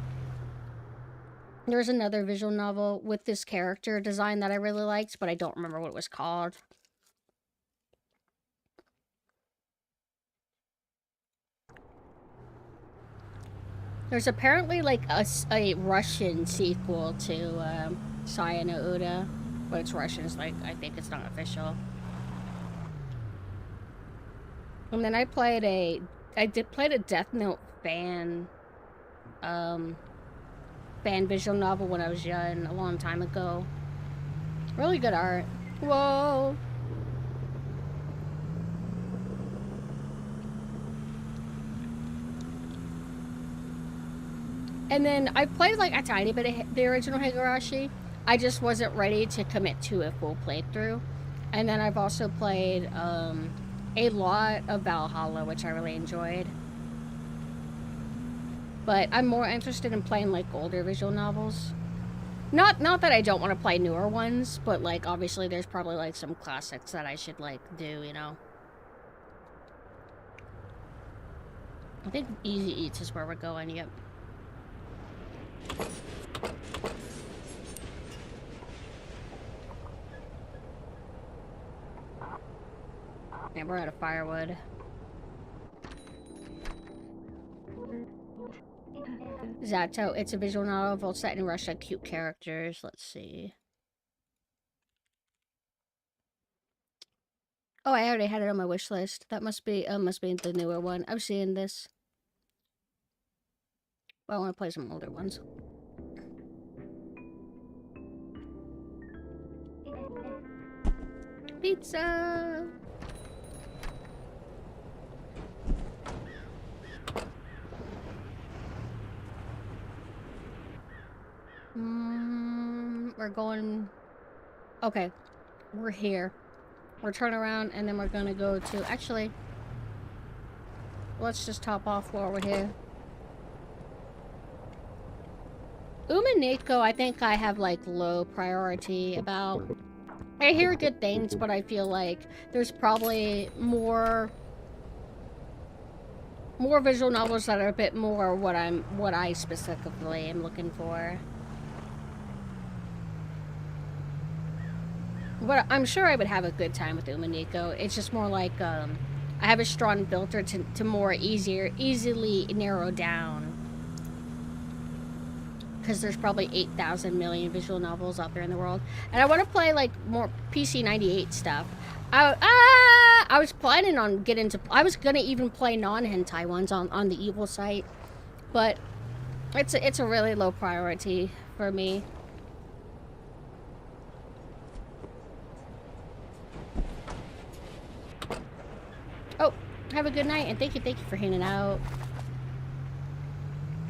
there's another visual novel with this character design that I really liked, but I don't remember what it was called. There's apparently like a Russian sequel to Saya no Uda, but it's Russian. It's like, I think it's not official. And then I played a Death Note fan visual novel when I was young, a long time ago. Really good art. Whoa. And then I played like a tiny bit of the original Higurashi. I just wasn't ready to commit to a full playthrough. And then I've also played a lot of Valhalla, which I really enjoyed. But I'm more interested in playing like older visual novels. Not that I don't want to play newer ones, but like obviously there's probably like some classics that I should like do, you know. I think Easy Eats is where we're going, yep. Yeah, we're out of firewood. Zato, it's a visual novel set in Russia, cute characters. Let's see. Oh, I already had it on my wish list. That must be the newer one. I'm seeing this. Well, I want to play some older ones. Pizza! We're going... Okay. We're here. We're turning around and then we're gonna go to... Actually, let's just top off while we're here. Umineko, I think I have like low priority about. I hear good things, but I feel like there's probably more visual novels that are a bit more what I specifically am looking for. But I'm sure I would have a good time with Umineko. It's just more like I have a strong filter to more easily narrow down. because there's probably 8,000 million visual novels out there in the world. And I want to play like more PC 98 stuff. I was planning on getting to... I was going to even play non-hentai ones on the evil site. But it's a really low priority for me. Oh, have a good night, and thank you for hanging out.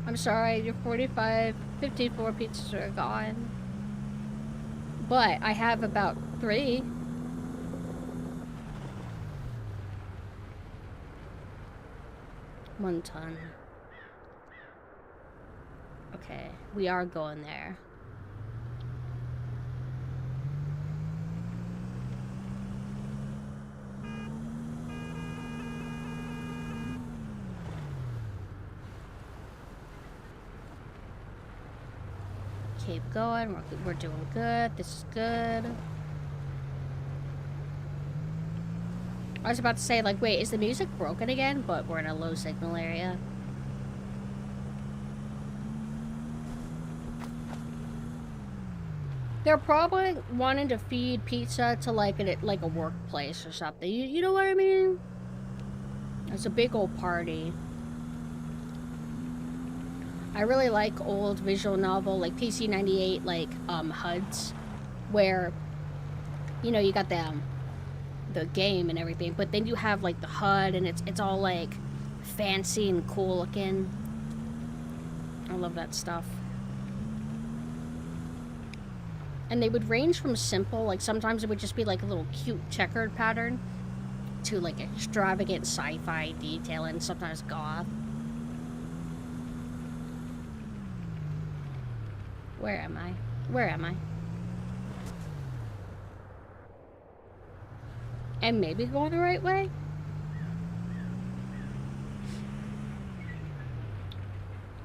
I'm sorry, your 54 pizzas are gone. But I have about 3. 1 ton. Okay, we are going there. Keep going. We're doing good. This is good. I was about to say, like, wait, is the music broken again? But we're in a low signal area. They're probably wanting to feed pizza to like a workplace or something. You know what I mean? It's a big old party. I really like old visual novel, like PC 98, like, HUDs, where, you know, you got the game and everything, but then you have, like, the HUD, and it's all, like, fancy and cool looking. I love that stuff. And they would range from simple, like, sometimes it would just be, like, a little cute checkered pattern, to, like, extravagant sci-fi detail, and sometimes goth. Where am I? Where am I? And maybe going the right way?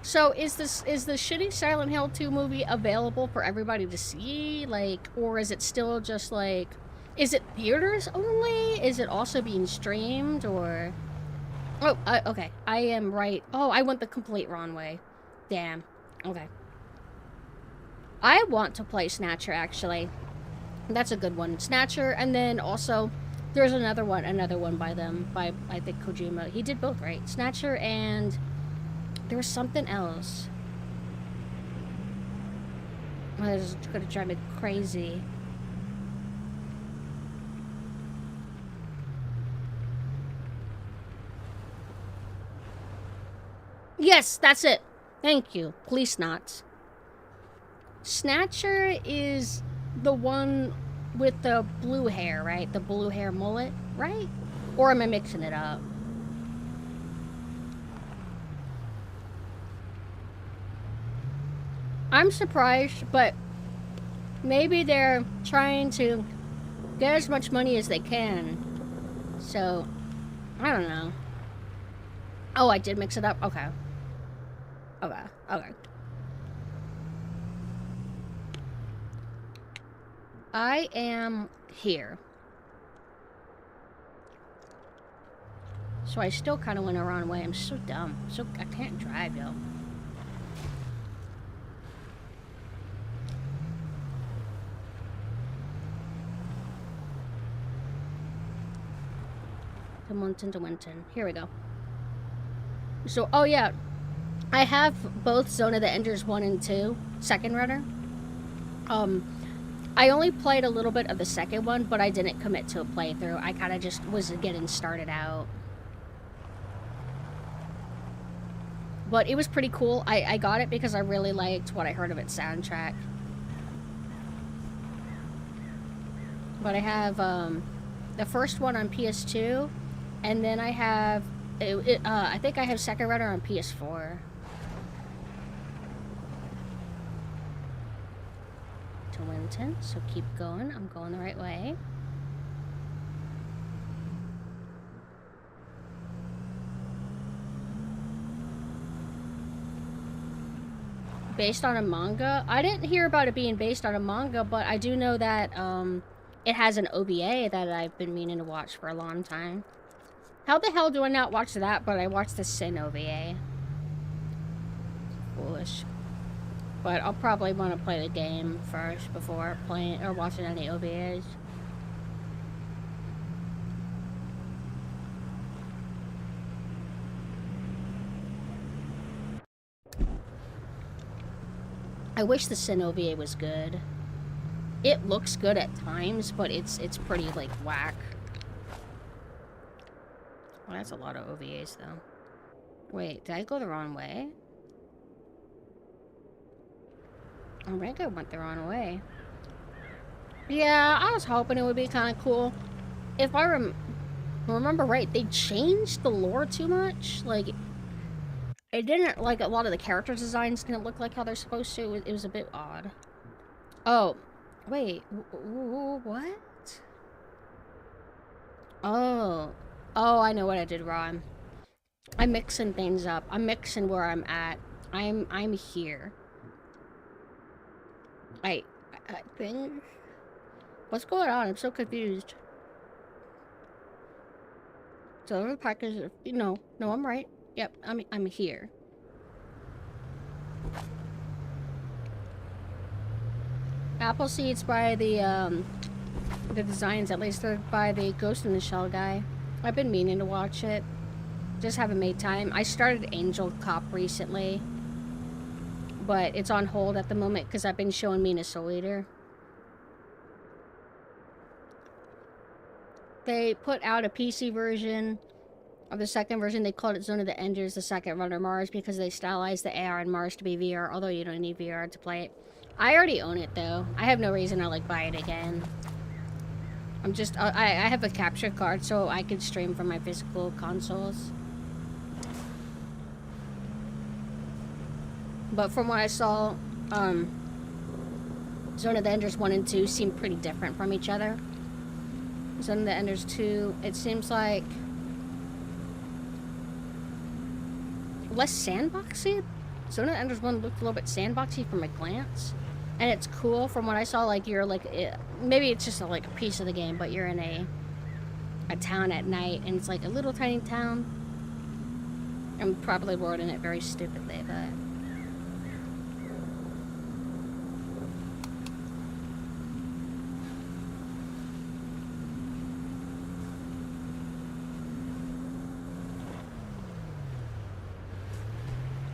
So is the shitty Silent Hill 2 movie available for everybody to see? Like, or is it still just like, is it theaters only? Is it also being streamed, or? Oh, okay. I am right. Oh, I went the complete wrong way. Damn. Okay. I want to play Snatcher, actually. That's a good one. Snatcher, and then also, there's another one by them, by, I think, Kojima. He did both, right? Snatcher, and there was something else. Oh, this is gonna drive me crazy. Yes, that's it. Thank you. Police knots. Snatcher is the one with the blue hair, right? The blue hair mullet, right? Or am I mixing it up? I'm surprised, but maybe they're trying to get as much money as they can. So, I don't know. Oh, I did mix it up? Okay. Okay, okay. I am here. So I still kind of went the wrong way. I'm so dumb. I can't drive, yo. To Winton. Here we go. So, oh yeah. I have both Zone of the Enders 1 and 2, second runner. I only played a little bit of the second one, but I didn't commit to a playthrough. I kind of just was getting started out. But it was pretty cool. I got it because I really liked what I heard of its soundtrack. But I have the first one on PS2, and then I have, I think I have second runner on PS4. To Winton, so keep going. I'm going the right way. Based on a manga? I didn't hear about it being based on a manga, but I do know that it has an OVA that I've been meaning to watch for a long time. How the hell do I not watch that, but I watched the Sin OVA? Foolish. But I'll probably want to play the game first before playing or watching any OVAs. I wish the Sin OVA was good. It looks good at times, but it's pretty, like, whack. Well, that's a lot of OVAs, though. Wait, did I go the wrong way? I think I went the wrong way. Yeah, I was hoping it would be kind of cool. If I remember right, they changed the lore too much. Like, it didn't, like, a lot of the character designs didn't look like how they're supposed to. It was a bit odd. Oh, wait. What? Oh. Oh, I know what I did wrong. I'm mixing things up. I'm mixing where I'm at. I'm here. I think... What's going on? I'm so confused. So the park is... No, I'm right. Yep, I'm here. Appleseed's by the designs, at least they're by the Ghost in the Shell guy. I've been meaning to watch it. Just haven't made time. I started Angel Cop recently. But it's on hold at the moment because I've been showing Mina Soul Eater. They put out a PC version of the second version. They called it Zone of the Enders, the second Runner Mars, because they stylized the AR in Mars to be VR, although you don't need VR to play it. I already own it, though. I have no reason to, like, buy it again. I'm just... I have a capture card, so I can stream from my physical consoles. But from what I saw, Zone of the Enders 1 and 2 seem pretty different from each other. Zone of the Enders 2, it seems like... less sandboxy? Zone of the Enders 1 looked a little bit sandboxy from a glance. And it's cool from what I saw, like, you're, like... maybe it's just, like, a piece of the game, but you're in a town at night, and it's, like, a little tiny town. I'm probably wording it very stupidly, but...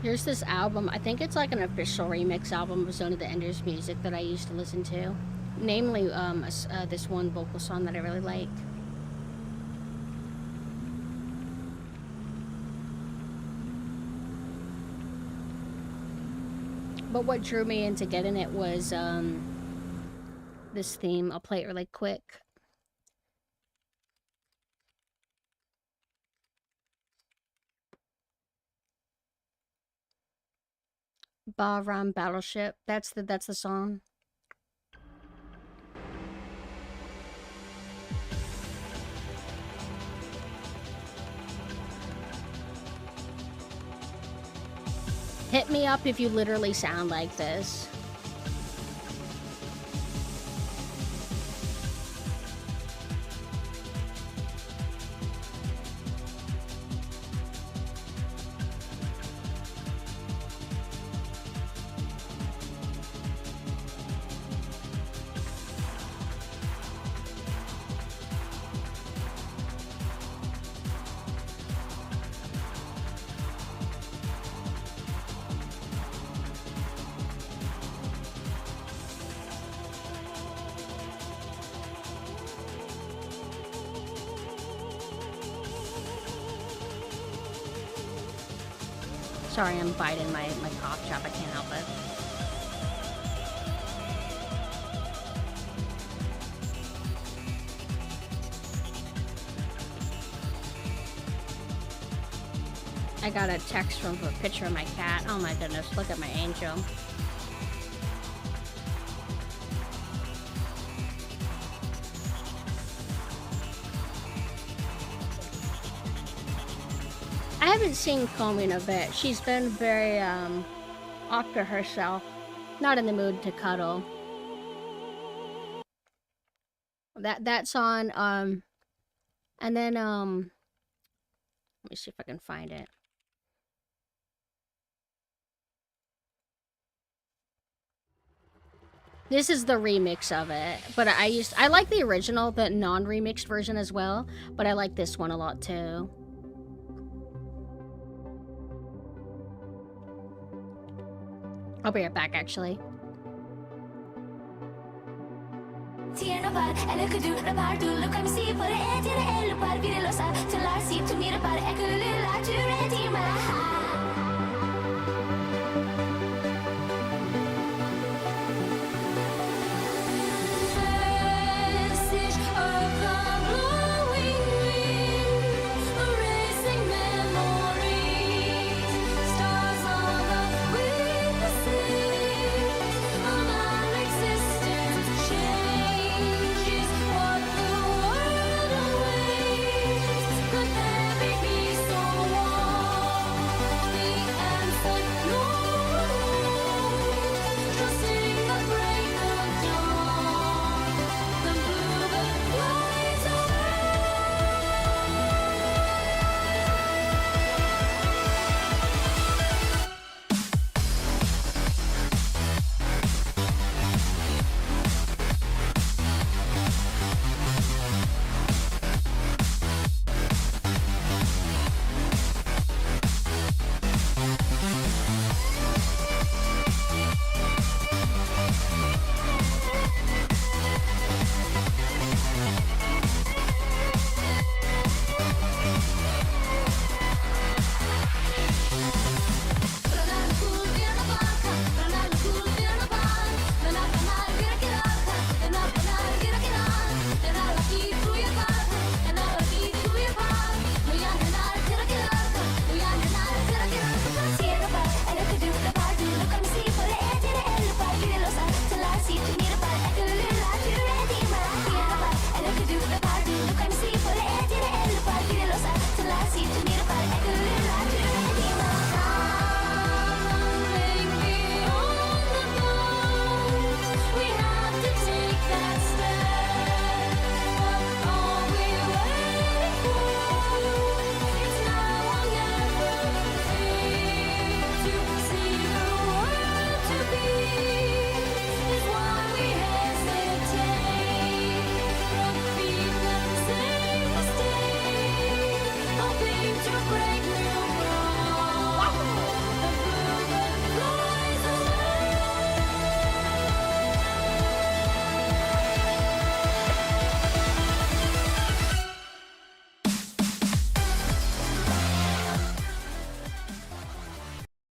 Here's this album. I think it's like an official remix album of Zone of the Enders music that I used to listen to. Namely, this one vocal song that I really like. But what drew me into getting it was this theme. I'll play it really quick. Bahram Battleship. That's the song. Hit me up if you literally sound like this. Sorry, I'm biting my cough chop. I can't help it. I got a text from a picture of my cat. Oh my goodness, look at my angel. I haven't seen Comey in a bit. She's been very, off to herself. Not in the mood to cuddle. That's on, and then, let me see if I can find it. This is the remix of it, but I like the original, the non-remixed version as well, but I like this one a lot too. I'll be right back, actually.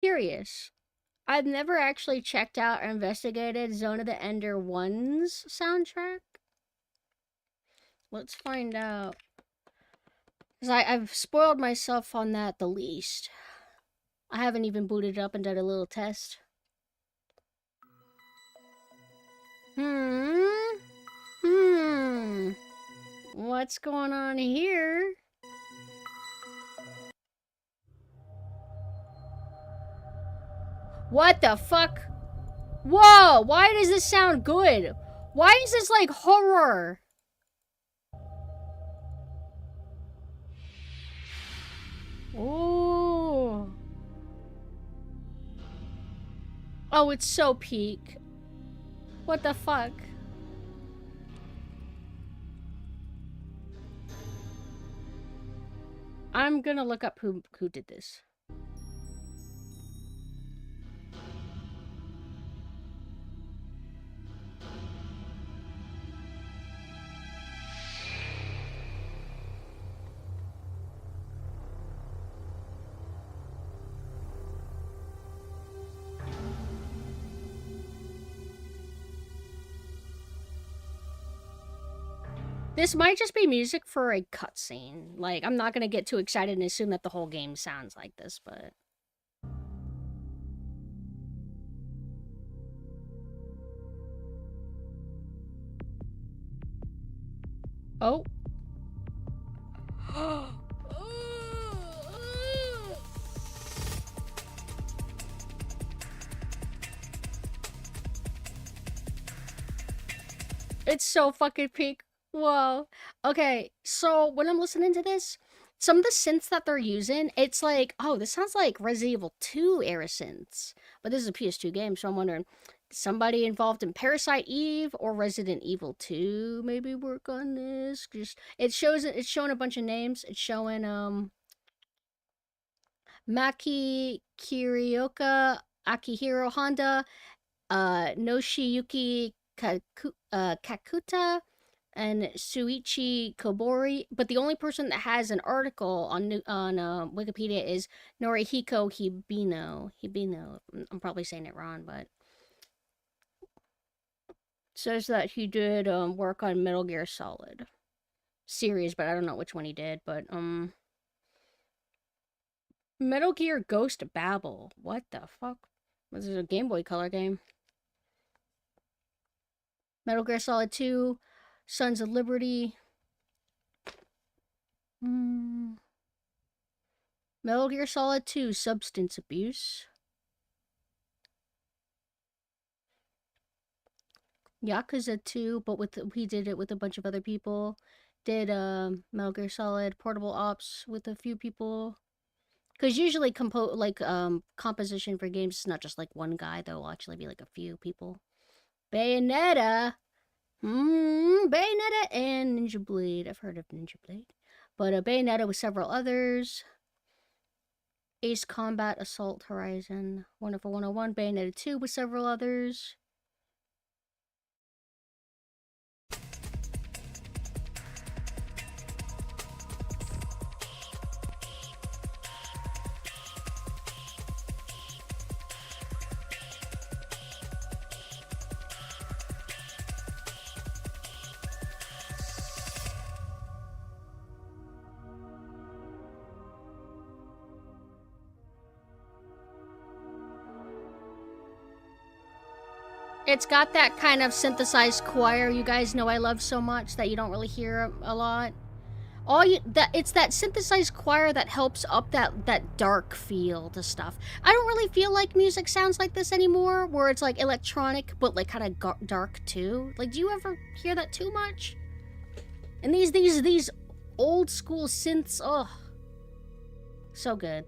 Curious. I've never actually checked out or investigated Zone of the Ender 1's soundtrack. Let's find out. Because I've spoiled myself on that the least. I haven't even booted it up and done a little test. What's going on here? What the fuck? Whoa, why does this sound good? Why is this like horror? Ooh. Oh, it's so peak. What the fuck? I'm gonna look up who did this. This might just be music for a cutscene. Like, I'm not gonna get too excited and assume that the whole game sounds like this, but... Oh. It's so fucking peak. Whoa. Okay, so when I'm listening to this, some of the synths that they're using, it's like, oh, this sounds like Resident Evil 2 era synths. But this is a PS2 game, so I'm wondering, somebody involved in Parasite Eve or Resident Evil 2 maybe work on this? Just it's showing a bunch of names. It's showing Maki Kirioka, Akihiro Honda, Noshiyuki Kakuta, and Suichi Kobori. But the only person that has an article on Wikipedia is Norihiko Hibino. I'm probably saying it wrong, but says that he did work on Metal Gear Solid series, but I don't know which one he did. But Metal Gear Ghost Babel. What the fuck? This is a Game Boy Color game. Metal Gear Solid 2, Sons of Liberty. Metal Gear Solid 2, Substance Abuse. Yakuza 2, but he did it with a bunch of other people. Did Metal Gear Solid Portable Ops with a few people. Because usually composition for games is not just like one guy, there'll actually be like a few people. Bayonetta! Bayonetta and Ninja Blade. I've heard of Ninja Blade. But Bayonetta with several others. Ace Combat Assault Horizon. Wonderful 101. Bayonetta 2 with several others. It's got that kind of synthesized choir you guys know I love so much that you don't really hear a lot. It's that synthesized choir that helps up that dark feel to stuff. I don't really feel like music sounds like this anymore, where it's like electronic but like kind of dark too. Like, do you ever hear that too much? And these old school synths, oh, so good.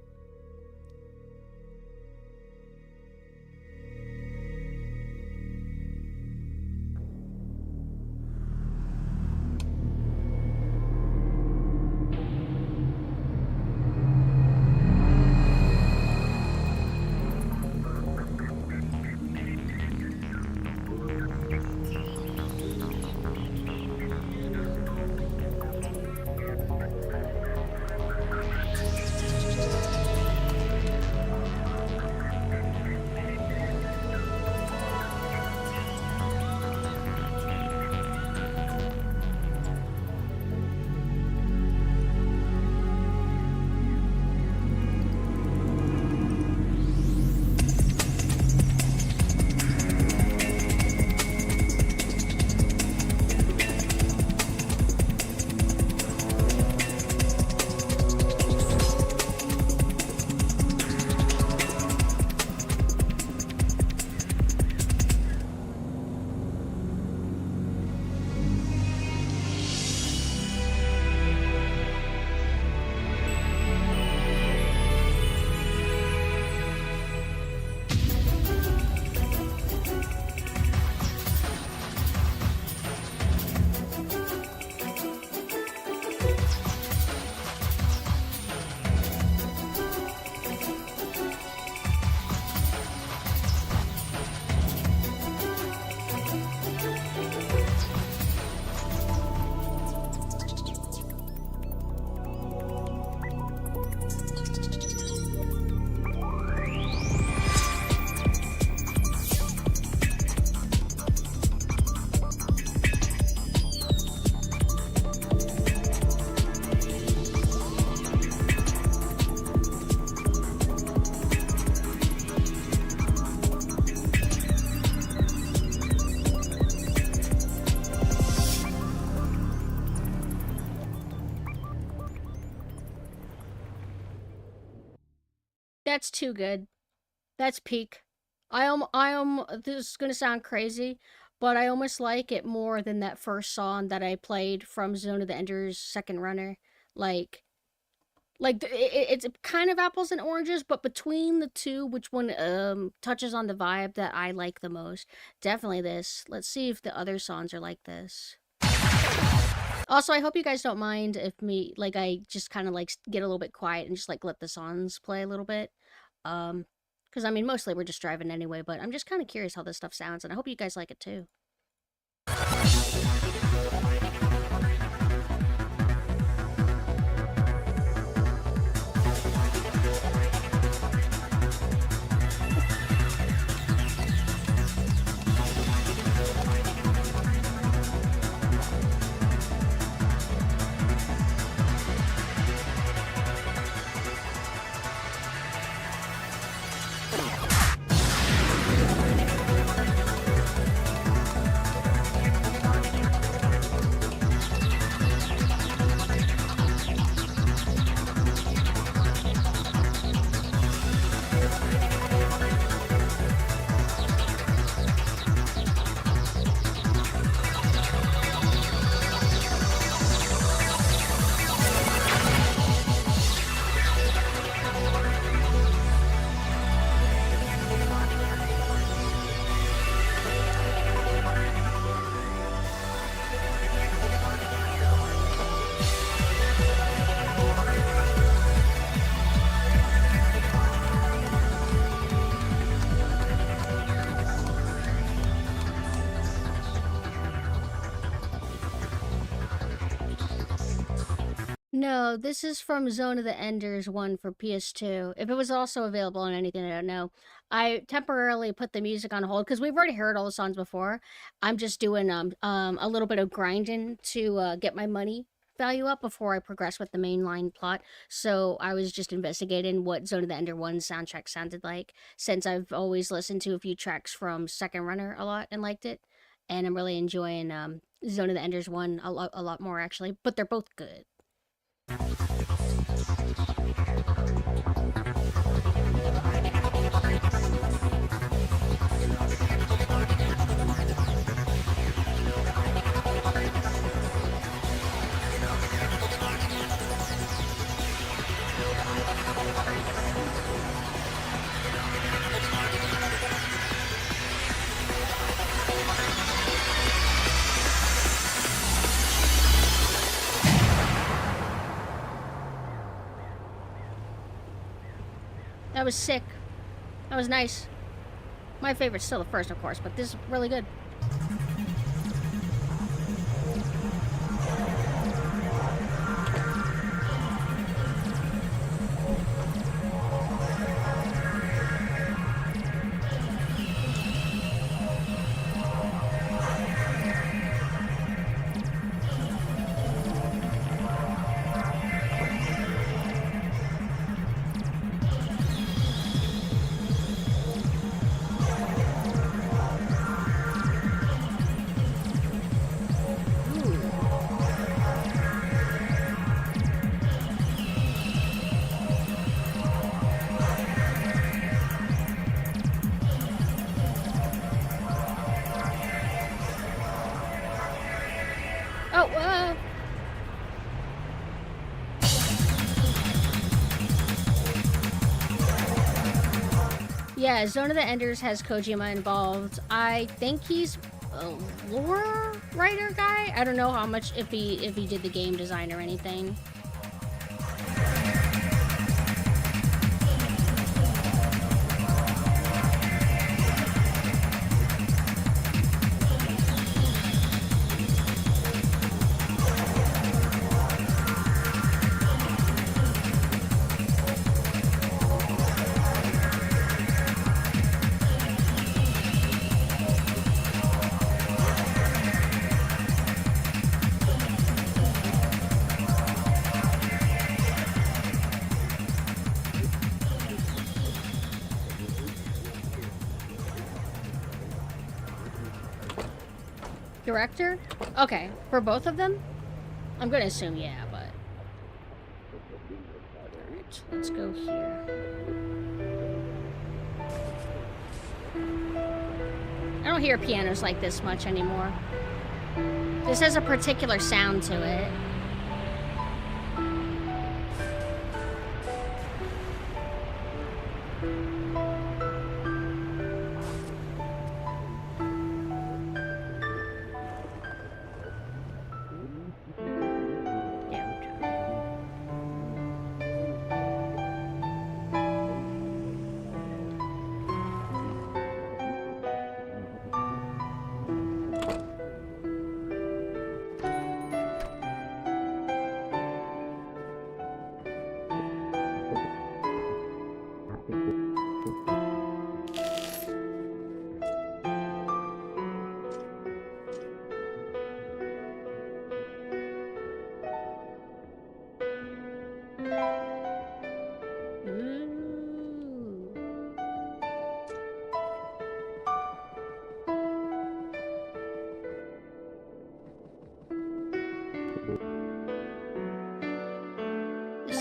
That's too good. That's peak. This is gonna sound crazy, but I almost like it more than that first song that I played from Zone of the Enders Second Runner. Like, Like, it's kind of apples and oranges, but between the two, which one touches on the vibe that I like the most? Definitely this. Let's see if the other songs are like this. Also, I hope you guys don't mind if I just kind of, like, get a little bit quiet and just, like, let the songs play a little bit. Because, I mean, mostly we're just driving anyway, but I'm just kind of curious how this stuff sounds, and I hope you guys like it, too. No, this is from Zone of the Enders 1 for PS2. If it was also available on anything, I don't know. I temporarily put the music on hold because we've already heard all the songs before. I'm just doing a little bit of grinding to get my money value up before I progress with the mainline plot. So I was just investigating what Zone of the Ender 1 soundtrack sounded like, since I've always listened to a few tracks from Second Runner a lot and liked it. And I'm really enjoying Zone of the Enders 1 a lot more, actually. But they're both good. That was sick. That was nice. My favorite's still the first, of course, but this is really good. Yeah, Zone of the Enders has Kojima involved. I think he's a lore writer guy. I don't know how much, if he did the game design or anything. Director? Okay, for both of them? I'm gonna assume yeah, but... Alright, let's go here. I don't hear pianos like this much anymore. This has a particular sound to it.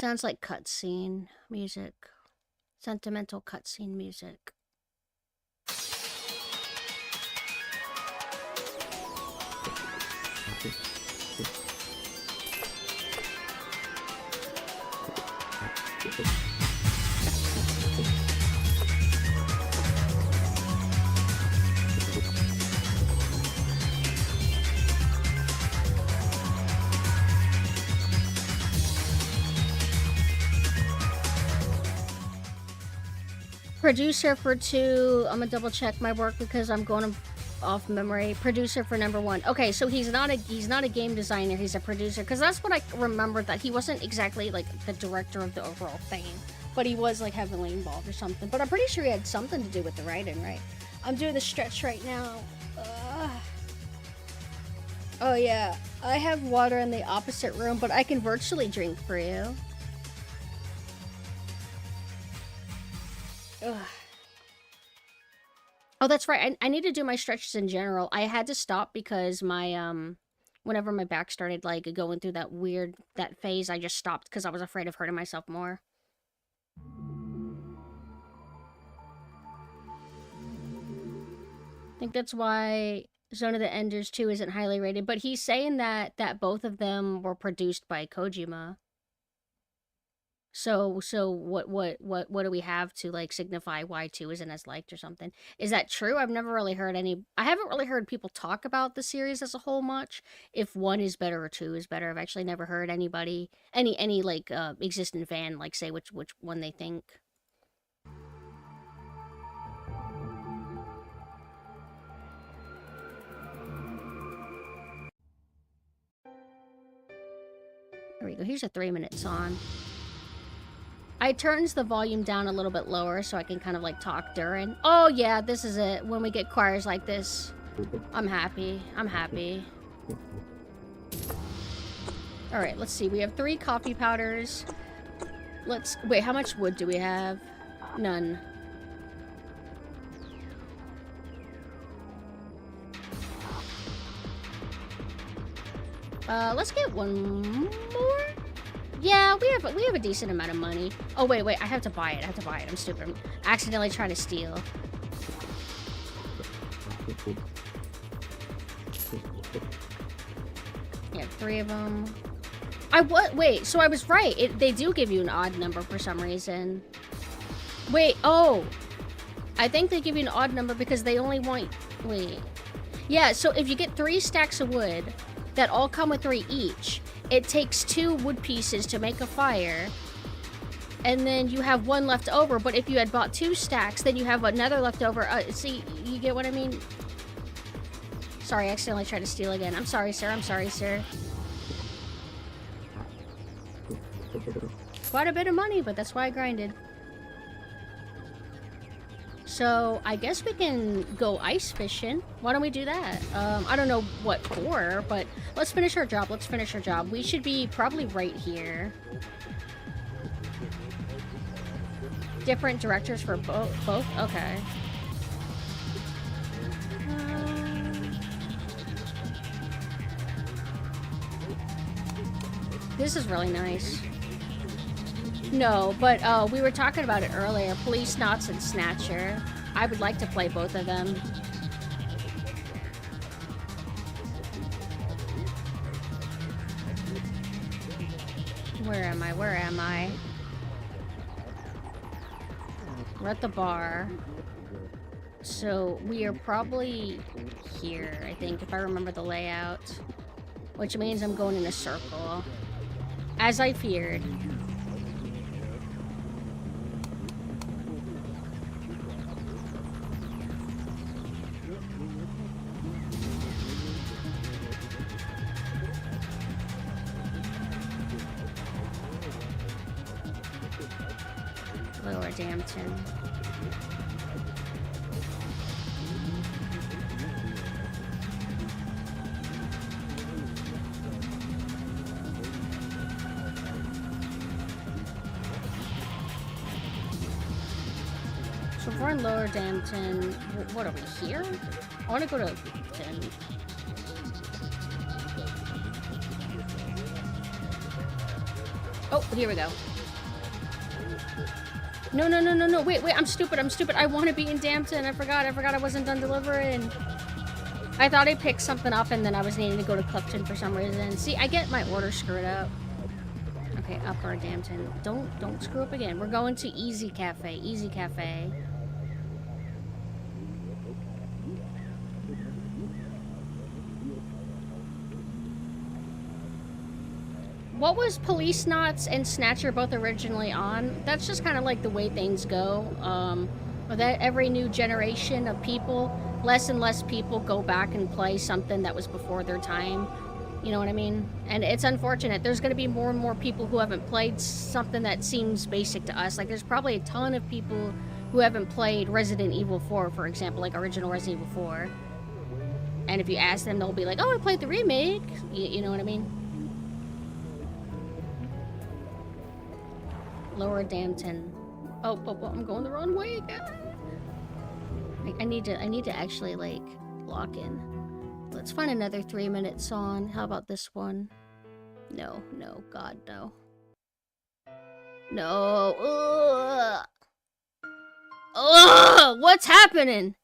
Sounds like cutscene music. Sentimental cutscene music. Producer for 2. I'm gonna double check my work because I'm going off memory. Producer for number 1. Okay, so he's not a game designer. He's a producer, because that's what I remember, that he wasn't exactly like the director of the overall thing, but he was like heavily involved or something. But I'm pretty sure he had something to do with the writing, right? I'm doing the stretch right now. Oh yeah, I have water in the opposite room, but I can virtually drink for you. Ugh. Oh, that's right. I need to do my stretches in general. I had to stop because my, whenever my back started, like, going through that phase, I just stopped because I was afraid of hurting myself more. I think that's why Zone of the Enders 2 isn't highly rated, but he's saying that both of them were produced by Kojima. So what do we have to like signify why 2 isn't as liked or something? Is that true? I've never really heard I haven't really heard people talk about the series as a whole much. If 1 is better or 2 is better. I've actually never heard anybody, any like existing fan like say which one they think. There we go. Here's a 3-minute song. I turns the volume down a little bit lower so I can kind of like talk during. Oh yeah, this is it. When we get choirs like this, I'm happy. I'm happy. All right, let's see. We have 3 coffee powders. Wait, how much wood do we have? None. Let's get 1 more. Yeah, we have a decent amount of money. Oh, wait, I have to buy it. I'm stupid. I'm accidentally trying to steal. Yeah, 3 of them. Wait, so I was right. They do give you an odd number for some reason. Wait, oh. I think they give you an odd number because they only want... Wait. Yeah, so if you get 3 stacks of wood that all come with 3 each... It takes 2 wood pieces to make a fire, and then you have 1 left over, but if you had bought 2 stacks, then you have another left over. See, you get what I mean? Sorry, I accidentally tried to steal again. I'm sorry, sir. I'm sorry, sir. Quite a bit of money, but that's why I grinded. So, I guess we can go ice fishing. Why don't we do that? I don't know what for, but let's finish our job. We should be probably right here. Different directors for both? Okay. This is really nice. No, but we were talking about it earlier. Police Knots and Snatcher. I would like to play both of them. Where am I? We're at the bar. So we are probably here, I think, if I remember the layout. Which means I'm going in a circle. As I feared. Lower Dampton. So if we're in Lower Dampton, what are we here? I want to go to Dampton. Oh, here we go. No, no, no, no, no. Wait, wait. I'm stupid. I'm stupid. I want to be in Dampton. I forgot. I wasn't done delivering. I thought I picked something up and then I was needing to go to Clifton for some reason. See, I get my order screwed up. Okay, Upper Dampton. Don't screw up again. We're going to Easy Cafe. Easy Cafe. What was Police Knots and Snatcher both originally on? That's just kind of like the way things go. With every new generation of people, less and less people go back and play something that was before their time. You know what I mean? And it's unfortunate. There's going to be more and more people who haven't played something that seems basic to us. Like, there's probably a ton of people who haven't played Resident Evil 4, for example, like original Resident Evil 4. And if you ask them, they'll be like, oh, I played the remake. You know what I mean? Lower Dampton. Oh, I'm going the wrong way again. I need to actually, like, lock in. Let's find another 3-minute song. How about this one? No, no, God, no. No. Ugh. Ugh, what's happening?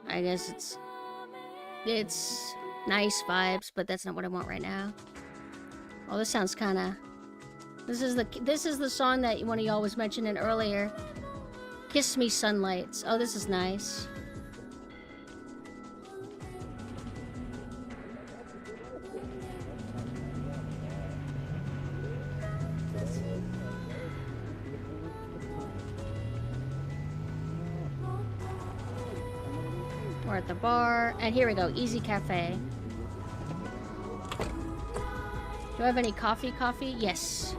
I guess it's nice vibes, but that's not what I want right now. Oh, this sounds kind of... This is the song that one of y'all was mentioning earlier. Kiss Me Sunlights. Oh, this is nice. We're at the bar, and here we go, Easy Cafe. Do I have any coffee? Yes.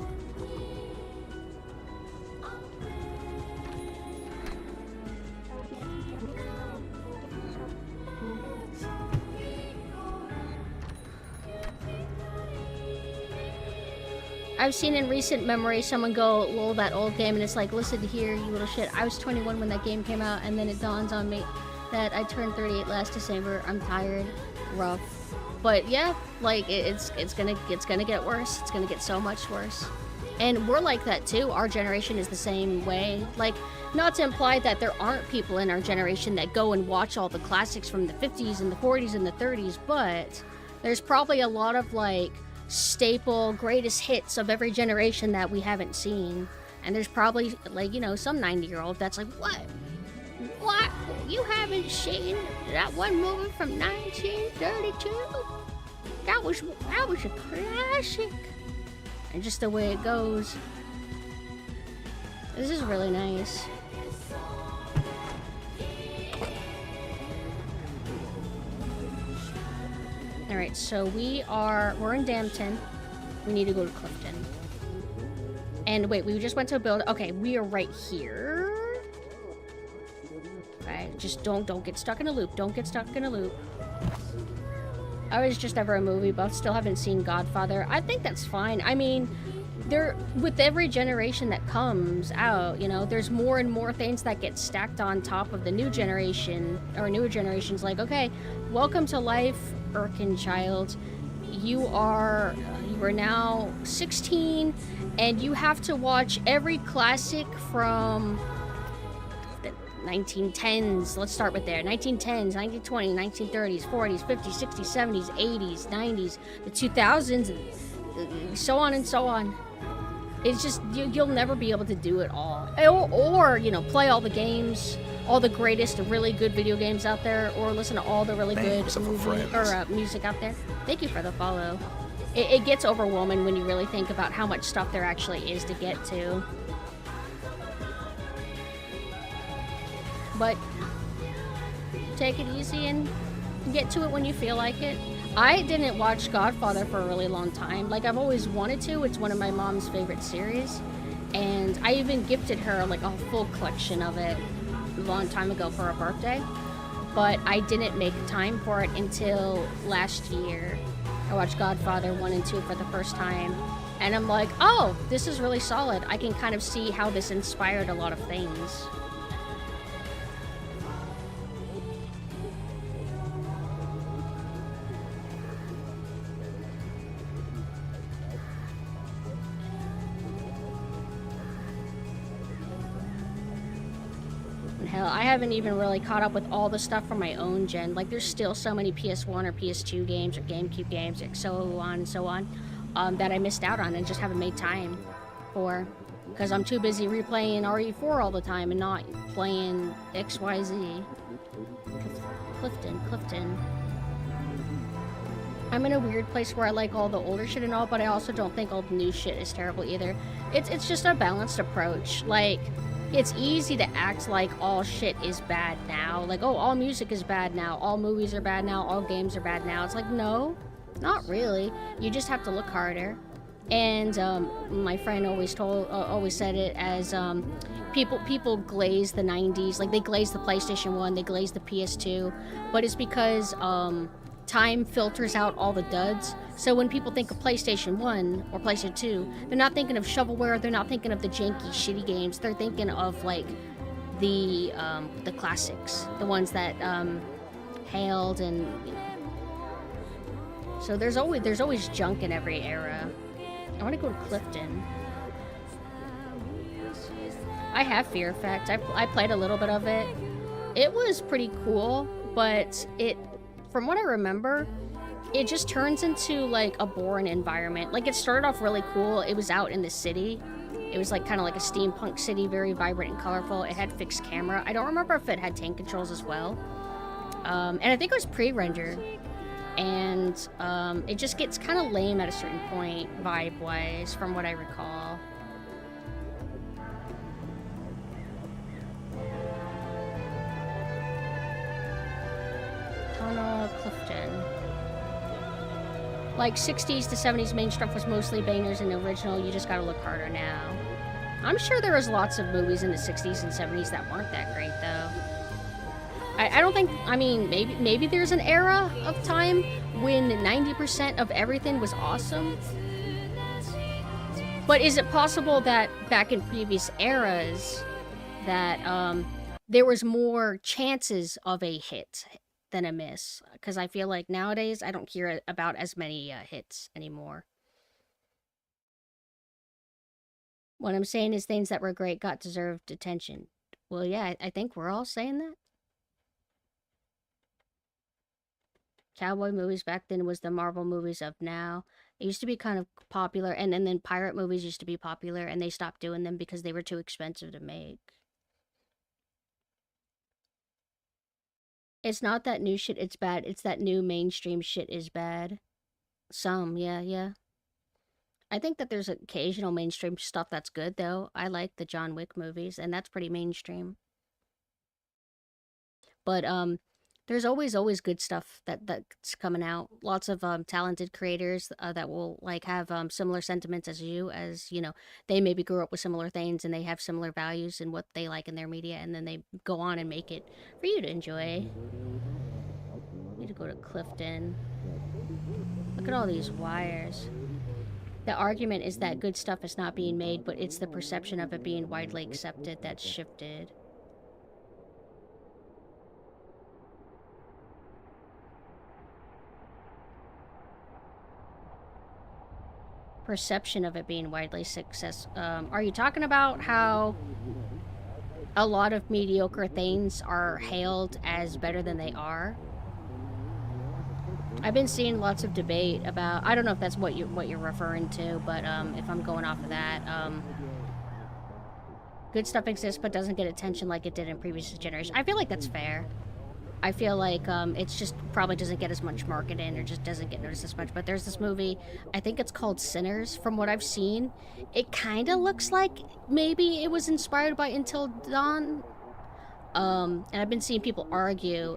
I've seen in recent memory someone go, lol, that old game, and it's like, listen here, you little shit. I was 21 when that game came out, and then it dawns on me that I turned 38 last December. I'm tired. Rough. But yeah, like, it's gonna get worse. It's gonna get so much worse. And we're like that too. Our generation is the same way. Like, not to imply that there aren't people in our generation that go and watch all the classics from the 50s and the 40s and the 30s, but there's probably a lot of, like, staple greatest hits of every generation that we haven't seen. And there's probably, like, you know, some 90-year-old that's like, what? What? You haven't seen that one movie from 1932? That was a classic. And just the way it goes. This is really nice. Alright, so we're in Dampton. We need to go to Clifton. And wait, we just went to a build. Okay, we are right here. Alright, just don't get stuck in a loop. Don't get stuck in a loop. I was just ever a movie buff. Still haven't seen Godfather. I think that's fine. I mean, with every generation that comes out, you know, there's more and more things that get stacked on top of the new generation, or newer generations. Like, okay, welcome to life, Irkin child. You are now 16, and you have to watch every classic from the 1910s. Let's start with there. 1910s, 1920s, 1930s, 40s, 50s, 60s, 70s, 80s, 90s, the 2000s, and so on and so on. It's just, you'll never be able to do it all. Or, you know, play all the games, all the greatest, really good video games out there, or listen to all the really good music out there. Thank you for the follow. It gets overwhelming when you really think about how much stuff there actually is to get to. But take it easy and get to it when you feel like it. I didn't watch Godfather for a really long time. Like, I've always wanted to. It's one of my mom's favorite series. And I even gifted her, like, a full collection of it a long time ago for her birthday. But I didn't make time for it until last year. I watched Godfather 1 and 2 for the first time. And I'm like, oh, this is really solid. I can kind of see how this inspired a lot of things. Hell, I haven't even really caught up with all the stuff from my own gen. Like, there's still so many PS1 or PS2 games or GameCube games, like so on and so on, that I missed out on and just haven't made time for. Because I'm too busy replaying RE4 all the time and not playing XYZ. Clifton. I'm in a weird place where I like all the older shit and all, but I also don't think all the new shit is terrible either. It's just a balanced approach. Like, it's easy to act like all shit is bad now. Like, oh, all music is bad now. All movies are bad now. All games are bad now. It's like, no, not really. You just have to look harder. And my friend always said it as people glaze the 90s. Like, they glaze the PlayStation 1, they glaze the PS2. But it's because time filters out all the duds. So when people think of PlayStation 1 or PlayStation 2, they're not thinking of shovelware, they're not thinking of the janky, shitty games. They're thinking of, like, the classics. The ones that hailed and, you know. So there's always junk in every era. I want to go to Clifton. I have Fear Effect. I played a little bit of it. It was pretty cool, but from what I remember, it just turns into like a boring environment. Like, it started off really cool. It was out in the city. It was like kind of like a steampunk city, very vibrant and colorful. It had fixed camera. I don't remember if it had tank controls as well. And I think it was pre-rendered. And it just gets kind of lame at a certain point, vibe-wise, from what I recall. Tunnel Clifton. Like, 60s to 70s main stuff was mostly bangers and original. You just gotta look harder now. I'm sure there was lots of movies in the 60s and 70s that weren't that great, though. I don't think, I mean, maybe there's an era of time when 90% of everything was awesome. But is it possible that back in previous eras that there was more chances of a hit than a miss? Because I feel like nowadays I don't hear about as many hits anymore. What I'm saying is things that were great got deserved attention. Well, yeah, I think we're all saying that. Cowboy movies back then was the Marvel movies of now. It used to be kind of popular, and then pirate movies used to be popular, and they stopped doing them because they were too expensive to make. It's not that new shit it's bad, it's that new mainstream shit is bad. Some, yeah. I think that there's occasional mainstream stuff that's good, though. I like the John Wick movies, and that's pretty mainstream. But, there's always good stuff that's coming out. Lots of talented creators that will like have similar sentiments as you know, they maybe grew up with similar things and they have similar values in what they like in their media, and then they go on and make it for you to enjoy. Need to go to Clifton. Look at all these wires. The argument is that good stuff is not being made, but it's the perception of it being widely accepted that's shifted. Perception of it being widely successful. Are you talking about how a lot of mediocre things are hailed as better than they are? I've been seeing lots of debate about, I don't know if that's what you're referring to, but if I'm going off of that, good stuff exists but doesn't get attention like it did in previous generations. I feel like that's fair. I feel like it's just probably doesn't get as much marketing or just doesn't get noticed as much. But there's this movie, I think it's called Sinners, from what I've seen. It kind of looks like maybe it was inspired by Until Dawn. And I've been seeing people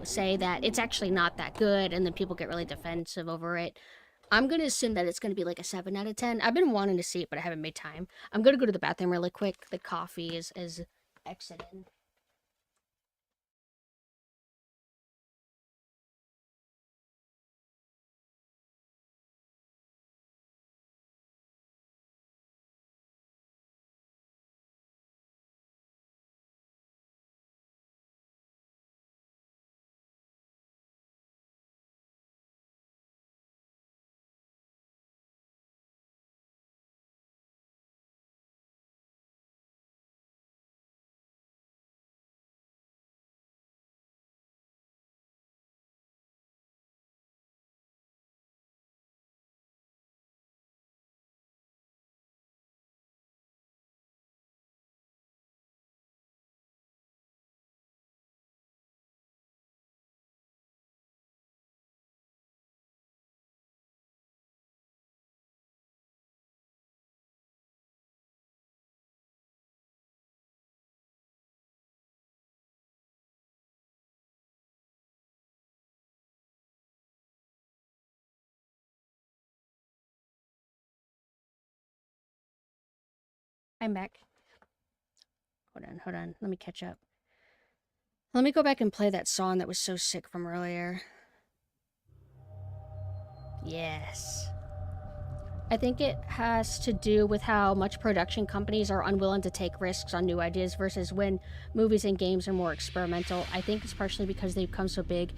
say that it's actually not that good, and then people get really defensive over it. I'm going to assume that it's going to be like a 7 out of 10. I've been wanting to see it, but I haven't made time. I'm going to go to the bathroom really quick. The coffee is exiting. I'm back. Hold on. Let me catch up. Let me go back and play that song that was so sick from earlier. Yes. I think it has to do with how much production companies are unwilling to take risks on new ideas versus when movies and games are more experimental. I think it's partially because they've become so big,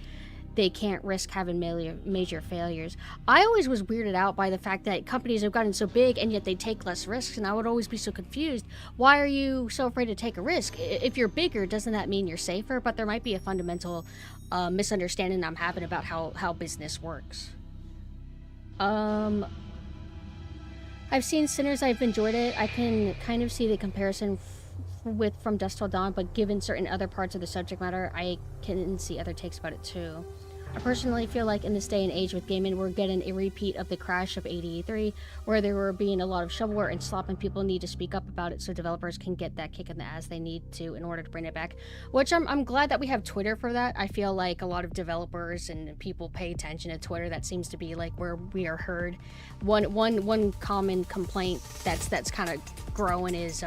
they can't risk having major failures. I always was weirded out by the fact that companies have gotten so big and yet they take less risks, and I would always be so confused. Why are you so afraid to take a risk? If you're bigger, doesn't that mean you're safer? But there might be a fundamental misunderstanding I'm having about how business works. I've seen Sinners, I've enjoyed it. I can kind of see the comparison with From Dusk Till Dawn, but given certain other parts of the subject matter, I can see other takes about it too. I personally feel like in this day and age with gaming, we're getting a repeat of the crash of 83, where there were being a lot of shovelware and slop, and people need to speak up about it so developers can get that kick in the ass they need to in order to bring it back. Which I'm glad that we have Twitter for that. I feel like a lot of developers and people pay attention to Twitter. That seems to be like where we are heard. One common complaint that's kind of growing is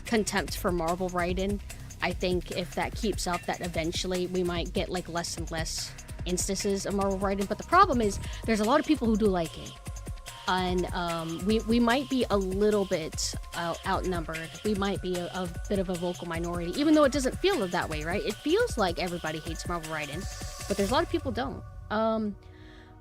contempt for Marvel writing. I think if that keeps up, that eventually we might get like less and less instances of Marvel writing. But the problem is there's a lot of people who do like it, and we might be a little bit outnumbered. We might be a bit of a vocal minority, even though it doesn't feel that way, right? It feels like everybody hates Marvel writing, but there's a lot of people don't.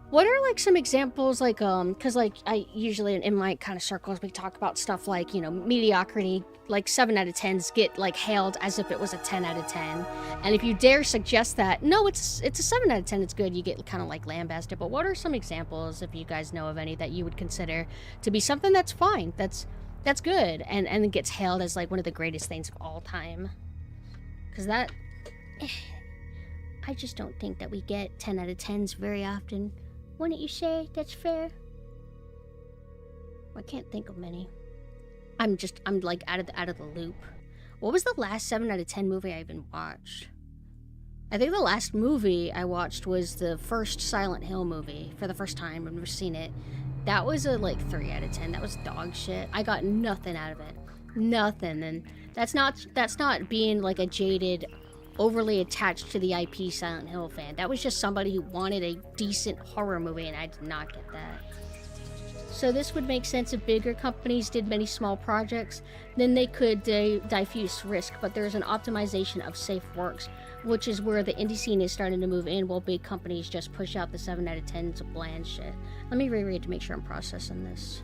What are like some examples, like because like I usually in my kind of circles we talk about stuff like, you know, mediocrity, like 7 out of 10s get like hailed as if it was a 10 out of 10, and if you dare suggest that no, it's a 7 out of 10, it's good, you get kind of like lambasted. But what are some examples, if you guys know of any, that you would consider to be something that's fine, that's good, and it gets hailed as like one of the greatest things of all time? Because that I just don't think that we get 10 out of 10s very often. Wouldn't you say that's fair? I can't think of many. I'm like out of the loop. What was the last 7 out of 10 movie I even watched? I think the last movie I watched was the first Silent Hill movie for the first time. I've never seen it. That was a like 3 out of 10. That was dog shit. I got nothing out of it. Nothing. And that's not being like a jaded, overly attached to the IP Silent Hill fan. That was just somebody who wanted a decent horror movie, and I did not get that. So this would make sense if bigger companies did many small projects, then they could diffuse risk, but there's an optimization of safe works, which is where the indie scene is starting to move in, while big companies just push out the 7 out of 10s of bland shit. Let me reread to make sure I'm processing this.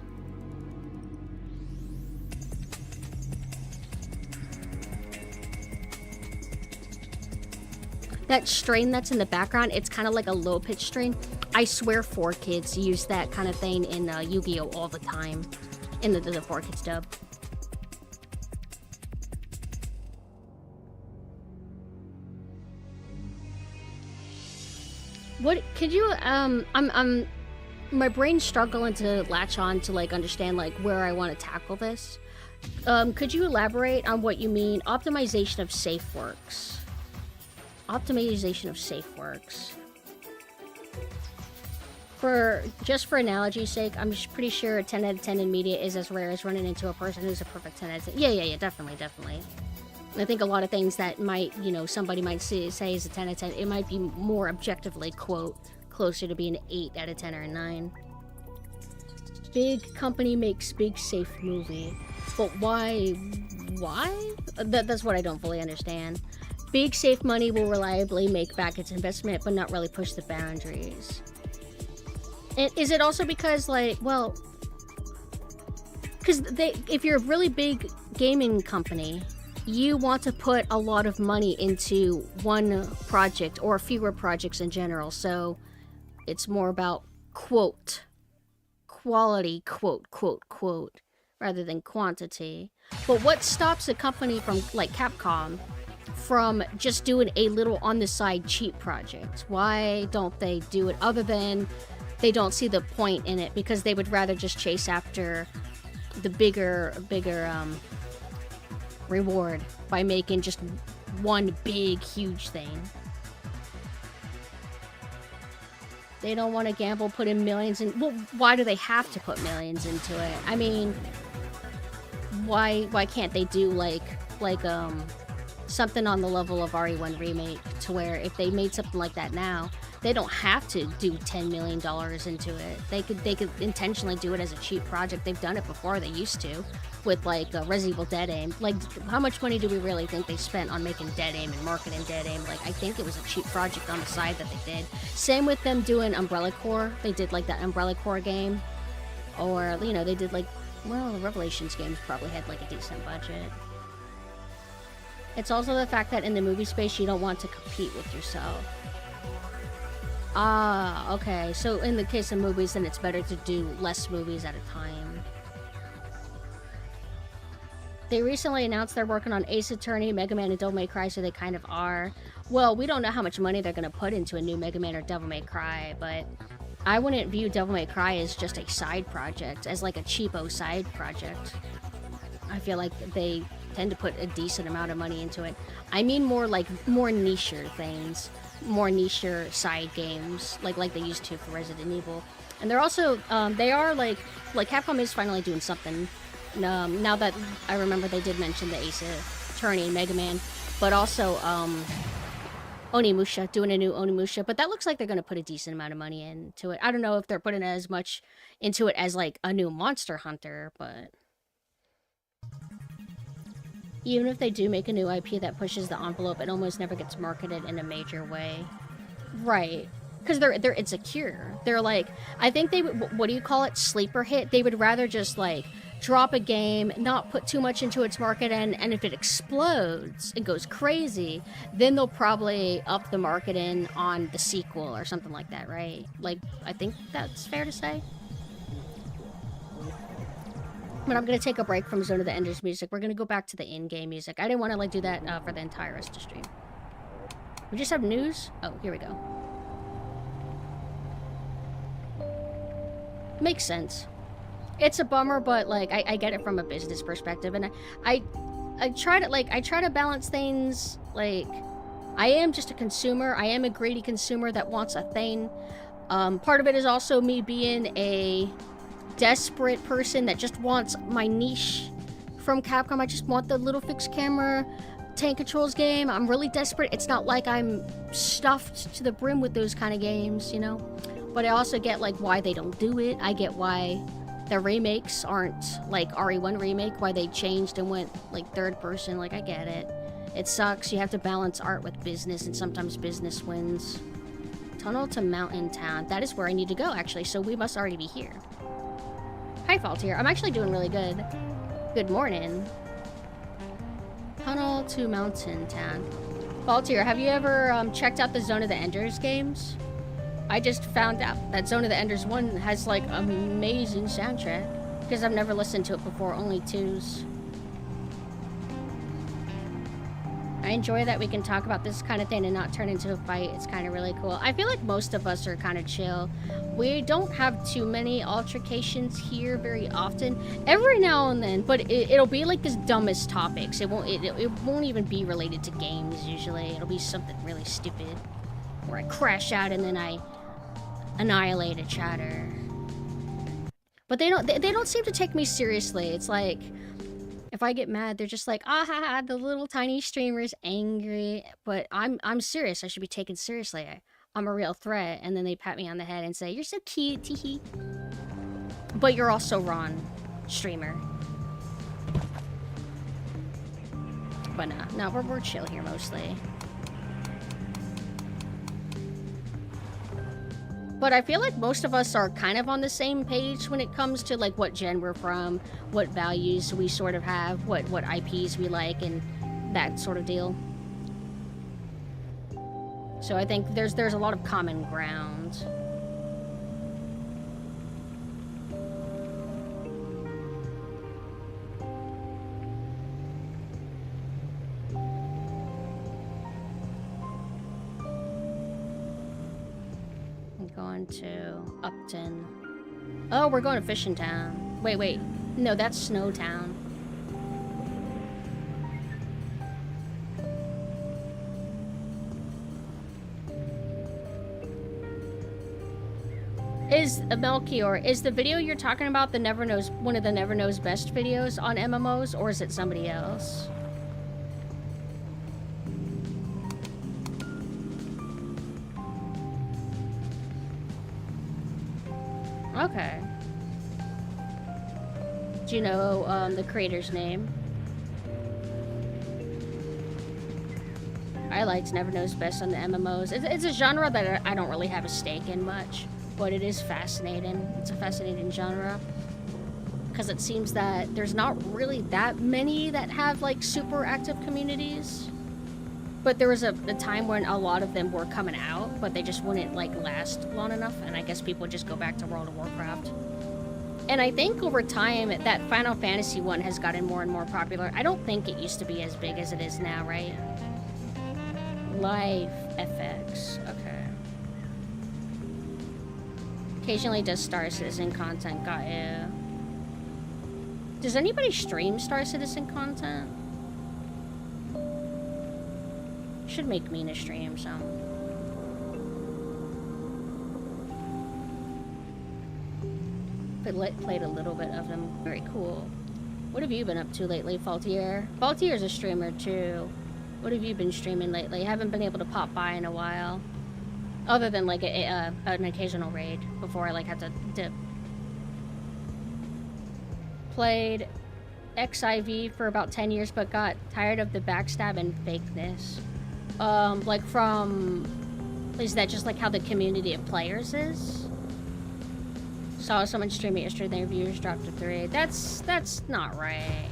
That strain that's in the background, it's kind of like a low-pitched strain. I swear 4Kids use that kind of thing in Yu-Gi-Oh! All the time. In the 4Kids dub. What, could you, my brain's struggling to latch on to, like, understand, like, where I want to tackle this. Could you elaborate on what you mean? Optimization of safe works. Optimization of safe works. Just for analogy's sake, I'm just pretty sure a 10 out of 10 in media is as rare as running into a person who's a perfect 10 out of 10. Yeah, definitely. And I think a lot of things that might, you know, somebody might say is a 10 out of 10, it might be more objectively, quote, closer to being an 8 out of 10 or a 9. Big company makes big safe movie. But why? That's what I don't fully understand. Big safe money will reliably make back its investment, but not really push the boundaries. And is it also because, like, well, because if you're a really big gaming company, you want to put a lot of money into one project or fewer projects in general, so it's more about, quote, quality, quote, rather than quantity. But what stops a company from, like Capcom, from just doing a little on-the-side cheap project? Why don't they do it, other than they don't see the point in it, because they would rather just chase after the bigger reward by making just one big, huge thing? They don't want to gamble, put in millions in... Well, why do they have to put millions into it? I mean, why can't they do like something on the level of RE1 Remake, to where if they made something like that now, they don't have to do $10 million into it. They could intentionally do it as a cheap project. They've done it before. They used to, with like Resident Evil Dead Aim. Like, how much money do we really think they spent on making Dead Aim and marketing Dead Aim? Like, I think it was a cheap project on the side that they did. Same with them doing Umbrella Corps. They did like that Umbrella Corps game, or you know, they did like, well, the Revelations games probably had like a decent budget. It's also the fact that in the movie space, you don't want to compete with yourself. Ah, okay. So in the case of movies, then it's better to do less movies at a time. They recently announced they're working on Ace Attorney, Mega Man, and Devil May Cry, so they kind of are. Well, we don't know how much money they're going to put into a new Mega Man or Devil May Cry, but I wouldn't view Devil May Cry as just a side project, as like a cheapo side project. I feel like they tend to put a decent amount of money into it. I mean more like more niche-er things, more niche-er side games, like they used to for Resident Evil. And they're also, they are like Capcom is finally doing something. Now that I remember, they did mention the Ace Attorney and Mega Man, but also Onimusha, doing a new Onimusha. But that looks like they're going to put a decent amount of money into it. I don't know if they're putting as much into it as like a new Monster Hunter, but even if they do make a new IP that pushes the envelope, it almost never gets marketed in a major way. Right. Because they're insecure. They're like, I think they would, what do you call it? Sleeper hit? They would rather just like drop a game, not put too much into its marketing, and if it explodes and goes crazy, then they'll probably up the marketing on the sequel or something like that, right? Like, I think that's fair to say. But I'm going to take a break from Zone of the Enders music. We're going to go back to the in-game music. I didn't want to like do that for the entire rest of the stream. We just have news? Oh, here we go. Makes sense. It's a bummer, but like I get it from a business perspective, and I try to balance things. Like, I am just a consumer. I am a greedy consumer that wants a thing. Part of it is also me being a desperate person that just wants my niche from Capcom. I just want the little fixed camera tank controls game. I'm really desperate. It's not like I'm stuffed to the brim with those kind of games, you know? But I also get like why they don't do it. I get why the remakes aren't like RE1 Remake, why they changed and went like third person. Like, I get it. It sucks. You have to balance art with business, and sometimes business wins. Tunnel to Mountain Town. That is where I need to go, actually, so we must already be here. Hi, Faultier. I'm actually doing really good. Good morning. Tunnel to Mountain Town. Faultier, have you ever checked out the Zone of the Enders games? I just found out that Zone of the Enders 1 has like amazing soundtrack, because I've never listened to it before, only 2s. I enjoy that we can talk about this kind of thing and not turn into a fight. It's kind of really cool. I feel like most of us are kind of chill. We don't have too many altercations here very often. Every now and then, but it'll be like this dumbest topics. It won't even be related to games usually. It'll be something really stupid, where I crash out and then I annihilate a chatter. But they don't seem to take me seriously. It's like, if I get mad, they're just like, ah ha ha, the little tiny streamer's angry. But I'm serious. I should be taken seriously. I'm a real threat. And then they pat me on the head and say, you're so cute, teehee. But you're also Ron, streamer. But no, we're chill here mostly. But I feel like most of us are kind of on the same page when it comes to like what gen we're from, what values we sort of have, what IPs we like, and that sort of deal. So I think there's a lot of common ground. Going to Upton. Oh, we're going to Fishing Town. Wait. No, that's Snow Town. Is Melchior, is the video you're talking about the Never Knows, one of the Never Knows Best videos on MMOs, or is it somebody else? Okay. Do you know the creator's name? I liked Never Knows Best on the MMOs. It's a genre that I don't really have a stake in much, but it is fascinating. It's a fascinating genre. Because it seems that there's not really that many that have, like, super active communities. But there was a time when a lot of them were coming out, but they just wouldn't, like, last long enough, and I guess people would just go back to World of Warcraft. And I think over time, that Final Fantasy one has gotten more and more popular. I don't think it used to be as big as it is now, right? Life FX, okay. Occasionally does Star Citizen content, got you. Does anybody stream Star Citizen content? Should make me a stream some. But played a little bit of them. Very cool. What have you been up to lately, Faultier? Faultier's a streamer too. What have you been streaming lately? I haven't been able to pop by in a while. Other than like an occasional raid before I like had to dip. Played XIV for about 10 years but got tired of the backstab and fakeness. Like from... Is that just like how the community of players is? Saw someone stream it yesterday, their viewers dropped to 3. That's not right.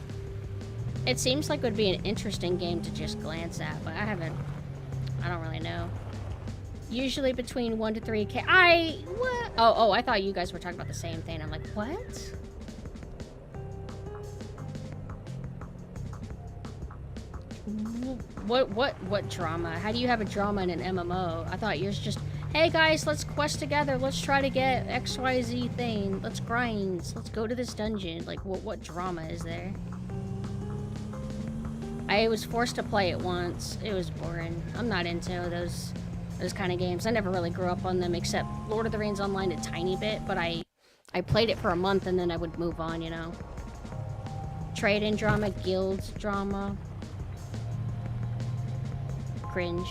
It seems like it would be an interesting game to just glance at, but I don't really know. Usually between 1 to 3K. What? Oh, I thought you guys were talking about the same thing. I'm like, what? What drama? How do you have a drama in an MMO? I thought yours just, hey guys, let's quest together. Let's try to get XYZ thing. Let's grind. Let's go to this dungeon. Like, what drama is there? I was forced to play it once. It was boring. I'm not into those kind of games. I never really grew up on them, except Lord of the Rings Online a tiny bit, but I played it for a month and then I would move on, you know. Trade-in drama, guild drama. Cringe.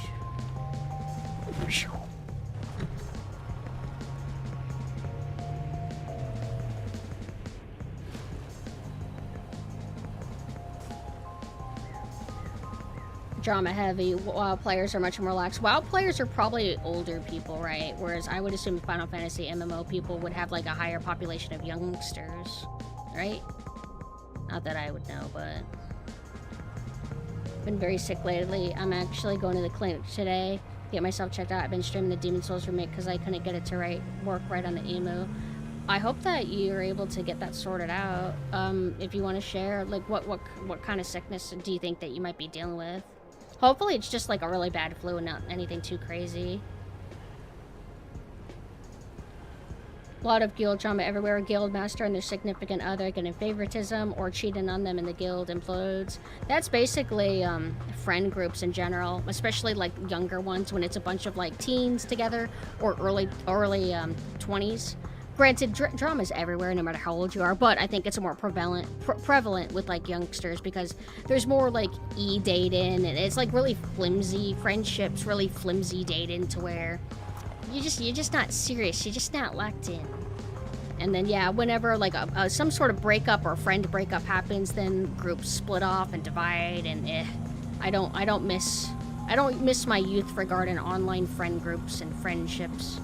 Drama heavy. WoW players are much more relaxed. WoW players are probably older people, right? Whereas I would assume Final Fantasy MMO people would have like a higher population of youngsters, right? Not that I would know, but been very sick lately. I'm actually going to the clinic today to get myself checked out. I've been streaming the Demon Souls remake because I couldn't get it to work right on the emu. I hope that you're able to get that sorted out. If you want to share, like what kind of sickness do you think that you might be dealing with? Hopefully it's just like a really bad flu and not anything too crazy. A lot of guild drama everywhere. A guild master and their significant other getting favoritism or cheating on them and the guild implodes. That's basically friend groups in general, especially like younger ones when it's a bunch of like teens together or early 20s. Granted, drama's everywhere no matter how old you are, but I think it's more prevalent with like youngsters because there's more like e-dating and it's like really flimsy friendships, really flimsy dating to where you're just not serious. You're just not locked in. And then yeah, whenever like some sort of breakup or friend breakup happens, then groups split off and divide. And I don't miss my youth regarding online friend groups and friendships.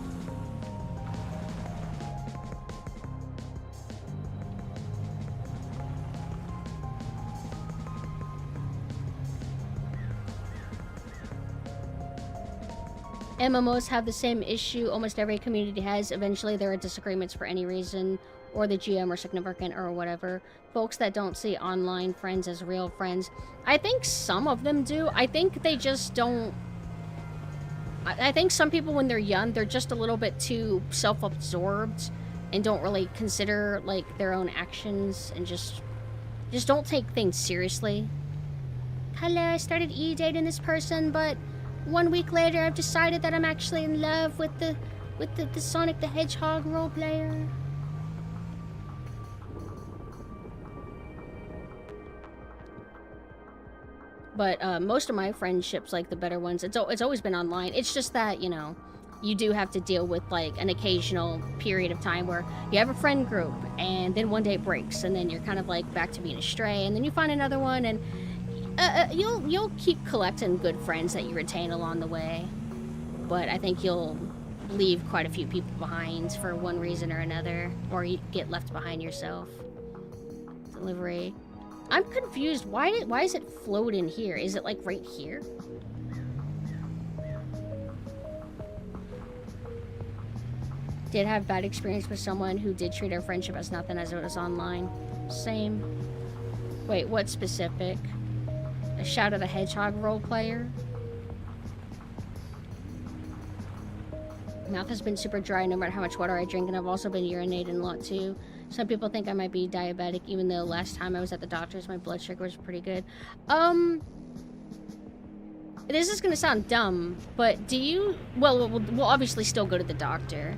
MMOs have the same issue almost every community has. Eventually there are disagreements for any reason, or the GM or significant or whatever. Folks that don't see online friends as real friends. I think some of them do. I think they just don't... I think some people when they're young, they're just a little bit too self-absorbed and don't really consider like their own actions and just don't take things seriously. Hello, I started e-dating this person, but 1 week later, I've decided that I'm actually in love with with the Sonic the Hedgehog role player. But most of my friendships, like the better ones, it's always been online. It's just that, you know, you do have to deal with like an occasional period of time where you have a friend group and then one day it breaks and then you're kind of like back to being astray and then you find another one and you'll keep collecting good friends that you retain along the way. But I think you'll leave quite a few people behind for one reason or another, or you get left behind yourself. Delivery. I'm confused. Why is it float in here? Is it like right here? Did have bad experience with someone who did treat our friendship as nothing as it was online. Same. Wait, what specific? A Shadow the Hedgehog role player? Mouth has been super dry no matter how much water I drink, and I've also been urinating a lot too. Some people think I might be diabetic, even though last time I was at the doctor's, my blood sugar was pretty good. This is gonna sound dumb, but do you... Well, we'll obviously still go to the doctor.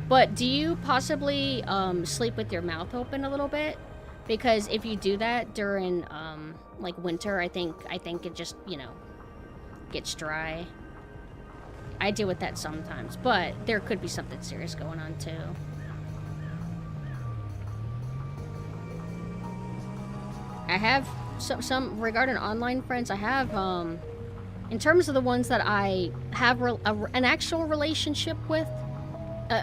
But do you possibly sleep with your mouth open a little bit? Because if you do that during like winter, I think it just, you know, gets dry. I deal with that sometimes, but there could be something serious going on too. I have some regarding online friends. I have in terms of the ones that I have an actual relationship with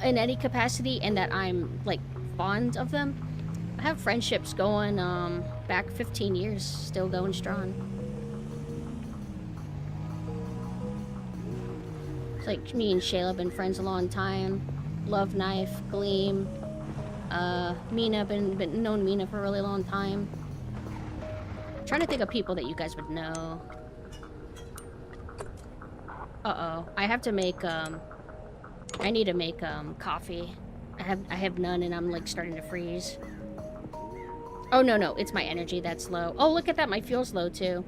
in any capacity and that I'm like fond of them. I have friendships going back 15 years, still going strong. It's like me and Shayla have been friends a long time. Love Knife, Gleam, Mina, been known Mina for a really long time. I'm trying to think of people that you guys would know. Uh-oh. I have to make, I need to make, coffee. I have none and I'm, like, starting to freeze. Oh, no, it's my energy that's low. Oh, look at that, my fuel's low, too.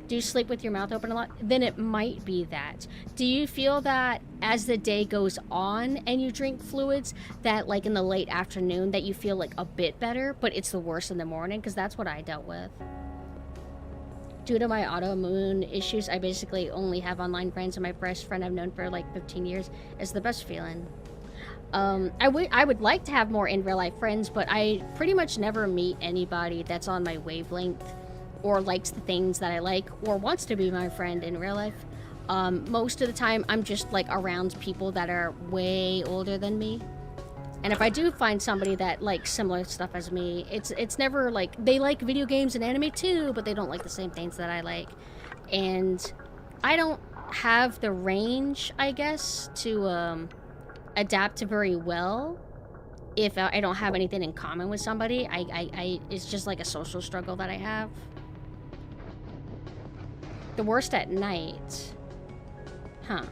Do you sleep with your mouth open a lot? Then it might be that. Do you feel that as the day goes on and you drink fluids, that, like, in the late afternoon, that you feel, like, a bit better, but it's the worst in the morning? Because that's what I dealt with. Due to my autoimmune issues, I basically only have online friends, and my best friend I've known for like 15 years is the best feeling. I would like to have more in real life friends, but I pretty much never meet anybody that's on my wavelength or likes the things that I like or wants to be my friend in real life. Most of the time, I'm just like around people that are way older than me. And if I do find somebody that likes similar stuff as me, it's never like, they like video games and anime too, but they don't like the same things that I like. And I don't have the range, I guess, to adapt to very well if I don't have anything in common with somebody. It's just like a social struggle that I have. The worst at night. Huh.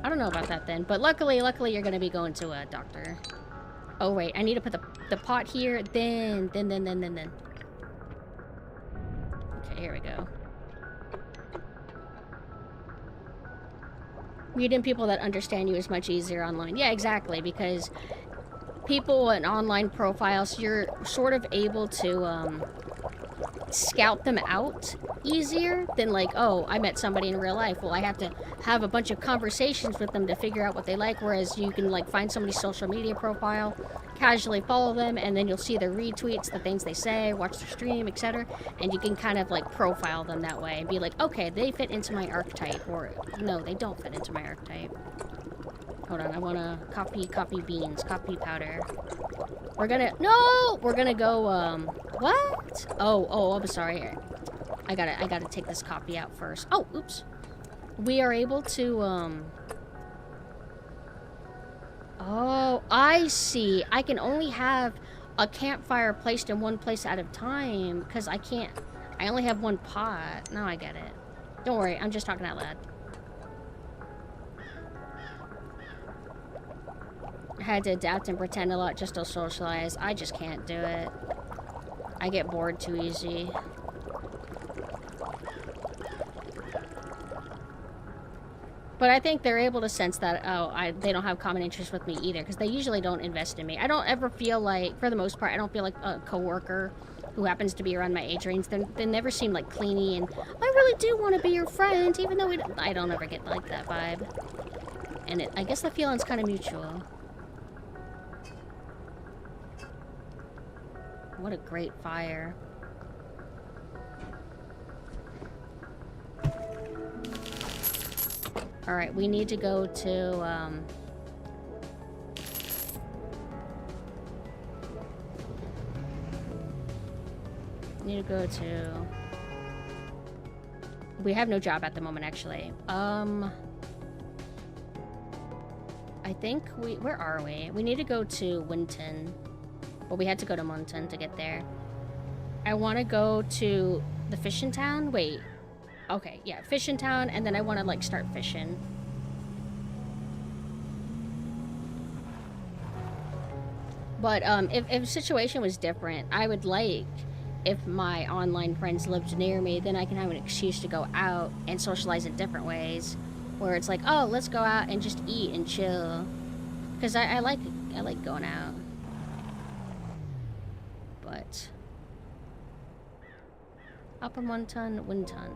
I don't know about that then, but luckily you're gonna be going to a doctor. Oh wait, I need to put the pot here, then. Okay, here we go. Meeting people that understand you is much easier online. Yeah, exactly, because people in online profiles, you're sort of able to scout them out easier than like, oh, I met somebody in real life. Well, I have to have a bunch of conversations with them to figure out what they like, whereas you can like find somebody's social media profile, casually follow them, and then you'll see their retweets, the things they say, watch their stream, etc. And you can kind of like profile them that way and be like, okay, they fit into my archetype, or no, they don't fit into my archetype. Hold on, I want to copy beans, copy powder. We're gonna go, what? Oh, I'm sorry. I gotta take this copy out first. Oh, oops. We are able to, oh, I see. I can only have a campfire placed in one place at a time, because I only have one pot. Now I get it. Don't worry, I'm just talking out loud. I had to adapt and pretend a lot just to socialize. I just can't do it. I get bored too easy. But I think they're able to sense that, they don't have common interests with me either, because they usually don't invest in me. I don't ever feel like, for the most part, I don't feel like a coworker who happens to be around my age range. They never seem like cleany and, I really do want to be your friend, even though I don't ever get like that vibe. And I guess the feeling's kind of mutual. What a great fire. Alright, we need to go to, we have no job at the moment, actually. I think where are we? We need to go to Winton. Well, we had to go to Munton to get there. I want to go to the fishing town. Wait. Okay, yeah, fishing town, and then I want to, like, start fishing. But, if the situation was different, I would like, if my online friends lived near me, then I can have an excuse to go out and socialize in different ways. Where it's like, oh, let's go out and just eat and chill. Because I like going out. But Upper Munton, Winton.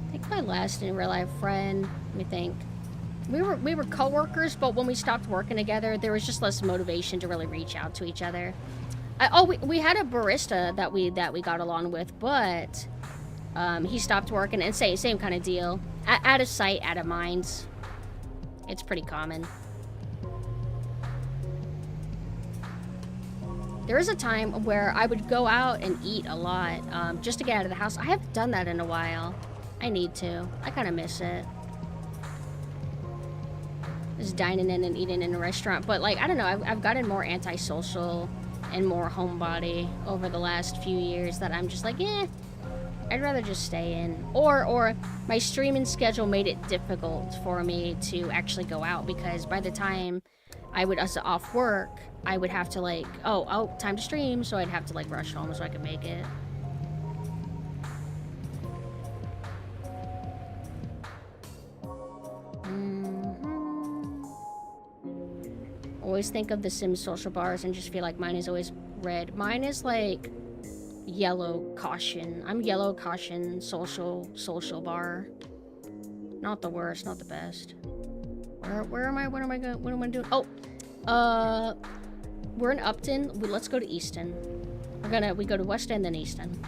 I think my last in real life friend, let me think. We were co-workers, but when we stopped working together, there was just less motivation to really reach out to each other. We had a barista that we got along with, but he stopped working, and same kind of deal. Out of sight, out of mind. It's pretty common. There was a time where I would go out and eat a lot, just to get out of the house. I haven't done that in a while. I need to. I kind of miss it. Just dining in and eating in a restaurant. But, like, I don't know. I've gotten more antisocial and more homebody over the last few years that I'm just like, I'd rather just stay in. Or my streaming schedule made it difficult for me to actually go out, because by the time I would off work, I would have to, like, oh, time to stream, so I'd have to, like, rush home so I could make it. Always think of the Sims social bars and just feel like mine is always red. Mine is like yellow caution. I'm yellow caution social bar. Not the worst, not the best. Where am I? What am I doing? Oh, we're in Upton. Let's go to Easton. We go to West End, then Easton.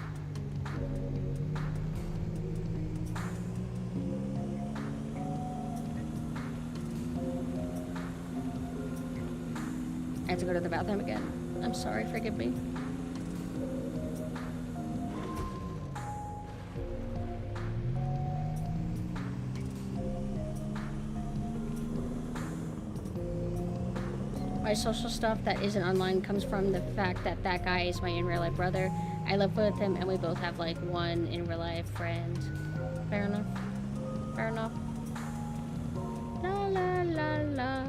I have to go to the bathroom again. I'm sorry, forgive me. My social stuff that isn't online comes from the fact that that guy is my in real life brother. I live with him and we both have like one in real life friend. Fair enough. Fair enough. La la la la.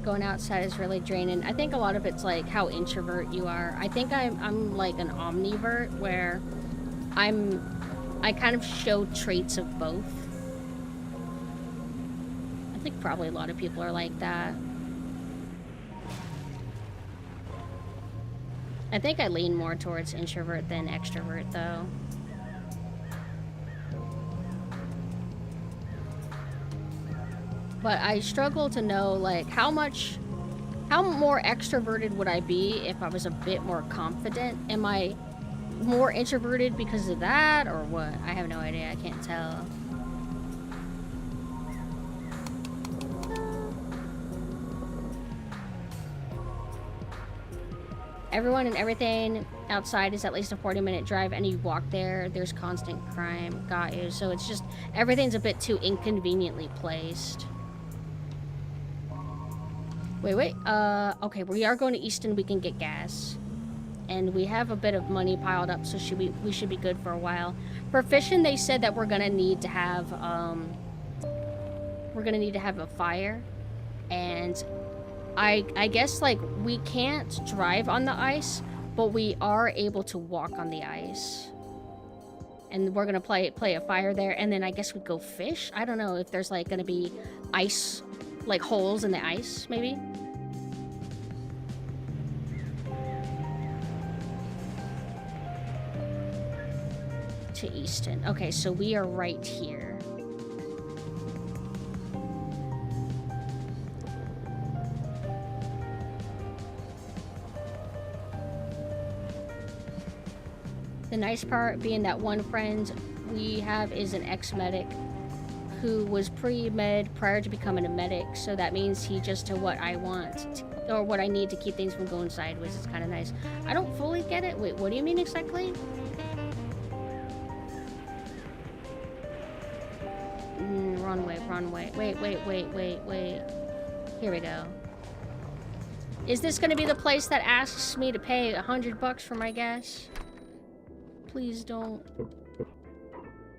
Going outside is really draining. I think a lot of it's like how introvert you are. I think I'm like an omnivert where I kind of show traits of both. I think probably a lot of people are like that. I think I lean more towards introvert than extrovert though. But I struggle to know, like, how more extroverted would I be if I was a bit more confident? Am I more introverted because of that, or what? I have no idea. I can't tell. Everyone and everything outside is at least a 40-minute drive, and you walk there, there's constant crime. Got you. So it's just, everything's a bit too inconveniently placed. Wait. Okay, we are going to Easton. We can get gas. And we have a bit of money piled up, so we should be good for a while. For fishing, they said that we're gonna need to have, we're gonna need to have a fire. And I guess, like, we can't drive on the ice, but we are able to walk on the ice. And we're gonna play a fire there, and then I guess we go fish? I don't know if there's, like, gonna be ice, like, holes in the ice, maybe? To Easton. Okay, so we are right here. The nice part being that one friend we have is an ex-medic who was pre-med prior to becoming a medic, so that means he just to what I want, or what I need to keep things from going sideways. It's kind of nice. I don't fully get it. Wait, what do you mean exactly? Wrong way, wrong way. Wait. Here we go. Is this gonna be the place that asks me to pay $100 for my gas? Please don't.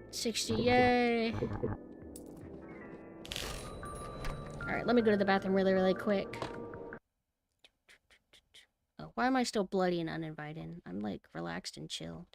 60, yay. Alright, let me go to the bathroom really quick. Oh, why am I still bloody and uninvited? I'm like relaxed and chill.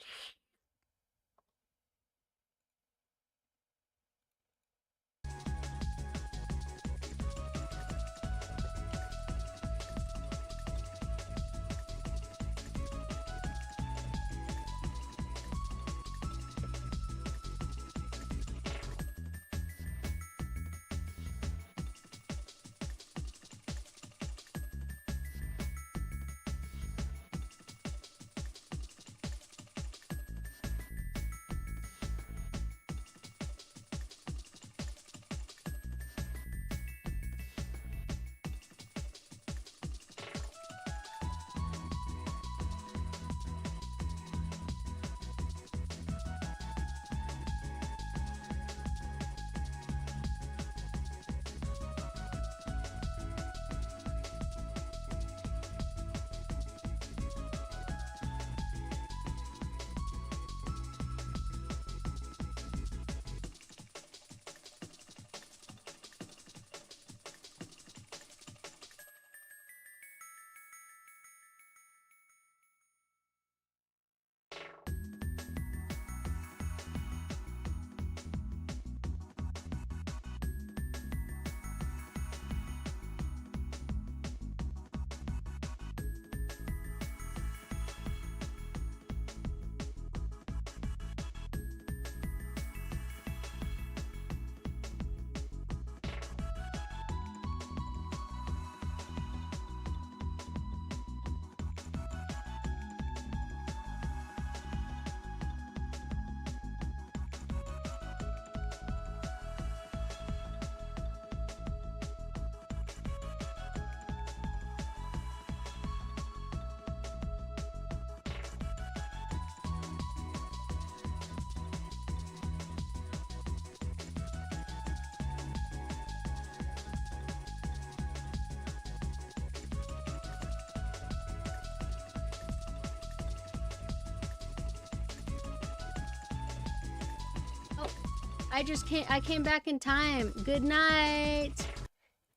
I came back in time. Good night.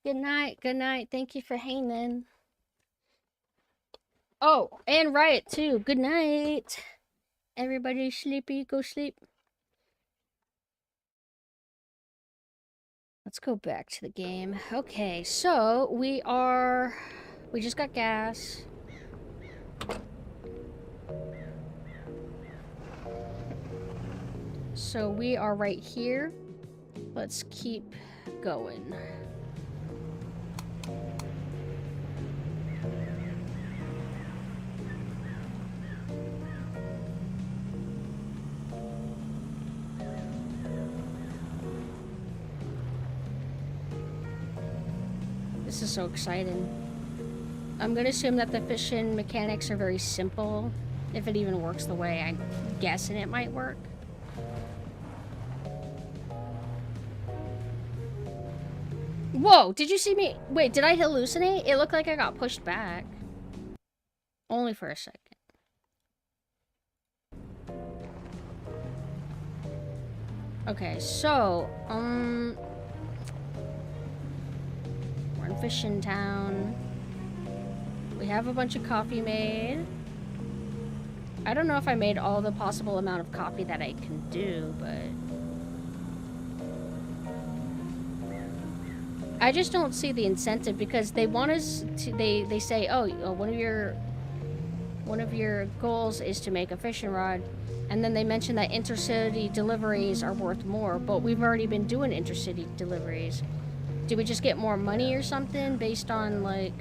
Good night. Thank you for hanging. Oh, and Riot too. Good night. Everybody sleepy, go sleep. Let's go back to the game. Okay, so we just got gas. So we are right here. Let's keep going. This is so exciting. I'm gonna assume that the fishing mechanics are very simple. If it even works the way I'm guessing it might work. Whoa, did you see me? Wait, did I hallucinate? It looked like I got pushed back. Only for a second. Okay, so, fishing town. We have a bunch of coffee made. I don't know if I made all the possible amount of coffee that I can do, but I just don't see the incentive because they want us to, they say, oh, one of your goals is to make a fishing rod, and then they mention that intercity deliveries are worth more, but we've already been doing intercity deliveries. Do we just get more money or something based on, like,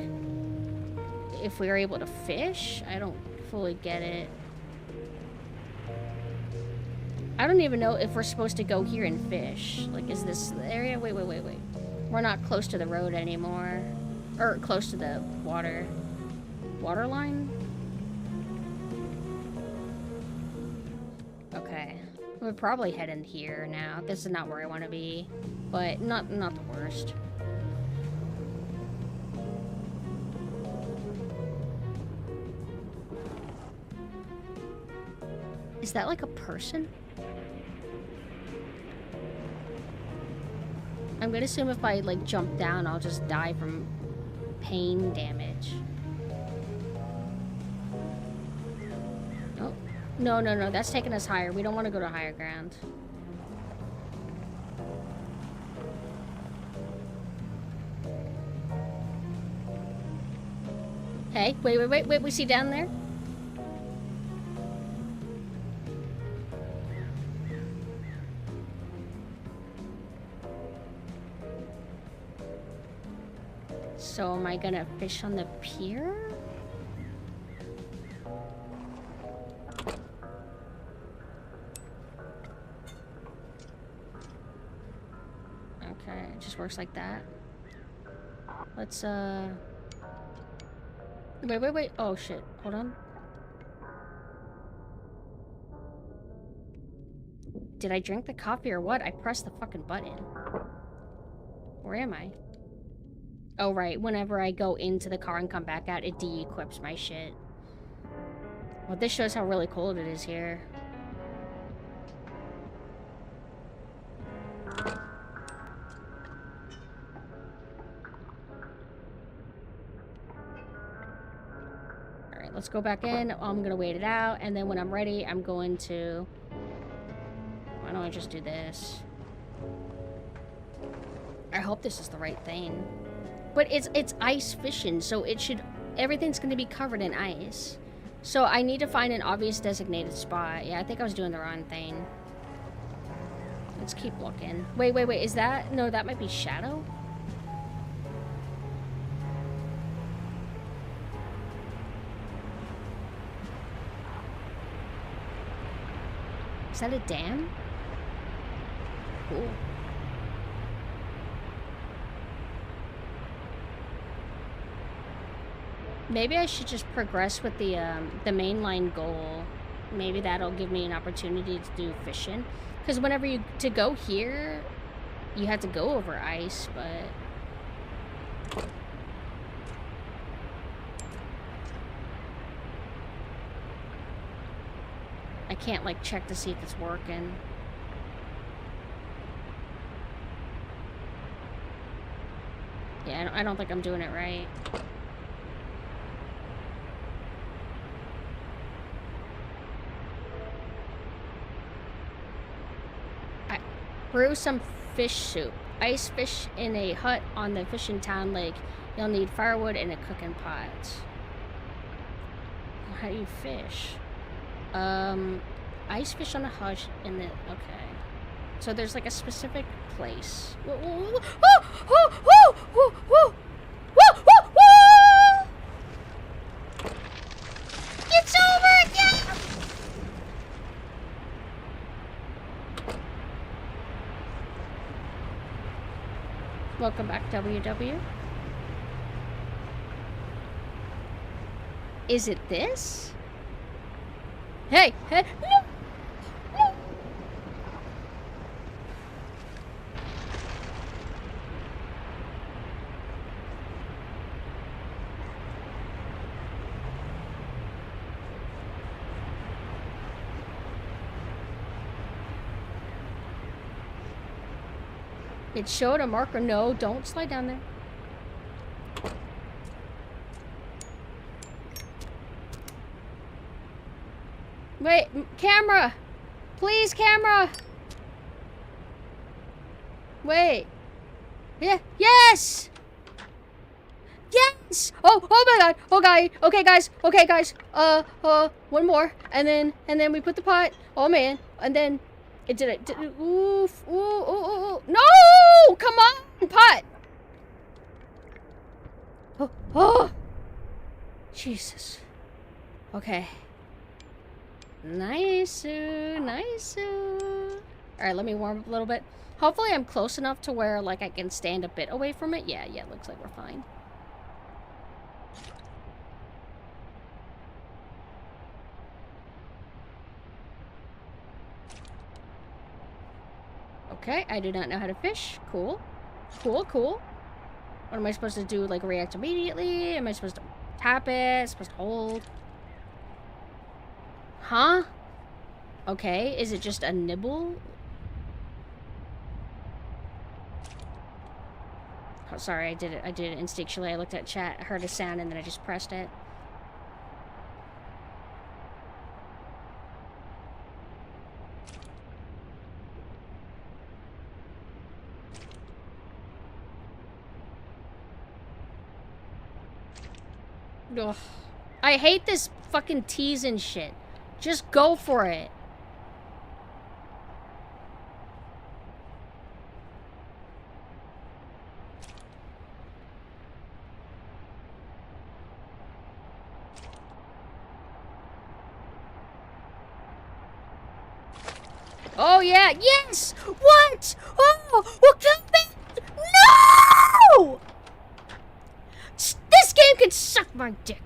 if we are able to fish? I don't fully get it. I don't even know if we're supposed to go here and fish. Like, is this the area? Wait. We're not close to the road anymore. Or close to the water line? Okay. We're probably heading here now. This is not where I want to be. But not the worst. Is that like a person? I'm gonna assume if I like jump down, I'll just die from pain damage. Oh, no, that's taking us higher. We don't want to go to higher ground. Hey, wait, we see down there? So am I gonna fish on the pier? Okay, it just works like that. Let's wait. Oh shit, hold on. Did I drink the coffee or what? I pressed the fucking button. Where am I? Oh, right. Whenever I go into the car and come back out, it de-equips my shit. Well, this shows how really cold it is here. Alright, let's go back in. I'm gonna wait it out, and then when I'm ready, I'm going to... Why don't I just do this? I hope this is the right thing. But it's ice fishing, so it should... Everything's going to be covered in ice. So I need to find an obvious designated spot. Yeah, I think I was doing the wrong thing. Let's keep looking. Wait. Is that... No, that might be Shadow? Is that a dam? Cool. Maybe I should just progress with the mainline goal. Maybe that'll give me an opportunity to do fishing. Because whenever to go here, you have to go over ice, but... I can't, like, check to see if it's working. Yeah, I don't think I'm doing it right. Brew some fish soup. Ice fish in a hut on the fishing town lake. You'll need firewood and a cooking pot. How do you fish? Ice fish on a hut in the... Okay. So there's like a specific place. It's over again! Welcome back, WW. Is it this? Hey! No! It showed a marker. No, don't slide down there. Wait, camera! Please, camera! Wait. Yeah, yes! Yes! Oh my god! Oh god! Okay, guys. Okay, guys. One more, and then we put the pot. Oh man! And then it did it. Oof! Ooh! No! Come on, pot! Oh! Jesus. Okay. Nice. Alright, let me warm up a little bit. Hopefully I'm close enough to where, like, I can stand a bit away from it. Yeah, looks like we're fine. Okay, I do not know how to fish. Cool. What am I supposed to do? Like, react immediately? Am I supposed to tap it? Supposed to hold? Huh? Okay, is it just a nibble? Oh, sorry, I did it instinctually. I looked at chat, heard a sound, and then I just pressed it. Ugh. I hate this fucking teasing shit. Just go for it. Oh yeah, yes! What? Oh, well, come back! No! This game can suck my dick.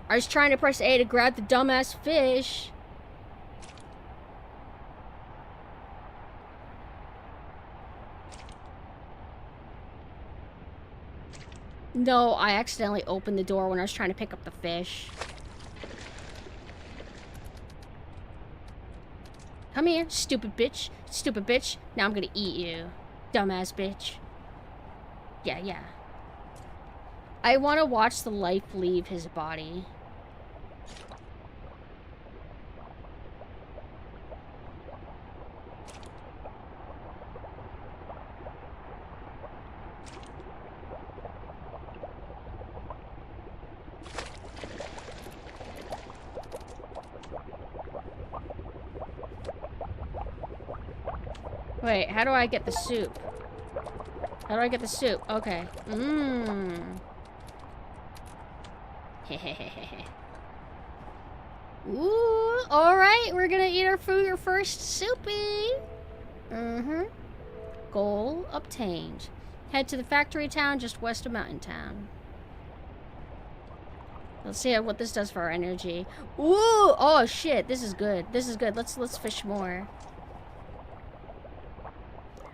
I was trying to press A to grab the dumbass fish. No, I accidentally opened the door when I was trying to pick up the fish. Come here, stupid bitch. Stupid bitch. Now I'm gonna eat you. Dumbass bitch. Yeah. I want to watch the life leave his body. Wait, how do I get the soup? How do I get the soup? Okay. Ooh, alright, we're gonna eat our food, our first soupy. Goal obtained. Head to the factory town just west of Mountain Town. Let's see what this does for our energy. Ooh, oh shit, this is good. Let's fish more.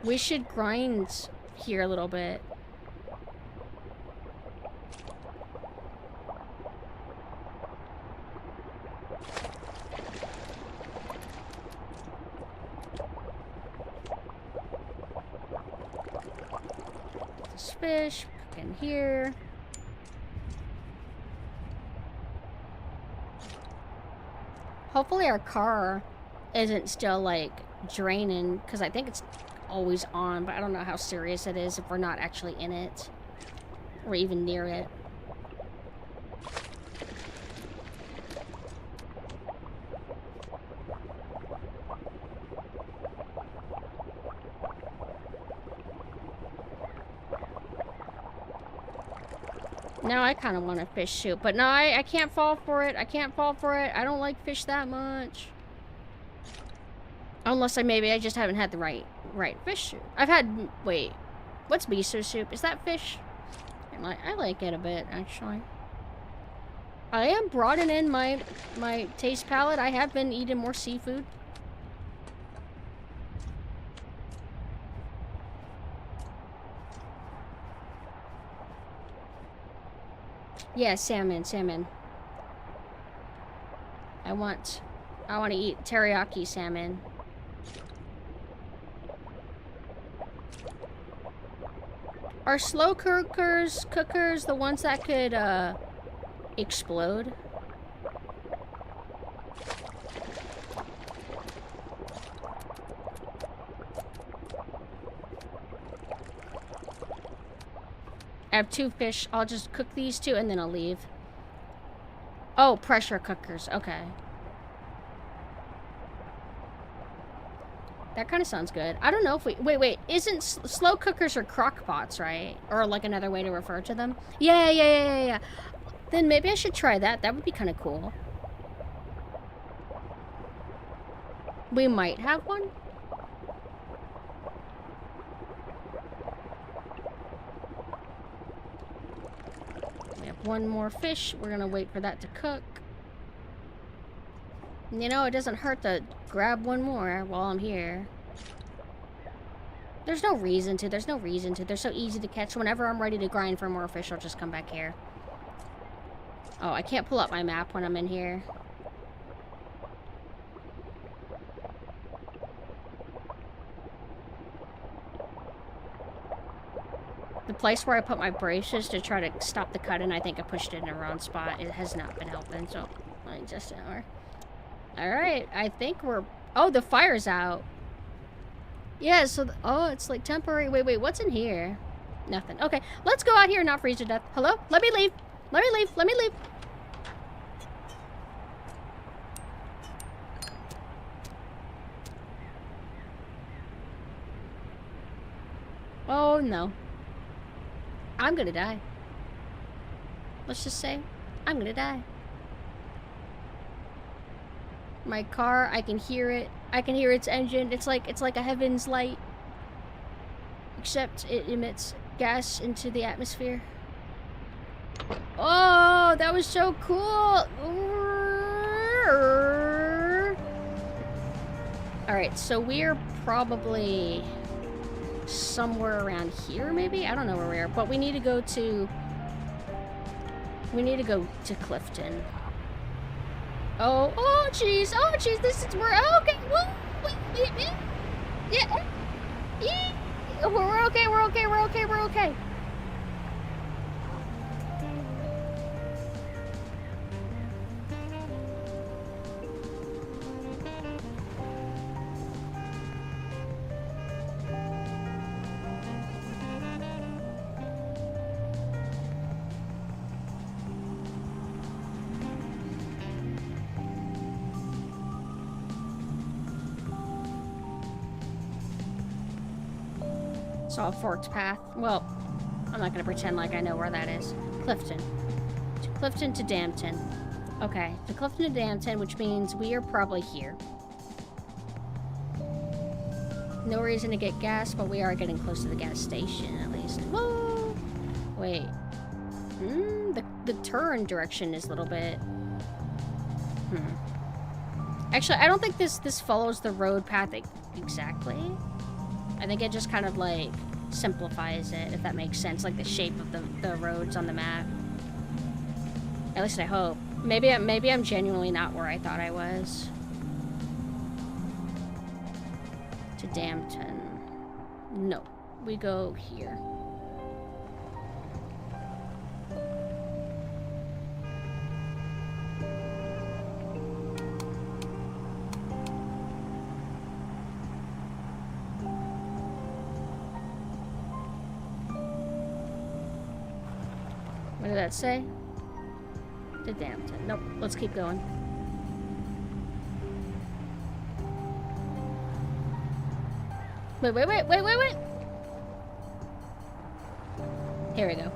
We should grind here a little bit. This fish in here. Hopefully our car isn't still like draining, because I think it's always on, but I don't know how serious it is if we're not actually in it or even near it. Now I kind of want a fish soup, but no, I can't fall for it. I don't like fish that much. Unless I just haven't had the right fish soup. I've had, wait, what's miso soup? Is that fish? I like it a bit, actually. I am broadening my taste palette. I have been eating more seafood. Yeah, salmon. I want to eat teriyaki salmon. Are slow cookers the ones that could explode? I have 2 fish. I'll just cook these 2 and then I'll leave. Oh, pressure cookers. Okay. That kind of sounds good. I don't know if we... Wait. Isn't slow cookers or crock pots, right? Or like another way to refer to them? Yeah. Then maybe I should try that. That would be kind of cool. We might have one. We have 1 more fish. We're gonna wait for that to cook. You know, it doesn't hurt to grab 1 more while I'm here. There's no reason to. They're so easy to catch. Whenever I'm ready to grind for more fish, I'll just come back here. Oh, I can't pull up my map when I'm in here. The place where I put my braces to try to stop the cut, and I think I pushed it in the wrong spot. It has not been helping, so I just... Alright, I think we're... Oh, the fire's out. Yeah, so... Oh, it's like temporary... Wait, what's in here? Nothing. Okay, let's go out here and not freeze to death. Hello? Let me leave. Let me leave. Oh, no. I'm gonna die. Let's just say, I'm gonna die. My car, I can hear it. I can hear its engine. It's like a heaven's light. Except it emits gas into the atmosphere. Oh, that was so cool. Alright, so we're probably somewhere around here, maybe? I don't know where we are, but we need to go to... We need to go to Clifton. Oh, jeez, this is where... Oh, okay, wait. Yeah. We're okay. Saw a forked path. Well, I'm not gonna pretend like I know where that is. Clifton. Clifton to Dampton. Okay, to Clifton to Dampton, which means we are probably here. No reason to get gas, but we are getting close to the gas station, at least. Whoa! Wait. The turn direction is a little bit... Actually, I don't think this follows the road path exactly. I think it just kind of, like, simplifies it, if that makes sense. Like, the shape of the roads on the map. At least I hope. Maybe I'm genuinely not where I thought I was. To Dampton. No. We go here. What did that say? To Dampton. Nope. Let's keep going. Wait. Here we go.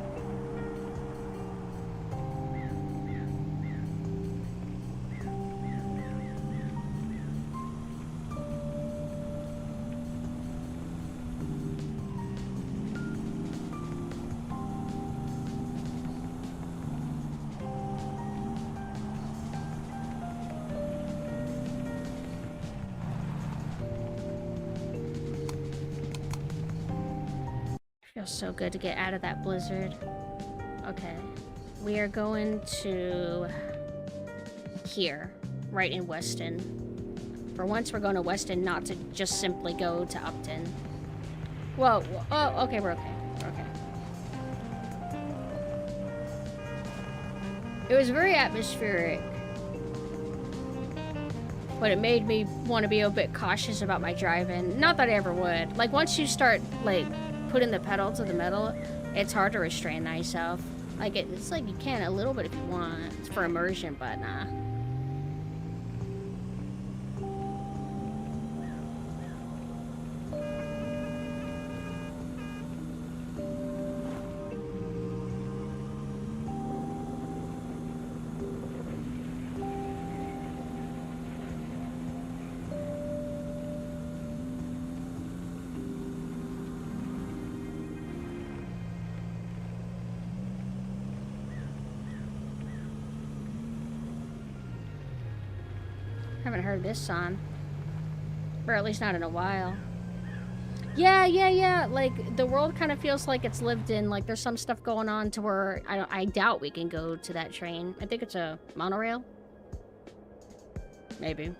Feels so good to get out of that blizzard. Okay. We are going to here, right in Weston. For once, we're going to Weston, not to just simply go to Upton. Whoa. Oh, okay, we're okay. It was very atmospheric, but it made me want to be a bit cautious about my driving. Not that I ever would. Like, once you start, like, putting the pedal to the metal, It's hard to restrain thyself. Like, it's like you can a little bit if you want. It's for immersion, but nah. Haven't heard this song. Or at least not in a while. Yeah. Like, the world kind of feels like it's lived in. Like, there's some stuff going on to where I doubt we can go to that train. I think it's a monorail. Maybe.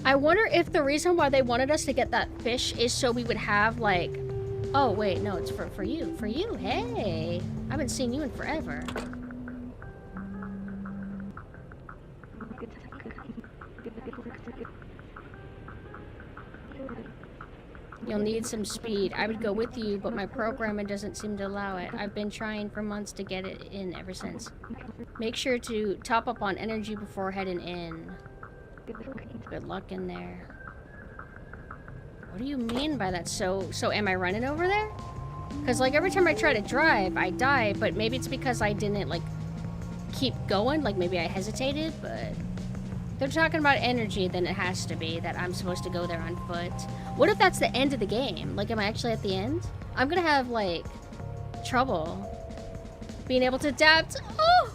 I wonder if the reason why they wanted us to get that fish is so we would have, like... Oh, wait, no, it's for you. For you, hey! I haven't seen you in forever. You'll need some speed. I would go with you, but my programming doesn't seem to allow it. I've been trying for months to get it in ever since. Make sure to top up on energy before heading in. Good luck in there. What do you mean by that? So am I running over there? Because, like, every time I try to drive, I die, but maybe it's because I didn't, like, keep going. Like, maybe I hesitated, but... If they're talking about energy, then it has to be that I'm supposed to go there on foot. What if that's the end of the game? Like, am I actually at the end? I'm gonna have, like, trouble being able to adapt. Oh!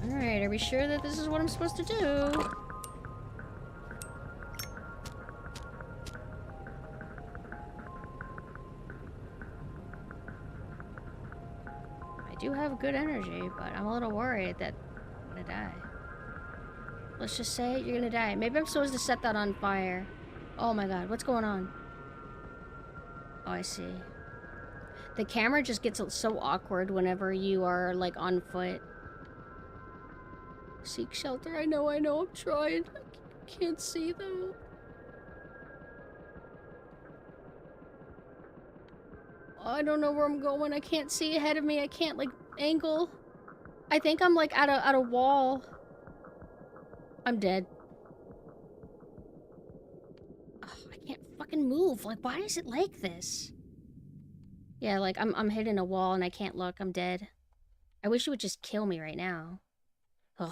Alright, are we sure that this is what I'm supposed to do? I do have good energy, but I'm a little worried that I'm gonna die. Let's just say you're gonna die. Maybe I'm supposed to set that on fire. Oh my god, what's going on? Oh, I see. The camera just gets so awkward whenever you are, like, on foot. Seek shelter. I know, I'm trying. I can't see them. I don't know where I'm going. I can't see ahead of me. I can't, like, angle. I think I'm, like, at a wall. I'm dead. Ugh, I can't fucking move. Like, why is it like this? Yeah, like, I'm hitting a wall and I can't look. I'm dead. I wish it would just kill me right now. Ugh.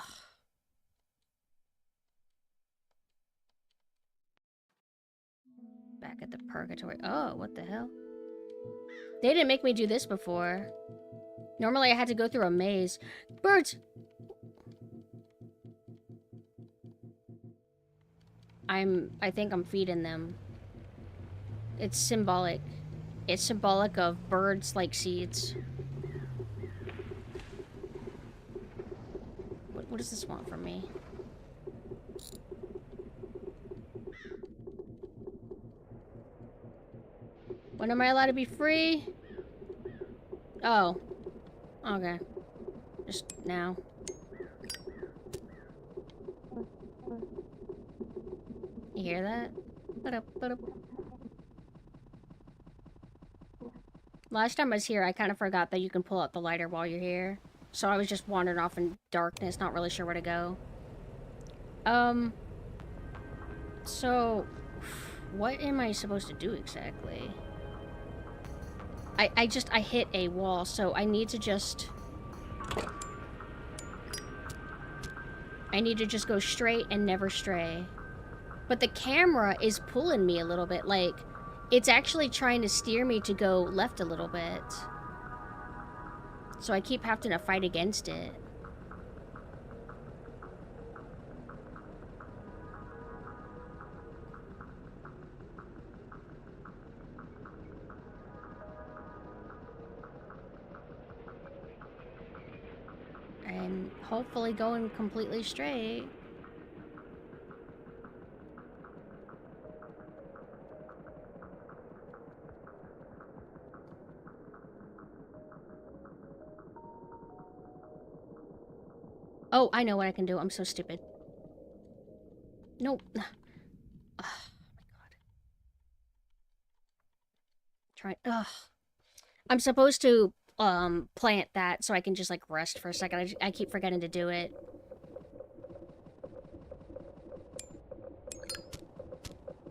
Back at the purgatory. Oh, what the hell? They didn't make me do this before. Normally I had to go through a maze. Birds! I think I'm feeding them. It's symbolic. It's symbolic of birds like seeds. What does this want from me? When am I allowed to be free? Oh. Okay. Just now. You hear that? Last time I was here, I kind of forgot that you can pull out the lighter while you're here. So I was just wandering off in darkness, not really sure where to go. So... what am I supposed to do exactly? I hit a wall, so I need to just... I need to just go straight and never stray. But the camera is pulling me a little bit, like... It's actually trying to steer me to go left a little bit. So I keep having to fight against it. And hopefully going completely straight. Oh, I know what I can do. I'm so stupid. Nope. Oh my god. Try. Ugh. I'm supposed to plant that so I can just like rest for a second. I keep forgetting to do it.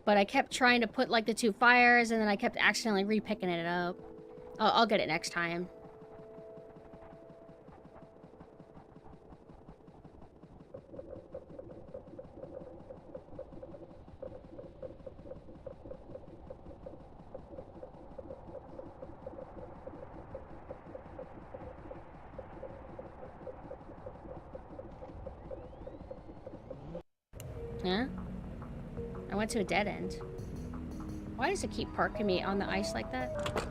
But I kept trying to put like the 2 fires and then I kept accidentally re-picking it up. I'll get it next time. Huh? I went to a dead end. Why does it keep parking me on the ice like that?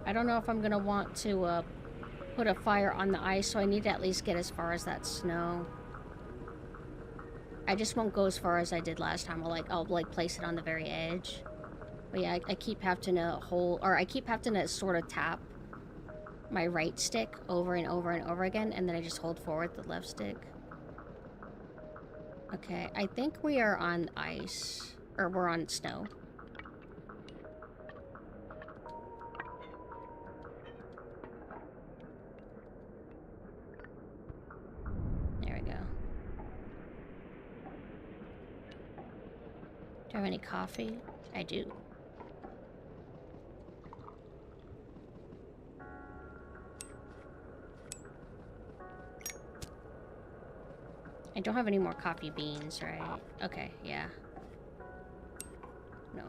I don't know if I'm gonna want to put a fire on the ice, so I need to at least get as far as that snow. I just won't go as far as I did last time. I'll place it on the very edge. But yeah, I keep having to sort of tap my right stick over and over and over again, and then I just hold forward the left stick. Okay, I think we are on ice, or we're on snow. There we go. Do I have any coffee? I do. I don't have any more coffee beans, right? Okay, yeah. No.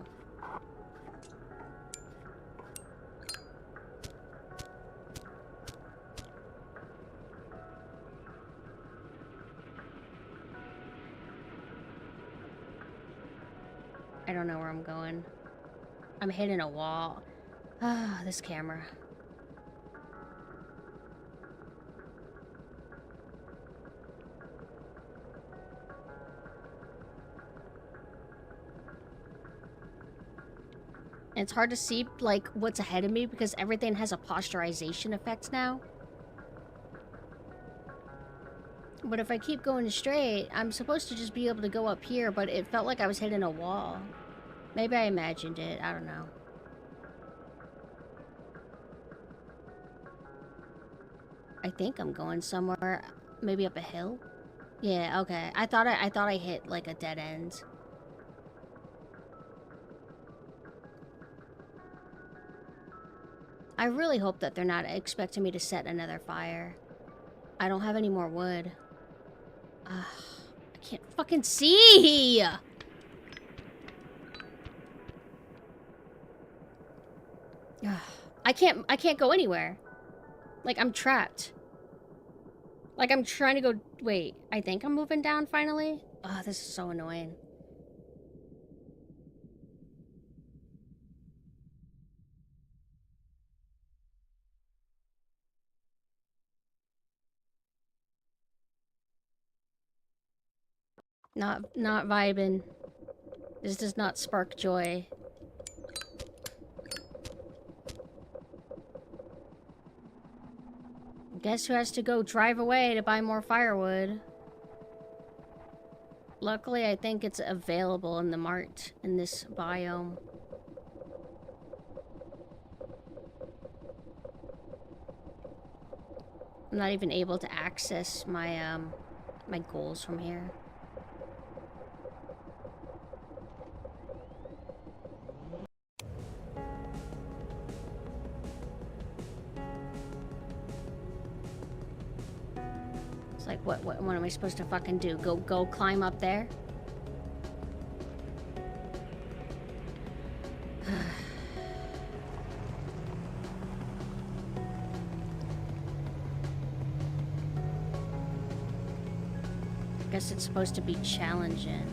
I don't know where I'm going. I'm hitting a wall. Ah, this camera. And it's hard to see, like, what's ahead of me because everything has a posturization effect now. But if I keep going straight, I'm supposed to just be able to go up here, but it felt like I was hitting a wall. Maybe I imagined it. I don't know. I think I'm going somewhere. Maybe up a hill? Yeah, okay. I thought I hit, like, a dead end. I really hope that they're not expecting me to set another fire. I don't have any more wood. I can't fucking see! I can't go anywhere. Like, I'm trapped. Like, I'm trying to go... Wait, I think I'm moving down finally? Oh, this is so annoying. Not vibing. This does not spark joy. Guess who has to go drive away to buy more firewood? Luckily, I think it's available in the mart in this biome. I'm not even able to access my my goals from here. Like, what am I supposed to fucking do? Go climb up there? Guess it's supposed to be challenging.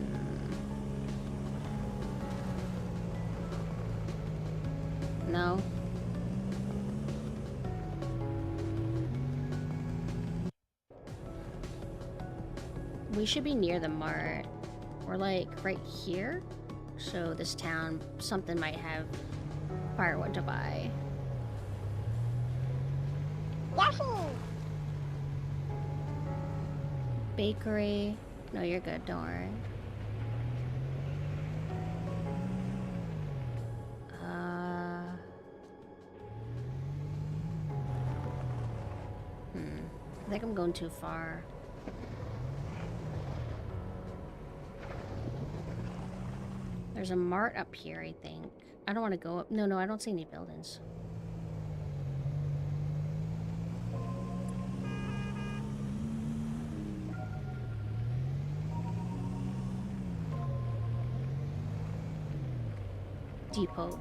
No? We should be near the mart. We're like right here. So this town, something might have firewood to buy. Bakery. No, you're good. Don't worry. I think I'm going too far. There's a mart up here, I think. I don't want to go up. No, I don't see any buildings. Depot.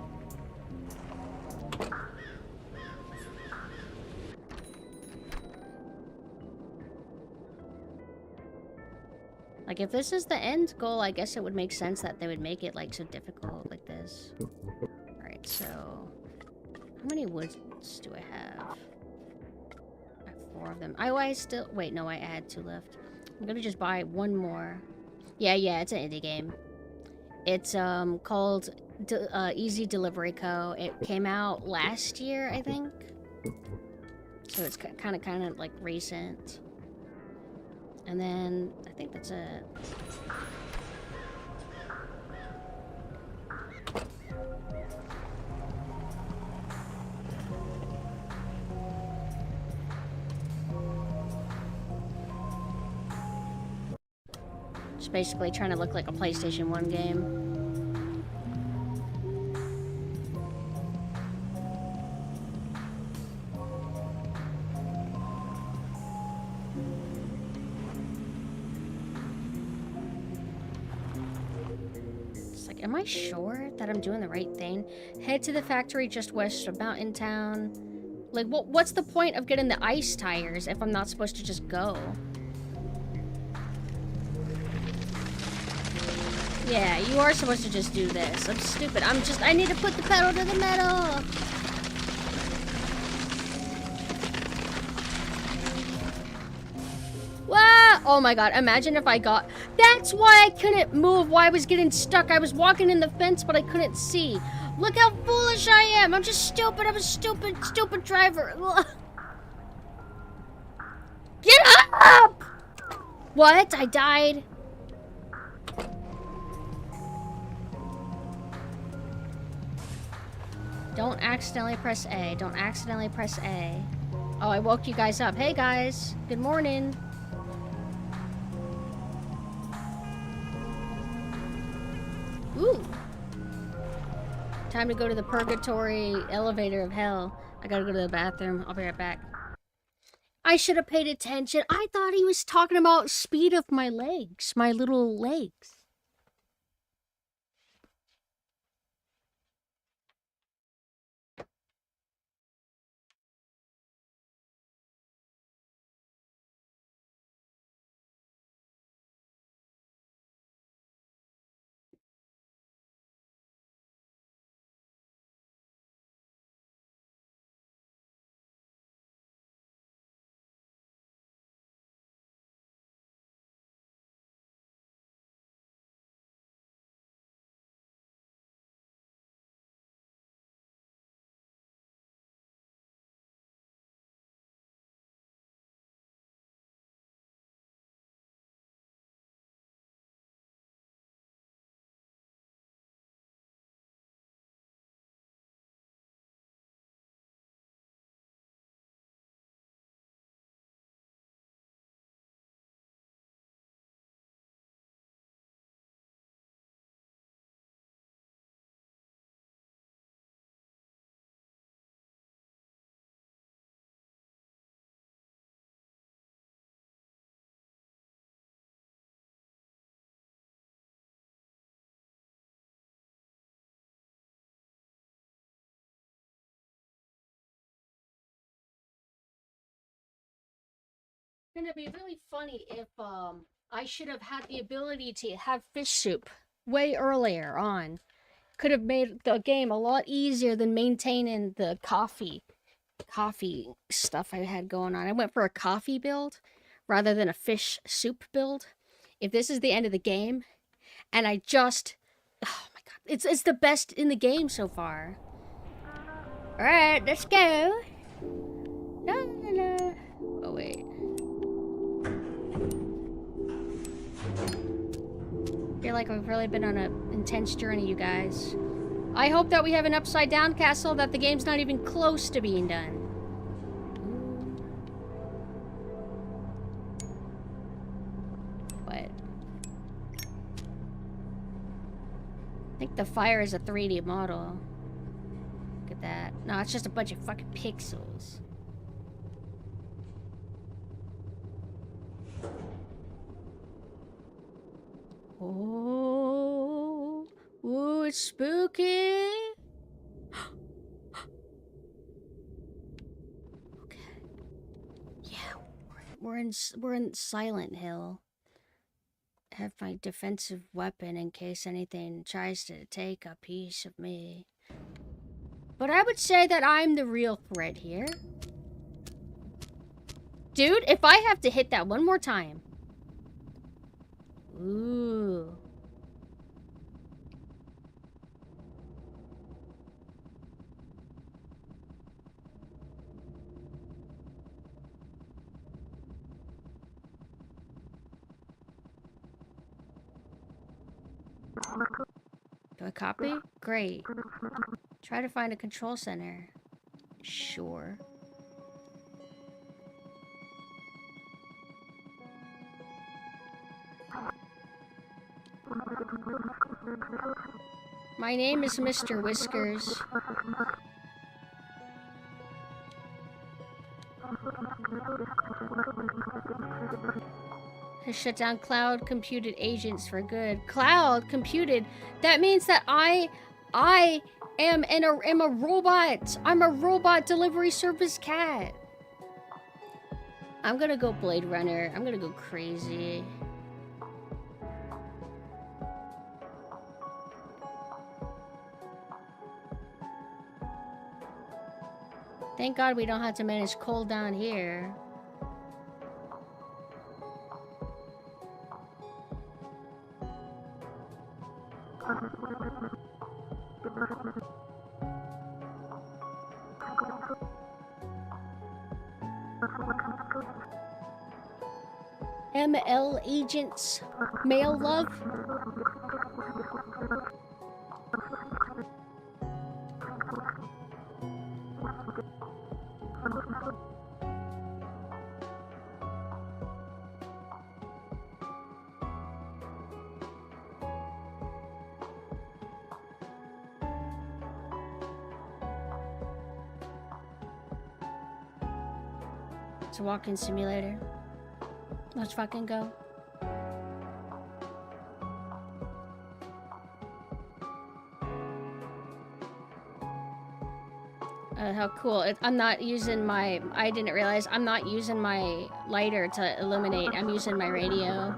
Like, if this is the end goal, I guess it would make sense that they would make it, like, so difficult like this. Alright, so... How many woods do I have? I have 4 of them. I still... Wait, no, I had 2 left. I'm gonna just buy 1 more. Yeah, it's an indie game. It's, called Easy Delivery Co. It came out last year, I think. So it's kind of, like, recent. And then, I think that's it. Just basically trying to look like a PlayStation 1 game. Am I sure that I'm doing the right thing? Head to the factory just west of Mountain Town. Like, what's the point of getting the ice tires if I'm not supposed to just go? Yeah, you are supposed to just do this. I'm stupid. I need to put the pedal to the metal. Wow! Oh my god, imagine if I got... That's why I couldn't move, why I was getting stuck. I was walking in the fence, but I couldn't see. Look how foolish I am. I'm just stupid. I'm a stupid driver. Get up! What? I died? Don't accidentally press A. Don't accidentally press A. Oh, I woke you guys up. Hey guys, good morning. Ooh. Time to go to the purgatory elevator of hell. I gotta go to the bathroom. I'll be right back. I should have paid attention. I thought he was talking about speed of my legs. My little legs. Gonna be really funny if I should have had the ability to have fish soup way earlier on. Could have made the game a lot easier than maintaining the coffee stuff I had going on. I went for a coffee build rather than a fish soup build. If this is the end of the game and I just, oh my god, it's the best in the game so far. All right, let's go. La, la, la. wait. I feel like we've really been on an intense journey, you guys. I hope that we have an upside down castle, that the game's not even close to being done. What? I think the fire is a 3D model. Look at that. No, it's just a bunch of fucking pixels. Oh, ooh, it's spooky. Okay. Yeah, we're in Silent Hill. I have my defensive weapon in case anything tries to take a piece of me. But I would say that I'm the real threat here. Dude, if I have to hit that one more time. Ooh. Do I copy? Great. Try to find a control center. Sure. My name is Mr. Whiskers. To shut down cloud computed agents for good. Cloud computed? That means that I am a robot. I'm a robot delivery service cat. I'm gonna go Blade Runner. I'm gonna go crazy. Thank God we don't have to manage cold down here. ML agents, male love. It's a walk-in simulator. Let's fucking go. How cool. I'm not using my... I didn't realize I'm not using my lighter to illuminate. I'm using my radio.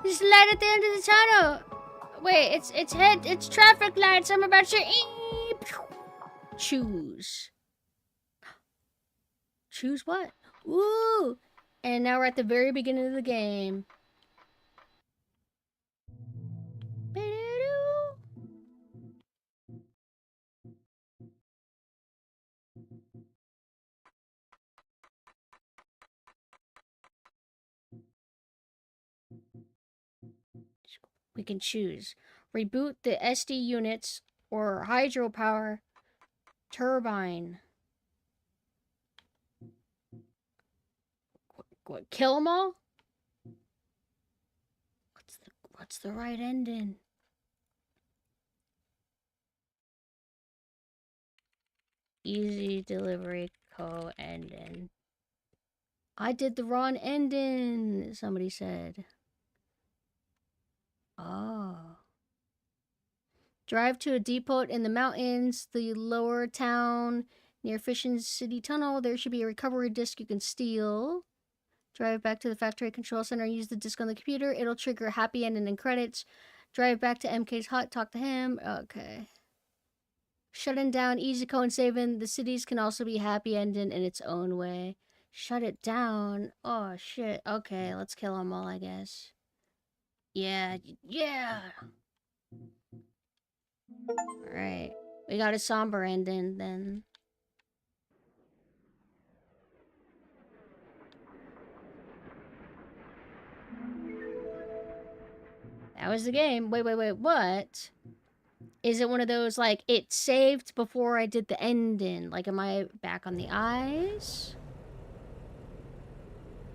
There's a light at the end of the tunnel. Wait, it's traffic lights. I'm about to choose. Choose what? Ooh! And now we're at the very beginning of the game. We can choose. Reboot the SD units or hydropower turbine. What, kill them all? What's the right ending? Easy delivery co-ending. I did the wrong ending, somebody said. Oh. Drive to a depot in the mountains, the lower town near Fishing City Tunnel. There should be a recovery disc you can steal. Drive back to the factory control center. Use the disc on the computer. It'll trigger happy ending and credits. Drive back to MK's hut. Talk to him. Okay. Shutting down EasyCo and saving the cities can also be happy ending in its own way. Shut it down. Oh, shit. Okay, let's kill them all, I guess. Yeah. Yeah. Alright. We got a somber ending, then. That was the game. Wait, what? Is it one of those, like, it saved before I did the ending? Like, am I back on the eyes?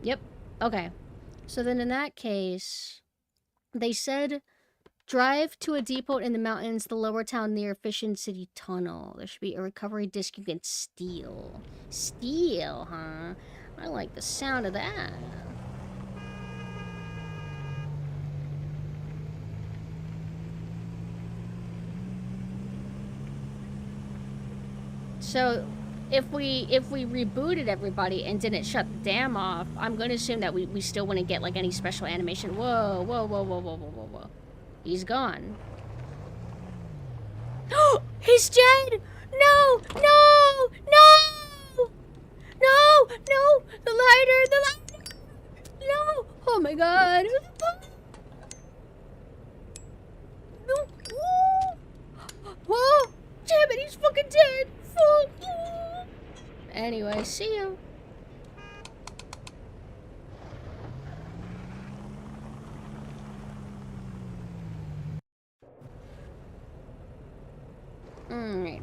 Yep. Okay. So then in that case, they said, drive to a depot in the mountains, the lower town near Fishin City Tunnel. There should be a recovery disc you can steal. Steal, huh? I like the sound of that. So, if we rebooted everybody and didn't shut the dam off, I'm going to assume that we still wouldn't get, like, any special animation. Whoa, whoa, whoa, whoa, whoa, whoa, whoa, whoa. He's gone. Oh, he's dead! No! No! No! No! No! The lighter! No! Oh my god! No! Whoa! Damn it, he's fucking dead! Anyway, see you. Alright.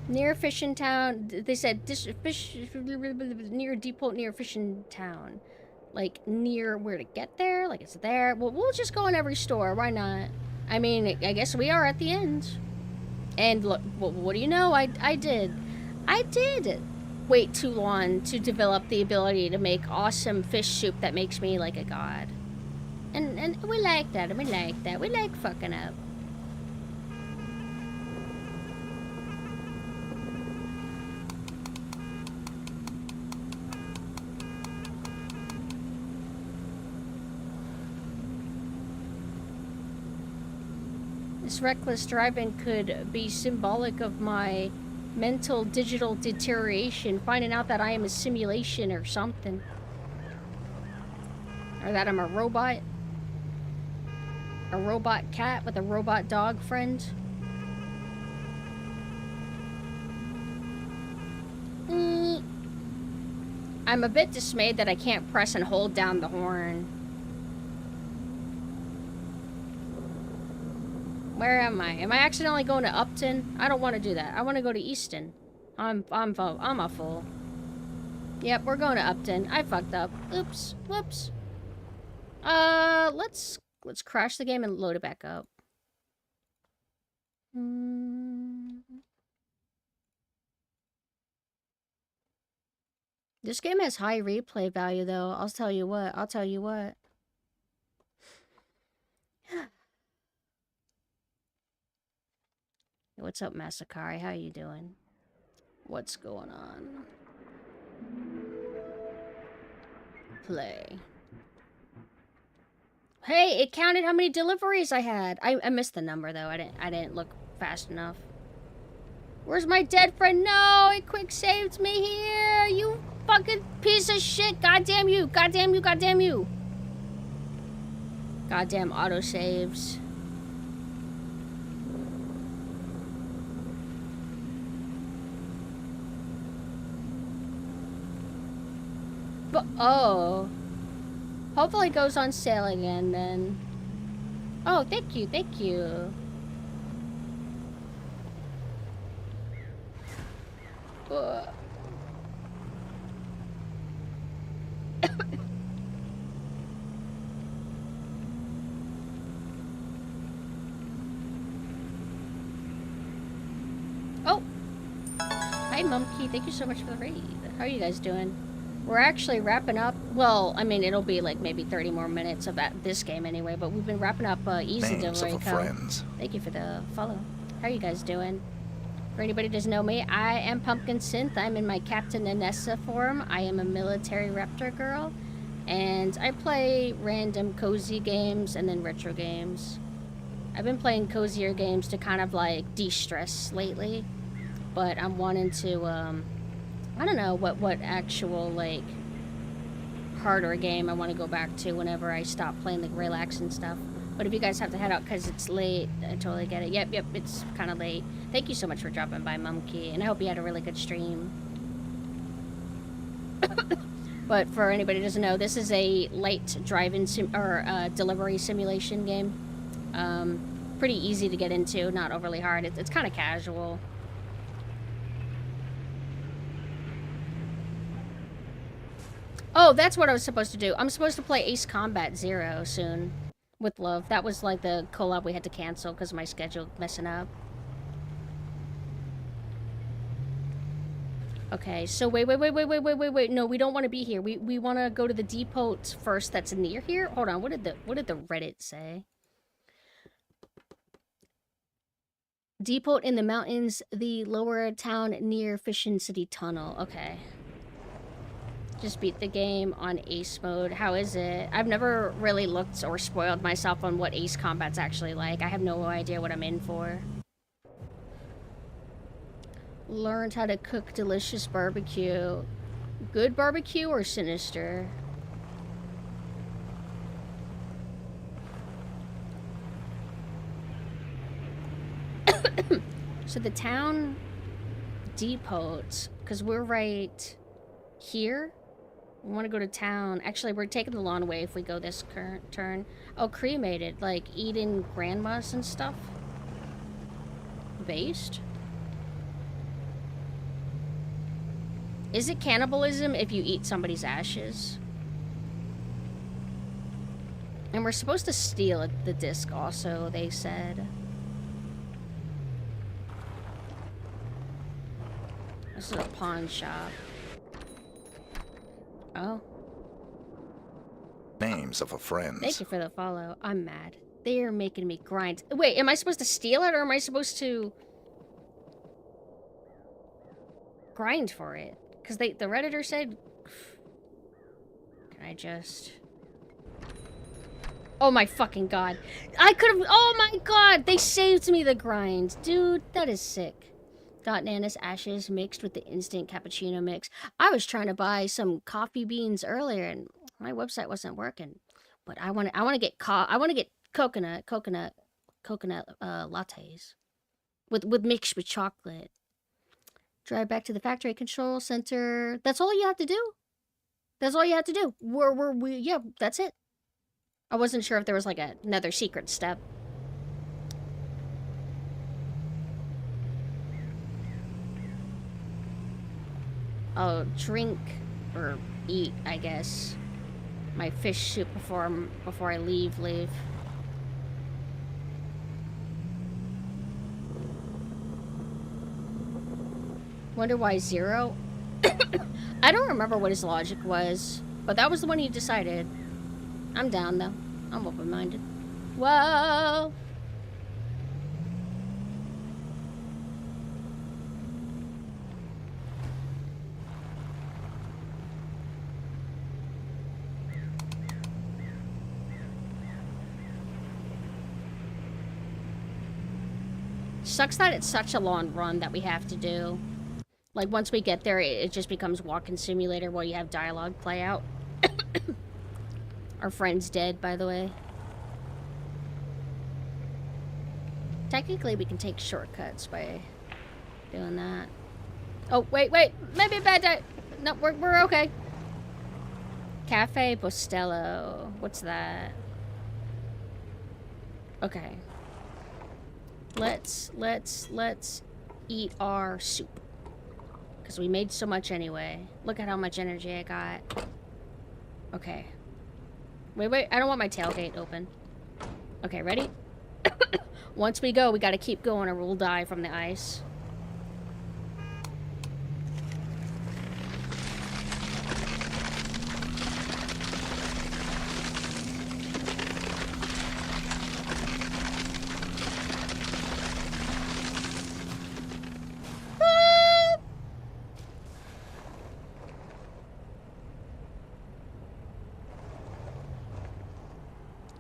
Near Fishin' Town, they said near depot near Fishin' Town. Like, near where to get there? Like, it's there? Well, we'll just go in every store. Why not? I mean, I guess we are at the end. And look, what do you know? I did wait too long to develop the ability to make awesome fish soup that makes me like a god. And we like that, and we like that. We like fucking up. This reckless driving could be symbolic of my mental digital deterioration, finding out that I am a simulation or something. Or that I'm a robot. A robot cat with a robot dog friend. I'm a bit dismayed that I can't press and hold down the horn. Where am I? Am I accidentally going to Upton? I don't want to do that. I want to go to Easton. I'm a fool. Yep, we're going to Upton. I fucked up. Oops. Whoops. Let's crash the game and load it back up. This game has high replay value, though. I'll tell you what. What's up, Masakari? How you doing? What's going on? Play. Hey, it counted how many deliveries I had. I missed the number though. I didn't look fast enough. Where's my dead friend? No, it quick saved me here. You fucking piece of shit. Goddamn you. Goddamn you. Goddamn you. Goddamn autosaves. But, oh. Hopefully it goes on sale again then. Oh, thank you, thank you. Oh! Hi, Mumkey. Thank you so much for the raid. How are you guys doing? We're actually wrapping up. Well, I mean, it'll be like maybe 30 more minutes of this game anyway, but we've been wrapping up Easy Delivery Co. Thank you for the follow. How are you guys doing? For anybody who doesn't know me, I am PumpkinSynth. I'm in my Captain Anessa form. I am a military raptor girl. And I play random cozy games and then retro games. I've been playing cozier games to kind of like de-stress lately. But I'm wanting to, I don't know what actual like harder game I want to go back to whenever I stop playing like relaxing stuff. But if you guys have to head out because it's late, I totally get it. Yep, it's kind of late. Thank you so much for dropping by, Mumkey, and I hope you had a really good stream. But for anybody who doesn't know, this is a light drive-in delivery simulation game. Pretty easy to get into, not overly hard. It's kind of casual. Oh, that's what I was supposed to do. I'm supposed to play Ace Combat Zero soon. With Love. That was like the collab we had to cancel because of my schedule messing up. Okay, so wait. No, we don't want to be here. We want to go to the depot first that's near here. Hold on, what did the Reddit say? Depot in the mountains, the lower town near Fishin City Tunnel. Okay. Just beat the game on Ace mode. How is it? I've never really looked or spoiled myself on what Ace Combat's actually like. I have no idea what I'm in for. Learned how to cook delicious barbecue. Good barbecue or sinister? So the town depot, because we're right here. We want to go to town. Actually, we're taking the long way if we go this current turn. Oh, cremated. Like, eating grandmas and stuff? Based? Is it cannibalism if you eat somebody's ashes? And we're supposed to steal the disc also, they said. This is a pawn shop. Oh. Names of a friend. Thank you for the follow. I'm mad. They are making me grind. Wait, am I supposed to steal it or am I supposed to grind for it? Because the Redditor said... Can I just... Oh my fucking god. I could have... Oh my god! They saved me the grind. Dude, that is sick. Got Nana's ashes mixed with the instant cappuccino mix. I was trying to buy some coffee beans earlier and my website wasn't working. But I want to get coconut lattes with mixed with chocolate. Drive back to the factory control center. That's all you have to do. That's all you have to do. Yeah, that's it. I wasn't sure if there was like another secret step. I'll drink or eat, I guess, my fish soup before I leave. Wonder why 0? I don't remember what his logic was, but that was the one he decided. I'm down though. I'm open-minded. Whoa! Sucks that it's such a long run that we have to do. Like, once we get there, it just becomes walking simulator while you have dialogue play out. Our friend's dead, by the way. Technically, we can take shortcuts by doing that. Oh, wait. Maybe a bad day. No, we're okay. Cafe Bostello. What's that? Okay. Let's eat our soup. Because we made so much anyway. Look at how much energy I got. Okay. Wait. I don't want my tailgate open. Okay, ready? Once we go, we gotta keep going or we'll die from the ice.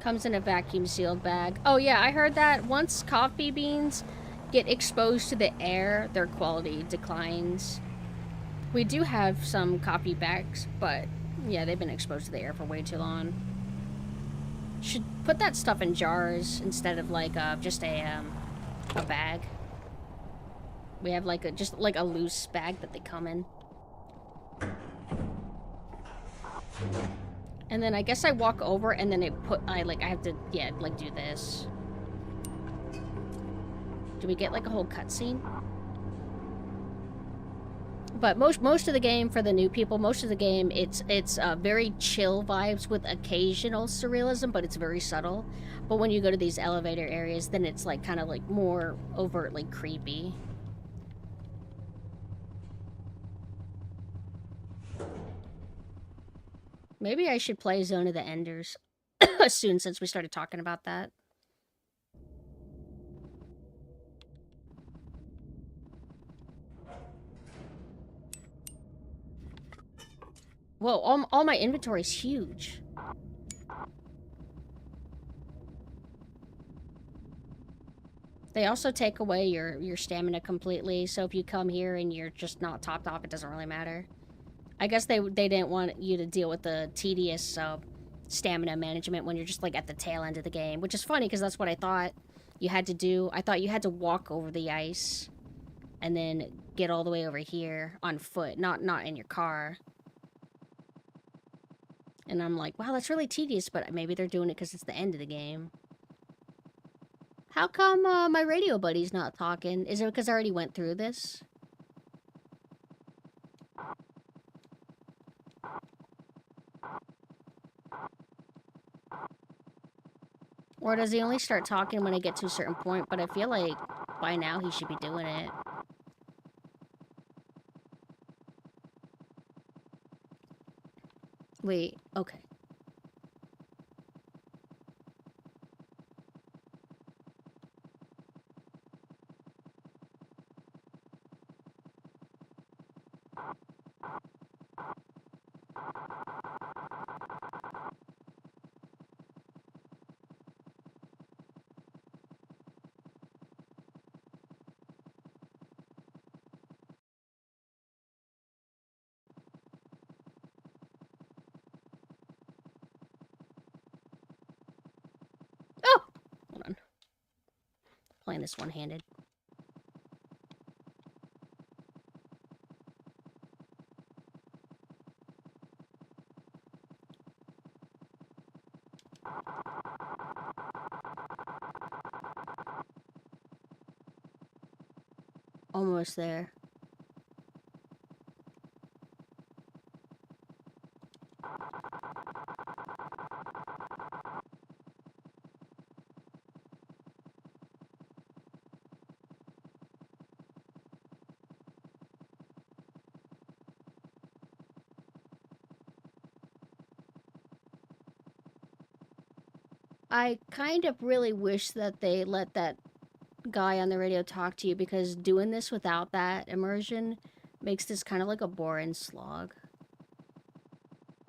Comes in a vacuum sealed bag. Oh yeah, I heard that once coffee beans get exposed to the air, their quality declines. We do have some coffee bags, but yeah, they've been exposed to the air for way too long. Should put that stuff in jars instead of like just a bag. We have like just like a loose bag that they come in. And then I guess I walk over and then I have to, yeah, like do this. Do we get like a whole cutscene? But most of the game, for the new people, most of the game, it's very chill vibes with occasional surrealism, but it's very subtle. But when you go to these elevator areas, then it's like kind of like more overtly creepy. Maybe I should play Zone of the Enders soon, since we started talking about that. Whoa, all my inventory is huge. They also take away your stamina completely, so if you come here and you're just not topped off, it doesn't really matter. I guess they didn't want you to deal with the tedious stamina management when you're just like at the tail end of the game, which is funny because that's what I thought you had to do. I thought you had to walk over the ice and then get all the way over here on foot, not in your car. And I'm like, wow, that's really tedious, but maybe they're doing it because it's the end of the game. How come my radio buddy's not talking? Is it because I already went through this? Or does he only start talking when I get to a certain point? But I feel like by now he should be doing it. Wait, okay. Playing this one-handed. Almost there. I kind of really wish that they let that guy on the radio talk to you, because doing this without that immersion makes this kind of like a boring slog.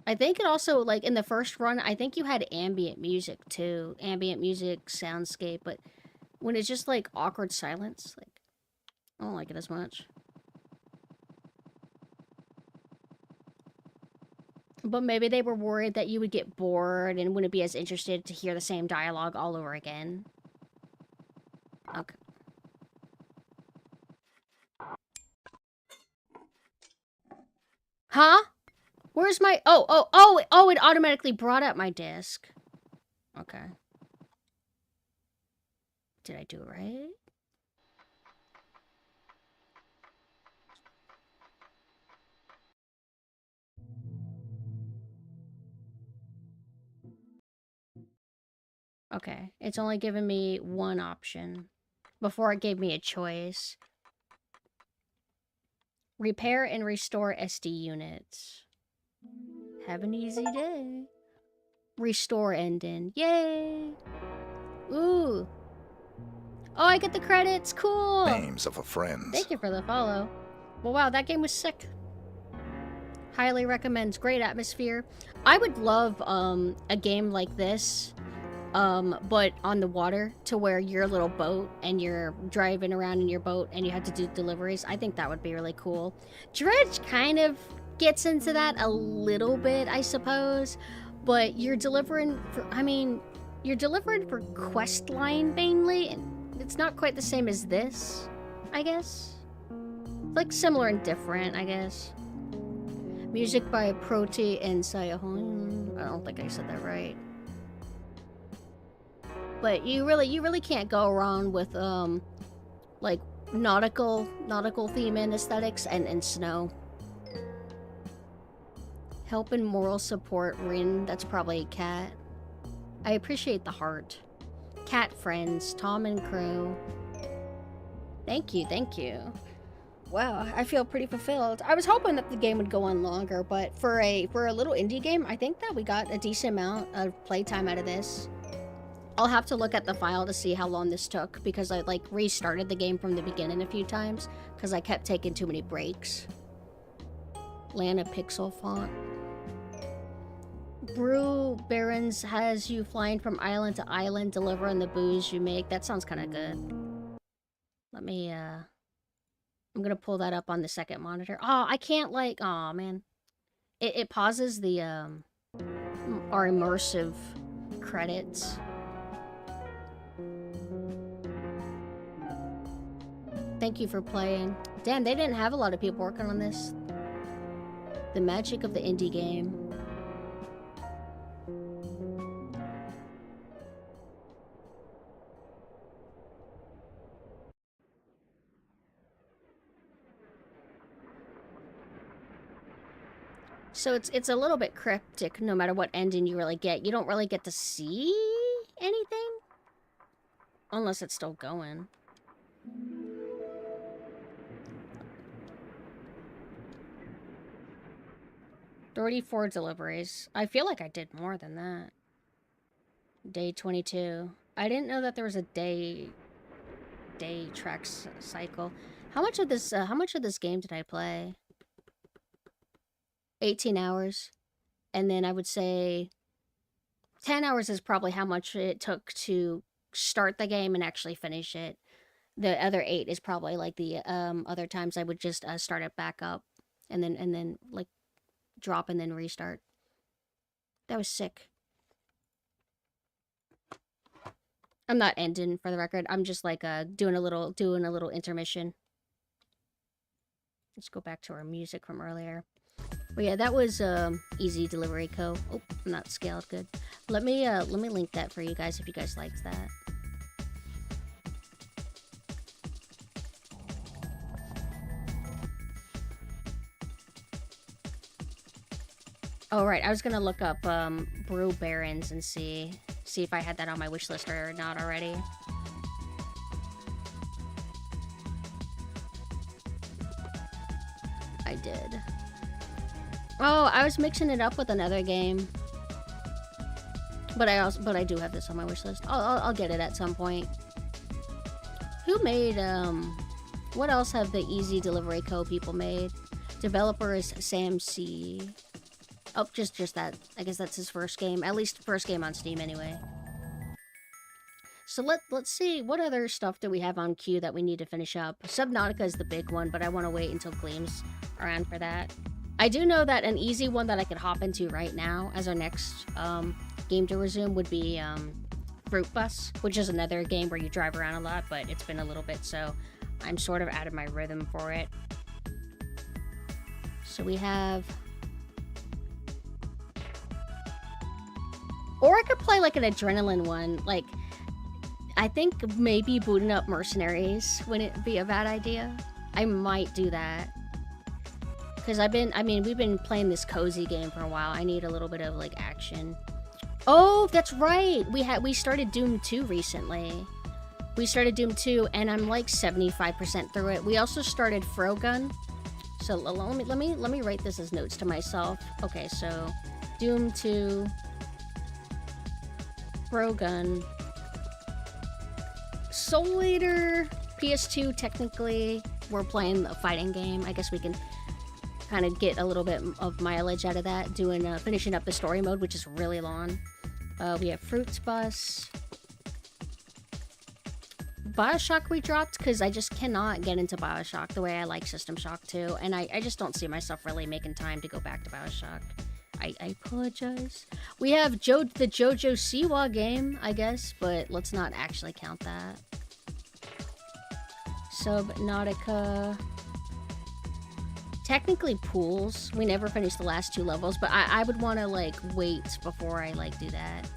I think it also, like, in the first run, I think you had ambient music, too. Ambient music, soundscape, but when it's just, like, awkward silence, like, I don't like it as much. But maybe they were worried that you would get bored and wouldn't be as interested to hear the same dialogue all over again. Okay. Huh? Where's my... Oh, it automatically brought up my disc. Okay. Did I do it right? Okay, it's only given me one option. Before it gave me a choice. Repair and restore SD units. Have an easy day. Restore ending. Yay! Ooh. Oh, I get the credits. Cool. Names of a friend. Thank you for the follow. Well, wow, that game was sick. Highly recommends. Great atmosphere. I would love a game like this but on the water, to where you're a little boat and you're driving around in your boat and you have to do deliveries. I think that would be really cool. Dredge kind of gets into that a little bit, I suppose, but you're delivering for, you're delivering for quest line mainly, and it's not quite the same as this, I guess. Like similar and different, I guess. Music by Proti and Sayahon. I don't think I said that right. But you really can't go wrong with like nautical theme and aesthetics and snow. Help and moral support, Rin. That's probably a cat. I appreciate the heart. Cat friends, Tom and Crow. Thank you, thank you. Wow, I feel pretty fulfilled. I was hoping that the game would go on longer, but for a little indie game, I think that we got a decent amount of playtime out of this. I'll have to look at the file to see how long this took, because I like restarted the game from the beginning a few times because I kept taking too many breaks. Lana pixel font. Brew Barons has you flying from island to island, delivering the booze you make. That sounds kind of good. Let me, I'm gonna pull that up on the second monitor. Oh, I can't like, oh man. It pauses the, our immersive credits. Thank you for playing. Damn, they didn't have a lot of people working on this. The magic of the indie game. So it's a little bit cryptic no matter what ending you really get. You don't really get to see anything. Unless it's still going. $34 deliveries. I feel like I did more than that. Day 22. I didn't know that there was a day tracks cycle. How much of this game did I play? 18 hours. And then I would say 10 hours is probably how much it took to start the game and actually finish it. The other 8 is probably like the other times I would just start it back up and then like drop and then restart. That was sick. I'm not ending, for the record. I'm just like doing a little intermission. Let's go back to our music from earlier. But yeah, that was Easy Delivery Co. Oh, not scaled good. Let me link that for you guys if you guys liked that. Oh right, I was gonna look up Brew Barons and see if I had that on my wish list or not already. I did. Oh, I was mixing it up with another game. But I do have this on my wish list. I'll get it at some point. Who made what else have the Easy Delivery Co. people made? Developer is Sam C. Oh, just that. I guess that's his first game. At least first game on Steam anyway. So let's see, what other stuff do we have on queue that we need to finish up? Subnautica is the big one, but I want to wait until Gleam's around for that. I do know that an easy one that I could hop into right now as our next game to resume would be Fruit Bus, which is another game where you drive around a lot, but it's been a little bit, so I'm sort of out of my rhythm for it. So we have... Or I could play like an adrenaline one, like... I think maybe booting up Mercenaries wouldn't be a bad idea. I might do that. Because we've been playing this cozy game for a while. I need a little bit of, like, action. Oh, that's right! We started Doom 2 recently. We started Doom 2, and I'm, like, 75% through it. We also started Frogun. So, let me write this as notes to myself. Okay, so... Doom 2... Frogun... Soul Eater... PS2, technically. We're playing a fighting game. I guess we can... kind of get a little bit of mileage out of that, finishing up the story mode, which is really long. We have Fruits Bus. Bioshock we dropped because I just cannot get into Bioshock the way I like System Shock 2, and I just don't see myself really making time to go back to Bioshock. I apologize. We have the JoJo Siwa game, I guess, but let's not actually count that. Subnautica. Technically Pools. We never finished the last 2 levels, but I would want to, like, wait before I, like, do that.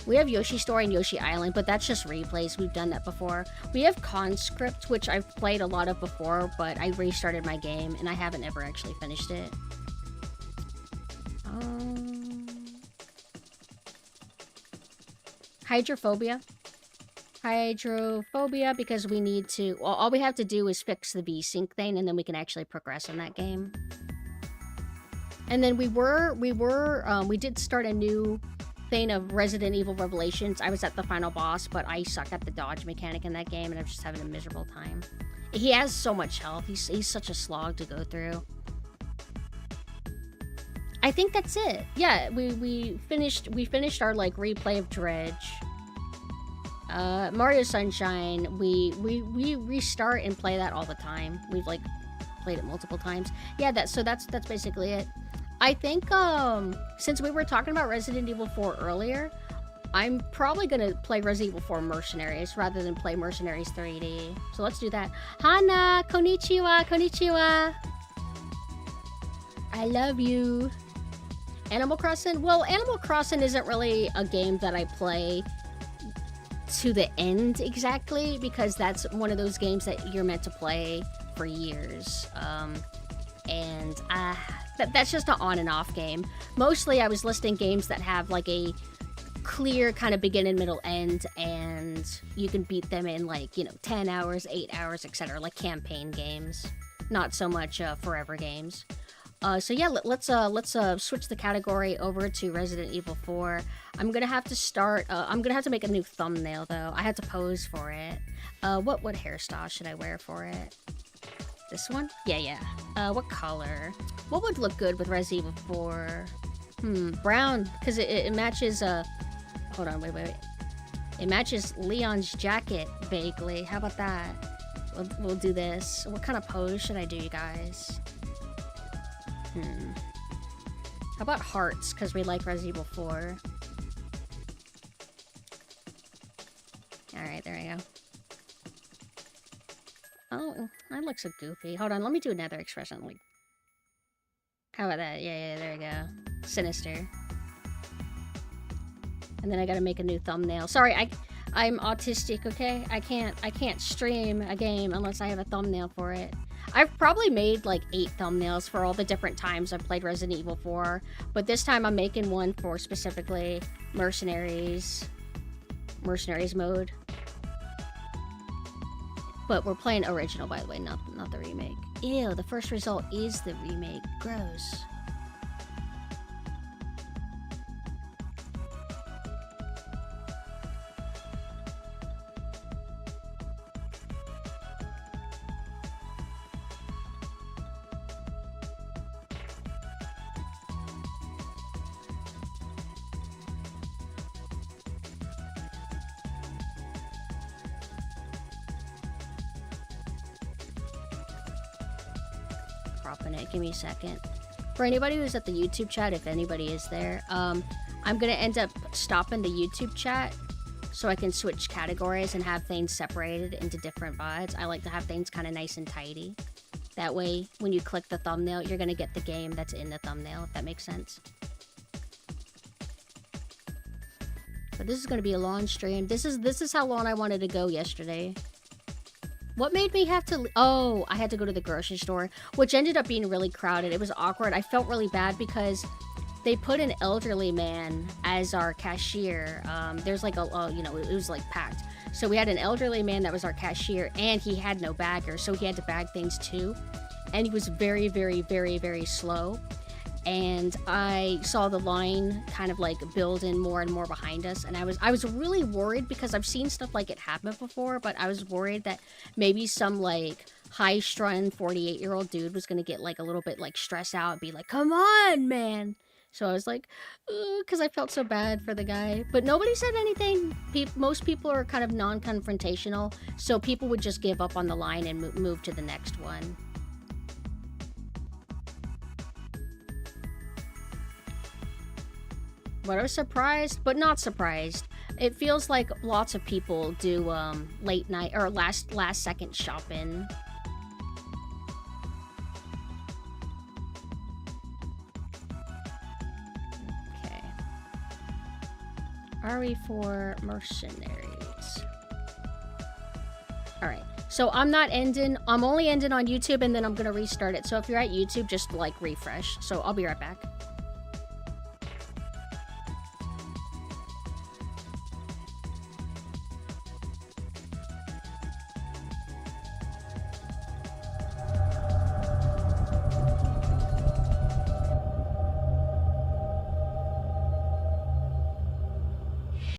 We have Yoshi Story and Yoshi Island, but that's just replays. We've done that before. We have Conscript, which I've played a lot of before, but I restarted my game, and I haven't ever actually finished it. Hydrophobia. Hydrophobia, because we need to... Well, all we have to do is fix the V-Sync thing, and then we can actually progress in that game. And then we did start a new thing of Resident Evil Revelations. I was at the final boss, but I suck at the dodge mechanic in that game, and I'm just having a miserable time. He has so much health. He's such a slog to go through. I think that's it. Yeah, we finished our, like, replay of Dredge. Mario Sunshine, we restart and play that all the time. We've, like, played it multiple times. Yeah, that's basically it. I think, since we were talking about Resident Evil 4 earlier, I'm probably gonna play Resident Evil 4 Mercenaries rather than play Mercenaries 3D. So let's do that. Hana, konnichiwa, konnichiwa. I love you. Animal Crossing? Well, Animal Crossing isn't really a game that I play to the end exactly, because that's one of those games that you're meant to play for years. That's just an on and off game. Mostly I was listing games that have like a clear kind of begin, middle, end, and you can beat them in, like, you know, 10 hours, 8 hours, etc. Like campaign games, not so much forever games. So yeah, let's switch the category over to Resident Evil 4. I'm gonna have to start. I'm gonna have to make a new thumbnail though. I had to pose for it. What hairstyle should I wear for it? This one? Yeah. What color? What would look good with Resident Evil 4? Brown, because it matches. Hold on, wait. It matches Leon's jacket vaguely. How about that? We'll do this. What kind of pose should I do, you guys? How about hearts? Because we like Resident Evil 4. Alright, there we go. Oh, that looks so goofy. Hold on, let me do another expression. Like, how about that? Yeah, there we go. Sinister. And then I gotta make a new thumbnail. Sorry, I'm autistic, okay? I can't stream a game unless I have a thumbnail for it. I've probably made like 8 thumbnails for all the different times I've played Resident Evil 4, but this time I'm making one for specifically Mercenaries mode. But we're playing original, by the way, not the remake. Ew, the first result is the remake. Gross. Give me a second. For anybody who's at the YouTube chat, if anybody is there, I'm gonna end up stopping the YouTube chat so I can switch categories and have things separated into different VODs. I like to have things kind of nice and tidy. That way, when you click the thumbnail, you're gonna get the game that's in the thumbnail, if that makes sense. But this is gonna be a long stream. This is how long I wanted to go yesterday. What made me have to... Oh, I had to go to the grocery store, which ended up being really crowded. It was awkward. I felt really bad because they put an elderly man as our cashier. There's like a... you know, it was like packed. So we had an elderly man that was our cashier, and he had no bagger, so he had to bag things too. And he was very, very, very, very slow. And I saw the line kind of like build in more and more behind us, and I was really worried because I've seen stuff like it happen before, but I was worried that maybe some like high-strung 48-year-old dude was gonna get like a little bit like stressed out and be like, "Come on, man, So I was like, because I felt so bad for the guy. But nobody said anything. Most people are kind of non-confrontational, so people would just give up on the line and move to the next one. But I was surprised, but not surprised. It feels like lots of people do late night or last second shopping. Okay. RE4 mercenaries. All right. So I'm not ending. I'm only ending on YouTube, and then I'm gonna restart it. So if you're at YouTube, just like refresh. So I'll be right back.